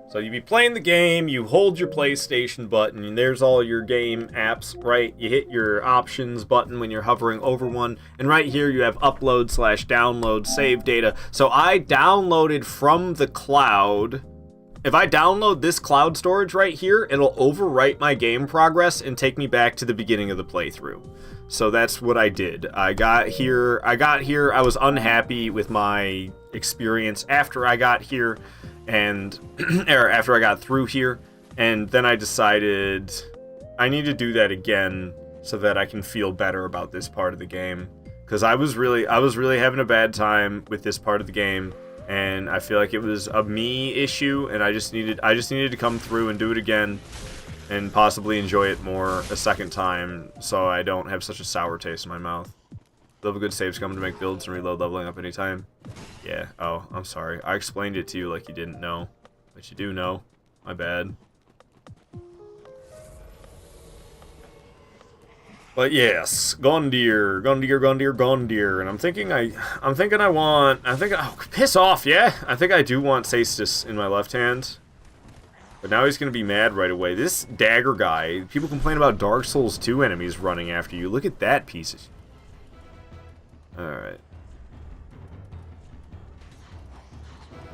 So you be playing the game, you hold your PlayStation button, and there's all your game apps, right? You hit your options button when you're hovering over one, and right here you have upload/download save data. So I downloaded from the cloud. If I download this cloud storage right here, it'll overwrite my game progress and take me back to the beginning of the playthrough. So that's what I did. I got here, I was unhappy with my experience after I got here, and or after I got through here, and then I decided I need to do that again so that I can feel better about this part of the game, because I was really having a bad time with this part of the game, and I feel like it was a me issue, and I just needed to come through and do it again and possibly enjoy it more a second time so I don't have such a sour taste in my mouth. Love a good save scum to make builds and reload leveling up anytime. Yeah, oh, I'm sorry. I explained it to you like you didn't know. But you do know. My bad. But yes, Gondir, and I'm thinking oh, piss off, yeah? I think I do want Cestus in my left hand. But now he's gonna be mad right away. This dagger guy, people complain about Dark Souls 2 enemies running after you. Look at that piece of... Alright.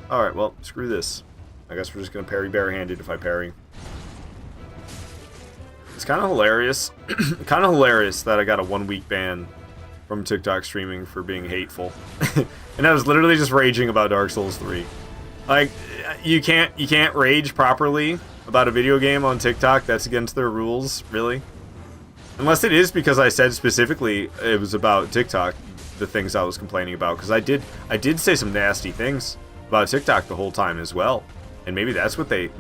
Alright, well, screw this. I guess we're just gonna parry barehanded if I parry. It's kind of hilarious. Kind of hilarious that I got a 1-week ban from TikTok streaming for being hateful. And I was literally just raging about Dark Souls 3. Like, you can't rage properly about a video game on TikTok. That's against their rules, really. Unless it is because I said specifically it was about TikTok, the things I was complaining about, because I did say some nasty things about TikTok the whole time as well, and maybe that's what it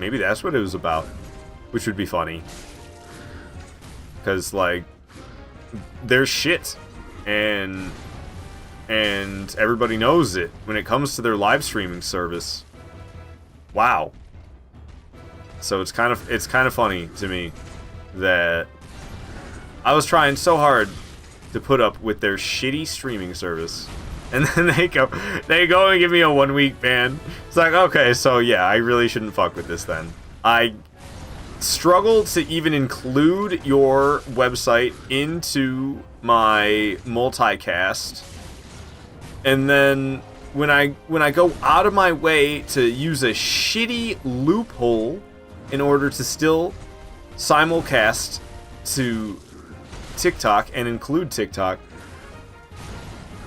was about, which would be funny, because like there's shit, and everybody knows it when it comes to their live streaming service. Wow. So it's kind of funny to me that I was trying so hard to put up with their shitty streaming service, and then they go and give me a 1-week ban. It's like, okay, so yeah, I really shouldn't fuck with this then. I struggled to even include your website into my multicast, and then when I go out of my way to use a shitty loophole in order to still simulcast to TikTok and include TikTok,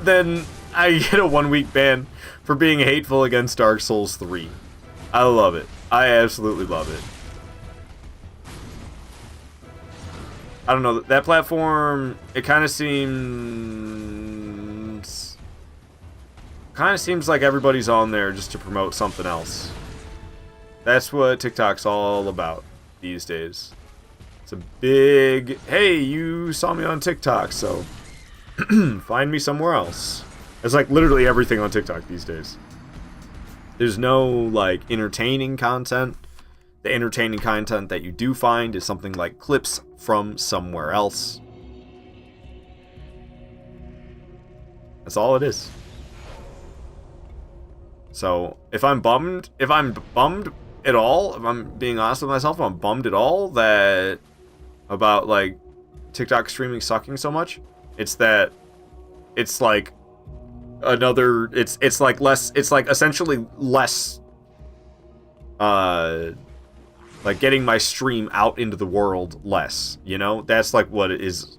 then I get a 1-week ban for being hateful against Dark Souls 3. I love it. I absolutely love it. I don't know, that platform, it kind of seems kind of seems like everybody's on there just to promote something else. That's what TikTok's all about these days. It's a big, hey, you saw me on TikTok, so find me somewhere else. It's like literally everything on TikTok these days. There's no, like, entertaining content. The entertaining content that you do find is something like clips from somewhere else. That's all it is. So, if I'm bummed at all, if I'm being honest with myself, if I'm bummed at all that about, like, TikTok streaming sucking so much, it's that it's like another, it's like less, it's like essentially less, like getting my stream out into the world less, you know? That's like what it is.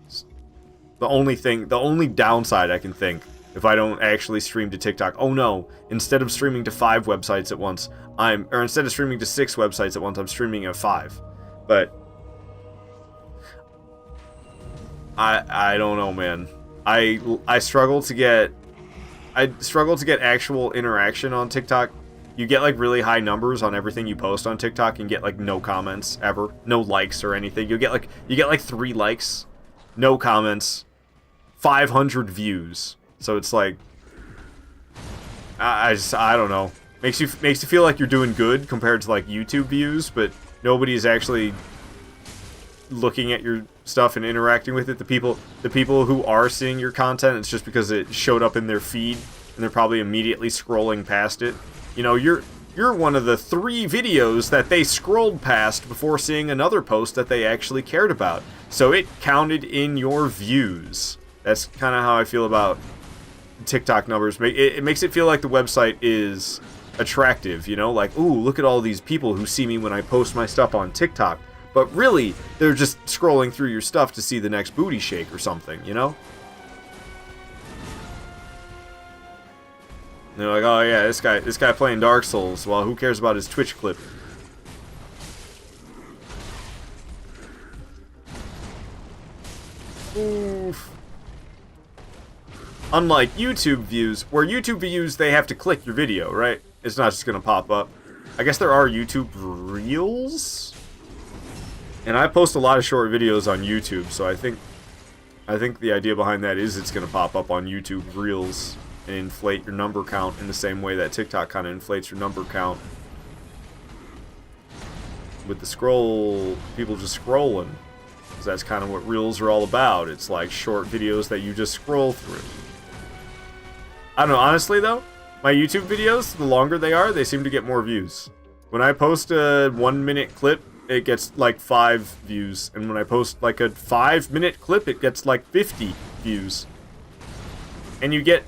The only downside I can think if I don't actually stream to TikTok. Oh no, instead of streaming to 5 websites at once, instead of streaming to 6 websites at once, I'm streaming at 5. But I don't know, man. I struggle to get actual interaction on TikTok. You get like really high numbers on everything you post on TikTok and get like no comments ever, no likes or anything. You get like 3 likes, no comments, 500 views. So it's like I don't know. Makes you feel like you're doing good compared to like YouTube views, but nobody's actually looking at your stuff and interacting with it. The people who are seeing your content, it's just because it showed up in their feed and they're probably immediately scrolling past it. You know, you're one of the 3 videos that they scrolled past before seeing another post that they actually cared about. So it counted in your views. That's kind of how I feel about TikTok numbers. It makes it feel like the website is attractive, you know? Like, ooh, look at all these people who see me when I post my stuff on TikTok. But really, they're just scrolling through your stuff to see the next booty shake or something, you know? And they're like, oh yeah, this guy playing Dark Souls. Well, who cares about his Twitch clip? Oof. Unlike YouTube views, where YouTube views, they have to click your video, right? It's not just gonna pop up. I guess there are YouTube Reels? And I post a lot of short videos on YouTube, so I think the idea behind that is it's gonna pop up on YouTube Reels and inflate your number count in the same way that TikTok kind of inflates your number count. With the scroll, people just scrolling. Because that's kind of what Reels are all about. It's like short videos that you just scroll through. I don't know, honestly though, my YouTube videos, the longer they are, they seem to get more views. When I post a 1-minute clip, it gets like 5 views. And when I post like a 5-minute clip, it gets like 50 views. And you get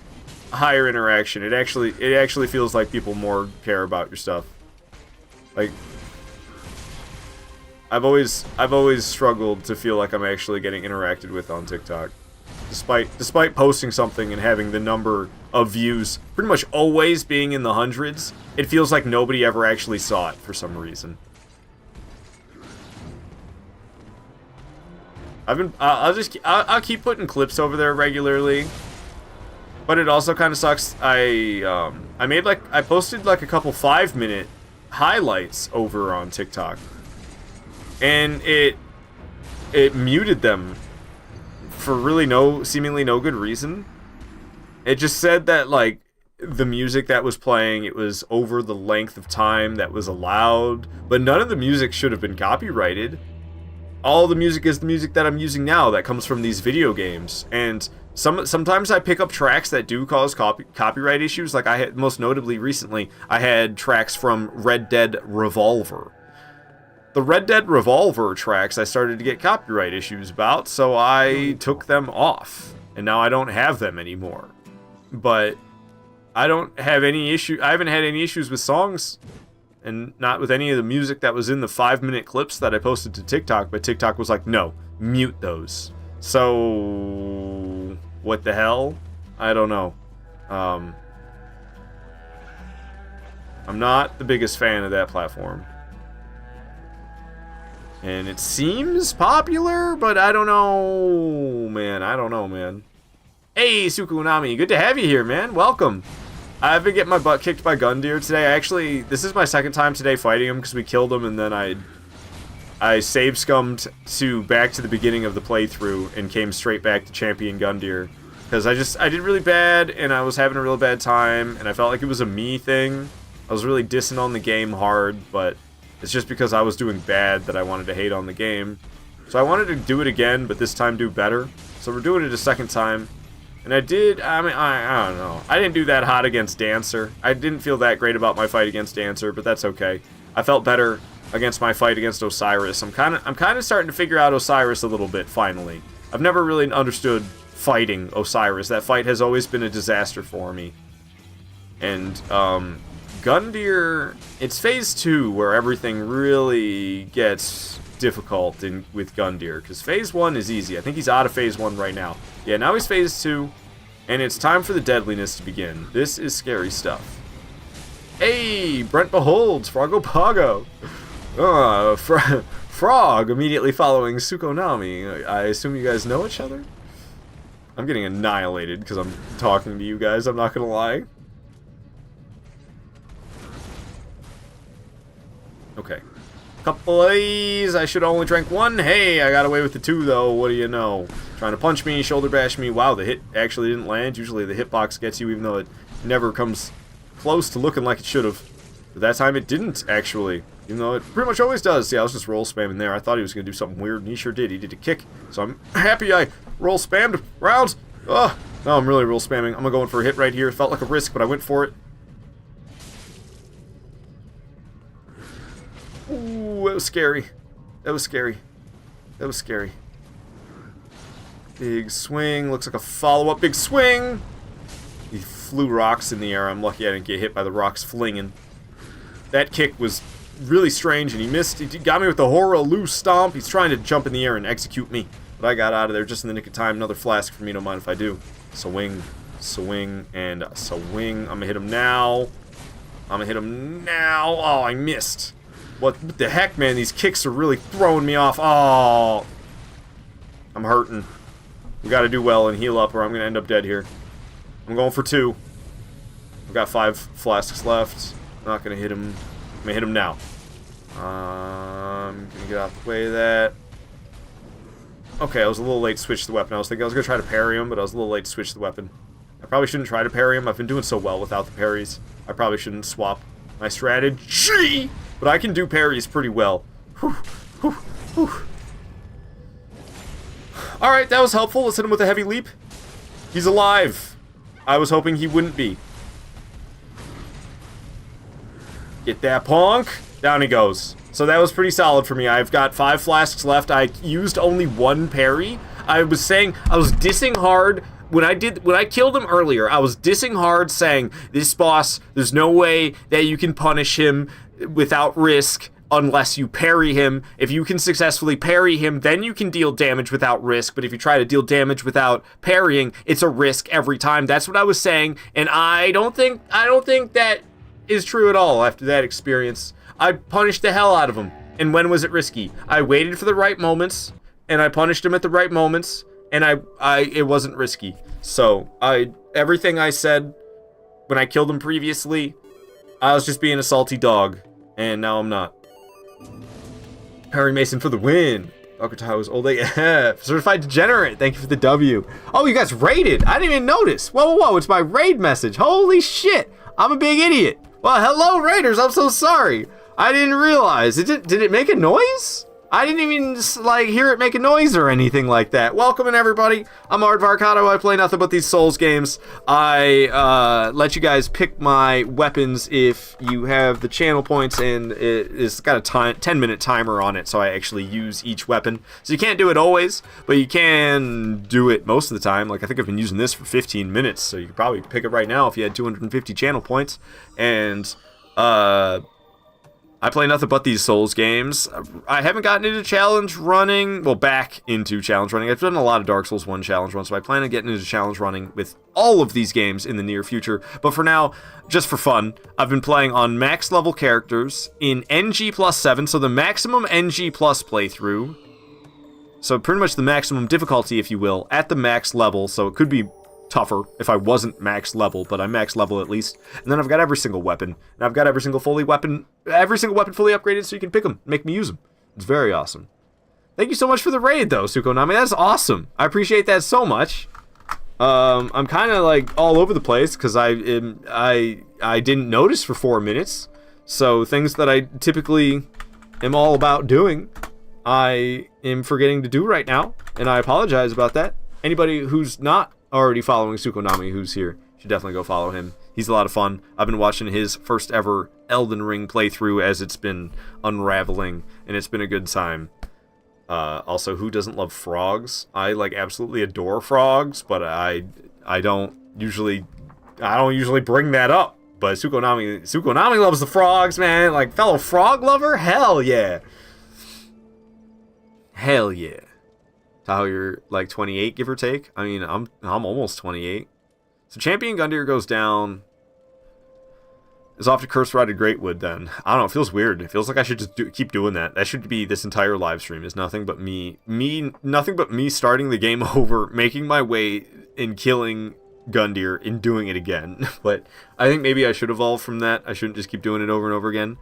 higher interaction. It actually feels like people more care about your stuff. Like, I've always struggled to feel like I'm actually getting interacted with on TikTok. Despite posting something and having the number of views pretty much always being in the hundreds, it feels like nobody ever actually saw it for some reason. I'll keep putting clips over there regularly. But it also kind of sucks. I posted like a couple 5-minute highlights over on TikTok, and it muted them for really seemingly no good reason. It just said that like the music that was playing, it was over the length of time that was allowed, but none of the music should have been copyrighted. All the music is the music that I'm using now that comes from these video games, and sometimes I pick up tracks that do cause copyright issues. Like I had, most notably recently, I had tracks from Red Dead Revolver. The Red Dead Revolver tracks I started to get copyright issues about, so I took them off, and now I don't have them anymore. But I don't have any issue. I haven't had any issues with songs, and not with any of the music that was in the 5-minute clips that I posted to TikTok. But TikTok was like, no, mute those. So what the hell? I don't know. I'm not the biggest fan of that platform. And it seems popular, but I don't know, man. Hey, Sukunami, good to have you here, man. Welcome. I've been getting my butt kicked by Gundyr today. Actually, this is my second time today fighting him because we killed him and then I save scummed to back to the beginning of the playthrough and came straight back to champion Gundyr. Because I did really bad and I was having a real bad time and I felt like it was a me thing. I was really dissing on the game hard, but it's just because I was doing bad that I wanted to hate on the game. So I wanted to do it again, but this time do better. So we're doing it a second time. And I don't know. I didn't do that hot against Dancer. I didn't feel that great about my fight against Dancer, but that's okay. I felt better against my fight against Osiris. I'm kind of starting to figure out Osiris a little bit, finally. I've never really understood fighting Osiris. That fight has always been a disaster for me. And, Gundyr, it's phase 2 where everything really gets difficult with Gundyr, because phase 1 is easy. I think he's out of phase 1 right now. Yeah, now he's phase 2, and it's time for the deadliness to begin. This is scary stuff. Hey, Brent beholds Frogo Pago. Frog immediately following Sukonami. I assume you guys know each other? I'm getting annihilated because I'm talking to you guys, I'm not gonna lie. Okay. Couple of these. I should only drank one. Hey, I got away with the 2 though. What do you know? Trying to punch me, shoulder bash me. Wow, the hit actually didn't land. Usually the hitbox gets you even though it never comes close to looking like it should have. But that time it didn't actually. Even though it pretty much always does. See, I was just roll spamming there. I thought he was going to do something weird and he sure did. He did a kick. So I'm happy I roll spammed rounds. Oh, no, I'm really roll spamming. I'm going for a hit right here. It felt like a risk, but I went for it. Ooh, that was scary. That was scary. That was scary. Big swing. Looks like a follow-up. Big swing! He flew rocks in the air. I'm lucky I didn't get hit by the rocks flinging. That kick was really strange, and he missed. He got me with the Horror Loose Stomp. He's trying to jump in the air and execute me. But I got out of there just in the nick of time. Another flask for me. Don't mind if I do. Swing, swing, and swing. I'm gonna hit him now. I'm gonna hit him now. Oh, I missed. What the heck, man? These kicks are really throwing me off. Oh. I'm hurting. We gotta do well and heal up or I'm gonna end up dead here. I'm going for 2. I've got 5 flasks left. I'm not gonna hit him. I'm gonna hit him now. I'm gonna get out the way of that. Okay, I was a little late to switch the weapon. I was thinking I was gonna try to parry him, but I was a little late to switch the weapon. I probably shouldn't try to parry him. I've been doing so well without the parries. I probably shouldn't swap my strategy. But I can do parries pretty well. Whew, whew, whew. Alright, that was helpful. Let's hit him with a heavy leap. He's alive. I was hoping he wouldn't be. Get that punk. Down he goes. So that was pretty solid for me. I've got 5 flasks left. I used only 1 parry. I was dissing hard. When I killed him earlier, I was dissing hard saying, this boss, there's no way that you can punish him without risk unless you parry him. If you can successfully parry him, then you can deal damage without risk. But if you try to deal damage without parrying, it's a risk every time. That's what I was saying, and I don't think that is true at all after that experience. I punished the hell out of him. And when was it risky? I waited for the right moments, and I punished him at the right moments, and it wasn't risky. So, everything I said when I killed him previously, I was just being a salty dog, and now I'm not. Perry Mason for the win. Okatawa's old AF. Certified Degenerate, thank you for the W. Oh, you guys raided. I didn't even notice. Whoa, whoa, whoa, it's my raid message. Holy shit. I'm a big idiot. Well, hello, raiders. I'm so sorry. I didn't realize. Did it make a noise? I didn't even, hear it make a noise or anything like that. Welcome in, everybody. I'm Aardvarkado. I play nothing but these Souls games. I let you guys pick my weapons if you have the channel points, and it's got a 10-minute timer on it, so I actually use each weapon. So you can't do it always, but you can do it most of the time. Like, I think I've been using this for 15 minutes, so you could probably pick it right now if you had 250 channel points. And, I play nothing but these Souls games. I haven't gotten into challenge running, well, back into challenge running. I've done a lot of Dark Souls 1 challenge runs, so I plan on getting into challenge running with all of these games in the near future. But for now, just for fun, I've been playing on max level characters in NG+7, so the maximum NG+ playthrough. So pretty much the maximum difficulty, if you will, at the max level, so it could be tougher if I wasn't max level, but I'm max level at least. And then I've got every single weapon, and I've got every single weapon fully upgraded, so you can pick them, make me use them. It's very awesome. Thank you so much for the raid, though, Sukonami. That's awesome. I appreciate that so much. I'm kind of like all over the place because I didn't notice for 4 minutes. So things that I typically am all about doing, I am forgetting to do right now, and I apologize about that. Anybody who's not already following Sukonami who's here should definitely go follow him. He's a lot of fun. I've been watching his first ever Elden Ring playthrough as it's been unraveling, and it's been a good time. Also, who doesn't love frogs? I like absolutely adore frogs, but I don't usually bring that up. But Sukonami loves the frogs, man. Like, fellow frog lover? Hell yeah. Hell yeah. How you're like 28, give or take? I mean, I'm almost 28. So Champion Gundyr goes down. Is off to Curse Rotted Greatwood then. I don't know, it feels weird. It feels like I should just keep doing that. That should be this entire live stream. Is nothing but me starting the game over, making my way and killing Gundyr and doing it again. But I think maybe I should evolve from that. I shouldn't just keep doing it over and over again.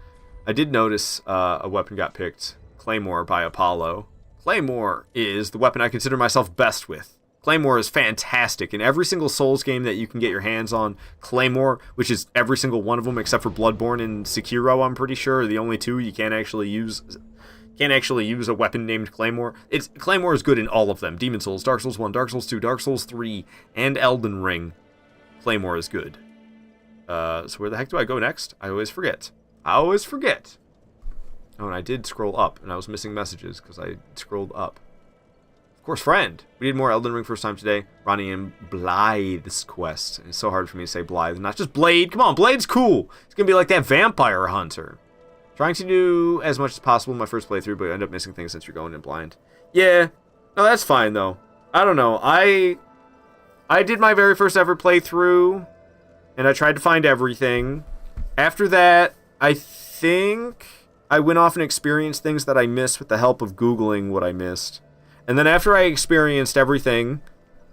I did notice a weapon got picked. Claymore by Apollo. Claymore is the weapon I consider myself best with. Claymore is fantastic. In every single Souls game that you can get your hands on, Claymore, which is every single one of them except for Bloodborne and Sekiro, I'm pretty sure, are the only two you can't actually use a weapon named Claymore. Claymore is good in all of them. Demon Souls, Dark Souls 1, Dark Souls 2, Dark Souls 3, and Elden Ring. Claymore is good. So where the heck do I go next? I always forget. Oh, and I did scroll up, and I was missing messages because I scrolled up. Of course, friend. We did more Elden Ring first time today. Ronnie and Blythe's quest. It's so hard for me to say Blythe, not just Blade. Come on, Blade's cool. It's going to be like that vampire hunter. Trying to do as much as possible in my first playthrough, but I end up missing things since you're going in blind. Yeah. No, that's fine, though. I don't know. I did my very first ever playthrough, and I tried to find everything. After that, I think I went off and experienced things that I missed with the help of Googling what I missed. And then after I experienced everything,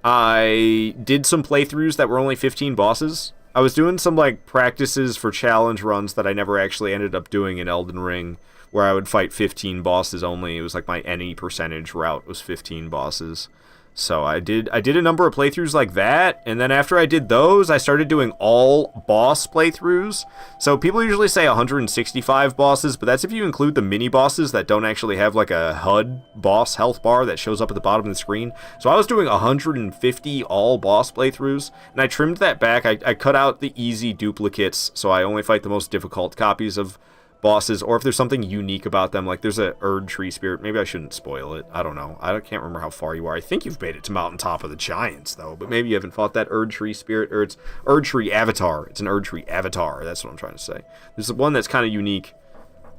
I did some playthroughs that were only 15 bosses. I was doing some like practices for challenge runs that I never actually ended up doing in Elden Ring, where I would fight 15 bosses only. It was like my any percentage route was 15 bosses. So I did a number of playthroughs like that, and then after I did those, I started doing all boss playthroughs. So people usually say 165 bosses, but that's if you include the mini bosses that don't actually have like a HUD boss health bar that shows up at the bottom of the screen. So I was doing 150 all boss playthroughs, and I trimmed that back. I cut out the easy duplicates, so I only fight the most difficult copies of bosses, or if there's something unique about them, like there's a Erd Tree Spirit. Maybe I shouldn't spoil it. I don't know. Can't remember how far you are. I think you've made it to Mountaintop of the Giants, though, but maybe you haven't fought that Erd Tree Spirit, or it's Erd Tree Avatar. It's an Erd Tree Avatar. That's what I'm trying to say. There's one that's kind of unique.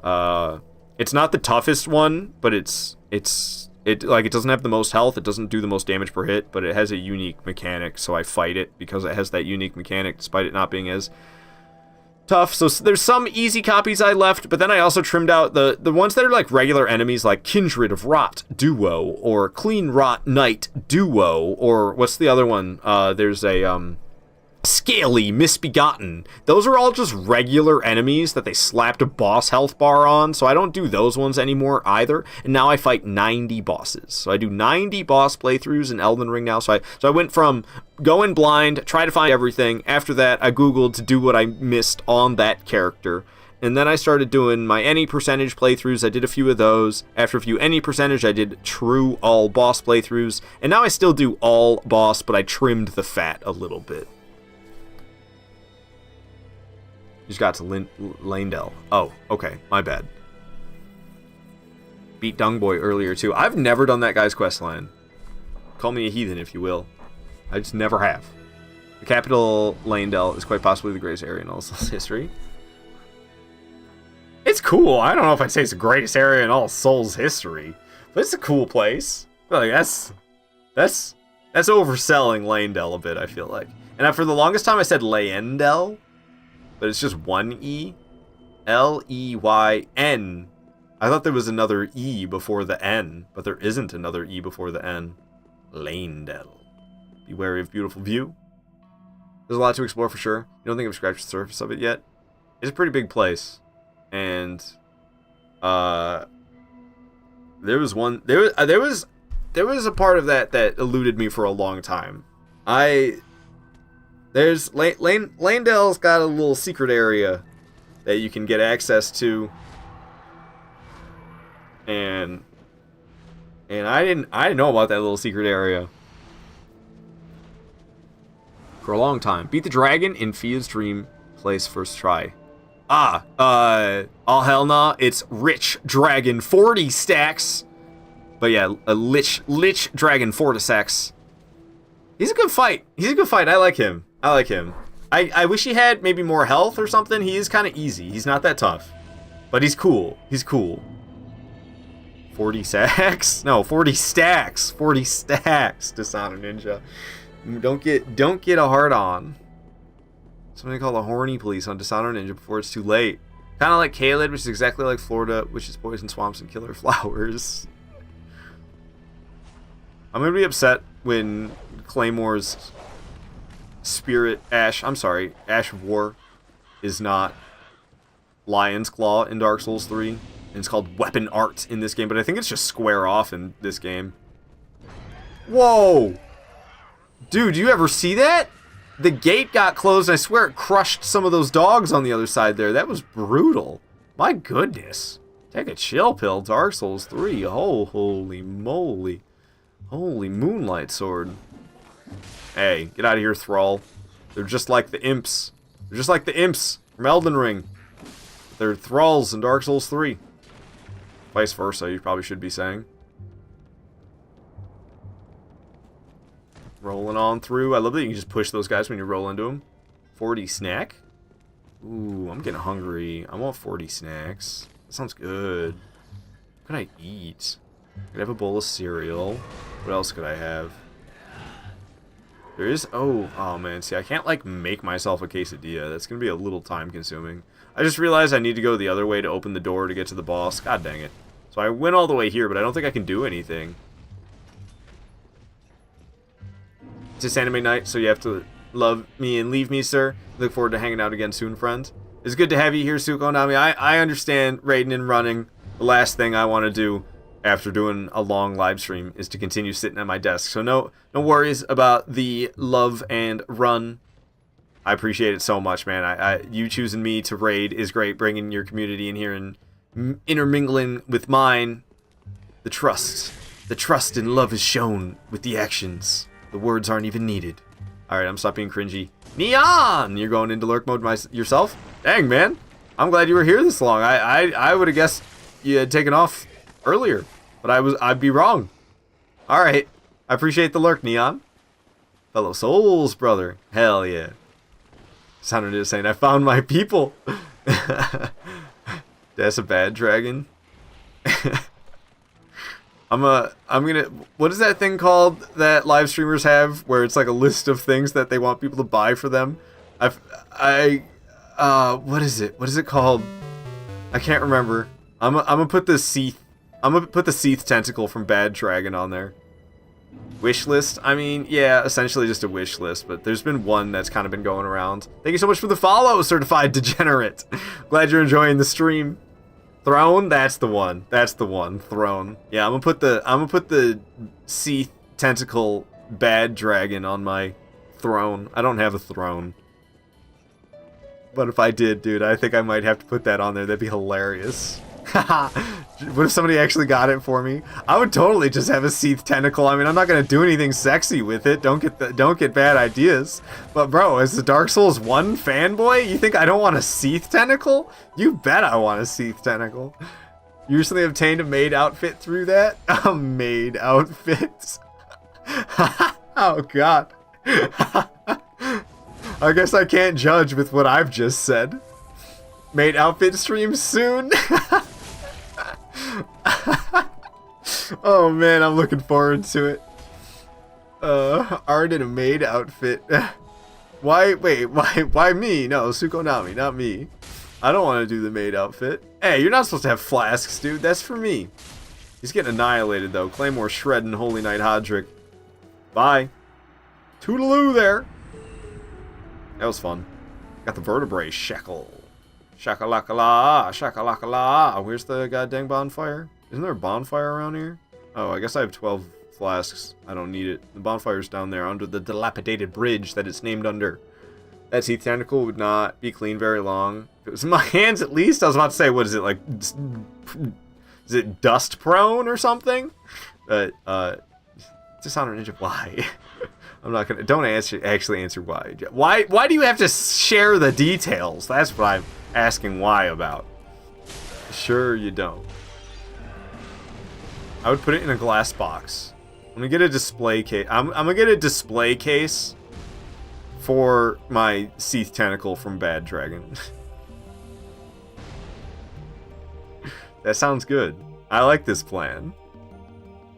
It's not the toughest one, but it doesn't have the most health. It doesn't do the most damage per hit, but it has a unique mechanic, so I fight it because it has that unique mechanic, despite it not being as tough. So there's some easy copies I left, but then I also trimmed out the ones that are like regular enemies, like Kindred of Rot Duo, or Clean Rot Knight Duo, or what's the other one? There's a Scaly Misbegotten. Those are all just regular enemies that they slapped a boss health bar on, so I don't do those ones anymore either. And now I fight 90 bosses. So I do 90 boss playthroughs in Elden Ring now. So I went from going blind, try to find everything. After that, I Googled to do what I missed on that character. And then I started doing my any percentage playthroughs. I did a few of those. After a few any percentage, I did true all boss playthroughs. And now I still do all boss, but I trimmed the fat a little bit. Just got to Leyndell. Oh, okay. My bad. Beat Dungboy earlier, too. I've never done that guy's questline. Call me a heathen, if you will. I just never have. The capital, Leyndell, is quite possibly the greatest area in all Souls history. It's cool. I don't know if I'd say it's the greatest area in all Souls history, but it's a cool place. Like, that's overselling Leyndell a bit, I feel like. And for the longest time, I said Leyendell, but it's just one E. L-E-Y-N. I thought there was another E before the N, but there isn't another E before the N. Leyndell. Be wary of beautiful view. There's a lot to explore for sure. You don't think I've scratched the surface of it yet. It's a pretty big place. And there was a part of that eluded me for a long time. Landell's got a little secret area that you can get access to. And I didn't know about that little secret area for a long time. Beat the dragon in Fia's dream place first try. Oh hell nah, it's Rich Dragon 40 stacks. But yeah, a Lich Dragon 40 stacks. He's a good fight. I like him. I wish he had maybe more health or something. He is kind of easy. He's not that tough. But he's cool. 40 stacks? No, 40 stacks. 40 stacks, Dishonor Ninja. Don't get a hard on. Somebody call the horny police on Dishonor Ninja before it's too late. Kind of like Caelid, which is exactly like Florida, which is poison swamps and killer flowers. I'm gonna be upset when Claymore's Ash of War is not Lion's Claw in Dark Souls 3. And it's called Weapon Art in this game, but I think it's just square off in this game. Whoa! Dude, do you ever see that? The gate got closed, and I swear it crushed some of those dogs on the other side there. That was brutal. My goodness. Take a chill pill, Dark Souls 3. Oh, holy moly. Holy moonlight sword. Hey, get out of here, Thrall. They're just like the imps. They're just like the imps from Elden Ring. They're thralls in Dark Souls 3. Vice versa, you probably should be saying. Rolling on through. I love that you can just push those guys when you roll into them. 40 snack? Ooh, I'm getting hungry. I want 40 snacks. That sounds good. What can I eat? Could I have a bowl of cereal? What else could I have? There is... Oh man. See, I can't, like, make myself a quesadilla. That's going to be a little time consuming. I just realized I need to go the other way to open the door to get to the boss. God dang it. So I went all the way here, but I don't think I can do anything. It's anime night, so you have to love me and leave me, sir. Look forward to hanging out again soon, friend. It's good to have you here, Sukonami. I understand raiding and running. The last thing I want to do after doing a long live stream is to continue sitting at my desk. So no worries about the love and run. I appreciate it so much, man. You choosing me to raid is great. Bringing your community in here and intermingling with mine. The trust and love is shown with the actions. The words aren't even needed. Alright, I'm stop being cringy. Neon! You're going into lurk mode yourself? Dang, man. I'm glad you were here this long. I would have guessed you had taken off earlier. But I'd be wrong. Alright. I appreciate the lurk, Neon. Fellow souls, brother. Hell yeah. Sounded just saying, I found my people. That's a bad dragon. I'm gonna, what is that thing called that live streamers have where it's like a list of things that they want people to buy for them? What is it? What is it called? I can't remember. I'm gonna put the Seath tentacle from Bad Dragon on there. Wish list? I mean, yeah, essentially just a wish list, but there's been one that's kind of been going around. Thank you so much for the follow, Certified Degenerate. Glad you're enjoying the stream. Throne? That's the one. That's the one. Throne. Yeah, I'm gonna put the Seath tentacle Bad Dragon on my throne. I don't have a throne. But if I did, dude, I think I might have to put that on there. That'd be hilarious. What if somebody actually got it for me? I would totally just have a Seath tentacle. I mean, I'm not gonna do anything sexy with it. Don't get bad ideas. But bro, as the Dark Souls 1 fanboy, you think I don't want a Seath tentacle? You bet I want a Seath tentacle. You recently obtained a maid outfit through that? A maid outfit? Oh god. I guess I can't judge with what I've just said. Maid outfit stream soon? Oh man, I'm looking forward to it. Art in a maid outfit. Why me? No, Sukonami, not me. I don't want to do the maid outfit. Hey, you're not supposed to have flasks, dude. That's for me. He's getting annihilated though. Claymore shredding Holy Knight Hodrick. Bye. Toodaloo there. That was fun. Got the vertebrae. Shekel. Shakalakala. Shakalakala. Where's the goddamn bonfire? Isn't there a bonfire around here? Oh, I guess I have 12 flasks. I don't need it. The bonfire's down there under the dilapidated bridge that it's named under. That teeth tentacle would not be clean very long. If it was in my hands at least. I was about to say, what is it, like... Is it dust prone or something? But, Dishonored Ninja, why? I'm not gonna... Don't actually answer why. Why do you have to share the details? That's what I'm asking why about. Sure you don't. I would put it in a glass box. I'm gonna get a display case. I'm gonna get a display case for my Seath Tentacle from Bad Dragon. That sounds good. I like this plan.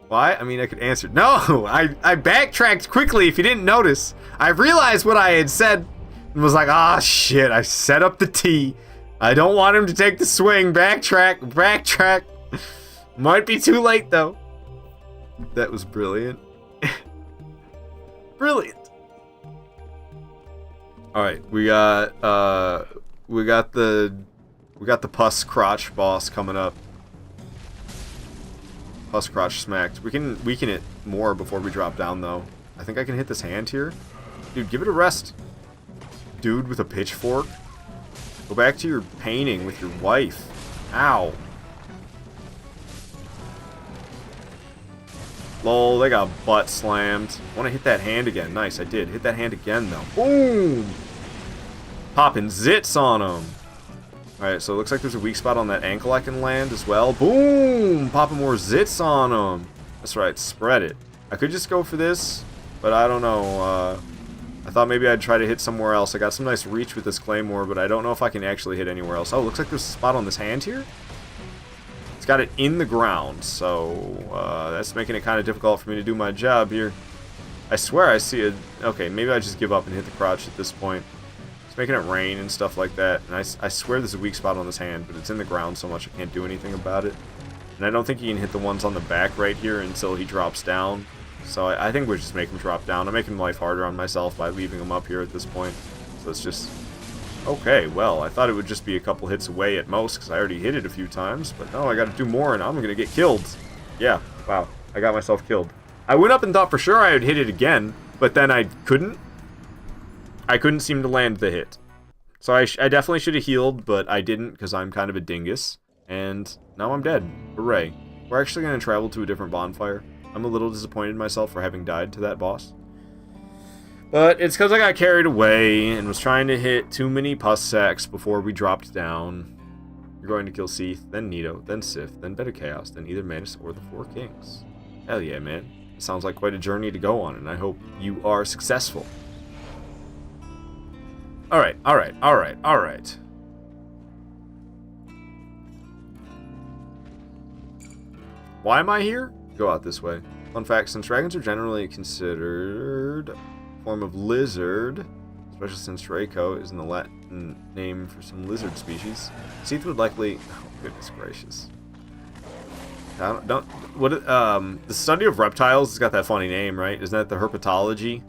Why? I mean, I could answer. No! I backtracked quickly if you didn't notice. I realized what I had said and was like, ah, shit, I set up the T. I don't want him to take the swing. Backtrack. Might be too late, though. That was brilliant. Brilliant. Alright, we got the Pus Crotch boss coming up. Pus Crotch smacked. We can weaken it more before we drop down, though. I think I can hit this hand here. Dude, give it a rest. Dude with a pitchfork. Go back to your painting with your wife. Ow. Lol, they got butt slammed. I want to hit that hand again. Nice, I did. Hit that hand again, though. Boom! Popping zits on them. Alright, so it looks like there's a weak spot on that ankle I can land as well. Boom! Popping more zits on them. That's right, spread it. I could just go for this, but I don't know. I thought maybe I'd try to hit somewhere else. I got some nice reach with this claymore, but I don't know if I can actually hit anywhere else. Oh, looks like there's a spot on this hand here. It's got it in the ground, so that's making it kind of difficult for me to do my job here. I swear I see it. Okay, maybe I just give up and hit the crotch at this point. It's making it rain and stuff like that, and I swear there's a weak spot on this hand, but it's in the ground so much I can't do anything about it. And I don't think he can hit the ones on the back right here until he drops down. So I think we'll just make him drop down. I'm making life harder on myself by leaving him up here at this point. So it's just... Okay, well, I thought it would just be a couple hits away at most, because I already hit it a few times. But no, I gotta do more, and I'm gonna get killed. Yeah, wow, I got myself killed. I went up and thought for sure I would hit it again, but then I couldn't. I couldn't seem to land the hit. So I definitely should have healed, but I didn't, because I'm kind of a dingus. And now I'm dead. Hooray. We're actually gonna travel to a different bonfire. I'm a little disappointed in myself for having died to that boss. But it's because I got carried away and was trying to hit too many pus sacks before we dropped down. You're going to kill Seath, then Nito, then Sif, then Beta Chaos, then either Manus or the Four Kings. Hell yeah, man. It sounds like quite a journey to go on, and I hope you are successful. Alright. Why am I here? Go out this way. Fun fact, since dragons are generally considered a form of lizard, especially since Draco is in the Latin name for some lizard species, Seath would likely... Oh, goodness gracious. The study of reptiles has got that funny name, right? Isn't that the herpetology?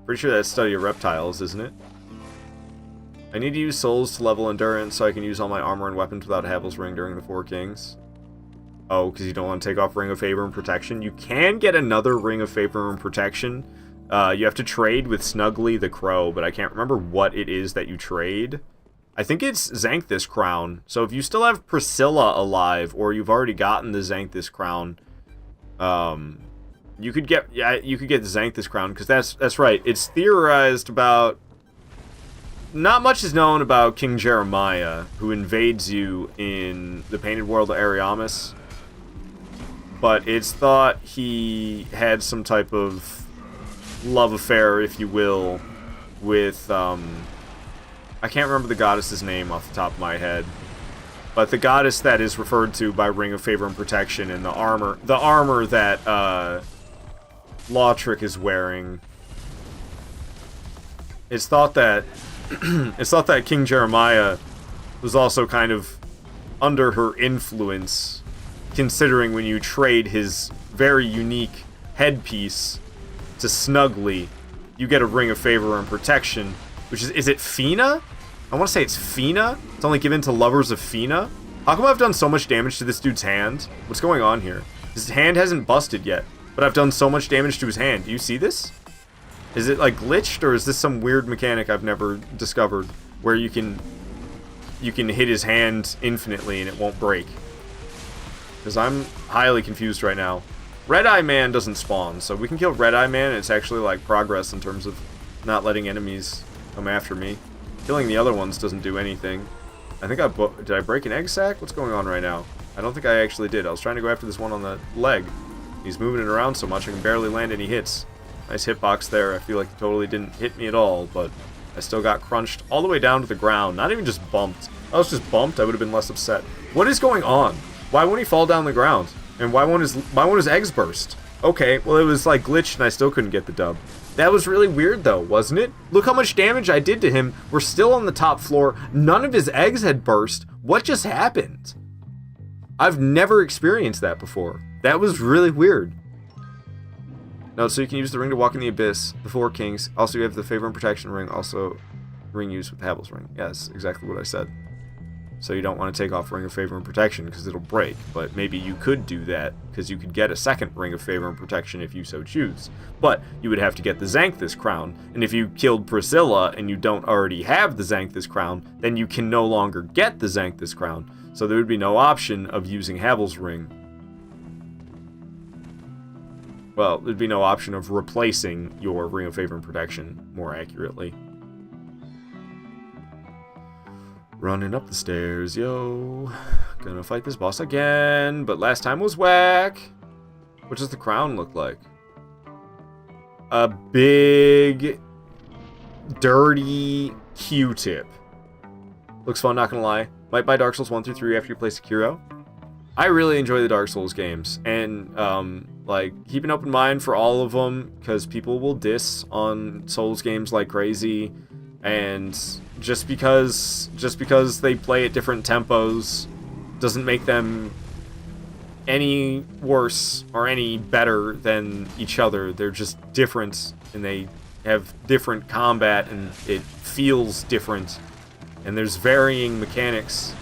Pretty sure that's study of reptiles, isn't it? I need to use souls to level endurance so I can use all my armor and weapons without Havel's Ring during the Four Kings. Oh, because you don't want to take off Ring of Favor and Protection. You can get another Ring of Favor and Protection. You have to trade with Snuggly the Crow, but I can't remember what it is that you trade. I think it's Xanthus Crown. So if you still have Priscilla alive, or you've already gotten the Xanthus Crown, you could get the Xanthus Crown, because that's right. It's theorized about... Not much is known about King Jeremiah, who invades you in the Painted World of Ariamis. But it's thought he had some type of love affair, if you will, with, I can't remember the goddess's name off the top of my head. But the goddess that is referred to by Ring of Favor and Protection and the armor that, Lautrec is wearing. It's thought that, King Jeremiah was also kind of under her influence, considering when you trade his very unique headpiece to Snuggly, you get a Ring of Favor and Protection, which is it Fina? I want to say it's Fina. It's only given to lovers of Fina. How come I've done so much damage to this dude's hand? What's going on here? His hand hasn't busted yet, but I've done so much damage to his hand. Do you see this? Is it like glitched, or is this some weird mechanic I've never discovered where you can hit his hand infinitely and it won't break? Because I'm highly confused right now. Red Eye Man doesn't spawn, so we can kill Red Eye Man, and it's actually like progress in terms of not letting enemies come after me. Killing the other ones doesn't do anything. I think did I break an egg sack? What's going on right now? I don't think I actually did. I was trying to go after this one on the leg. He's moving it around so much I can barely land any hits. Nice hitbox there. I feel like he totally didn't hit me at all, but I still got crunched all the way down to the ground. Not even just bumped. If I was just bumped, I would have been less upset. What is going on? Why won't he fall down the ground? And why won't his eggs burst? Okay, well it was like glitched and I still couldn't get the dub. That was really weird though, wasn't it? Look how much damage I did to him. We're still on the top floor. None of his eggs had burst. What just happened? I've never experienced that before. That was really weird. No, so you can use the ring to walk in the abyss. The Four Kings. Also, you have the favor and protection ring. Also, ring used with the Havel's ring. Yes, exactly what I said. So you don't want to take off Ring of Favor and Protection because it'll break. But maybe you could do that because you could get a second Ring of Favor and Protection if you so choose. But you would have to get the Xanthus crown. And if you killed Priscilla and you don't already have the Xanthus crown, then you can no longer get the Xanthus crown. So there would be no option of using Havel's ring. Well, there'd be no option of replacing your Ring of Favor and Protection, more accurately. Running up the stairs, yo. Gonna fight this boss again, but last time was whack. What does the crown look like? A big, dirty Q-tip. Looks fun, not gonna lie. Might buy Dark Souls 1 through 3 after you play Sekiro. I really enjoy the Dark Souls games, and like, keep an open mind for all of them, because people will diss on Souls games like crazy, and just because they play at different tempos doesn't make them any worse or any better than each other. They're just different, and they have different combat, and it feels different, and there's varying mechanics.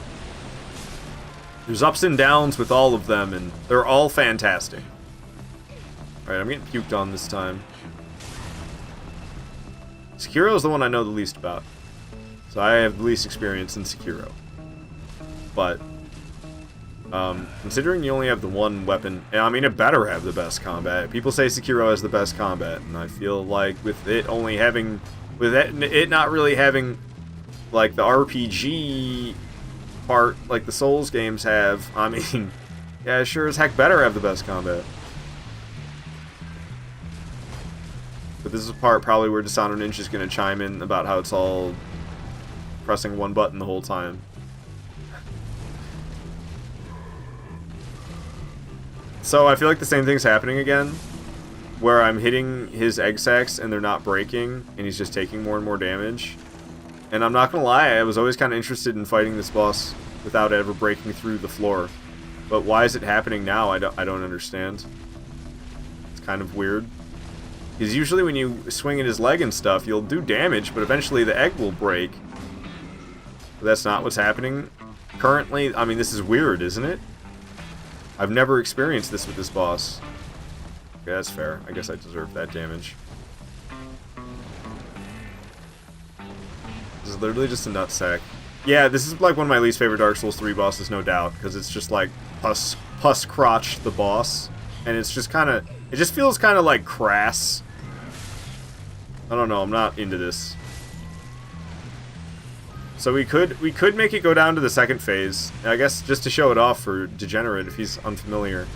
There's ups and downs with all of them, and they're all fantastic. Alright, I'm getting puked on this time. Sekiro is the one I know the least about. So I have the least experience in Sekiro. But, considering you only have the one weapon, I mean, it better have the best combat. People say Sekiro has the best combat, and I feel like with it only having, it not really having, like, the RPG part like the Souls games have, I mean, yeah, sure as heck better have the best combat. But this is a part probably where Dishonor Ninja is going to chime in about how it's all pressing one button the whole time. So I feel like the same thing's happening again, where I'm hitting his egg sacs and they're not breaking, and he's just taking more and more damage. And I'm not gonna lie, I was always kind of interested in fighting this boss without ever breaking through the floor. But why is it happening now? I don't understand. It's kind of weird. Because usually when you swing at his leg and stuff, you'll do damage, but eventually the egg will break. But that's not what's happening currently. I mean, this is weird, isn't it? I've never experienced this with this boss. Okay, that's fair. I guess I deserve that damage. This is literally just a nutsack. Yeah, this is like one of my least favorite Dark Souls 3 bosses, no doubt, because it's just like Puss Crotch the boss, and it's just kind of, it just feels kind of like crass. I don't know, I'm not into this. So we could make it go down to the second phase, I guess, just to show it off for Degenerate if he's unfamiliar.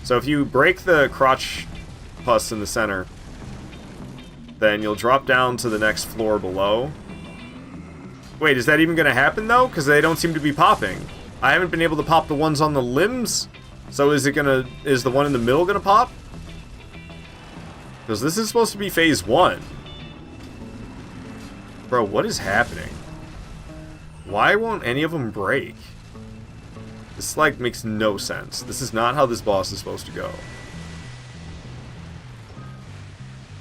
So if you break the crotch pus in the center, then you'll drop down to the next floor below. Wait, is that even going to happen, though? Because they don't seem to be popping. I haven't been able to pop the ones on the limbs. So is the one in the middle going to pop? Because this is supposed to be phase 1. Bro, what is happening? Why won't any of them break? This, like, makes no sense. This is not how this boss is supposed to go.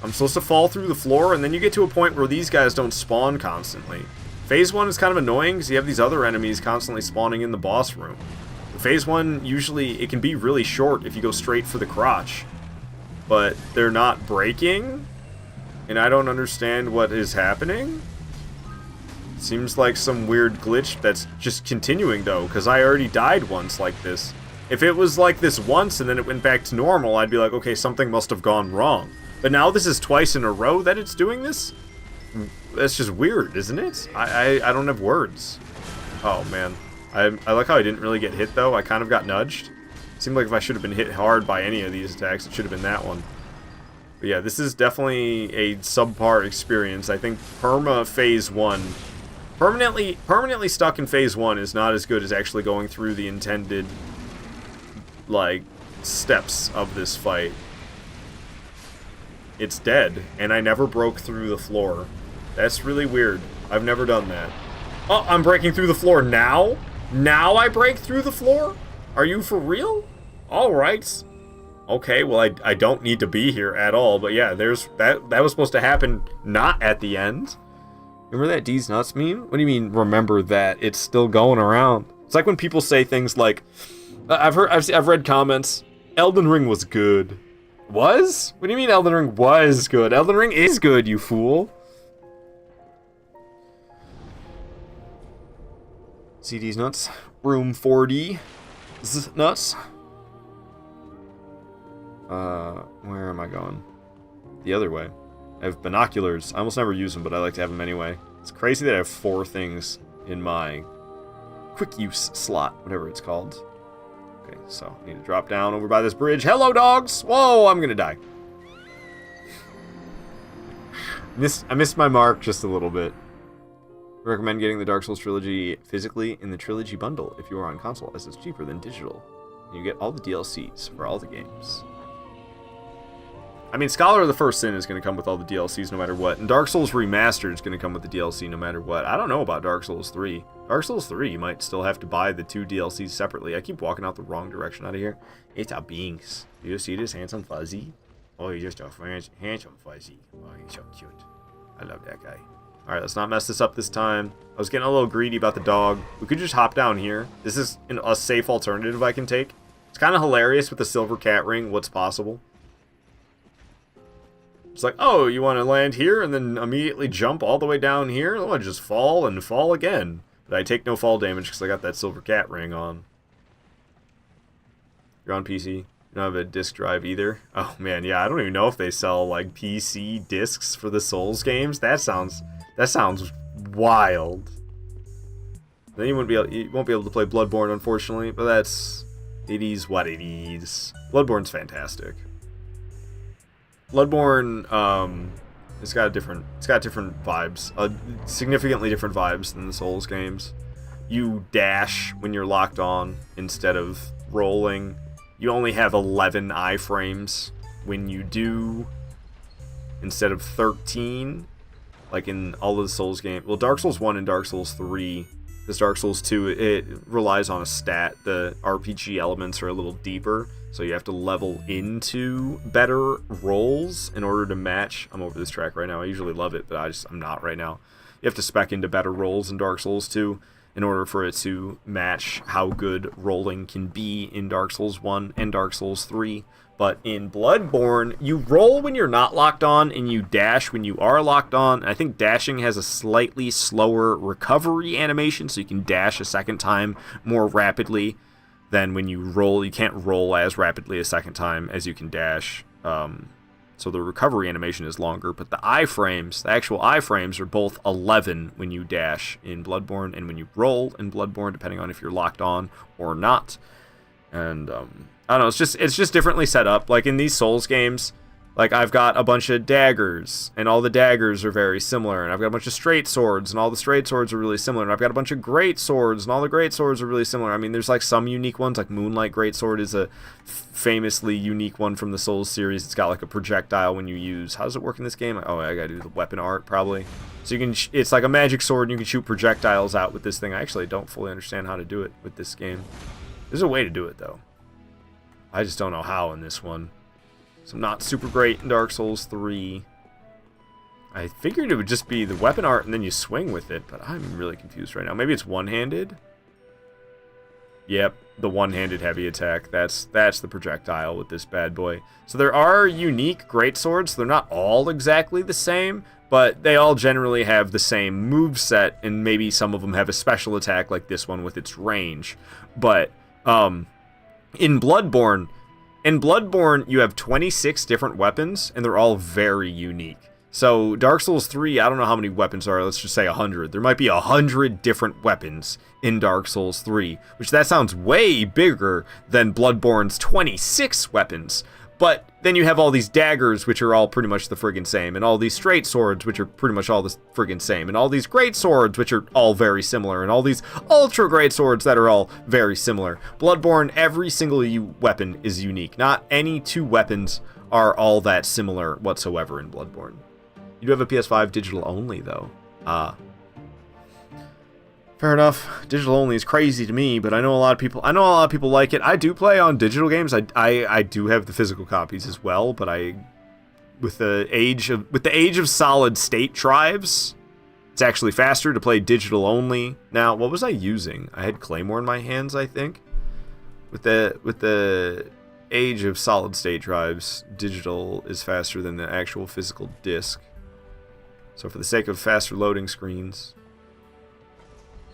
I'm supposed to fall through the floor, and then you get to a point where these guys don't spawn constantly. Phase 1 is kind of annoying because you have these other enemies constantly spawning in the boss room. Phase 1, usually, it can be really short if you go straight for the crotch. But they're not breaking, and I don't understand what is happening. Seems like some weird glitch that's just continuing, though, because I already died once like this. If it was like this once and then it went back to normal, I'd be like, okay, something must have gone wrong. But now this is twice in a row that it's doing this? That's just weird, isn't it? I don't have words. Oh, man. I like how I didn't really get hit, though. I kind of got nudged. Seemed like if I should have been hit hard by any of these attacks, it should have been that one. But yeah, this is definitely a subpar experience. I think Phase 1... Permanently stuck in Phase 1 is not as good as actually going through the intended, like, steps of this fight. It's dead, and I never broke through the floor. That's really weird. I've never done that. Oh, I'm breaking through the floor now? Now I break through the floor? Are you for real? Alright. Okay, well, I don't need to be here at all, but yeah, there's that was supposed to happen not at the end. Remember that D's nuts meme? What do you mean, remember that? It's still going around. It's like when people say things like, I've read comments, Elden Ring was good. Was? What do you mean Elden Ring was good? Elden Ring is good, you fool. CD's nuts. Room 4D. Nuts. Where am I going? The other way. I have binoculars. I almost never use them, but I like to have them anyway. It's crazy that I have 4 things in my quick use slot, whatever it's called. Okay, so I need to drop down over by this bridge. Hello, dogs! Whoa, I'm gonna die. I missed my mark just a little bit. Recommend getting the Dark Souls trilogy physically in the trilogy bundle if you are on console, as it's cheaper than digital. You get all the DLCs for all the games. I mean, Scholar of the First Sin is going to come with all the DLCs no matter what, and Dark Souls Remastered is going to come with the DLC no matter what. I don't know about Dark Souls 3. Dark Souls 3, you might still have to buy the 2 DLCs separately. I keep walking out the wrong direction out of here. It's a Binks. Do you see this handsome fuzzy? Oh, he's just a handsome fuzzy. Oh, he's so cute. I love that guy. Alright, let's not mess this up this time. I was getting a little greedy about the dog. We could just hop down here. This is a safe alternative I can take. It's kind of hilarious with the silver cat ring, what's possible. It's like, oh, you want to land here and then immediately jump all the way down here? Oh, I just fall and fall again. But I take no fall damage because I got that silver cat ring on. You're on PC. You don't have a disc drive either. Oh, man, yeah, I don't even know if they sell, like, PC discs for the Souls games. That sounds wild. Then you won't be able to play Bloodborne, unfortunately, but it is what it is. Bloodborne's fantastic. Bloodborne, it's got different vibes, significantly different vibes than the Souls games. You dash when you're locked on instead of rolling. You only have 11 iframes when you do, instead of 13, like in all of the Souls games. Well, Dark Souls 1 and Dark Souls 3, because Dark Souls 2, it relies on a stat. The RPG elements are a little deeper, so you have to level into better rolls in order to match. I'm over this track right now. I usually love it, but I'm not right now. You have to spec into better rolls in Dark Souls 2 in order for it to match how good rolling can be in Dark Souls 1 and Dark Souls 3. But in Bloodborne, you roll when you're not locked on, and you dash when you are locked on. I think dashing has a slightly slower recovery animation, so you can dash a second time more rapidly than when you roll. You can't roll as rapidly a second time as you can dash. So the recovery animation is longer, but the actual iframes are both 11 when you dash in Bloodborne and when you roll in Bloodborne, depending on if you're locked on or not. And I don't know, it's just differently set up. Like in these Souls games, like I've got a bunch of daggers, and all the daggers are very similar, and I've got a bunch of straight swords, and all the straight swords are really similar, and I've got a bunch of great swords, and all the great swords are really similar. I mean, there's like some unique ones, like Moonlight Greatsword is a famously unique one from the Souls series. It's got like a projectile when you use, how does it work in this game? Oh, I gotta do the weapon art probably. So you can, it's like a magic sword, and you can shoot projectiles out with this thing. I actually don't fully understand how to do it with this game. There's a way to do it though. I just don't know how in this one. So I'm not super great in Dark Souls 3. I figured it would just be the weapon art and then you swing with it, but I'm really confused right now. Maybe it's one-handed? Yep, the one-handed heavy attack. That's the projectile with this bad boy. So there are unique greatswords. They're not all exactly the same, but they all generally have the same moveset, and maybe some of them have a special attack like this one with its range. But in Bloodborne, you have 26 different weapons, and they're all very unique. So Dark Souls 3, I don't know how many weapons are, let's just say 100. There might be 100 different weapons in Dark Souls 3, which that sounds way bigger than Bloodborne's 26 weapons. But then you have all these daggers, which are all pretty much the friggin' same, and all these straight swords, which are pretty much all the friggin' same, and all these great swords, which are all very similar, and all these ultra great swords that are all very similar. Bloodborne, every single weapon is unique. Not any two weapons are all that similar whatsoever in Bloodborne. You do have a PS5 digital only, though. Fair enough. Digital only is crazy to me, but I know a lot of people like it. I do play on digital games. I do have the physical copies as well, but with the age of solid state drives, it's actually faster to play digital only. Now, what was I using? I had Claymore in my hands, I think. With the age of solid state drives, digital is faster than the actual physical disc. So for the sake of faster loading screens,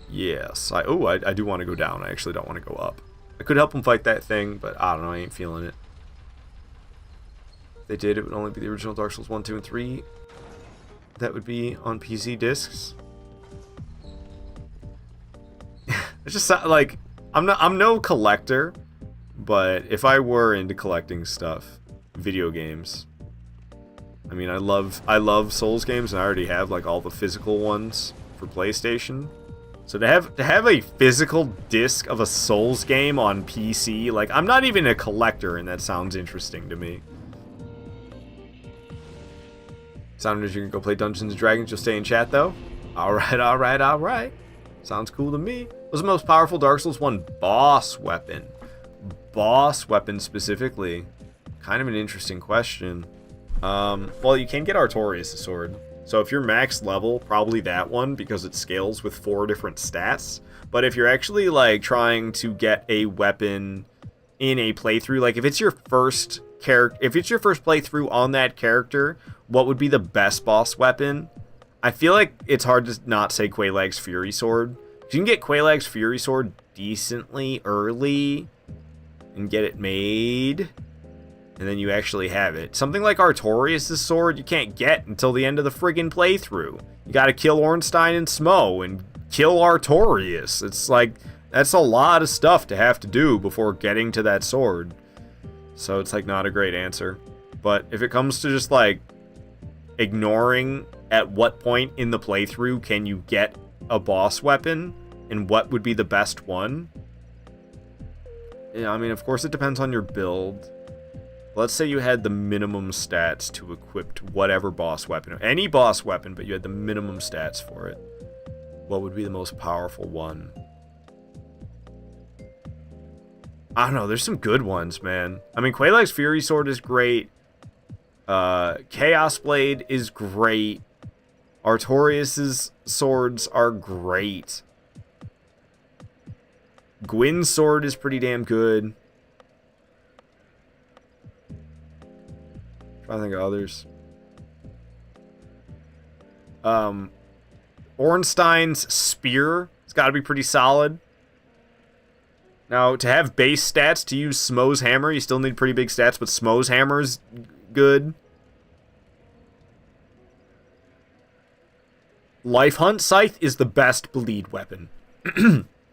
yes, I do want to go down. I actually don't want to go up. I could help them fight that thing, but I don't know, I ain't feeling it. If they did, it would only be the original Dark Souls 1, 2, and 3 that would be on PC discs. It's just like, I'm no collector, but if I were into collecting stuff, video games, I mean, I love Souls games, and I already have like all the physical ones for PlayStation. So to have a physical disc of a Souls game on PC, like, I'm not even a collector, and that sounds interesting to me. Sounders, you can go play Dungeons & Dragons, you'll stay in chat though. Alright. Sounds cool to me. What's the most powerful Dark Souls 1 boss weapon? Boss weapon specifically. Kind of an interesting question. Well, you can get Artorias' sword. So if you're max level, probably that one, because it scales with 4 different stats. But if you're actually, like, trying to get a weapon in a playthrough, like, if it's your first playthrough on that character, what would be the best boss weapon? I feel like it's hard to not say Quelaag's Fury Sword. You can get Quelaag's Fury Sword decently early and get it made, and then you actually have it. Something like Artorias' sword you can't get until the end of the friggin' playthrough. You gotta kill Ornstein and Smo and kill Artorias. It's like, that's a lot of stuff to have to do before getting to that sword. So it's like not a great answer. But if it comes to just like ignoring at what point in the playthrough can you get a boss weapon and what would be the best one, yeah, I mean, of course it depends on your build. Let's say you had the minimum stats to equip whatever boss weapon, any boss weapon, but you had the minimum stats for it. What would be the most powerful one? I don't know, there's some good ones, man. I mean, Quelaag's Fury Sword is great. Chaos Blade is great. Artorias' swords are great. Gwyn's sword is pretty damn good. Trying to think of others. Ornstein's spear, it's got to be pretty solid. Now, to have base stats to use Smo's hammer, you still need pretty big stats, but Smo's hammer is good. Life Hunt Scythe is the best bleed weapon.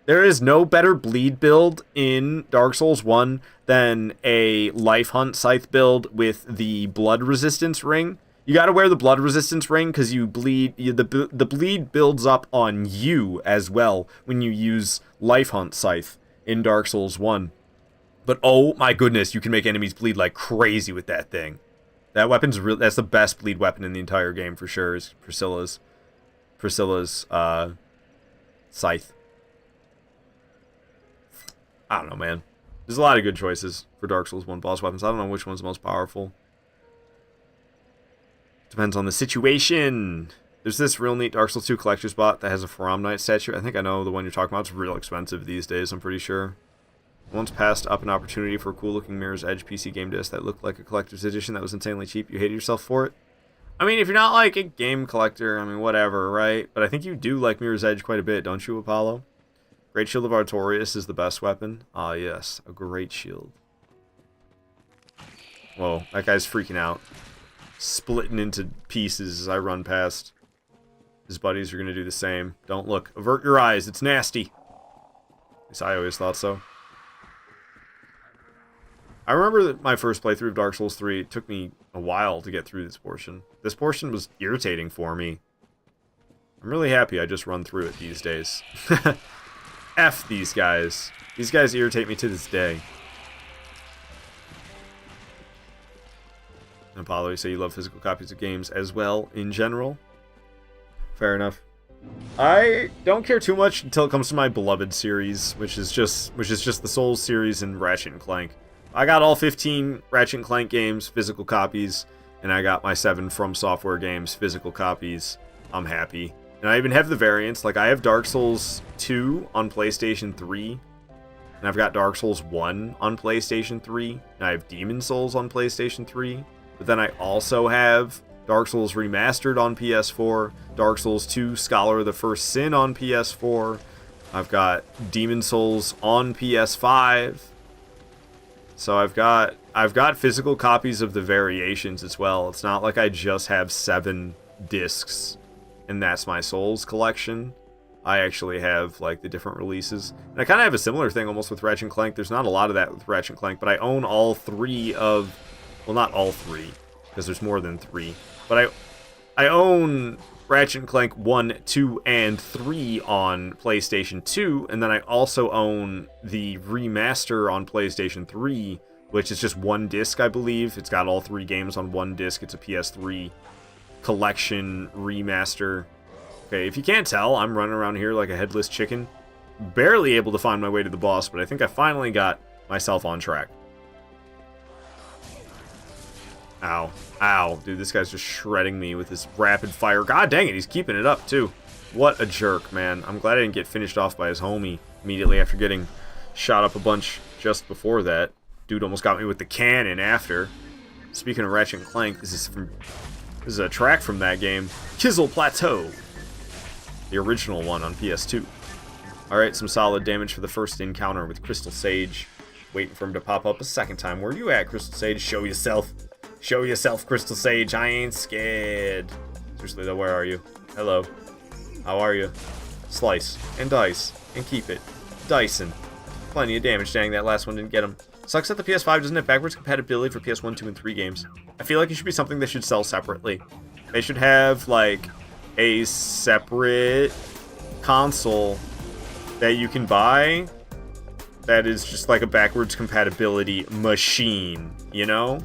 There is no better bleed build in Dark Souls 1 than a Life Hunt Scythe build with the blood resistance ring. You gotta wear the blood resistance ring because you bleed. The bleed builds up on you as well when you use Life Hunt Scythe in Dark Souls 1. But oh my goodness, you can make enemies bleed like crazy with that thing. That weapon's that's the best bleed weapon in the entire game for sure. Is Priscilla's scythe. I don't know, man. There's a lot of good choices for Dark Souls 1 boss weapons. I don't know which one's the most powerful. Depends on the situation. There's this real neat Dark Souls 2 collector's bot that has a Faram Knight statue. I think I know the one you're talking about. It's real expensive these days, I'm pretty sure. Once passed up an opportunity for a cool-looking Mirror's Edge PC game disc that looked like a collector's edition that was insanely cheap. You hated yourself for it? I mean, if you're not like a game collector, I mean, whatever, right? But I think you do like Mirror's Edge quite a bit, don't you, Apollo? Great Shield of Artorias is the best weapon. Ah, yes, a great shield. Whoa, that guy's freaking out. Splitting into pieces as I run past. His buddies are going to do the same. Don't look. Avert your eyes. It's nasty. At least I always thought so. I remember that my first playthrough of Dark Souls 3, it took me a while to get through this portion. This portion was irritating for me. I'm really happy I just run through it these days. F these guys. These guys irritate me to this day. And Apollo, you say you love physical copies of games as well, in general. Fair enough. I don't care too much until it comes to my beloved series, which is just the Souls series and Ratchet and Clank. I got all 15 Ratchet and Clank games, physical copies, and I got my 7 From Software games, physical copies. I'm happy. And I even have the variants, like I have Dark Souls 2 on PlayStation 3, and I've got Dark Souls 1 on PlayStation 3, and I have Demon Souls on PlayStation 3, but then I also have Dark Souls Remastered on PS4, Dark Souls 2 Scholar of the First Sin on PS4, I've got Demon Souls on PS5, so I've got physical copies of the variations as well. It's not like I just have 7 discs and that's my Souls collection. I actually have like the different releases. And I kind of have a similar thing almost with Ratchet and Clank. There's not a lot of that with Ratchet and Clank, but I own all 3 of... Well, not all 3, because there's more than 3. But I own Ratchet and Clank 1, 2, and 3 on PlayStation 2, and then I also own the remaster on PlayStation 3, which is just 1 disc, I believe. It's got all 3 games on 1 disc. It's a PS3 collection remaster. Okay, if you can't tell, I'm running around here like a headless chicken. Barely able to find my way to the boss, but I think I finally got myself on track. Ow. Ow. Dude, this guy's just shredding me with this rapid fire. God dang it, he's keeping it up, too. What a jerk, man. I'm glad I didn't get finished off by his homie immediately after getting shot up a bunch just before that. Dude almost got me with the cannon after. Speaking of Ratchet and Clank, this is a track from that game. Kizil Plateau. The original one on PS2. Alright, some solid damage for the first encounter with Crystal Sage. Waiting for him to pop up a second time. Where you at, Crystal Sage? Show yourself. Show yourself, Crystal Sage. I ain't scared. Seriously though, where are you? Hello. How are you? Slice. And dice. And keep it. Dyson. Plenty of damage. Dang, that last one didn't get him. Sucks that the PS5 doesn't have backwards compatibility for PS1, 2, and 3 games. I feel like it should be something that should sell separately. They should have, like, a separate console that you can buy that is just like a backwards compatibility machine, you know?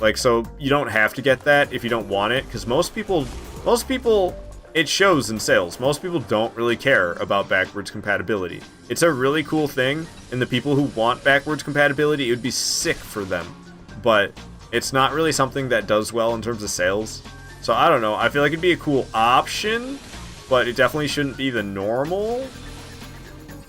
Like, so you don't have to get that if you don't want it, because most people, it shows in sales. Most people don't really care about backwards compatibility. It's a really cool thing, and the people who want backwards compatibility, it would be sick for them. But it's not really something that does well in terms of sales. So I don't know, I feel like it'd be a cool option, but it definitely shouldn't be the normal.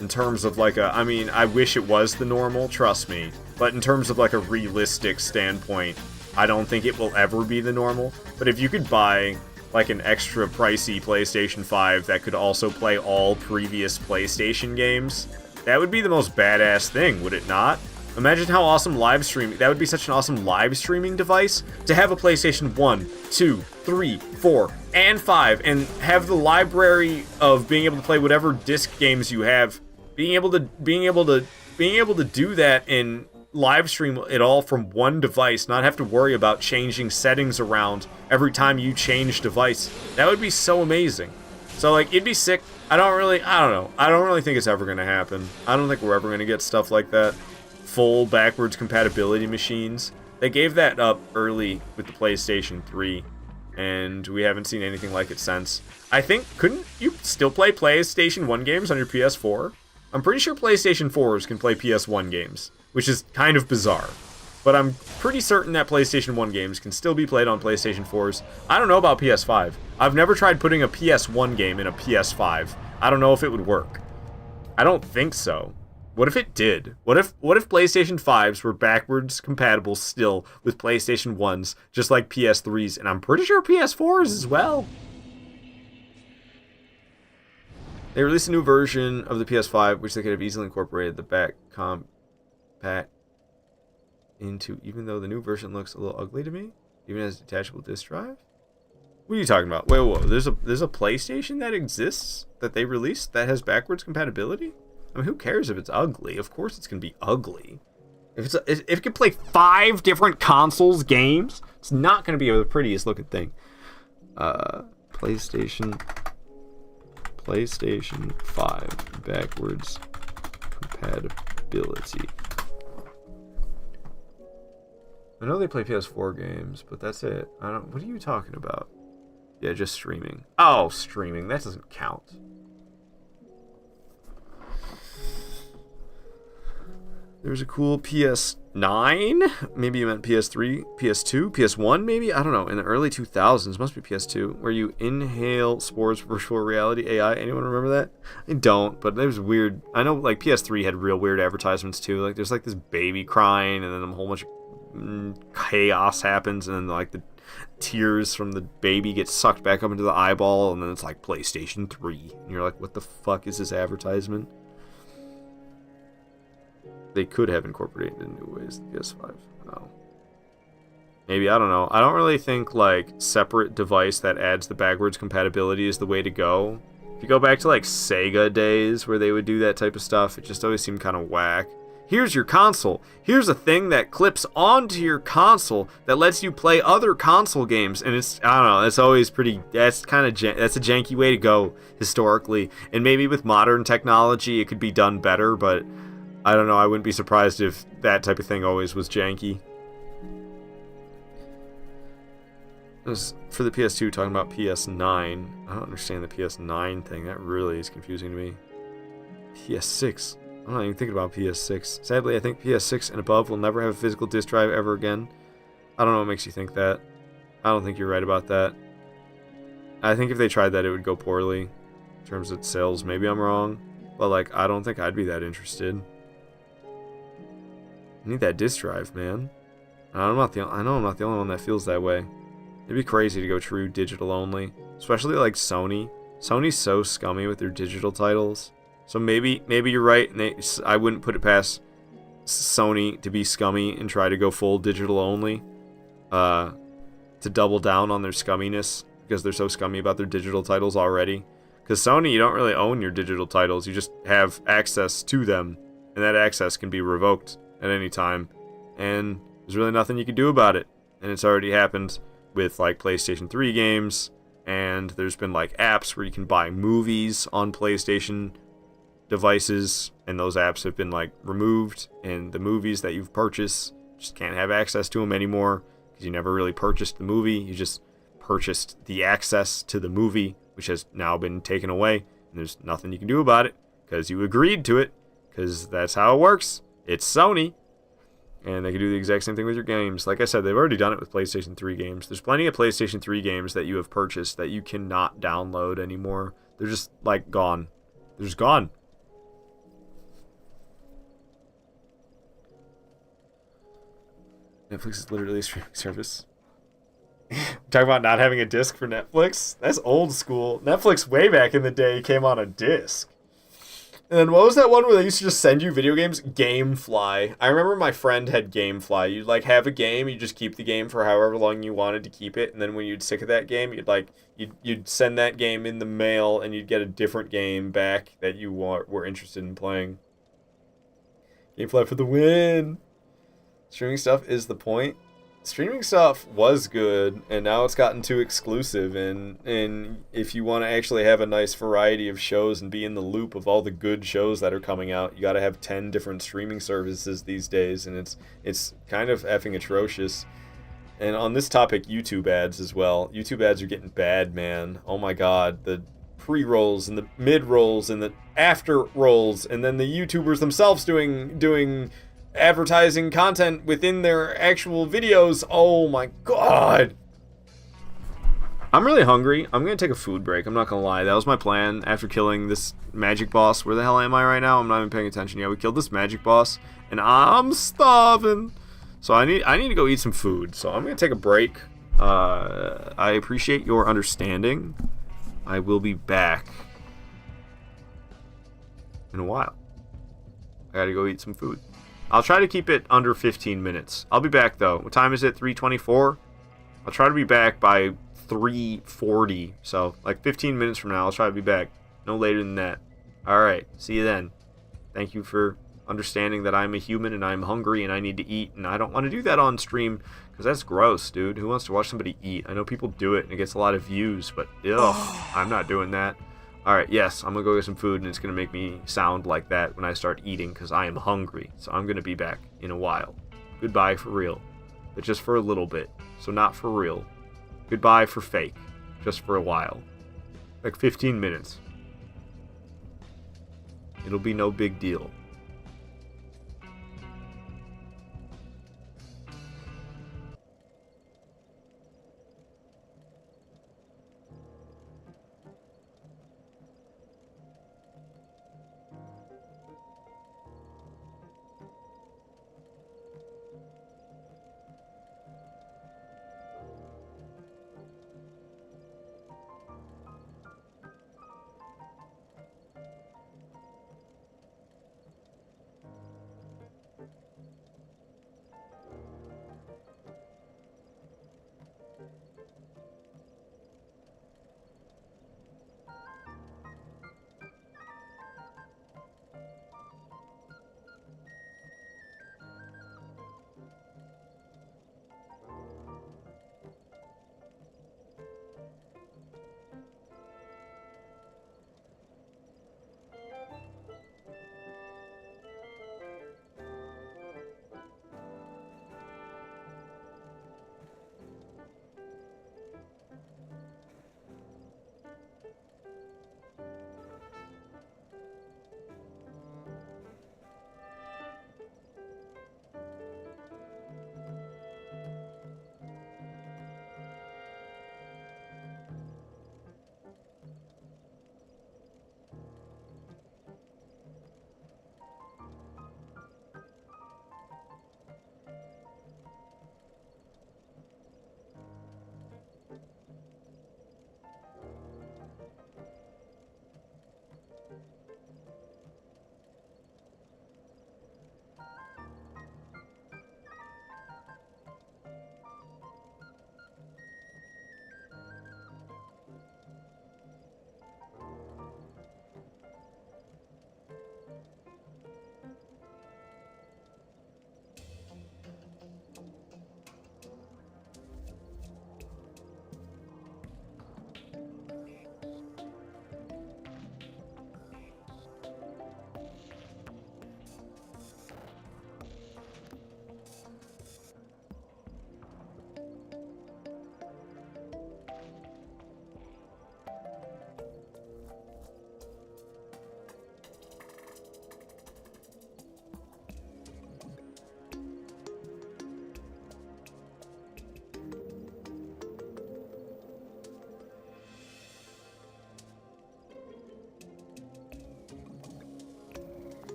In terms of like I mean, I wish it was the normal, trust me. But in terms of like a realistic standpoint, I don't think it will ever be the normal. But if you could buy like an extra pricey PlayStation 5 that could also play all previous PlayStation games, that would be the most badass thing, would it not? Imagine how awesome live streaming, that would be such an awesome live streaming device, to have a PlayStation 1, 2, 3, 4, and 5, and have the library of being able to play whatever disc games you have, being able to do that and live stream it all from one device, not have to worry about changing settings around every time you change device. That would be so amazing. So like, it'd be sick. I don't know. I don't really think it's ever gonna happen. I don't think we're ever gonna get stuff like that. Full backwards compatibility machines. They gave that up early with the PlayStation 3, and we haven't seen anything like it since. I think, couldn't you still play PlayStation 1 games on your PS4? I'm pretty sure PlayStation 4s can play PS1 games, which is kind of bizarre. but I'm pretty certain that PlayStation 1 games can still be played on PlayStation 4s. I don't know about PS5. I've never tried putting a PS1 game in a PS5. I don't know if it would work. I don't think so. What if it did? What if PlayStation 5s were backwards compatible still with PlayStation 1s, just like PS3s, and I'm pretty sure PS4s as well? They released a new version of the PS5, which they could have easily incorporated the back compact into, even though the new version looks a little ugly to me, even as a detachable disc drive. What are you talking about? Wait, whoa, there's a PlayStation that exists that they released that has backwards compatibility? I mean, who cares if it's ugly? Of course it's gonna be ugly. If it can play 5 different consoles games, it's not gonna be the prettiest looking thing. PlayStation 5 backwards compatibility. I know they play PS4 games, but that's it. What are you talking about? Yeah, just streaming. Oh, streaming. That doesn't count. There's a cool PS9. Maybe you meant PS3, PS2, PS1 maybe? I don't know. In the early 2000s, must be PS2, where you inhale spores virtual reality AI. Anyone remember that? I don't, but it was weird. I know like PS3 had real weird advertisements too. Like there's like this baby crying and then a whole bunch of chaos happens and then like the tears from the baby get sucked back up into the eyeball and then it's like PlayStation 3. And you're like, what the fuck is this advertisement? They could have incorporated in new ways the PS5. Oh. Maybe, I don't know. I don't really think like separate device that adds the backwards compatibility is the way to go. If you go back to like Sega days where they would do that type of stuff, it just always seemed kind of whack. Here's your console. Here's a thing that clips onto your console that lets you play other console games, and it's, I don't know, it's always pretty, that's a janky way to go historically, and maybe with modern technology it could be done better, but I don't know, I wouldn't be surprised if that type of thing always was janky. It was for the PS2 talking about PS9. I don't understand the PS9 thing. That really is confusing to me. PS6. I'm not even thinking about PS6. Sadly, I think PS6 and above will never have a physical disc drive ever again. I don't know what makes you think that. I don't think you're right about that. I think if they tried that, it would go poorly. In terms of sales, maybe I'm wrong. But, like, I don't think I'd be that interested. I need that disc drive, man. I know I'm not the only one that feels that way. It'd be crazy to go true digital only, especially like Sony. Sony's so scummy with their digital titles. So maybe you're right, and I wouldn't put it past Sony to be scummy and try to go full digital only, to double down on their scumminess because they're so scummy about their digital titles already. Because Sony, you don't really own your digital titles; you just have access to them, and that access can be revoked at any time, and there's really nothing you can do about it. And it's already happened with like PlayStation 3 games, and there's been like apps where you can buy movies on PlayStation devices, and those apps have been like removed, and the movies that you've purchased just can't have access to them anymore because you never really purchased the movie, you just purchased the access to the movie, which has now been taken away, and there's nothing you can do about it because you agreed to it, because that's how it works. It's Sony, and they can do the exact same thing with your games. Like I said, they've already done it with PlayStation 3 games. There's plenty of PlayStation 3 games that you have purchased that you cannot download anymore. They're just like gone. They're just gone. Netflix is literally a streaming service. Talking about not having a disc for Netflix? That's old school. Netflix way back in the day came on a disc. And then what was that one where they used to just send you video games? Gamefly. I remember my friend had Gamefly. You'd like have a game, you just keep the game for however long you wanted to keep it, and then when you'd sick of that game, you'd send that game in the mail and you'd get a different game back that you were interested in playing. Gamefly for the win. Streaming stuff is the point. Streaming stuff was good, and now it's gotten too exclusive, and if you want to actually have a nice variety of shows and be in the loop of all the good shows that are coming out, you got to have 10 different streaming services these days, and it's kind of effing atrocious. And on this topic, YouTube ads as well. YouTube ads are getting bad, man. Oh my god, the pre-rolls and the mid-rolls and the after-rolls, and then the YouTubers themselves doing advertising content within their actual videos. Oh my god. I'm really hungry. I'm gonna take a food break. I'm not gonna lie. That was my plan after killing this magic boss. Where the hell am I right now? I'm not even paying attention. Yeah, we killed this magic boss, and I'm starving. So I need to go eat some food. So I'm gonna take a break. I appreciate your understanding. I will be back in a while. I gotta go eat some food. I'll try to keep it under 15 minutes. I'll be back though. What time is it? 3:24. I'll try to be back by 3:40, so like 15 minutes from now I'll try to be back, no later than that. Alright, see you then. Thank you for understanding that I'm a human and I'm hungry and I need to eat, and I don't want to do that on stream because that's gross, dude. Who wants to watch somebody eat? I know people do it and it gets a lot of views, but ugh, I'm not doing that. Alright, yes, I'm gonna go get some food and it's gonna make me sound like that when I start eating because I am hungry, so I'm gonna be back in a while. Goodbye for real, but just for a little bit, so not for real. Goodbye for fake. Just for a while. Like 15 minutes. It'll be no big deal.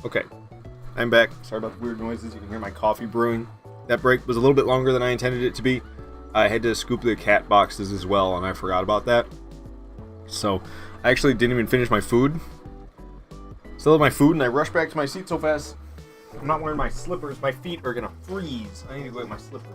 Okay, I'm back. Sorry about the weird noises. You can hear my coffee brewing. That break was a little bit longer than I intended it to be. I had to scoop the cat boxes as well, and I forgot about that. So, I actually didn't even finish my food. Still have my food, and I rushed back to my seat so fast. I'm not wearing my slippers. My feet are gonna freeze. I need to go get my slippers.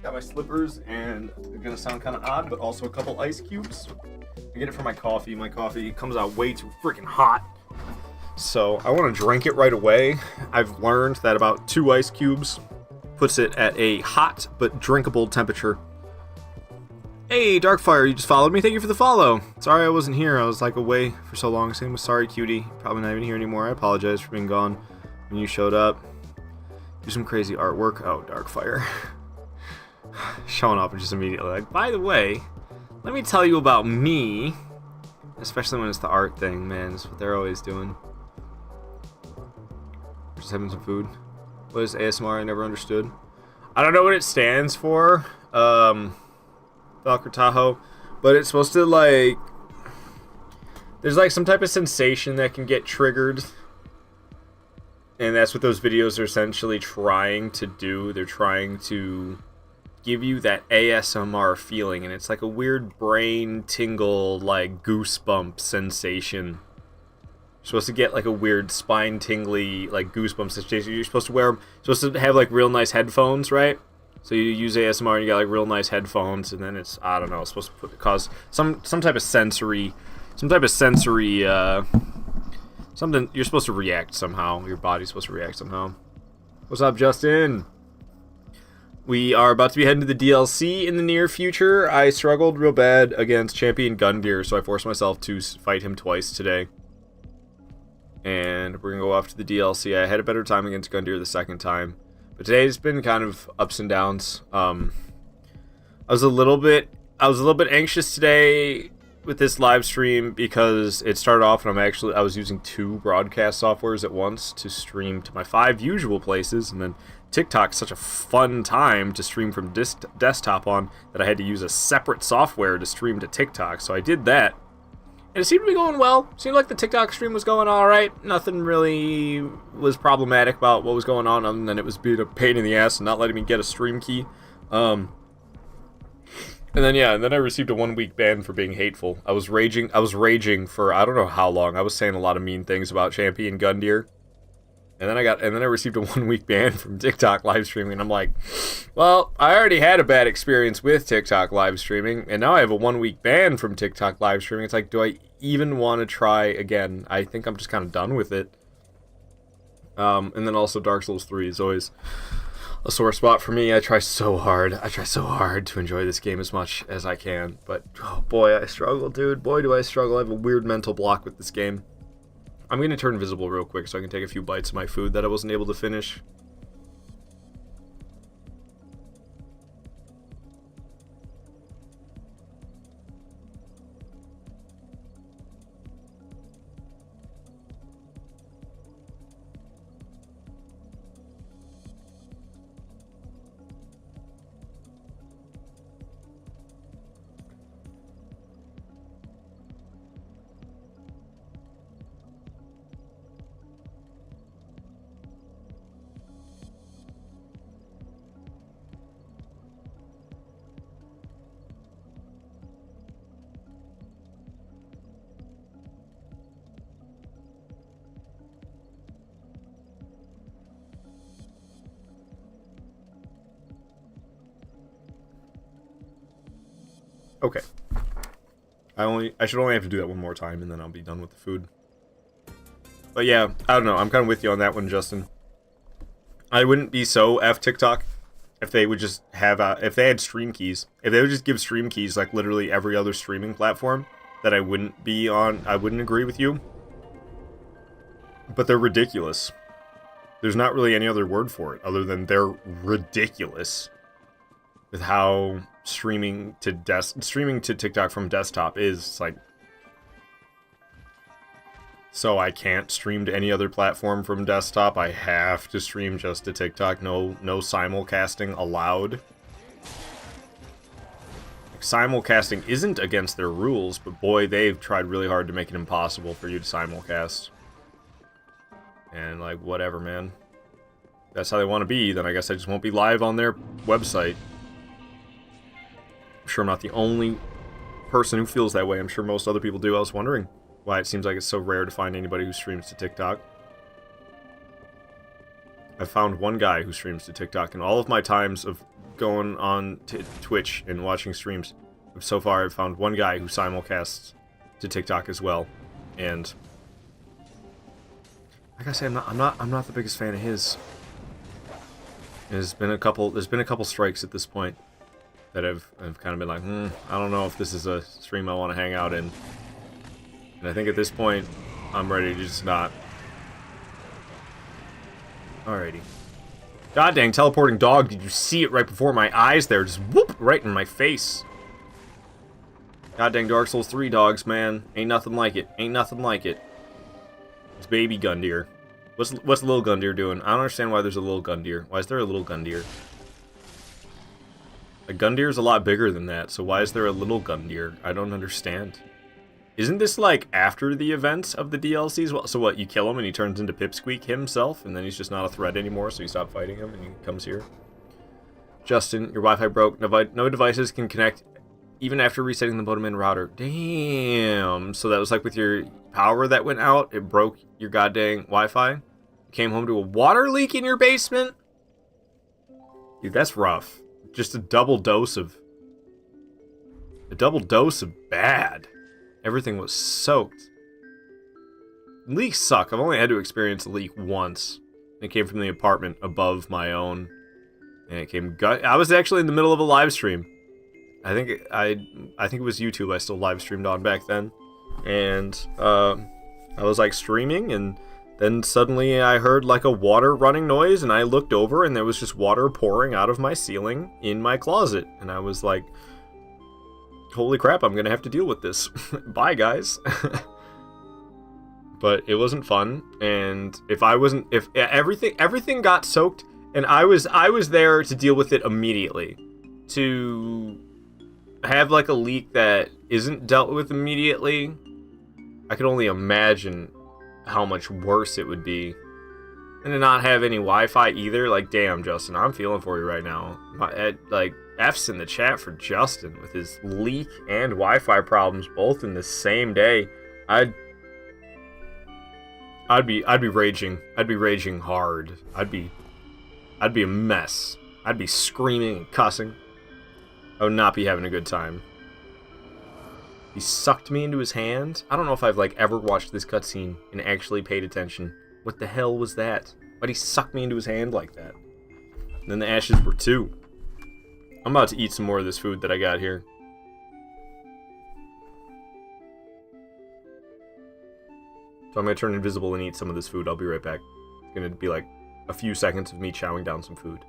Got my slippers, and it's gonna sound kind of odd, but also a couple ice cubes. I get it for my coffee. My coffee comes out way too freaking hot, so I want to drink it right away. I've learned that about 2 ice cubes puts it at a hot but drinkable temperature. Hey, Darkfire, you just followed me. Thank you for the follow. Sorry I wasn't here. I was like away for so long. Same with Sorry Cutie. Probably not even here anymore. I apologize for being gone when you showed up. Do some crazy artwork. Oh, Darkfire. Showing up and just immediately like, by the way, let me tell you about me. Especially when it's the art thing, man. That's what they're always doing. Just having some food. What is ASMR? I never understood. I don't know what it stands for. Valkyrie Tahoe. But it's supposed to like... There's like some type of sensation that can get triggered. And that's what those videos are essentially trying to do. They're trying to give you that ASMR feeling, and it's like a weird brain tingle, like goosebump sensation. You're supposed to get like a weird spine tingly, like goosebump sensation. You're supposed to wear them, supposed to have like real nice headphones, right? So you use ASMR and you got like real nice headphones, and then it's, I don't know, it's supposed to cause some type of sensory, something you're supposed to react somehow. Your body's supposed to react somehow. What's up, Justin? We are about to be heading to the DLC in the near future. I struggled real bad against Champion Gundyr, so I forced myself to fight him twice today. And we're going to go off to the DLC. I had a better time against Gundyr the second time. But today's been kind of ups and downs. I was a little bit anxious today with this live stream because it started off and I was using 2 broadcast softwares at once to stream to my 5 usual places, and then TikTok's such a fun time to stream from desktop on that I had to use a separate software to stream to TikTok. So I did that, and it seemed to be going well. Seemed like the TikTok stream was going all right. Nothing really was problematic about what was going on, other than it was being a pain in the ass and not letting me get a stream key. And then I received a 1-week ban for being hateful. I was raging for I don't know how long. I was saying a lot of mean things about Champion Gundyr. And then I received a 1-week ban from TikTok live streaming, and I'm like, well, I already had a bad experience with TikTok live streaming, and now I have a 1-week ban from TikTok live streaming. It's like, do I even want to try again? I think I'm just kind of done with it. And then also Dark Souls 3 is always a sore spot for me. I try so hard to enjoy this game as much as I can, but oh boy, I struggle, dude. Boy, do I struggle. I have a weird mental block with this game. I'm going to turn invisible real quick so I can take a few bites of my food that I wasn't able to finish. Okay. I should only have to do that one more time, and then I'll be done with the food. But yeah, I don't know. I'm kind of with you on that one, Justin. I wouldn't be so F TikTok if they would just have, if they had stream keys. If they would just give stream keys like literally every other streaming platform that I wouldn't be on, I wouldn't agree with you. But they're ridiculous. There's not really any other word for it other than they're ridiculous with how streaming to TikTok from desktop is. Like, So I can't stream to any other platform from desktop. I have to stream just to TikTok. No simulcasting allowed. Simulcasting isn't against their rules, but boy, they've tried really hard to make it impossible for you to simulcast. And, like, whatever, man. If that's how they want to be, then I guess I just won't be live on their website. I'm sure I'm not the only person who feels that way. I'm sure most other people do. I was wondering why it seems like it's so rare to find anybody who streams to TikTok. I've found one guy who streams to TikTok in all of my times of going on to Twitch and watching streams. So far, I've found one guy who simulcasts to TikTok as well, and like I say, I'm not the biggest fan of his. There's been a couple strikes at this point that I've kind of been like, I don't know if this is a stream I want to hang out in, and I think at this point, I'm ready to just not. Alrighty. God dang, teleporting dog, did you see it right before my eyes there? Just whoop, right in my face. God dang, Dark Souls 3 dogs, man. Ain't nothing like it. Ain't nothing like it. It's baby Gundyr. What's little Gundyr doing? I don't understand why there's a little Gundyr. Why is there a little Gundyr? A Gundyr is a lot bigger than that, so why is there a little Gundyr? I don't understand. Isn't this, like, after the events of the DLCs? Well, so what, you kill him and he turns into Pipsqueak himself, and then he's just not a threat anymore, so you stop fighting him and he comes here? Justin, your Wi-Fi broke. No devices can connect even after resetting the modem and router. Damn. So that was like with your power that went out, it broke your goddamn Wi-Fi? You came home to a water leak in your basement? Dude, that's rough. Just a double dose of bad. Everything was soaked. Leaks suck. I've only had to experience a leak once. It came from the apartment above my own. And it came I was actually in the middle of a live stream. I think it was YouTube I still live streamed on back then. And I was like streaming, and then suddenly I heard like a water running noise, and I looked over and there was just water pouring out of my ceiling in my closet. And I was like, holy crap, I'm gonna have to deal with this. Bye, guys. But it wasn't fun, and if everything got soaked, and I was there to deal with it immediately. To have like a leak that isn't dealt with immediately, I could only imagine how much worse it would be. And to not have any Wi-Fi either, like, damn, Justin, I'm feeling for you right now. Like, F's in the chat for Justin with his leak and Wi-Fi problems both in the same day. I'd be raging. I'd be raging hard. I'd be a mess. I'd be screaming and cussing. I would not be having a good time. He sucked me into his hand. I don't know if I've like ever watched this cutscene and actually paid attention. What the hell was that? Why'd he suck me into his hand like that? And then the ashes were two. I'm about to eat some more of this food that I got here. So I'm going to turn invisible and eat some of this food. I'll be right back. It's going to be like a few seconds of me chowing down some food.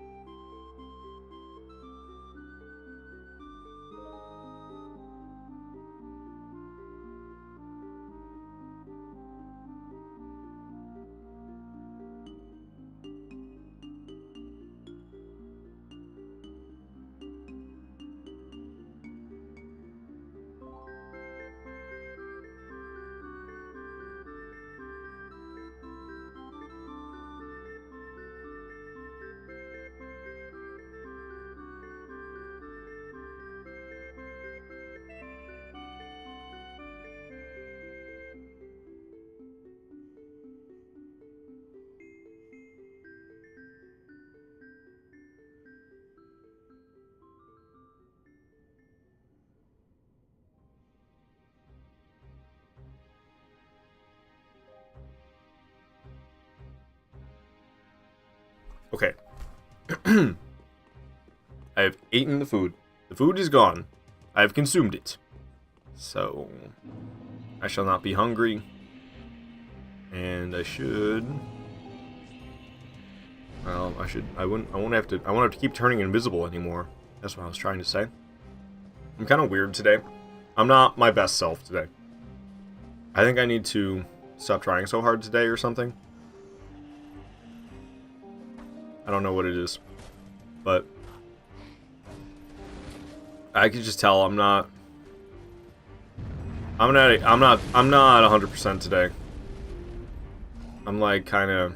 Okay. I have eaten the food. The food is gone. I have consumed it. So, I shall not be hungry. And I should... Well, I won't have to keep turning invisible anymore. That's what I was trying to say. I'm kind of weird today. I'm not my best self today. I think I need to stop trying so hard today or something. I don't know what it is, but I could just tell I'm not 100% today. I'm like I'm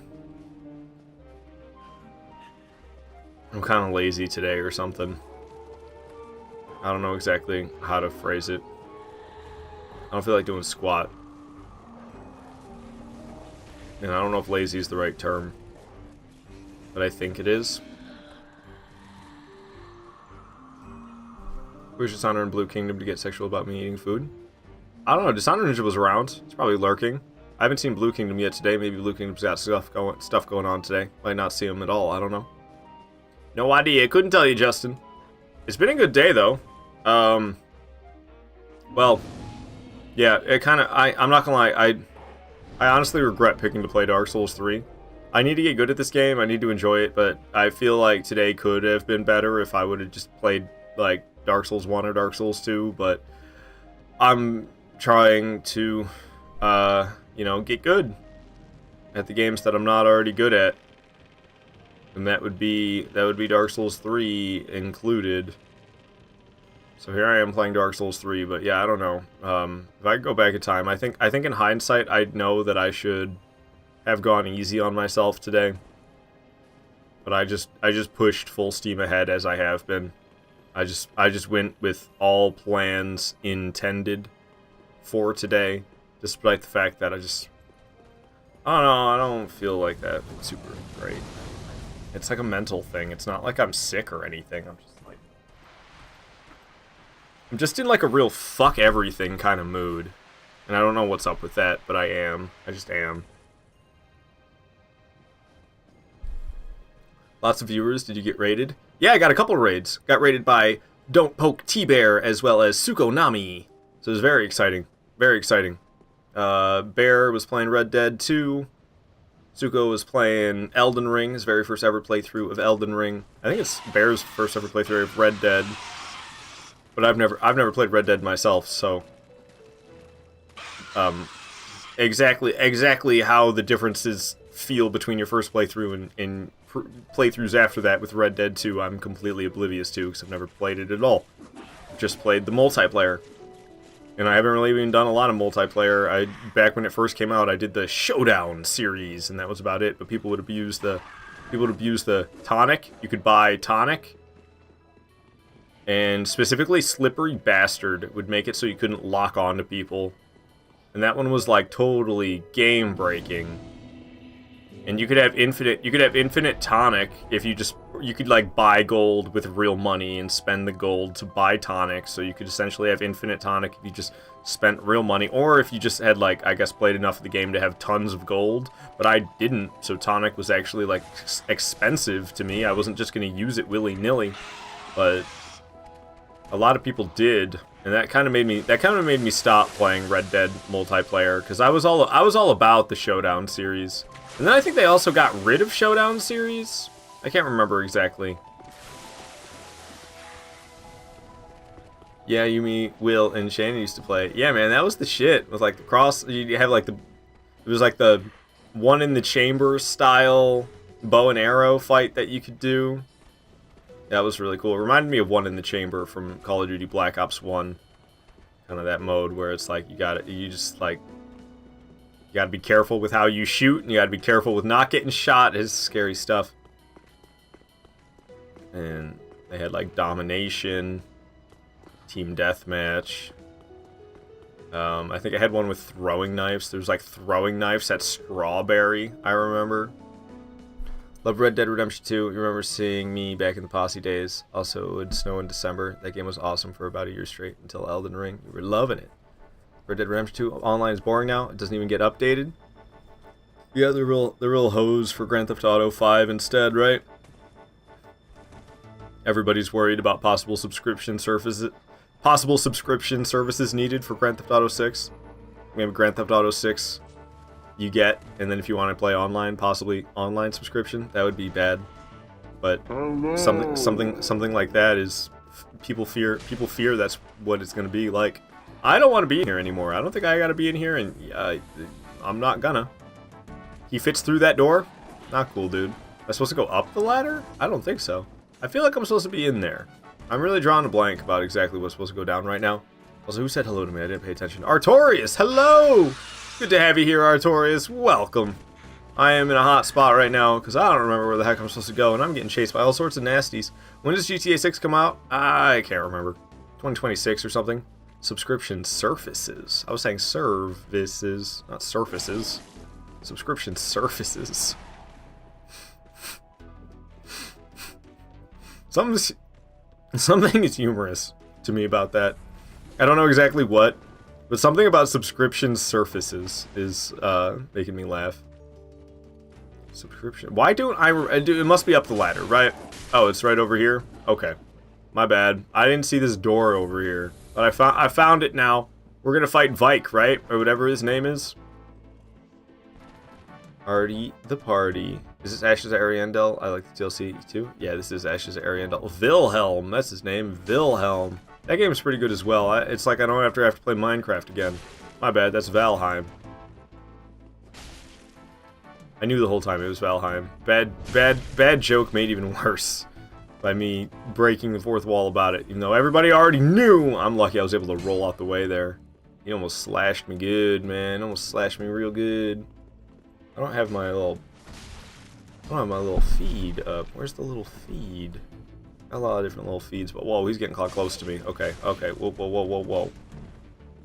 kind of lazy today or something. I don't know exactly how to phrase it. I don't feel like doing squat. And I don't know if lazy is the right term, but I think it is. Where's Dishonor in Blue Kingdom to get sexual about me eating food? I don't know. Dishonor Ninja was around. It's probably lurking. I haven't seen Blue Kingdom yet today. Maybe Blue Kingdom's got stuff going on today. Might not see him at all. I don't know. No idea. Couldn't tell you, Justin. It's been a good day though. Well, yeah. It kind of. I'm not gonna lie. I honestly regret picking to play Dark Souls 3. I need to get good at this game. I need to enjoy it, but I feel like today could have been better if I would have just played like Dark Souls 1 or Dark Souls 2, but I'm trying to, you know, get good at the games that I'm not already good at. And that would be Dark Souls 3 included. So here I am playing Dark Souls 3, but yeah, I don't know. If I could go back in time, I think in hindsight I'd know that I should have gone easy on myself today. But I just pushed full steam ahead as I have been. I just went with all plans intended for today, despite the fact that I don't know, I don't feel like that super great. It's like a mental thing. It's not like I'm sick or anything. I'm just in like a real fuck everything kind of mood. And I don't know what's up with that, but I am. I just am. Lots of viewers. Did you get raided? Yeah, I got a couple raids. Got raided by Don't Poke T-Bear as well as Suko Nami. So it was very exciting. Very exciting. Bear was playing Red Dead 2. Suko was playing Elden Ring, his very first ever playthrough of Elden Ring. I think it's Bear's first ever playthrough of Red Dead. But I've never played Red Dead myself, so exactly how the differences feel between your first playthrough and playthroughs after that with Red Dead 2, I'm completely oblivious to, because I've never played it at all. I've just played the multiplayer. And I haven't really even done a lot of multiplayer. Back when it first came out, I did the Showdown series, and that was about it. But people would abuse the tonic. You could buy tonic. And specifically, Slippery Bastard would make it so you couldn't lock on to people. And that one was like totally game breaking. And you could have infinite tonic if you could like buy gold with real money and spend the gold to buy tonic. So you could essentially have infinite tonic if you just spent real money, or if you just had like, I guess, played enough of the game to have tons of gold. But I didn't, so tonic was actually like expensive to me. I wasn't just going to use it willy-nilly, but a lot of people did, and that kind of made me stop playing Red Dead multiplayer, because I was all about the Showdown series. And then I think they also got rid of Showdown series. I can't remember exactly. Yeah, Yumi, Will, and Shannon used to play. Yeah, man, that was the shit. With like the cross, you have like it was like the one in the chamber style bow and arrow fight that you could do. That was really cool. It reminded me of One in the Chamber from Call of Duty Black Ops 1. Kind of that mode where it's like you gotta be careful with how you shoot, and you gotta be careful with not getting shot. It's scary stuff. And they had like domination, team deathmatch. I think I had one with throwing knives. There's like throwing knives at Strawberry, I remember. Love Red Dead Redemption 2. You remember seeing me back in the Posse days. Also, it would snow in December. That game was awesome for about a year straight until Elden Ring. We were loving it. Red Dead Redemption 2 online is boring now. It doesn't even get updated. Yeah, they're real hoes for Grand Theft Auto 5 instead, right? Everybody's worried about possible subscription services needed for Grand Theft Auto 6. We have Grand Theft Auto 6 you get, and then if you want to play online, possibly online subscription, that would be bad. But something like that is people fear that's what it's going to be like. I don't want to be in here anymore. I don't think I got to be in here, and I'm not gonna. He fits through that door? Not cool, dude. Am I supposed to go up the ladder? I don't think so. I feel like I'm supposed to be in there. I'm really drawing a blank about exactly what's supposed to go down right now. Also, who said hello to me? I didn't pay attention. Artorias, hello! Good to have you here, Artorias. Welcome. I am in a hot spot right now because I don't remember where the heck I'm supposed to go, and I'm getting chased by all sorts of nasties. When does GTA 6 come out? I can't remember. 2026 or something. Subscription surfaces. I was saying services, not surfaces. Subscription surfaces. Something is humorous to me about that. I don't know exactly what, but something about subscription surfaces is making me laugh. Subscription. Why don't I do? It must be up the ladder, right? Oh, it's right over here. Okay, my bad. I didn't see this door over here, but I found it now. We're gonna fight Vike, right, or whatever his name is. Artie the Party. Is this Ashes of Ariandel? I like the DLC too. Yeah, this is Ashes of Ariandel. Wilhelm, that's his name. Wilhelm. That game's pretty good as well. It's like I don't have to play Minecraft again. My bad. That's Valheim. I knew the whole time it was Valheim. Bad joke made even worse by me breaking the fourth wall about it. Even though everybody already knew. I'm lucky I was able to roll out the way there. He almost slashed me good, man. Almost slashed me real good. I don't have my little feed up. Where's the little feed? A lot of different little feeds, but whoa, he's getting close to me. Okay. Whoa.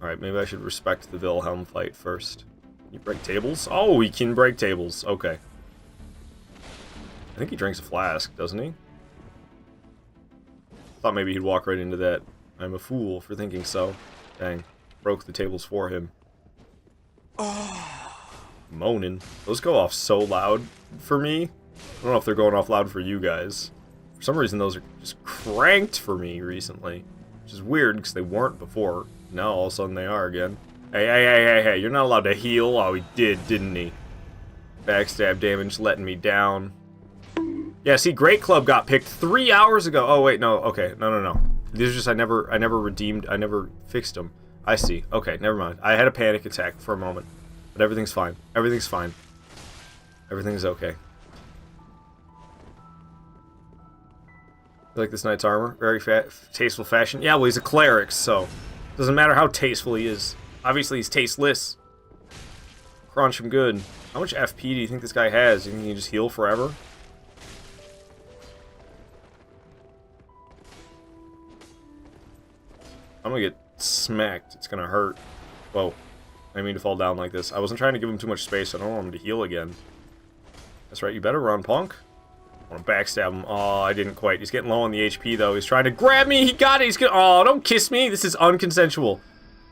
Alright, maybe I should respect the Wilhelm fight first. Can you break tables? Oh, he can break tables. Okay. I think he drinks a flask, doesn't he? Thought maybe he'd walk right into that. I'm a fool for thinking so. Dang. Broke the tables for him. Moaning. Those go off so loud for me. I don't know if they're going off loud for you guys. For some reason, those are just cranked for me recently. Which is weird, because they weren't before. Now, all of a sudden, they are again. Hey, you're not allowed to heal. Oh, he did, didn't he? Backstab damage letting me down. Yeah, see, Great Club got picked 3 hours ago. Oh, wait, no, okay. No. These are just, I never fixed them. I see. Okay, never mind. I had a panic attack for a moment. But everything's fine. Everything's fine. Everything's okay. You like this knight's armor? Very tasteful fashion. Yeah, well, he's a cleric, so doesn't matter how tasteful he is. Obviously, he's tasteless. Crunch him good. How much FP do you think this guy has? You think he can just heal forever? I'm gonna get smacked. It's gonna hurt. Whoa. I didn't mean to fall down like this. I wasn't trying to give him too much space. I don't want him to heal again. That's right, you better run, punk. I want to backstab him. Oh, I didn't quite. He's getting low on the HP, though. He's trying to grab me. He got it. He's gonna... Oh, don't kiss me. This is unconsensual.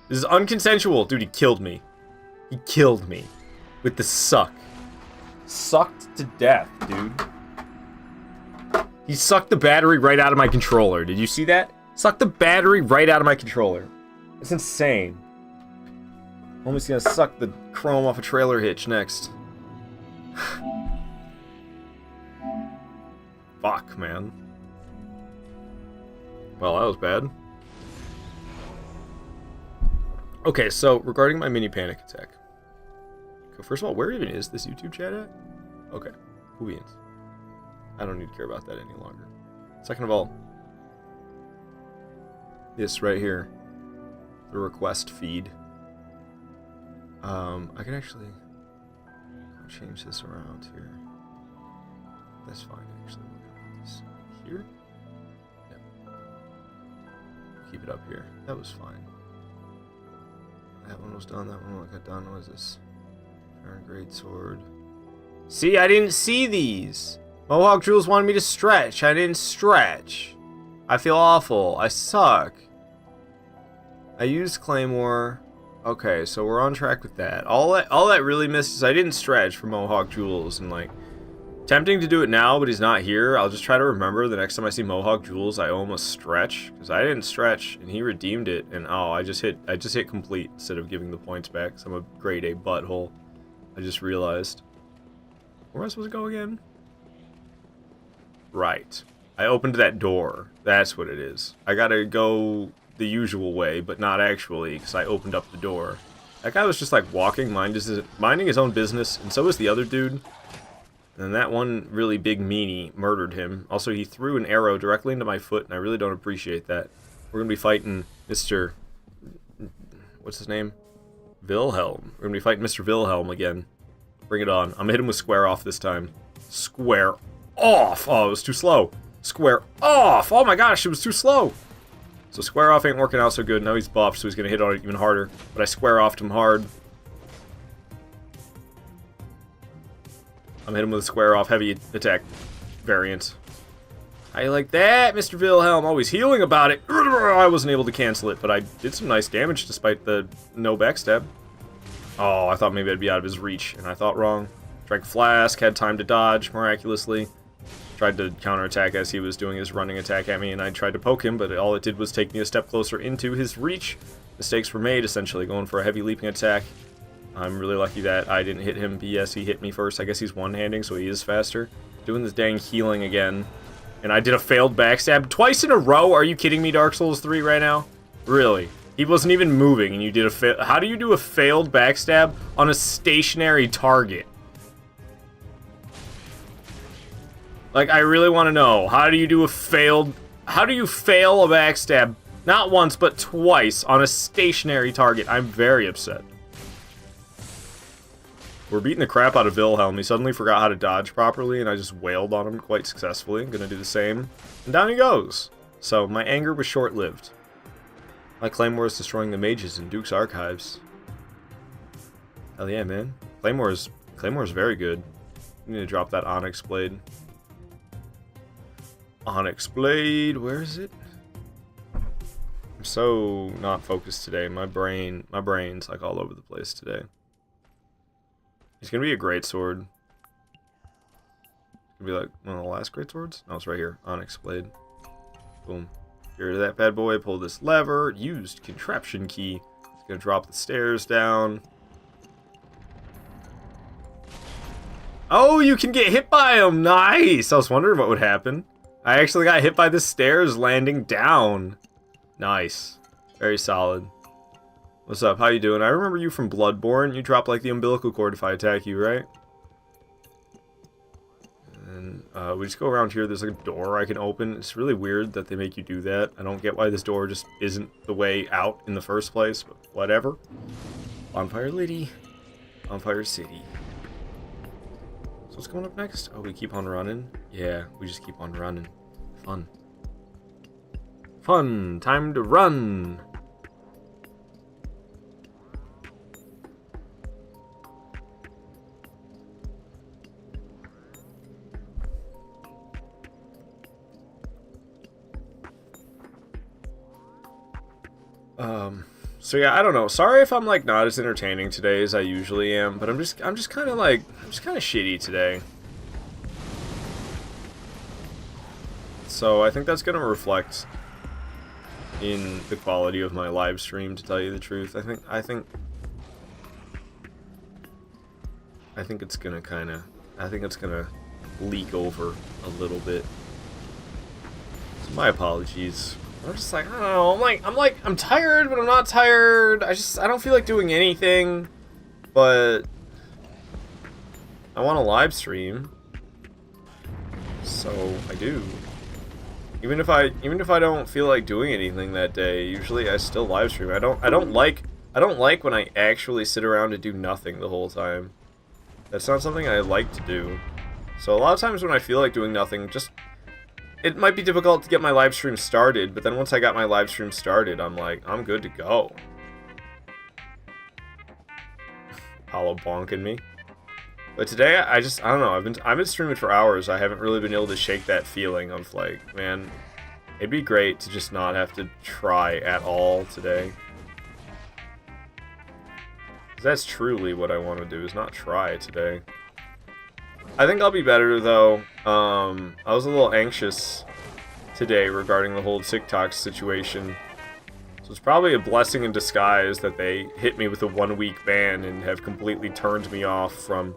This is unconsensual. Dude, he killed me. He killed me. With the suck. Sucked to death, dude. He sucked the battery right out of my controller. Did you see that? Sucked the battery right out of my controller. It's insane. Homie's gonna suck the chrome off a trailer hitch next. Fuck, man. Well, that was bad. Okay, so regarding my mini panic attack. Okay, first of all, where even is this YouTube chat at? Okay, cool beans. I don't need to care about that any longer. Second of all, this right here, the request feed. I can actually change this around here. That's fine, actually. We'll put this here. Yep. Keep it up here. That was fine. That one was done. That one got done. What is this? Iron Great Sword. See, I didn't see these. Mohawk Jewels wanted me to stretch. I didn't stretch. I feel awful. I suck. I used Claymore. Okay, so we're on track with that. All that really missed is I didn't stretch for Mohawk Jewels, and like, tempting to do it now, but he's not here. I'll just try to remember the next time I see Mohawk Jewels, I almost stretch, because I didn't stretch, and he redeemed it, and oh, I just hit complete instead of giving the points back, so I'm a grade A butthole. I just realized. Where am I supposed to go again? Right. I opened that door. That's what it is. I gotta go the usual way, but not actually, because I opened up the door. That guy was just like walking, minding his own business, and so was the other dude. And that one really big meanie murdered him. Also, he threw an arrow directly into my foot, and I really don't appreciate that. We're gonna be fighting Mr. What's his name? Wilhelm. We're gonna be fighting Mr. Wilhelm again. Bring it on. I'm gonna hit him with square off this time. Square off! Oh, it was too slow. Square off! Oh my gosh, it was too slow! So square off ain't working out so good. Now he's buffed, so he's gonna hit on it even harder. But I square offed him hard. I'm hitting him with a square off heavy attack variant. How you like that, Mr. Wilhelm? Always healing about it. I wasn't able to cancel it, but I did some nice damage despite the no backstab. Oh, I thought maybe I'd be out of his reach, and I thought wrong. Drank Flask, had time to dodge, miraculously. Tried to counterattack as he was doing his running attack at me, and I tried to poke him, but all it did was take me a step closer into his reach. Mistakes were made, essentially, going for a heavy leaping attack. I'm really lucky that I didn't hit him. BS, he hit me first. I guess he's one-handing, so he is faster. Doing this dang healing again. And I did a failed backstab twice in a row? Are you kidding me, Dark Souls 3 right now? Really? He wasn't even moving, and you did a How do you do a failed backstab on a stationary target? Like, I really want to know. How do you do a failed... How do you fail a backstab? Not once, but twice on a stationary target. I'm very upset. We're beating the crap out of Wilhelm. He suddenly forgot how to dodge properly, and I just wailed on him quite successfully. I'm gonna do the same. And down he goes. So, my anger was short-lived. My Claymore is destroying the mages in Duke's archives. Hell yeah, man. Claymore's very good. You need to drop that Onyx Blade. Onyx Blade, where is it? I'm so not focused today. My brain's like all over the place today. It's gonna be a great sword. It's gonna be like one of the last great swords. No, it's right here. Onyx Blade. Boom. Get rid of that bad boy. Pull this lever. Used contraption key. It's gonna drop the stairs down. Oh, you can get hit by him. Nice. I was wondering what would happen. I actually got hit by the stairs landing down. Nice. Very solid. What's up? How you doing? I remember you from Bloodborne. You drop like the umbilical cord if I attack you, right? And we just go around here. There's like a door I can open. It's really weird that they make you do that. I don't get why this door just isn't the way out in the first place, but whatever. Bonfire Lady. Bonfire City. So what's going up next? Oh, we keep on running? Yeah, we just keep on running. Fun. Fun! Time to run! So yeah, I don't know. Sorry if I'm like not as entertaining today as I usually am, but I'm just kind of shitty today. So I think that's gonna reflect in the quality of my live stream, to tell you the truth. I think it's gonna leak over a little bit. So my apologies. I'm just like, I don't know, I'm tired, but I'm not tired. I don't feel like doing anything, but I want to live stream, so I do. Even if I don't feel like doing anything that day, usually I still live stream. I don't like when I actually sit around and do nothing the whole time. That's not something I like to do. So a lot of times when I feel like doing nothing, it might be difficult to get my live stream started, but then once I got my live stream started, I'm like, I'm good to go. Hollow bonking me. But today, I don't know, I've been streaming for hours. I haven't really been able to shake that feeling of like, man, it'd be great to just not have to try at all today. 'Cause that's truly what I want to do, is not try today. I think I'll be better, though. I was a little anxious today regarding the whole TikTok situation. So it's probably a blessing in disguise that they hit me with a 1-week ban and have completely turned me off from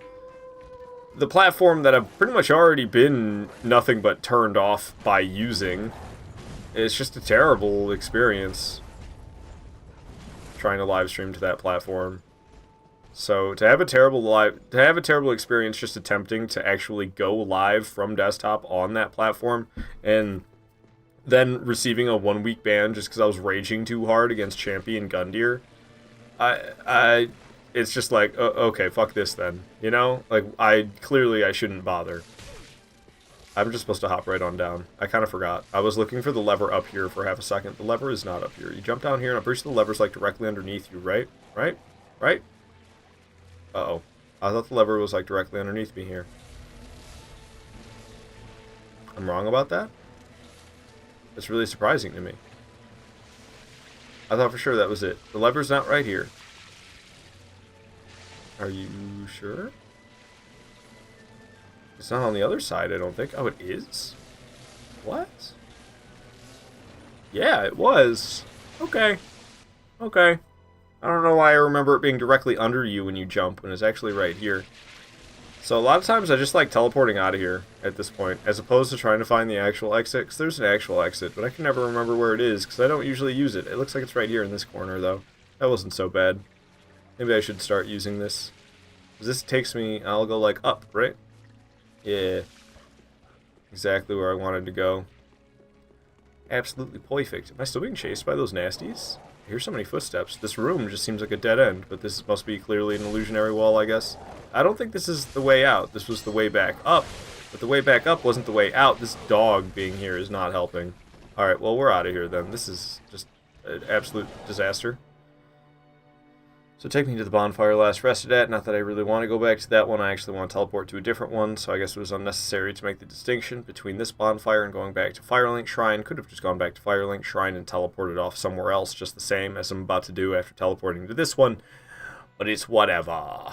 the platform that I've pretty much already been nothing but turned off by using. It's just a terrible experience trying to live stream to that platform. So to have a terrible experience just attempting to actually go live from desktop on that platform, and then receiving a 1-week ban just because I was raging too hard against Champy and Gundyr, it's just like, okay, fuck this then, you know? Like, I shouldn't bother. I'm just supposed to hop right on down. I kind of forgot. I was looking for the lever up here for half a second. The lever is not up here. You jump down here, and I'm pretty sure the lever's, like, directly underneath you, right? Right? Right? Uh-oh. I thought the lever was, like, directly underneath me here. I'm wrong about that? That's really surprising to me. I thought for sure that was it. The lever's not right here. Are you sure? It's not on the other side, I don't think. Oh, it is? What? Yeah, it was. Okay. Okay. I don't know why I remember it being directly under you when you jump, when it's actually right here. So a lot of times I just like teleporting out of here at this point, as opposed to trying to find the actual exit, because there's an actual exit, but I can never remember where it is, because I don't usually use it. It looks like it's right here in this corner, though. That wasn't so bad. Maybe I should start using this. This takes me, I'll go like up, right? Yeah. Exactly where I wanted to go. Absolutely perfect. Am I still being chased by those nasties? I hear so many footsteps. This room just seems like a dead end, but this must be clearly an illusionary wall, I guess. I don't think this is the way out. This was the way back up. But the way back up wasn't the way out. This dog being here is not helping. Alright, well, we're out of here then. This is just an absolute disaster. So take me to the bonfire last rested at. Not that I really want to go back to that one. I actually want to teleport to a different one, so I guess it was unnecessary to make the distinction between this bonfire and going back to Firelink Shrine. Could have just gone back to Firelink Shrine and teleported off somewhere else just the same as I'm about to do after teleporting to this one. But it's whatever.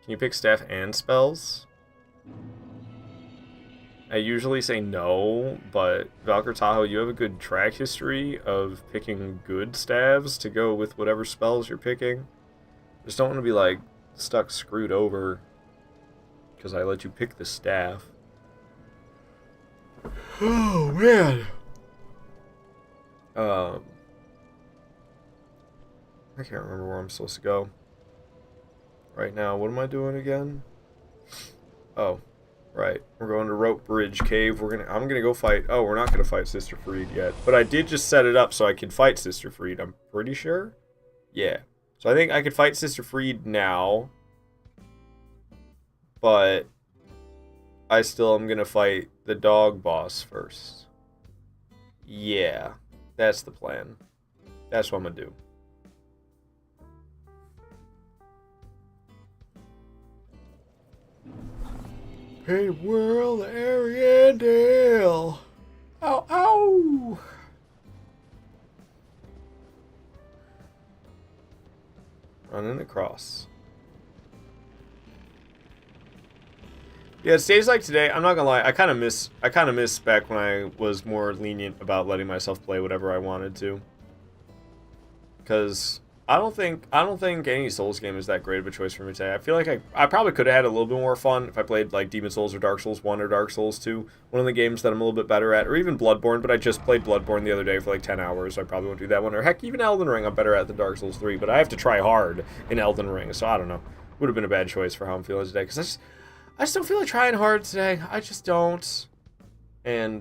Can you pick staff and spells? I usually say no, but Valkyr Tahoe, you have a good track history of picking good staves to go with whatever spells you're picking. Just don't want to be, like, stuck screwed over because I let you pick the staff. Oh, man. I can't remember where I'm supposed to go right now. What am I doing again? Oh. Right, we're going to Rope Bridge Cave. I'm gonna go fight. Oh, we're not gonna fight Sister Freed yet, but I did just set it up so I can fight Sister Freed. I'm pretty sure. Yeah, so I think I could fight Sister Freed now, but I still am gonna fight the dog boss first. Yeah, that's the plan. That's what I'm gonna do. Hey world, Ariandale! Ow, ow! Running across. Yeah, stages like today, I'm not gonna lie, I kind of miss back when I was more lenient about letting myself play whatever I wanted to. Because I don't think any Souls game is that great of a choice for me today. I feel like I probably could have had a little bit more fun if I played like Demon Souls or Dark Souls 1 or Dark Souls 2. One of the games that I'm a little bit better at, or even Bloodborne, but I just played Bloodborne the other day for like 10 hours, so I probably won't do that one. Or heck, even Elden Ring I'm better at than Dark Souls 3, but I have to try hard in Elden Ring, so I don't know. Would have been a bad choice for how I'm feeling today, because I just don't feel like trying hard today. I just don't. And,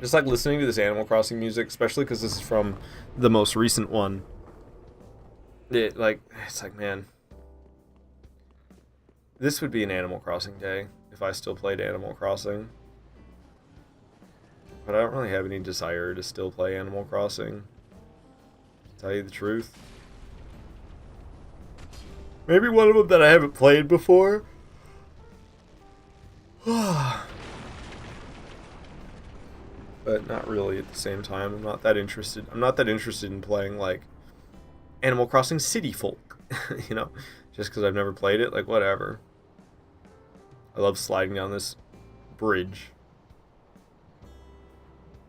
just like listening to this Animal Crossing music, especially because this is from the most recent one. It's like, man, this would be an Animal Crossing day if I still played Animal Crossing. But I don't really have any desire to still play Animal Crossing, to tell you the truth. Maybe one of them that I haven't played before. But not really at the same time. I'm not that interested in playing, like, Animal Crossing City Folk, you know, just because I've never played it, like, whatever. I love sliding down this bridge.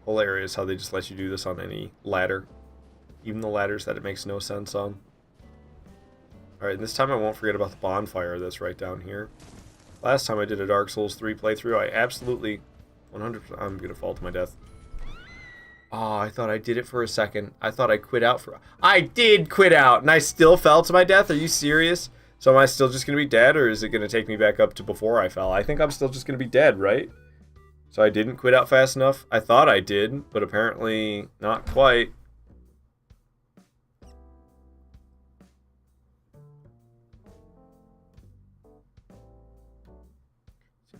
Hilarious how they just let you do this on any ladder, even the ladders that it makes no sense on. Alright, this time I won't forget about the bonfire that's right down here. Last time I did a Dark Souls 3 playthrough, I absolutely 100%, I'm gonna fall to my death. Oh, I thought I did it for a second. I thought I quit out for... I did quit out, and I still fell to my death? Are you serious? So am I still just going to be dead, or is it going to take me back up to before I fell? I think I'm still just going to be dead, right? So I didn't quit out fast enough? I thought I did, but apparently not quite.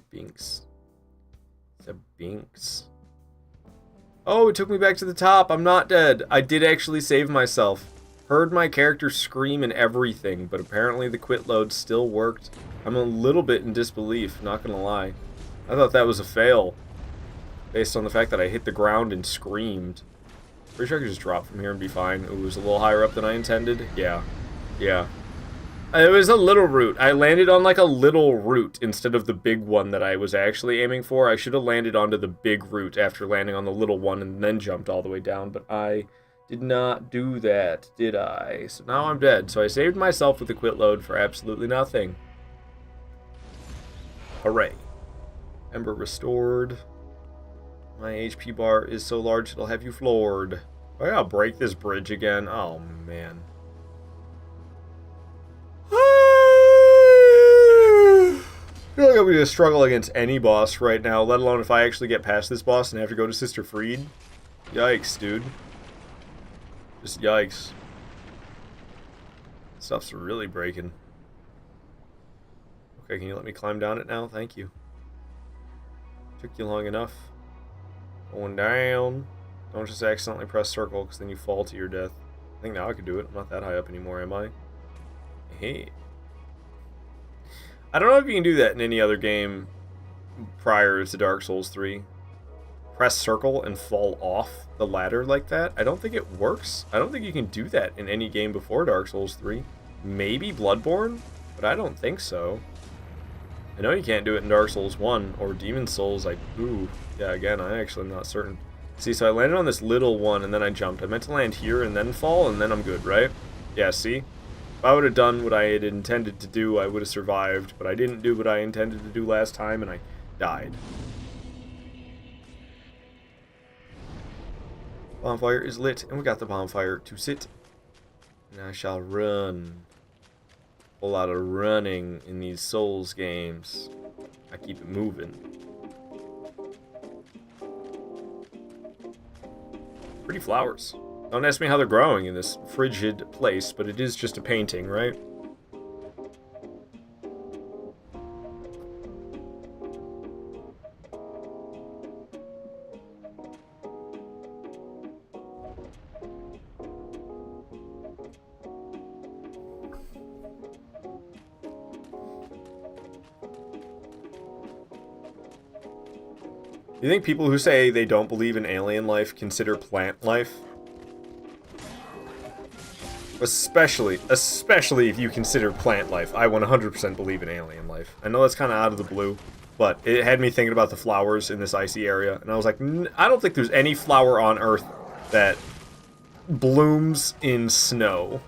Binks. It's a Binks. Oh, it took me back to the top. I'm not dead. I did actually save myself. Heard my character scream and everything, but apparently the quit load still worked. I'm a little bit in disbelief, not gonna lie. I thought that was a fail, based on the fact that I hit the ground and screamed. Pretty sure I could just drop from here and be fine. It was a little higher up than I intended. Yeah. Yeah. It was a little root. I landed on like a little root instead of the big one that I was actually aiming for. I should have landed onto the big root after landing on the little one and then jumped all the way down, but I did not do that, did I? So now I'm dead. So I saved myself with the quit load for absolutely nothing. Hooray. Ember restored. My HP bar is so large it'll have you floored. Oh, I gotta break this bridge again. Oh, man. I feel like I'm going to struggle against any boss right now, let alone if I actually get past this boss and have to go to Sister Fried. Yikes, dude. Just yikes. Stuff's really breaking. Okay, can you let me climb down it now? Thank you. Took you long enough. Going down. Don't just accidentally press circle, because then you fall to your death. I think now I can do it. I'm not that high up anymore, am I? Hey. I don't know if you can do that in any other game prior to Dark Souls 3. Press circle and fall off the ladder like that. I don't think it works. I don't think you can do that in any game before Dark Souls 3. Maybe Bloodborne, but I don't think so. I know you can't do it in Dark Souls 1 or Demon Souls. Ooh, yeah, again, I actually am not certain. See, so I landed on this little one and then I jumped. I meant to land here and then fall and then I'm good, right? Yeah, see? If I would have done what I had intended to do, I would have survived, but I didn't do what I intended to do last time, and I died. Bonfire is lit, and we got the bonfire to sit. And I shall run. A lot of running in these Souls games. I keep it moving. Pretty flowers. Don't ask me how they're growing in this frigid place, but it is just a painting, right? You think people who say they don't believe in alien life consider plant life? Especially if you consider plant life. I 100% believe in alien life. I know that's kind of out of the blue, but it had me thinking about the flowers in this icy area, and I was like, I don't think there's any flower on Earth that blooms in snow.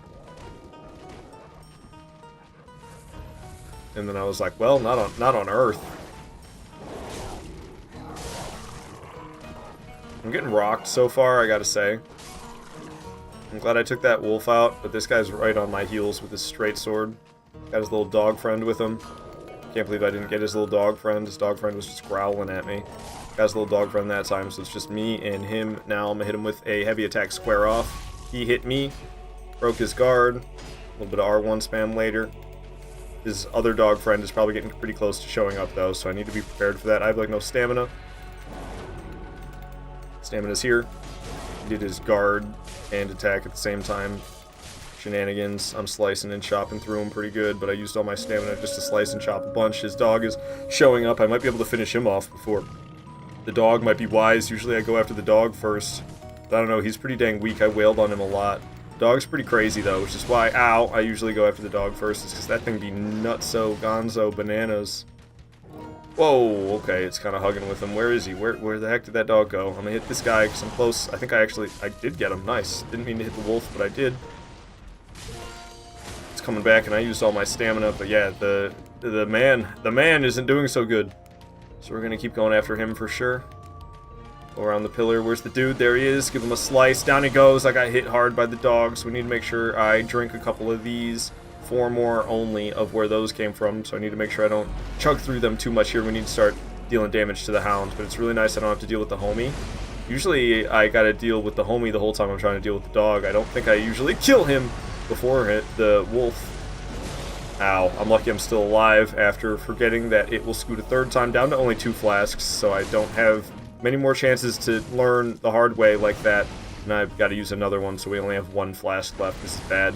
And then I was like, well, not on Earth. I'm getting rocked so far, I gotta say. I'm glad I took that wolf out, but this guy's right on my heels with his straight sword. Got his little dog friend with him. Can't believe I didn't get his little dog friend. His dog friend was just growling at me. Got his little dog friend that time, so it's just me and him. Now I'm gonna hit him with a heavy attack square off. He hit me, broke his guard. A little bit of R1 spam later. His other dog friend is probably getting pretty close to showing up though, so I need to be prepared for that. I have like no stamina. Stamina's here. He did his guard and attack at the same time. Shenanigans. I'm slicing and chopping through him pretty good, but I used all my stamina just to slice and chop a bunch. His dog is showing up. I might be able to finish him off before the dog might be wise. Usually I go after the dog first. But I don't know, he's pretty dang weak. I wailed on him a lot. The dog's pretty crazy though, which is why, ow, I usually go after the dog first. It's because that thing be nutso, gonzo, bananas. Whoa, okay, it's kind of hugging with him. Where is he? Where the heck did that dog go? I'm gonna hit this guy because I'm close. I think I did get him. Nice. Didn't mean to hit the wolf, but I did. It's coming back, and I used all my stamina. But yeah, the man isn't doing so good. So we're gonna keep going after him for sure. Go around the pillar. Where's the dude? There he is. Give him a slice. Down he goes. I got hit hard by the dogs. We need to make sure I drink a couple of these. 4 more only of where those came from, so I need to make sure I don't chug through them too much here. We need to start dealing damage to the hound, but it's really nice I don't have to deal with the homie. Usually I gotta deal with the homie the whole time I'm trying to deal with the dog. I don't think I usually kill him before the wolf. Ow, I'm lucky I'm still alive after forgetting that it will scoot a 3rd time down to only 2 flasks, so I don't have many more chances to learn the hard way like that. And I've got to use another one, so we only have 1 flask left. This is bad.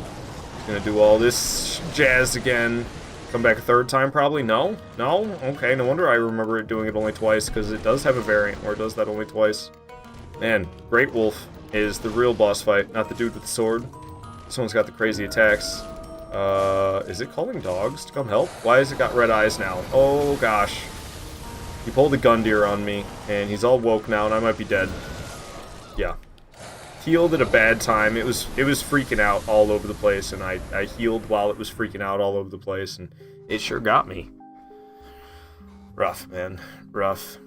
Gonna do all this jazz again. Come back a 3rd time, probably? No? No? Okay, no wonder I remember it doing it only twice, because it does have a variant where it does that only twice. Man, Great Wolf is the real boss fight, not the dude with the sword. This one's got the crazy attacks. Is it calling dogs to come help? Why has it got red eyes now? Oh, gosh. He pulled a Gundyr on me, and he's all woke now, and I might be dead. Yeah. Healed at a bad time. It was freaking out all over the place, and I healed while it was freaking out all over the place, and it sure got me. Rough, man. Rough.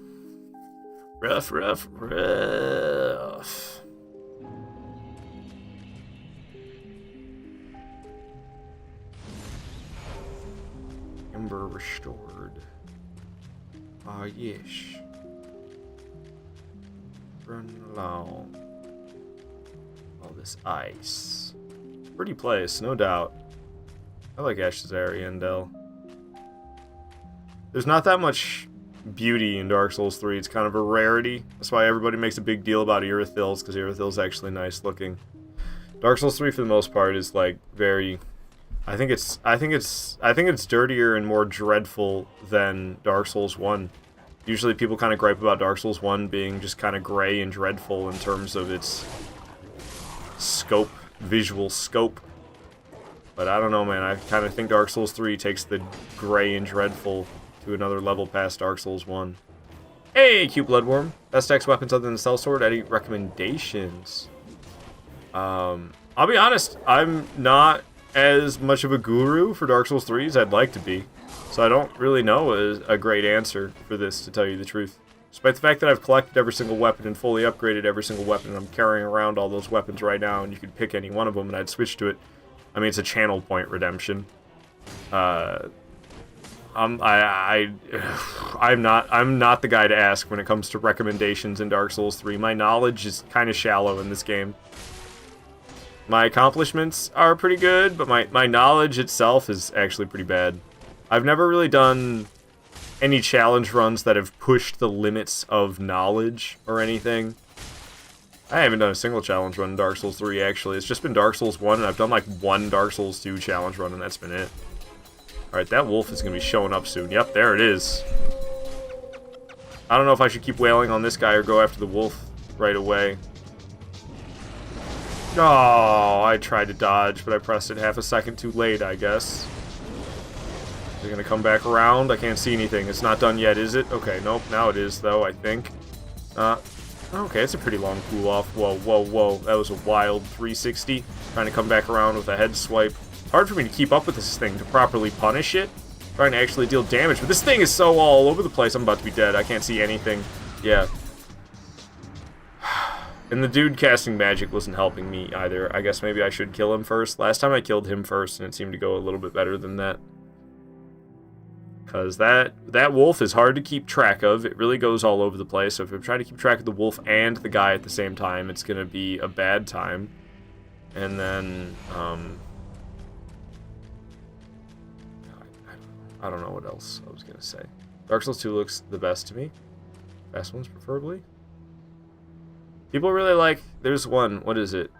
Rough, rough, rough. Ember restored. Ah, yes. Run along. All this ice. Pretty place, no doubt. I like Ashes Ariandel. There's not that much beauty in Dark Souls 3. It's kind of a rarity. That's why everybody makes a big deal about Irithyll's, because Irithyll's actually nice looking. Dark Souls 3 for the most part is like very... I think it's dirtier and more dreadful than Dark Souls 1. Usually people kind of gripe about Dark Souls 1 being just kind of gray and dreadful in terms of its scope, visual scope. But I don't know, man. I kind of think Dark Souls 3 takes the gray and dreadful to another level past Dark Souls 1. Hey, cute Bloodworm. Best X weapons other than the Sellsword. Any recommendations? I'll be honest. I'm not as much of a guru for Dark Souls 3 as I'd like to be. So I don't really know a great answer for this, to tell you the truth. Despite the fact that I've collected every single weapon and fully upgraded every single weapon, and I'm carrying around all those weapons right now, and you could pick any one of them and I'd switch to it. I mean, it's a channel point redemption. I'm not the guy to ask when it comes to recommendations in Dark Souls 3. My knowledge is kind of shallow in this game. My accomplishments are pretty good, but my knowledge itself is actually pretty bad. I've never really done any challenge runs that have pushed the limits of knowledge or anything. I haven't done a single challenge run in Dark Souls 3, actually. It's just been Dark Souls 1, and I've done like 1 Dark Souls 2 challenge run, and that's been it. Alright, that wolf is going to be showing up soon. Yep, there it is. I don't know if I should keep wailing on this guy or go after the wolf right away. Oh, I tried to dodge, but I pressed it half a second too late, I guess. They're gonna come back around. I can't see anything. It's not done yet, is it? Okay, nope. Now it is, though, I think. Okay, it's a pretty long cool-off. Whoa, whoa, whoa. That was a wild 360. Trying to come back around with a head swipe. It's hard for me to keep up with this thing, to properly punish it. Trying to actually deal damage, but this thing is so all over the place. I'm about to be dead. I can't see anything. Yeah. And the dude casting magic wasn't helping me either. I guess maybe I should kill him first. Last time I killed him first, and it seemed to go a little bit better than that. Because that wolf is hard to keep track of. It really goes all over the place. So if I'm trying to keep track of the wolf and the guy at the same time, it's going to be a bad time. And then, I don't know what else I was going to say. Dark Souls 2 looks the best to me. Fast ones, preferably. People really like... There's one. What is it?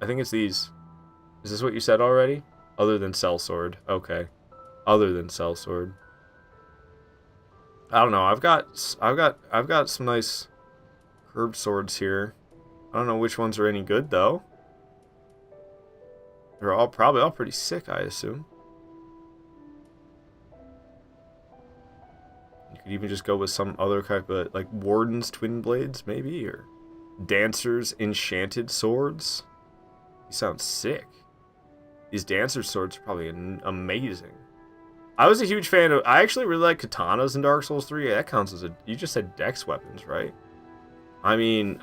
I think it's these. Is this what you said already? Other than Sellsword. Okay. Other than Sellsword. I don't know. I've got some nice curved swords here. I don't know which ones are any good though. They're all probably all pretty sick, I assume. You could even just go with some other type of, like, Warden's Twin Blades, maybe, or Dancer's Enchanted Swords. These sound sick. These Dancer Swords are probably amazing. I was a huge fan of... I actually really like katanas in Dark Souls 3. That counts as a... You just said dex weapons, right? I mean,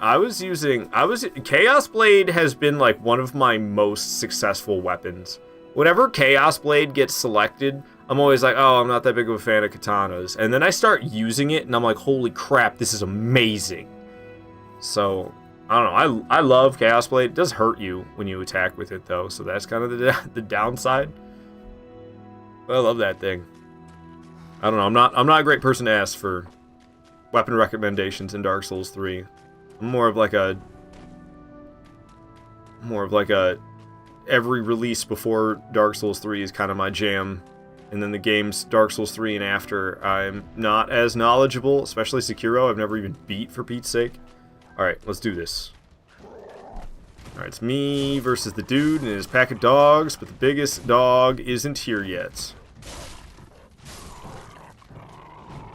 Chaos Blade has been, like, one of my most successful weapons. Whenever Chaos Blade gets selected, I'm always like, oh, I'm not that big of a fan of katanas. And then I start using it, and I'm like, holy crap, this is amazing. So, I don't know. I love Chaos Blade. It does hurt you when you attack with it, though. So that's kind of the downside. But I love that thing. I don't know. I'm not a great person to ask for weapon recommendations in Dark Souls 3. I'm more of like a every release before Dark Souls 3 is kind of my jam. And then the games Dark Souls 3 and after, I'm not as knowledgeable, especially Sekiro. I've never even beat, for Pete's sake. Alright, let's do this. Alright, it's me versus the dude and his pack of dogs, but the biggest dog isn't here yet.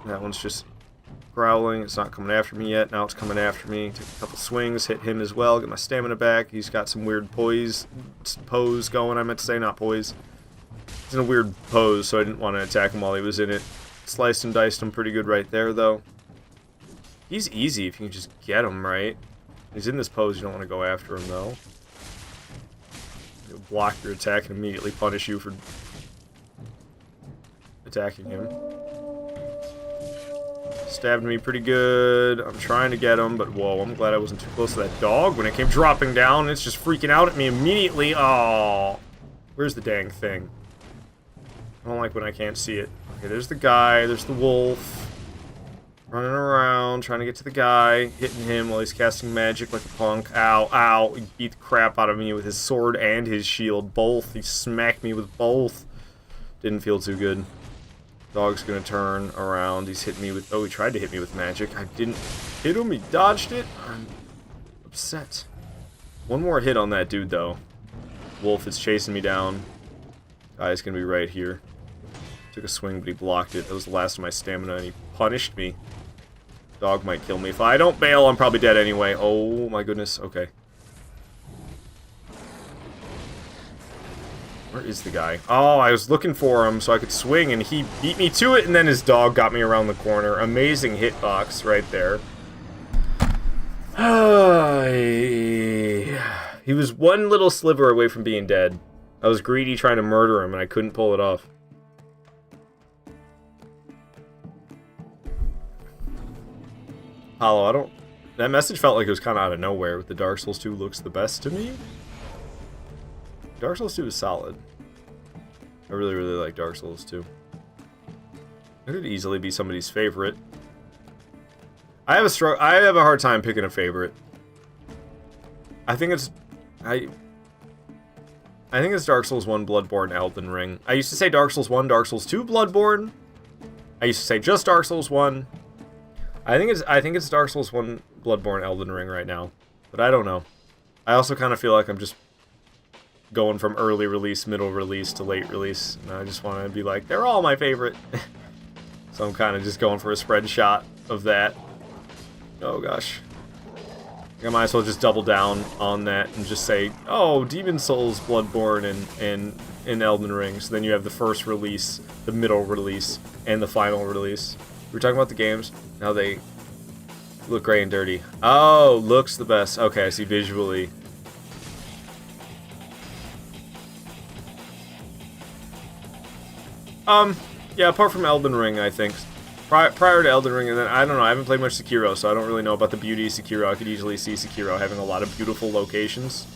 That one's just growling. It's not coming after me yet. Now it's coming after me. Take a couple swings, hit him as well, get my stamina back. He's got some weird pose going. I meant to say not poise. He's in a weird pose, so I didn't want to attack him while he was in it. Sliced and diced him pretty good right there, though. He's easy if you can just get him right. He's in this pose, you don't want to go after him, though. He'll block your attack and immediately punish you for attacking him. Stabbed me pretty good. I'm trying to get him, but whoa, I'm glad I wasn't too close to that dog. When it came dropping down, it's just freaking out at me immediately. Oh, where's the dang thing? I don't like when I can't see it. Okay, there's the guy. There's the wolf. Running around, trying to get to the guy. Hitting him while he's casting magic like a punk. Ow, ow. He beat the crap out of me with his sword and his shield. Both. He smacked me with both. Didn't feel too good. Dog's gonna turn around. He's hit me with... Oh, he tried to hit me with magic. I didn't hit him. He dodged it. I'm upset. One more hit on that dude, though. Wolf is chasing me down. Guy's gonna be right here. Took a swing, but he blocked it. That was the last of my stamina, and he punished me. Dog might kill me. If I don't bail, I'm probably dead anyway. Oh, my goodness. Okay. Where is the guy? Oh, I was looking for him so I could swing, and he beat me to it, and then his dog got me around the corner. Amazing hitbox right there. He was one little sliver away from being dead. I was greedy trying to murder him, and I couldn't pull it off. Hollow, I don't... That message felt like it was kind of out of nowhere with the Dark Souls 2 looks the best to me. Dark Souls 2 is solid. I really, really like Dark Souls 2. It could easily be somebody's favorite. I have a hard time picking a favorite. I think it's Dark Souls 1, Bloodborne, Elden Ring. I used to say Dark Souls 1, Dark Souls 2, Bloodborne. I used to say just Dark Souls 1. I think it's Dark Souls 1, Bloodborne, Elden Ring right now. But I don't know. I also kind of feel like I'm just going from early release, middle release to late release. And I just want to be like, they're all my favorite. So I'm kind of just going for a spread shot of that. Oh gosh. I might as well just double down on that and just say, oh, Demon Souls, Bloodborne, and Elden Ring. So then you have the first release, the middle release, and the final release. We're talking about the games. Now they look gray and dirty. Oh, looks the best. Okay, I see visually. Yeah, apart from Elden Ring, I think. Prior to Elden Ring, and then, I don't know, I haven't played much Sekiro, so I don't really know about the beauty of Sekiro. I could easily see Sekiro having a lot of beautiful locations.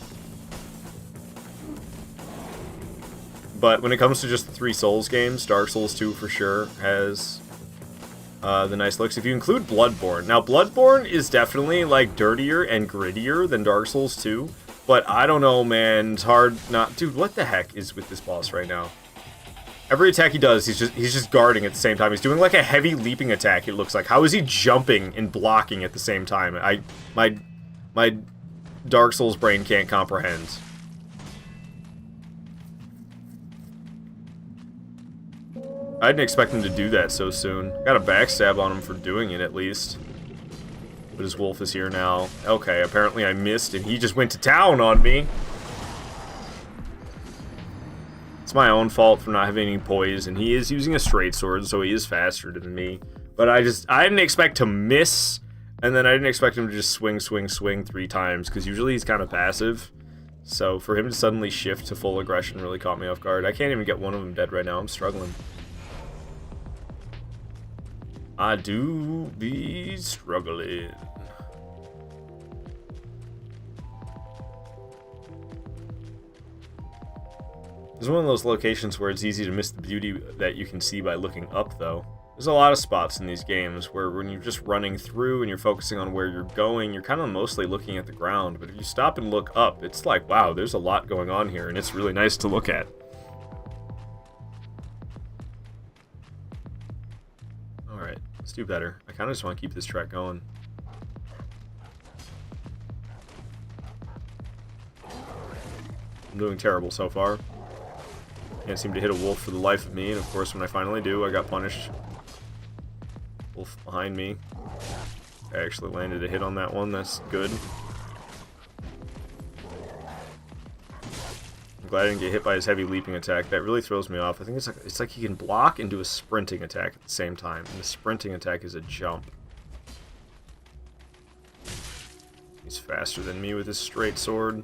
But when it comes to just the 3 Souls games, Dark Souls 2 for sure has the nice looks. If you include Bloodborne. Now, Bloodborne is definitely, like, dirtier and grittier than Dark Souls 2. But I don't know, man. It's hard not... Dude, what the heck is with this boss right now? Every attack he does, he's just guarding at the same time. He's doing like a heavy leaping attack, it looks like. How is he jumping and blocking at the same time? My Dark Souls brain can't comprehend. I didn't expect him to do that so soon. Got a backstab on him for doing it, at least. But his wolf is here now. Okay, apparently I missed, and he just went to town on me. It's my own fault for not having any poise, and he is using a straight sword, so he is faster than me. But I didn't expect to miss, and then I didn't expect him to just swing 3 times, because usually he's kind of passive. So for him to suddenly shift to full aggression really caught me off guard. I can't even get one of them dead right now. I'm struggling. I do be struggling. This is one of those locations where it's easy to miss the beauty that you can see by looking up, though. There's a lot of spots in these games where when you're just running through and you're focusing on where you're going, you're kind of mostly looking at the ground. But if you stop and look up, it's like, wow, there's a lot going on here, and it's really nice to look at. Alright, let's do better. I kind of just want to keep this track going. I'm doing terrible so far. Can't seem to hit a wolf for the life of me, and of course when I finally do, I got punished. Wolf behind me. I actually landed a hit on that one, that's good. I'm glad I didn't get hit by his heavy leaping attack. That really throws me off. I think it's like he can block and do a sprinting attack at the same time, and the sprinting attack is a jump. He's faster than me with his straight sword.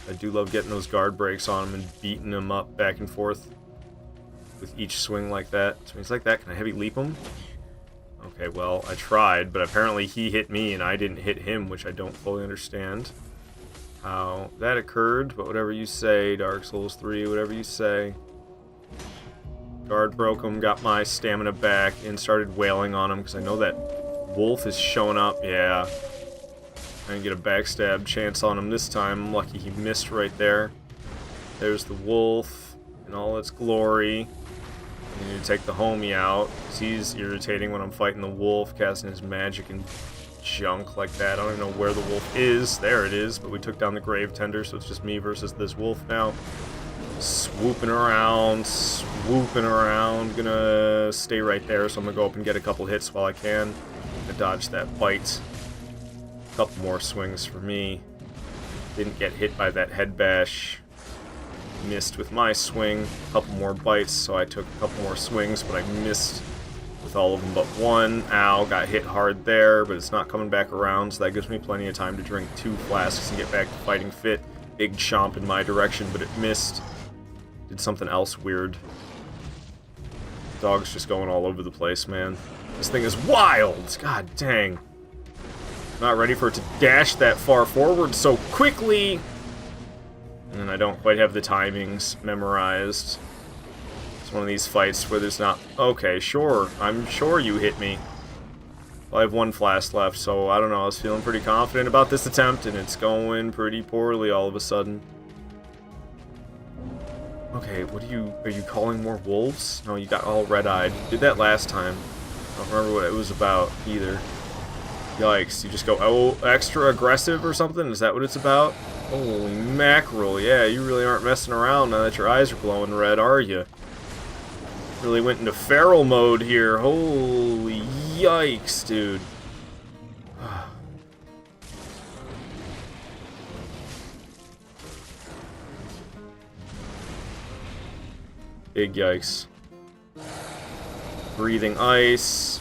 I do love getting those guard breaks on him and beating him up back and forth with each swing like that. Swings like that, can I heavy leap him? Okay, well, I tried, but apparently he hit me and I didn't hit him, which I don't fully understand how that occurred, but whatever you say, Dark Souls 3, whatever you say. Guard broke him, got my stamina back, and started wailing on him, because I know that wolf is showing up, yeah. I didn't get a backstab chance on him this time. I'm lucky he missed right there. There's the wolf in all its glory. I need to take the homie out, because he's irritating when I'm fighting the wolf, casting his magic and junk like that. I don't even know where the wolf is. There it is, but we took down the grave tender, so it's just me versus this wolf now. Swooping around, Gonna stay right there, so I'm gonna go up and get a couple hits while I can. I dodge that bite. Couple more swings for me. Didn't get hit by that head bash. Missed with my swing. Couple more bites, so I took a couple more swings, but I missed with all of them but one. Ow, got hit hard there, but it's not coming back around, so that gives me plenty of time to drink 2 flasks and get back to fighting fit. Big chomp in my direction, but it missed. Did something else weird. Dog's just going all over the place, man. This thing is wild! God dang. Not ready for it to dash that far forward so quickly. And I don't quite have the timings memorized. It's one of these fights where there's not... Okay, sure. I'm sure you hit me. Well, I have 1 flask left, so I don't know. I was feeling pretty confident about this attempt, and it's going pretty poorly all of a sudden. Okay, what are you calling more wolves? No, you got all red-eyed. You did that last time. I don't remember what it was about either. Yikes, you just go, oh, extra aggressive or something? Is that what it's about? Holy mackerel, yeah, you really aren't messing around now that your eyes are glowing red, are you? Really went into feral mode here. Holy yikes, dude. Big yikes. Breathing ice.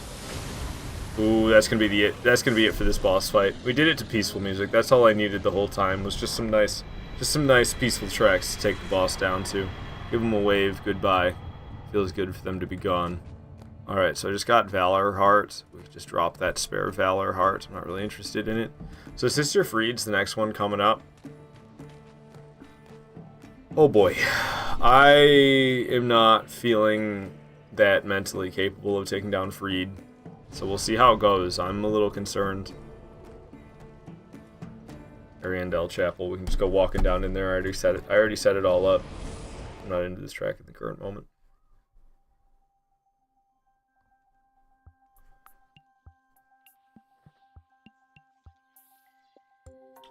Ooh, that's gonna be it for this boss fight. We did it to peaceful music. That's all I needed the whole time. Was just some nice peaceful tracks to take the boss down to. Give him a wave goodbye. Feels good for them to be gone. All right, so I just got Valor Heart. We just dropped that spare Valor Heart. I'm not really interested in it. So Sister Freed's the next one coming up. Oh boy, I am not feeling that mentally capable of taking down Freed. So we'll see how it goes. I'm a little concerned. Ariandel Chapel. We can just go walking down in there. I already set it all up. I'm not into this track at the current moment.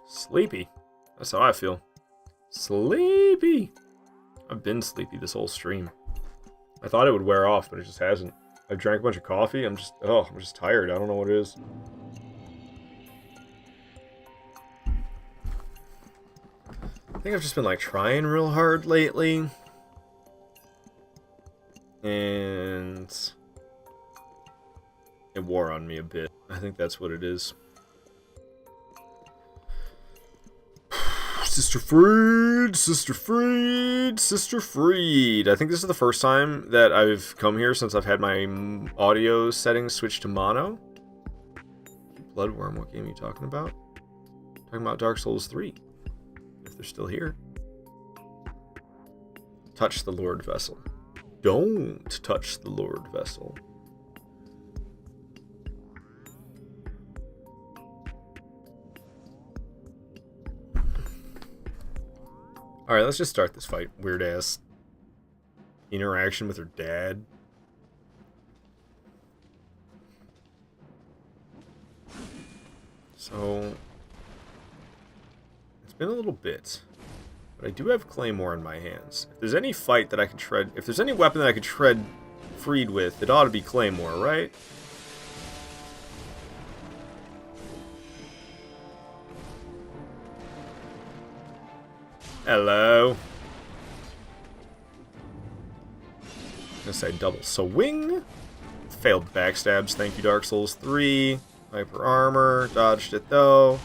Sleepy. That's how I feel. Sleepy. I've been sleepy this whole stream. I thought it would wear off, but it just hasn't. I drank a bunch of coffee. I'm just tired. I don't know what it is. I think I've just been like trying real hard lately. And it wore on me a bit. I think that's what it is. Sister Freed, Sister Freed, Sister Freed. I think this is the first time that I've come here since I've had my audio settings switched to mono. Bloodworm, what game are you talking about? Talking about Dark Souls 3. If they're still here. Touch the Lord Vessel. Don't touch the Lord Vessel. Alright, let's just start this fight. Weird ass interaction with her dad. So, it's been a little bit, but I do have Claymore in my hands. If there's any fight that I could tread, if there's any weapon that I could tread Freed with, it ought to be Claymore, right? Hello. I'm gonna say double swing. Failed backstabs, thank you Dark Souls 3. Hyper armor, dodged it though.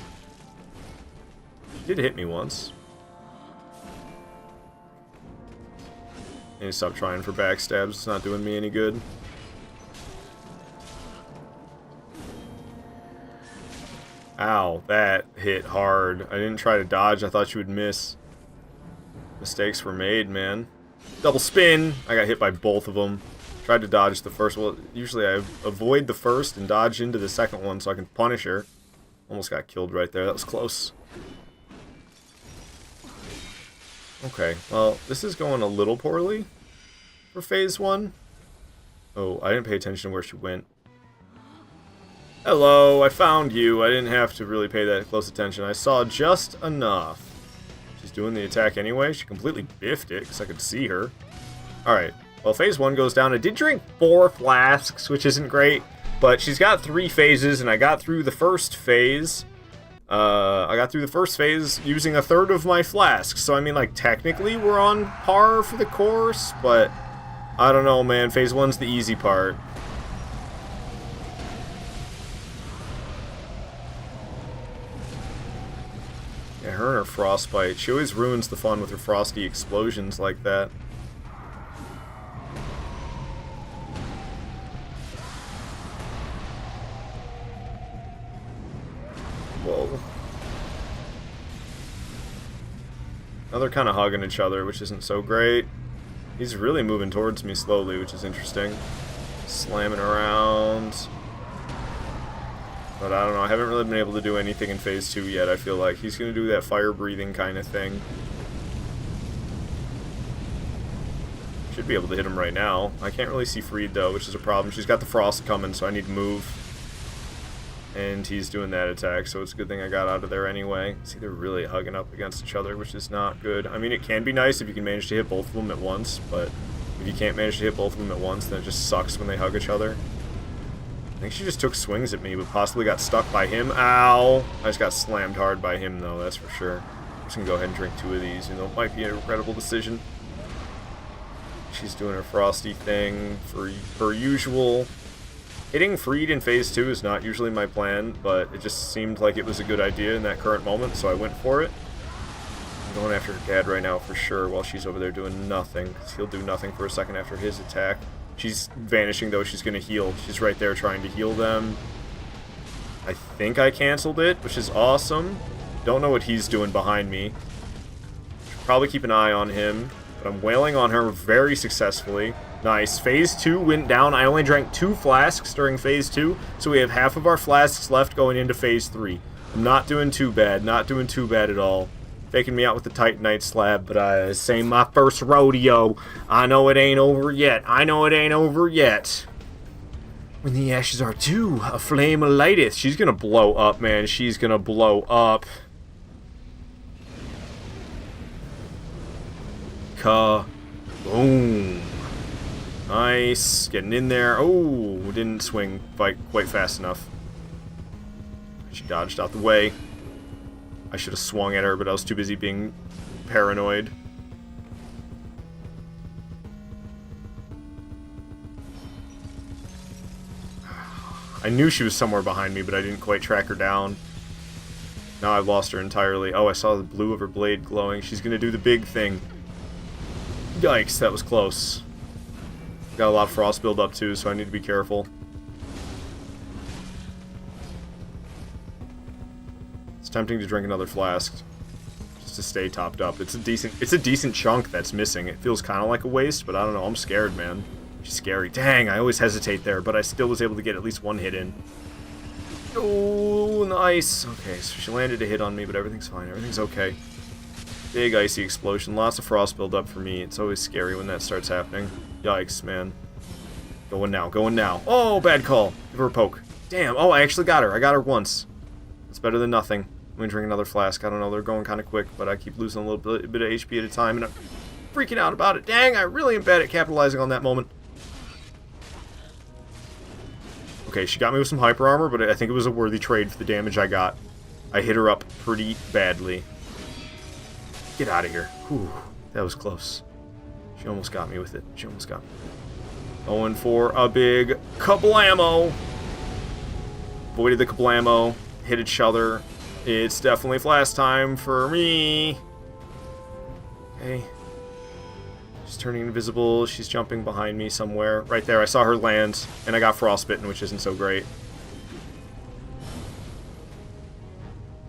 Did hit me once. I need to stop trying for backstabs, it's not doing me any good. Ow, that hit hard. I didn't try to dodge, I thought you would miss. Mistakes were made, man. Double spin! I got hit by both of them. Tried to dodge the first one. Usually I avoid the first and dodge into the second one so I can punish her. Almost got killed right there. That was close. Okay, well, this is going a little poorly for phase 1. Oh, I didn't pay attention to where she went. Hello, I found you. I didn't have to really pay that close attention. I saw just enough. She's doing the attack anyway. She completely biffed it because I could see her. Alright. Well, phase 1 goes down. I did drink 4 flasks, which isn't great, but she's got 3 phases, and I got through the first phase. Using a third of my flasks, so I mean, like, technically we're on par for the course, but I don't know, man. Phase 1's the easy part. Yeah, her and her frostbite. She always ruins the fun with her frosty explosions like that. Whoa. Now they're kind of hugging each other, which isn't so great. He's really moving towards me slowly, which is interesting. Slamming around. But I don't know, I haven't really been able to do anything in phase 2 yet, I feel like. He's going to do that fire breathing kind of thing. Should be able to hit him right now. I can't really see Freed though, which is a problem. She's got the frost coming, so I need to move. And he's doing that attack, so it's a good thing I got out of there anyway. See, they're really hugging up against each other, which is not good. I mean, it can be nice if you can manage to hit both of them at once, but if you can't manage to hit both of them at once, then it just sucks when they hug each other. I think she just took swings at me, but possibly got stuck by him. Ow! I just got slammed hard by him, though, that's for sure. I'm just gonna go ahead and drink 2 of these, you know, it might be an incredible decision. She's doing her frosty thing for her usual. Hitting Freed in phase 2 is not usually my plan, but it just seemed like it was a good idea in that current moment, so I went for it. I'm going after her dad right now for sure, while she's over there doing nothing, because he'll do nothing for a second after his attack. She's vanishing, though. She's going to heal. She's right there trying to heal them. I think I canceled it, which is awesome. Don't know what he's doing behind me. Should probably keep an eye on him, but I'm wailing on her very successfully. Nice. Phase 2 went down. I only drank 2 flasks during phase 2, so we have half of our flasks left going into phase 3. I'm not doing too bad. Not doing too bad at all. Faking me out with the Titanite slab, but this ain't my first rodeo. I know it ain't over yet. I know it ain't over yet. When the ashes are too, a flame lighteth. She's gonna blow up, man. She's gonna blow up. Ka-boom. Nice. Getting in there. Oh, didn't swing quite fast enough. She dodged out the way. I should have swung at her, but I was too busy being paranoid. I knew she was somewhere behind me, but I didn't quite track her down. Now I've lost her entirely. Oh, I saw the blue of her blade glowing. She's gonna do the big thing. Yikes, that was close. Got a lot of frost build up too, so I need to be careful. It's tempting to drink another flask, just to stay topped up. It's a decent chunk that's missing. It feels kind of like a waste, but I don't know. I'm scared, man. She's scary. Dang, I always hesitate there, but I still was able to get at least one hit in. Oh, nice. Okay, so she landed a hit on me, but everything's fine. Everything's okay. Big icy explosion. Lots of frost build up for me. It's always scary when that starts happening. Yikes, man. Going now. Going now. Oh, bad call. Give her a poke. Damn. Oh, I actually got her. I got her once. It's better than nothing. I'm gonna drink another flask. I don't know. They're going kind of quick, but I keep losing a little bit of HP at a time, and I'm freaking out about it. Dang, I really am bad at capitalizing on that moment. Okay, she got me with some hyper armor, but I think it was a worthy trade for the damage I got. I hit her up pretty badly. Get out of here. Whew, that was close. She almost got me with it. She almost got me. Going for a big kablamo. Avoided the kablamo. Hit each other. It's definitely flash time for me. Okay. She's turning invisible. She's jumping behind me somewhere. Right there. I saw her land, and I got frostbitten, which isn't so great.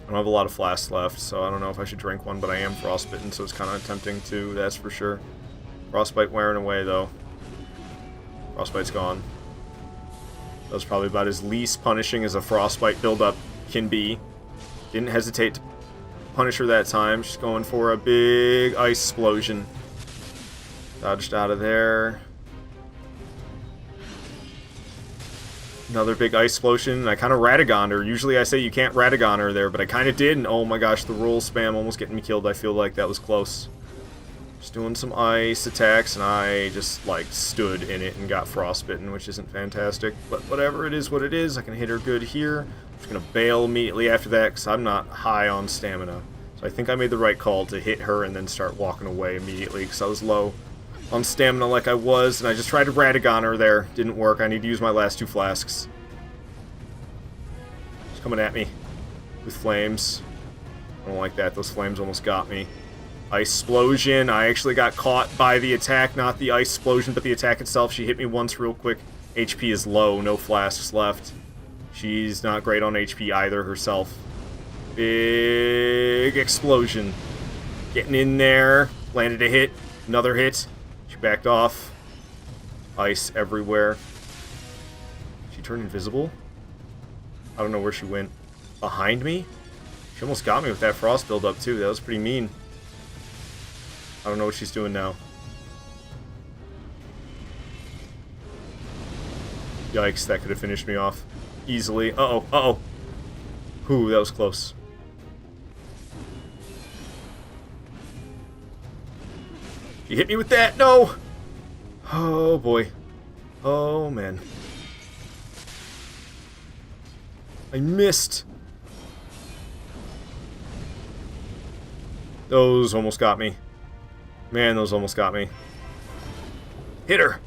I don't have a lot of flasks left, so I don't know if I should drink one, but I am frostbitten, so it's kind of tempting to, that's for sure. Frostbite wearing away, though. Frostbite's gone. That was probably about as least punishing as a frostbite buildup can be. Didn't hesitate to punish her that time. She's going for a big ice explosion. Dodged out of there. Another big ice explosion. I kind of Radagoned her. Usually I say you can't Radagon her there, but I kind of did. And oh my gosh, the roll spam almost getting me killed. I feel like that was close. Just doing some ice attacks, and I just, like, stood in it and got frostbitten, which isn't fantastic. But whatever, it is what it is. I can hit her good here. I'm just going to bail immediately after that, because I'm not high on stamina. So I think I made the right call to hit her and then start walking away immediately, because I was low on stamina like I was, and I just tried to Radagon her there. Didn't work. I need to use my last 2 flasks. She's coming at me with flames. I don't like that. Those flames almost got me. Ice explosion. I actually got caught by the attack, not the ice explosion, but the attack itself. She hit me once real quick. HP is low. No flasks left. She's not great on HP either herself. Big explosion. Getting in there. Landed a hit. Another hit. She backed off. Ice everywhere. She turned invisible? I don't know where she went. Behind me? She almost got me with that frost buildup too. That was pretty mean. I don't know what she's doing now. Yikes, that could have finished me off easily. Uh-oh, uh-oh. Ooh, that was close. She hit me with that. No! Oh, boy. Oh, man. I missed. Those almost got me. Man, those almost got me. Hit her!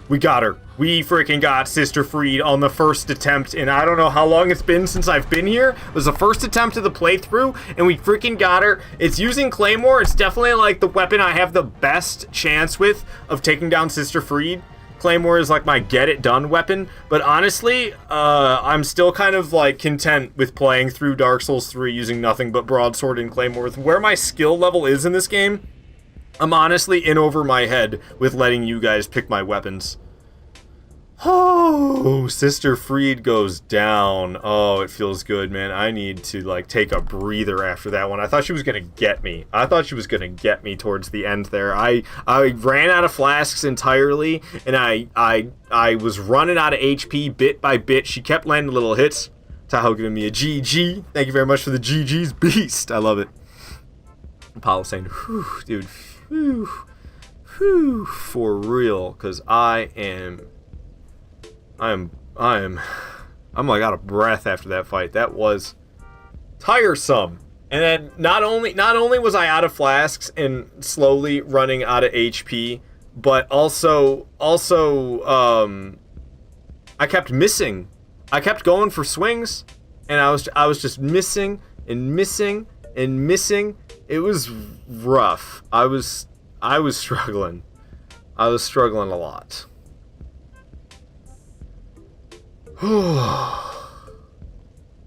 We got her. We freaking got Sister Fried on the first attempt, and I don't know how long it's been since I've been here. It was the first attempt of the playthrough, and we freaking got her. It's using Claymore. It's definitely like the weapon I have the best chance with of taking down Sister Fried. Claymore is like my get-it-done weapon, but honestly, I'm still kind of like content with playing through Dark Souls 3 using nothing but Broadsword and Claymore. With where my skill level is in this game, I'm honestly in over my head with letting you guys pick my weapons. Oh, Sister Fried goes down. Oh, it feels good, man. I need to, like, take a breather after that one. I thought she was going to get me. I thought she was going to get me towards the end there. I ran out of flasks entirely, and I was running out of HP bit by bit. She kept landing little hits. Tahoe giving me a GG. Thank you very much for the GG's beast. I love it. Apollo saying, whew, dude, whew, whew, for real, because I am I'm like out of breath after that fight. That was tiresome. And then not only was I out of flasks and slowly running out of HP, but also I kept missing. I kept going for swings, and I was just missing and missing and missing. It was rough. I was struggling. I was struggling a lot.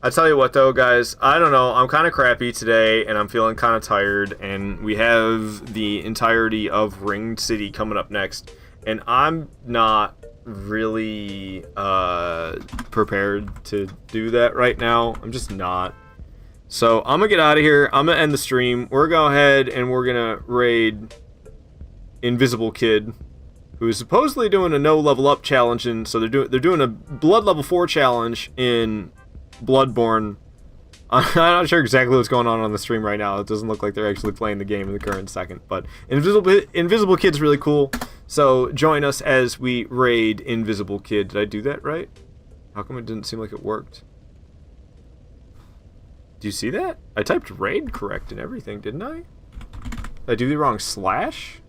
I tell you what though, guys, I don't know, I'm kind of crappy today, and I'm feeling kind of tired, and we have the entirety of Ringed City coming up next, and I'm not really prepared to do that right now. I'm just not. So I'm gonna get out of here. I'm gonna end the stream. We're gonna go ahead and we're gonna raid Invisible Kid, who's supposedly doing a no level up challenge, and so they're doing a blood level 4 challenge in Bloodborne. I'm not sure exactly what's going on the stream right now. It doesn't look like they're actually playing the game in the current second, but Invisible Kid's really cool. So join us as we raid Invisible Kid. Did I do that right? How come it didn't seem like it worked? Do you see that? I typed raid correct and everything, didn't I? Did I do the wrong slash?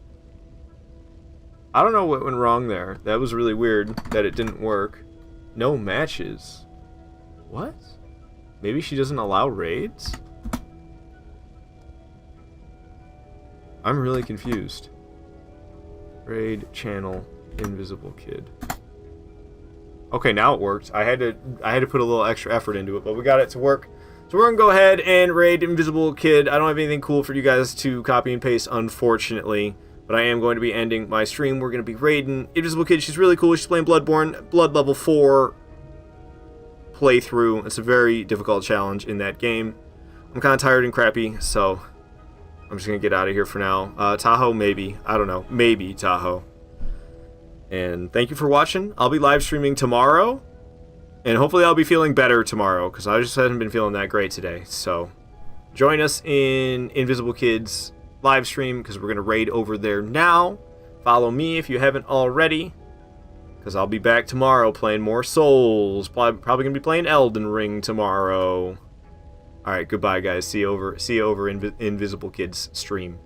I don't know what went wrong there. That was really weird that it didn't work. No matches. What? Maybe she doesn't allow raids? I'm really confused. Raid channel Invisible Kid. Okay, now it worked. I had to put a little extra effort into it, but we got it to work. So we're gonna go ahead and raid Invisible Kid. I don't have anything cool for you guys to copy and paste, unfortunately, but I am going to be ending my stream. We're gonna be raiding Invisible Kid. She's really cool. She's playing Bloodborne, blood level 4 playthrough. It's a very difficult challenge in that game. I'm kind of tired and crappy, so I'm just gonna get out of here for now. Tahoe, maybe. I don't know. Maybe Tahoe. And thank you for watching. I'll be live streaming tomorrow, and hopefully I'll be feeling better tomorrow, because I just haven't been feeling that great today. So join us in Invisible Kid's live stream, because we're gonna raid over there now. Follow me if you haven't already, because I'll be back tomorrow playing more Souls. Probably gonna be playing Elden Ring tomorrow. All right, goodbye, guys. See you over Invisible Kid's stream.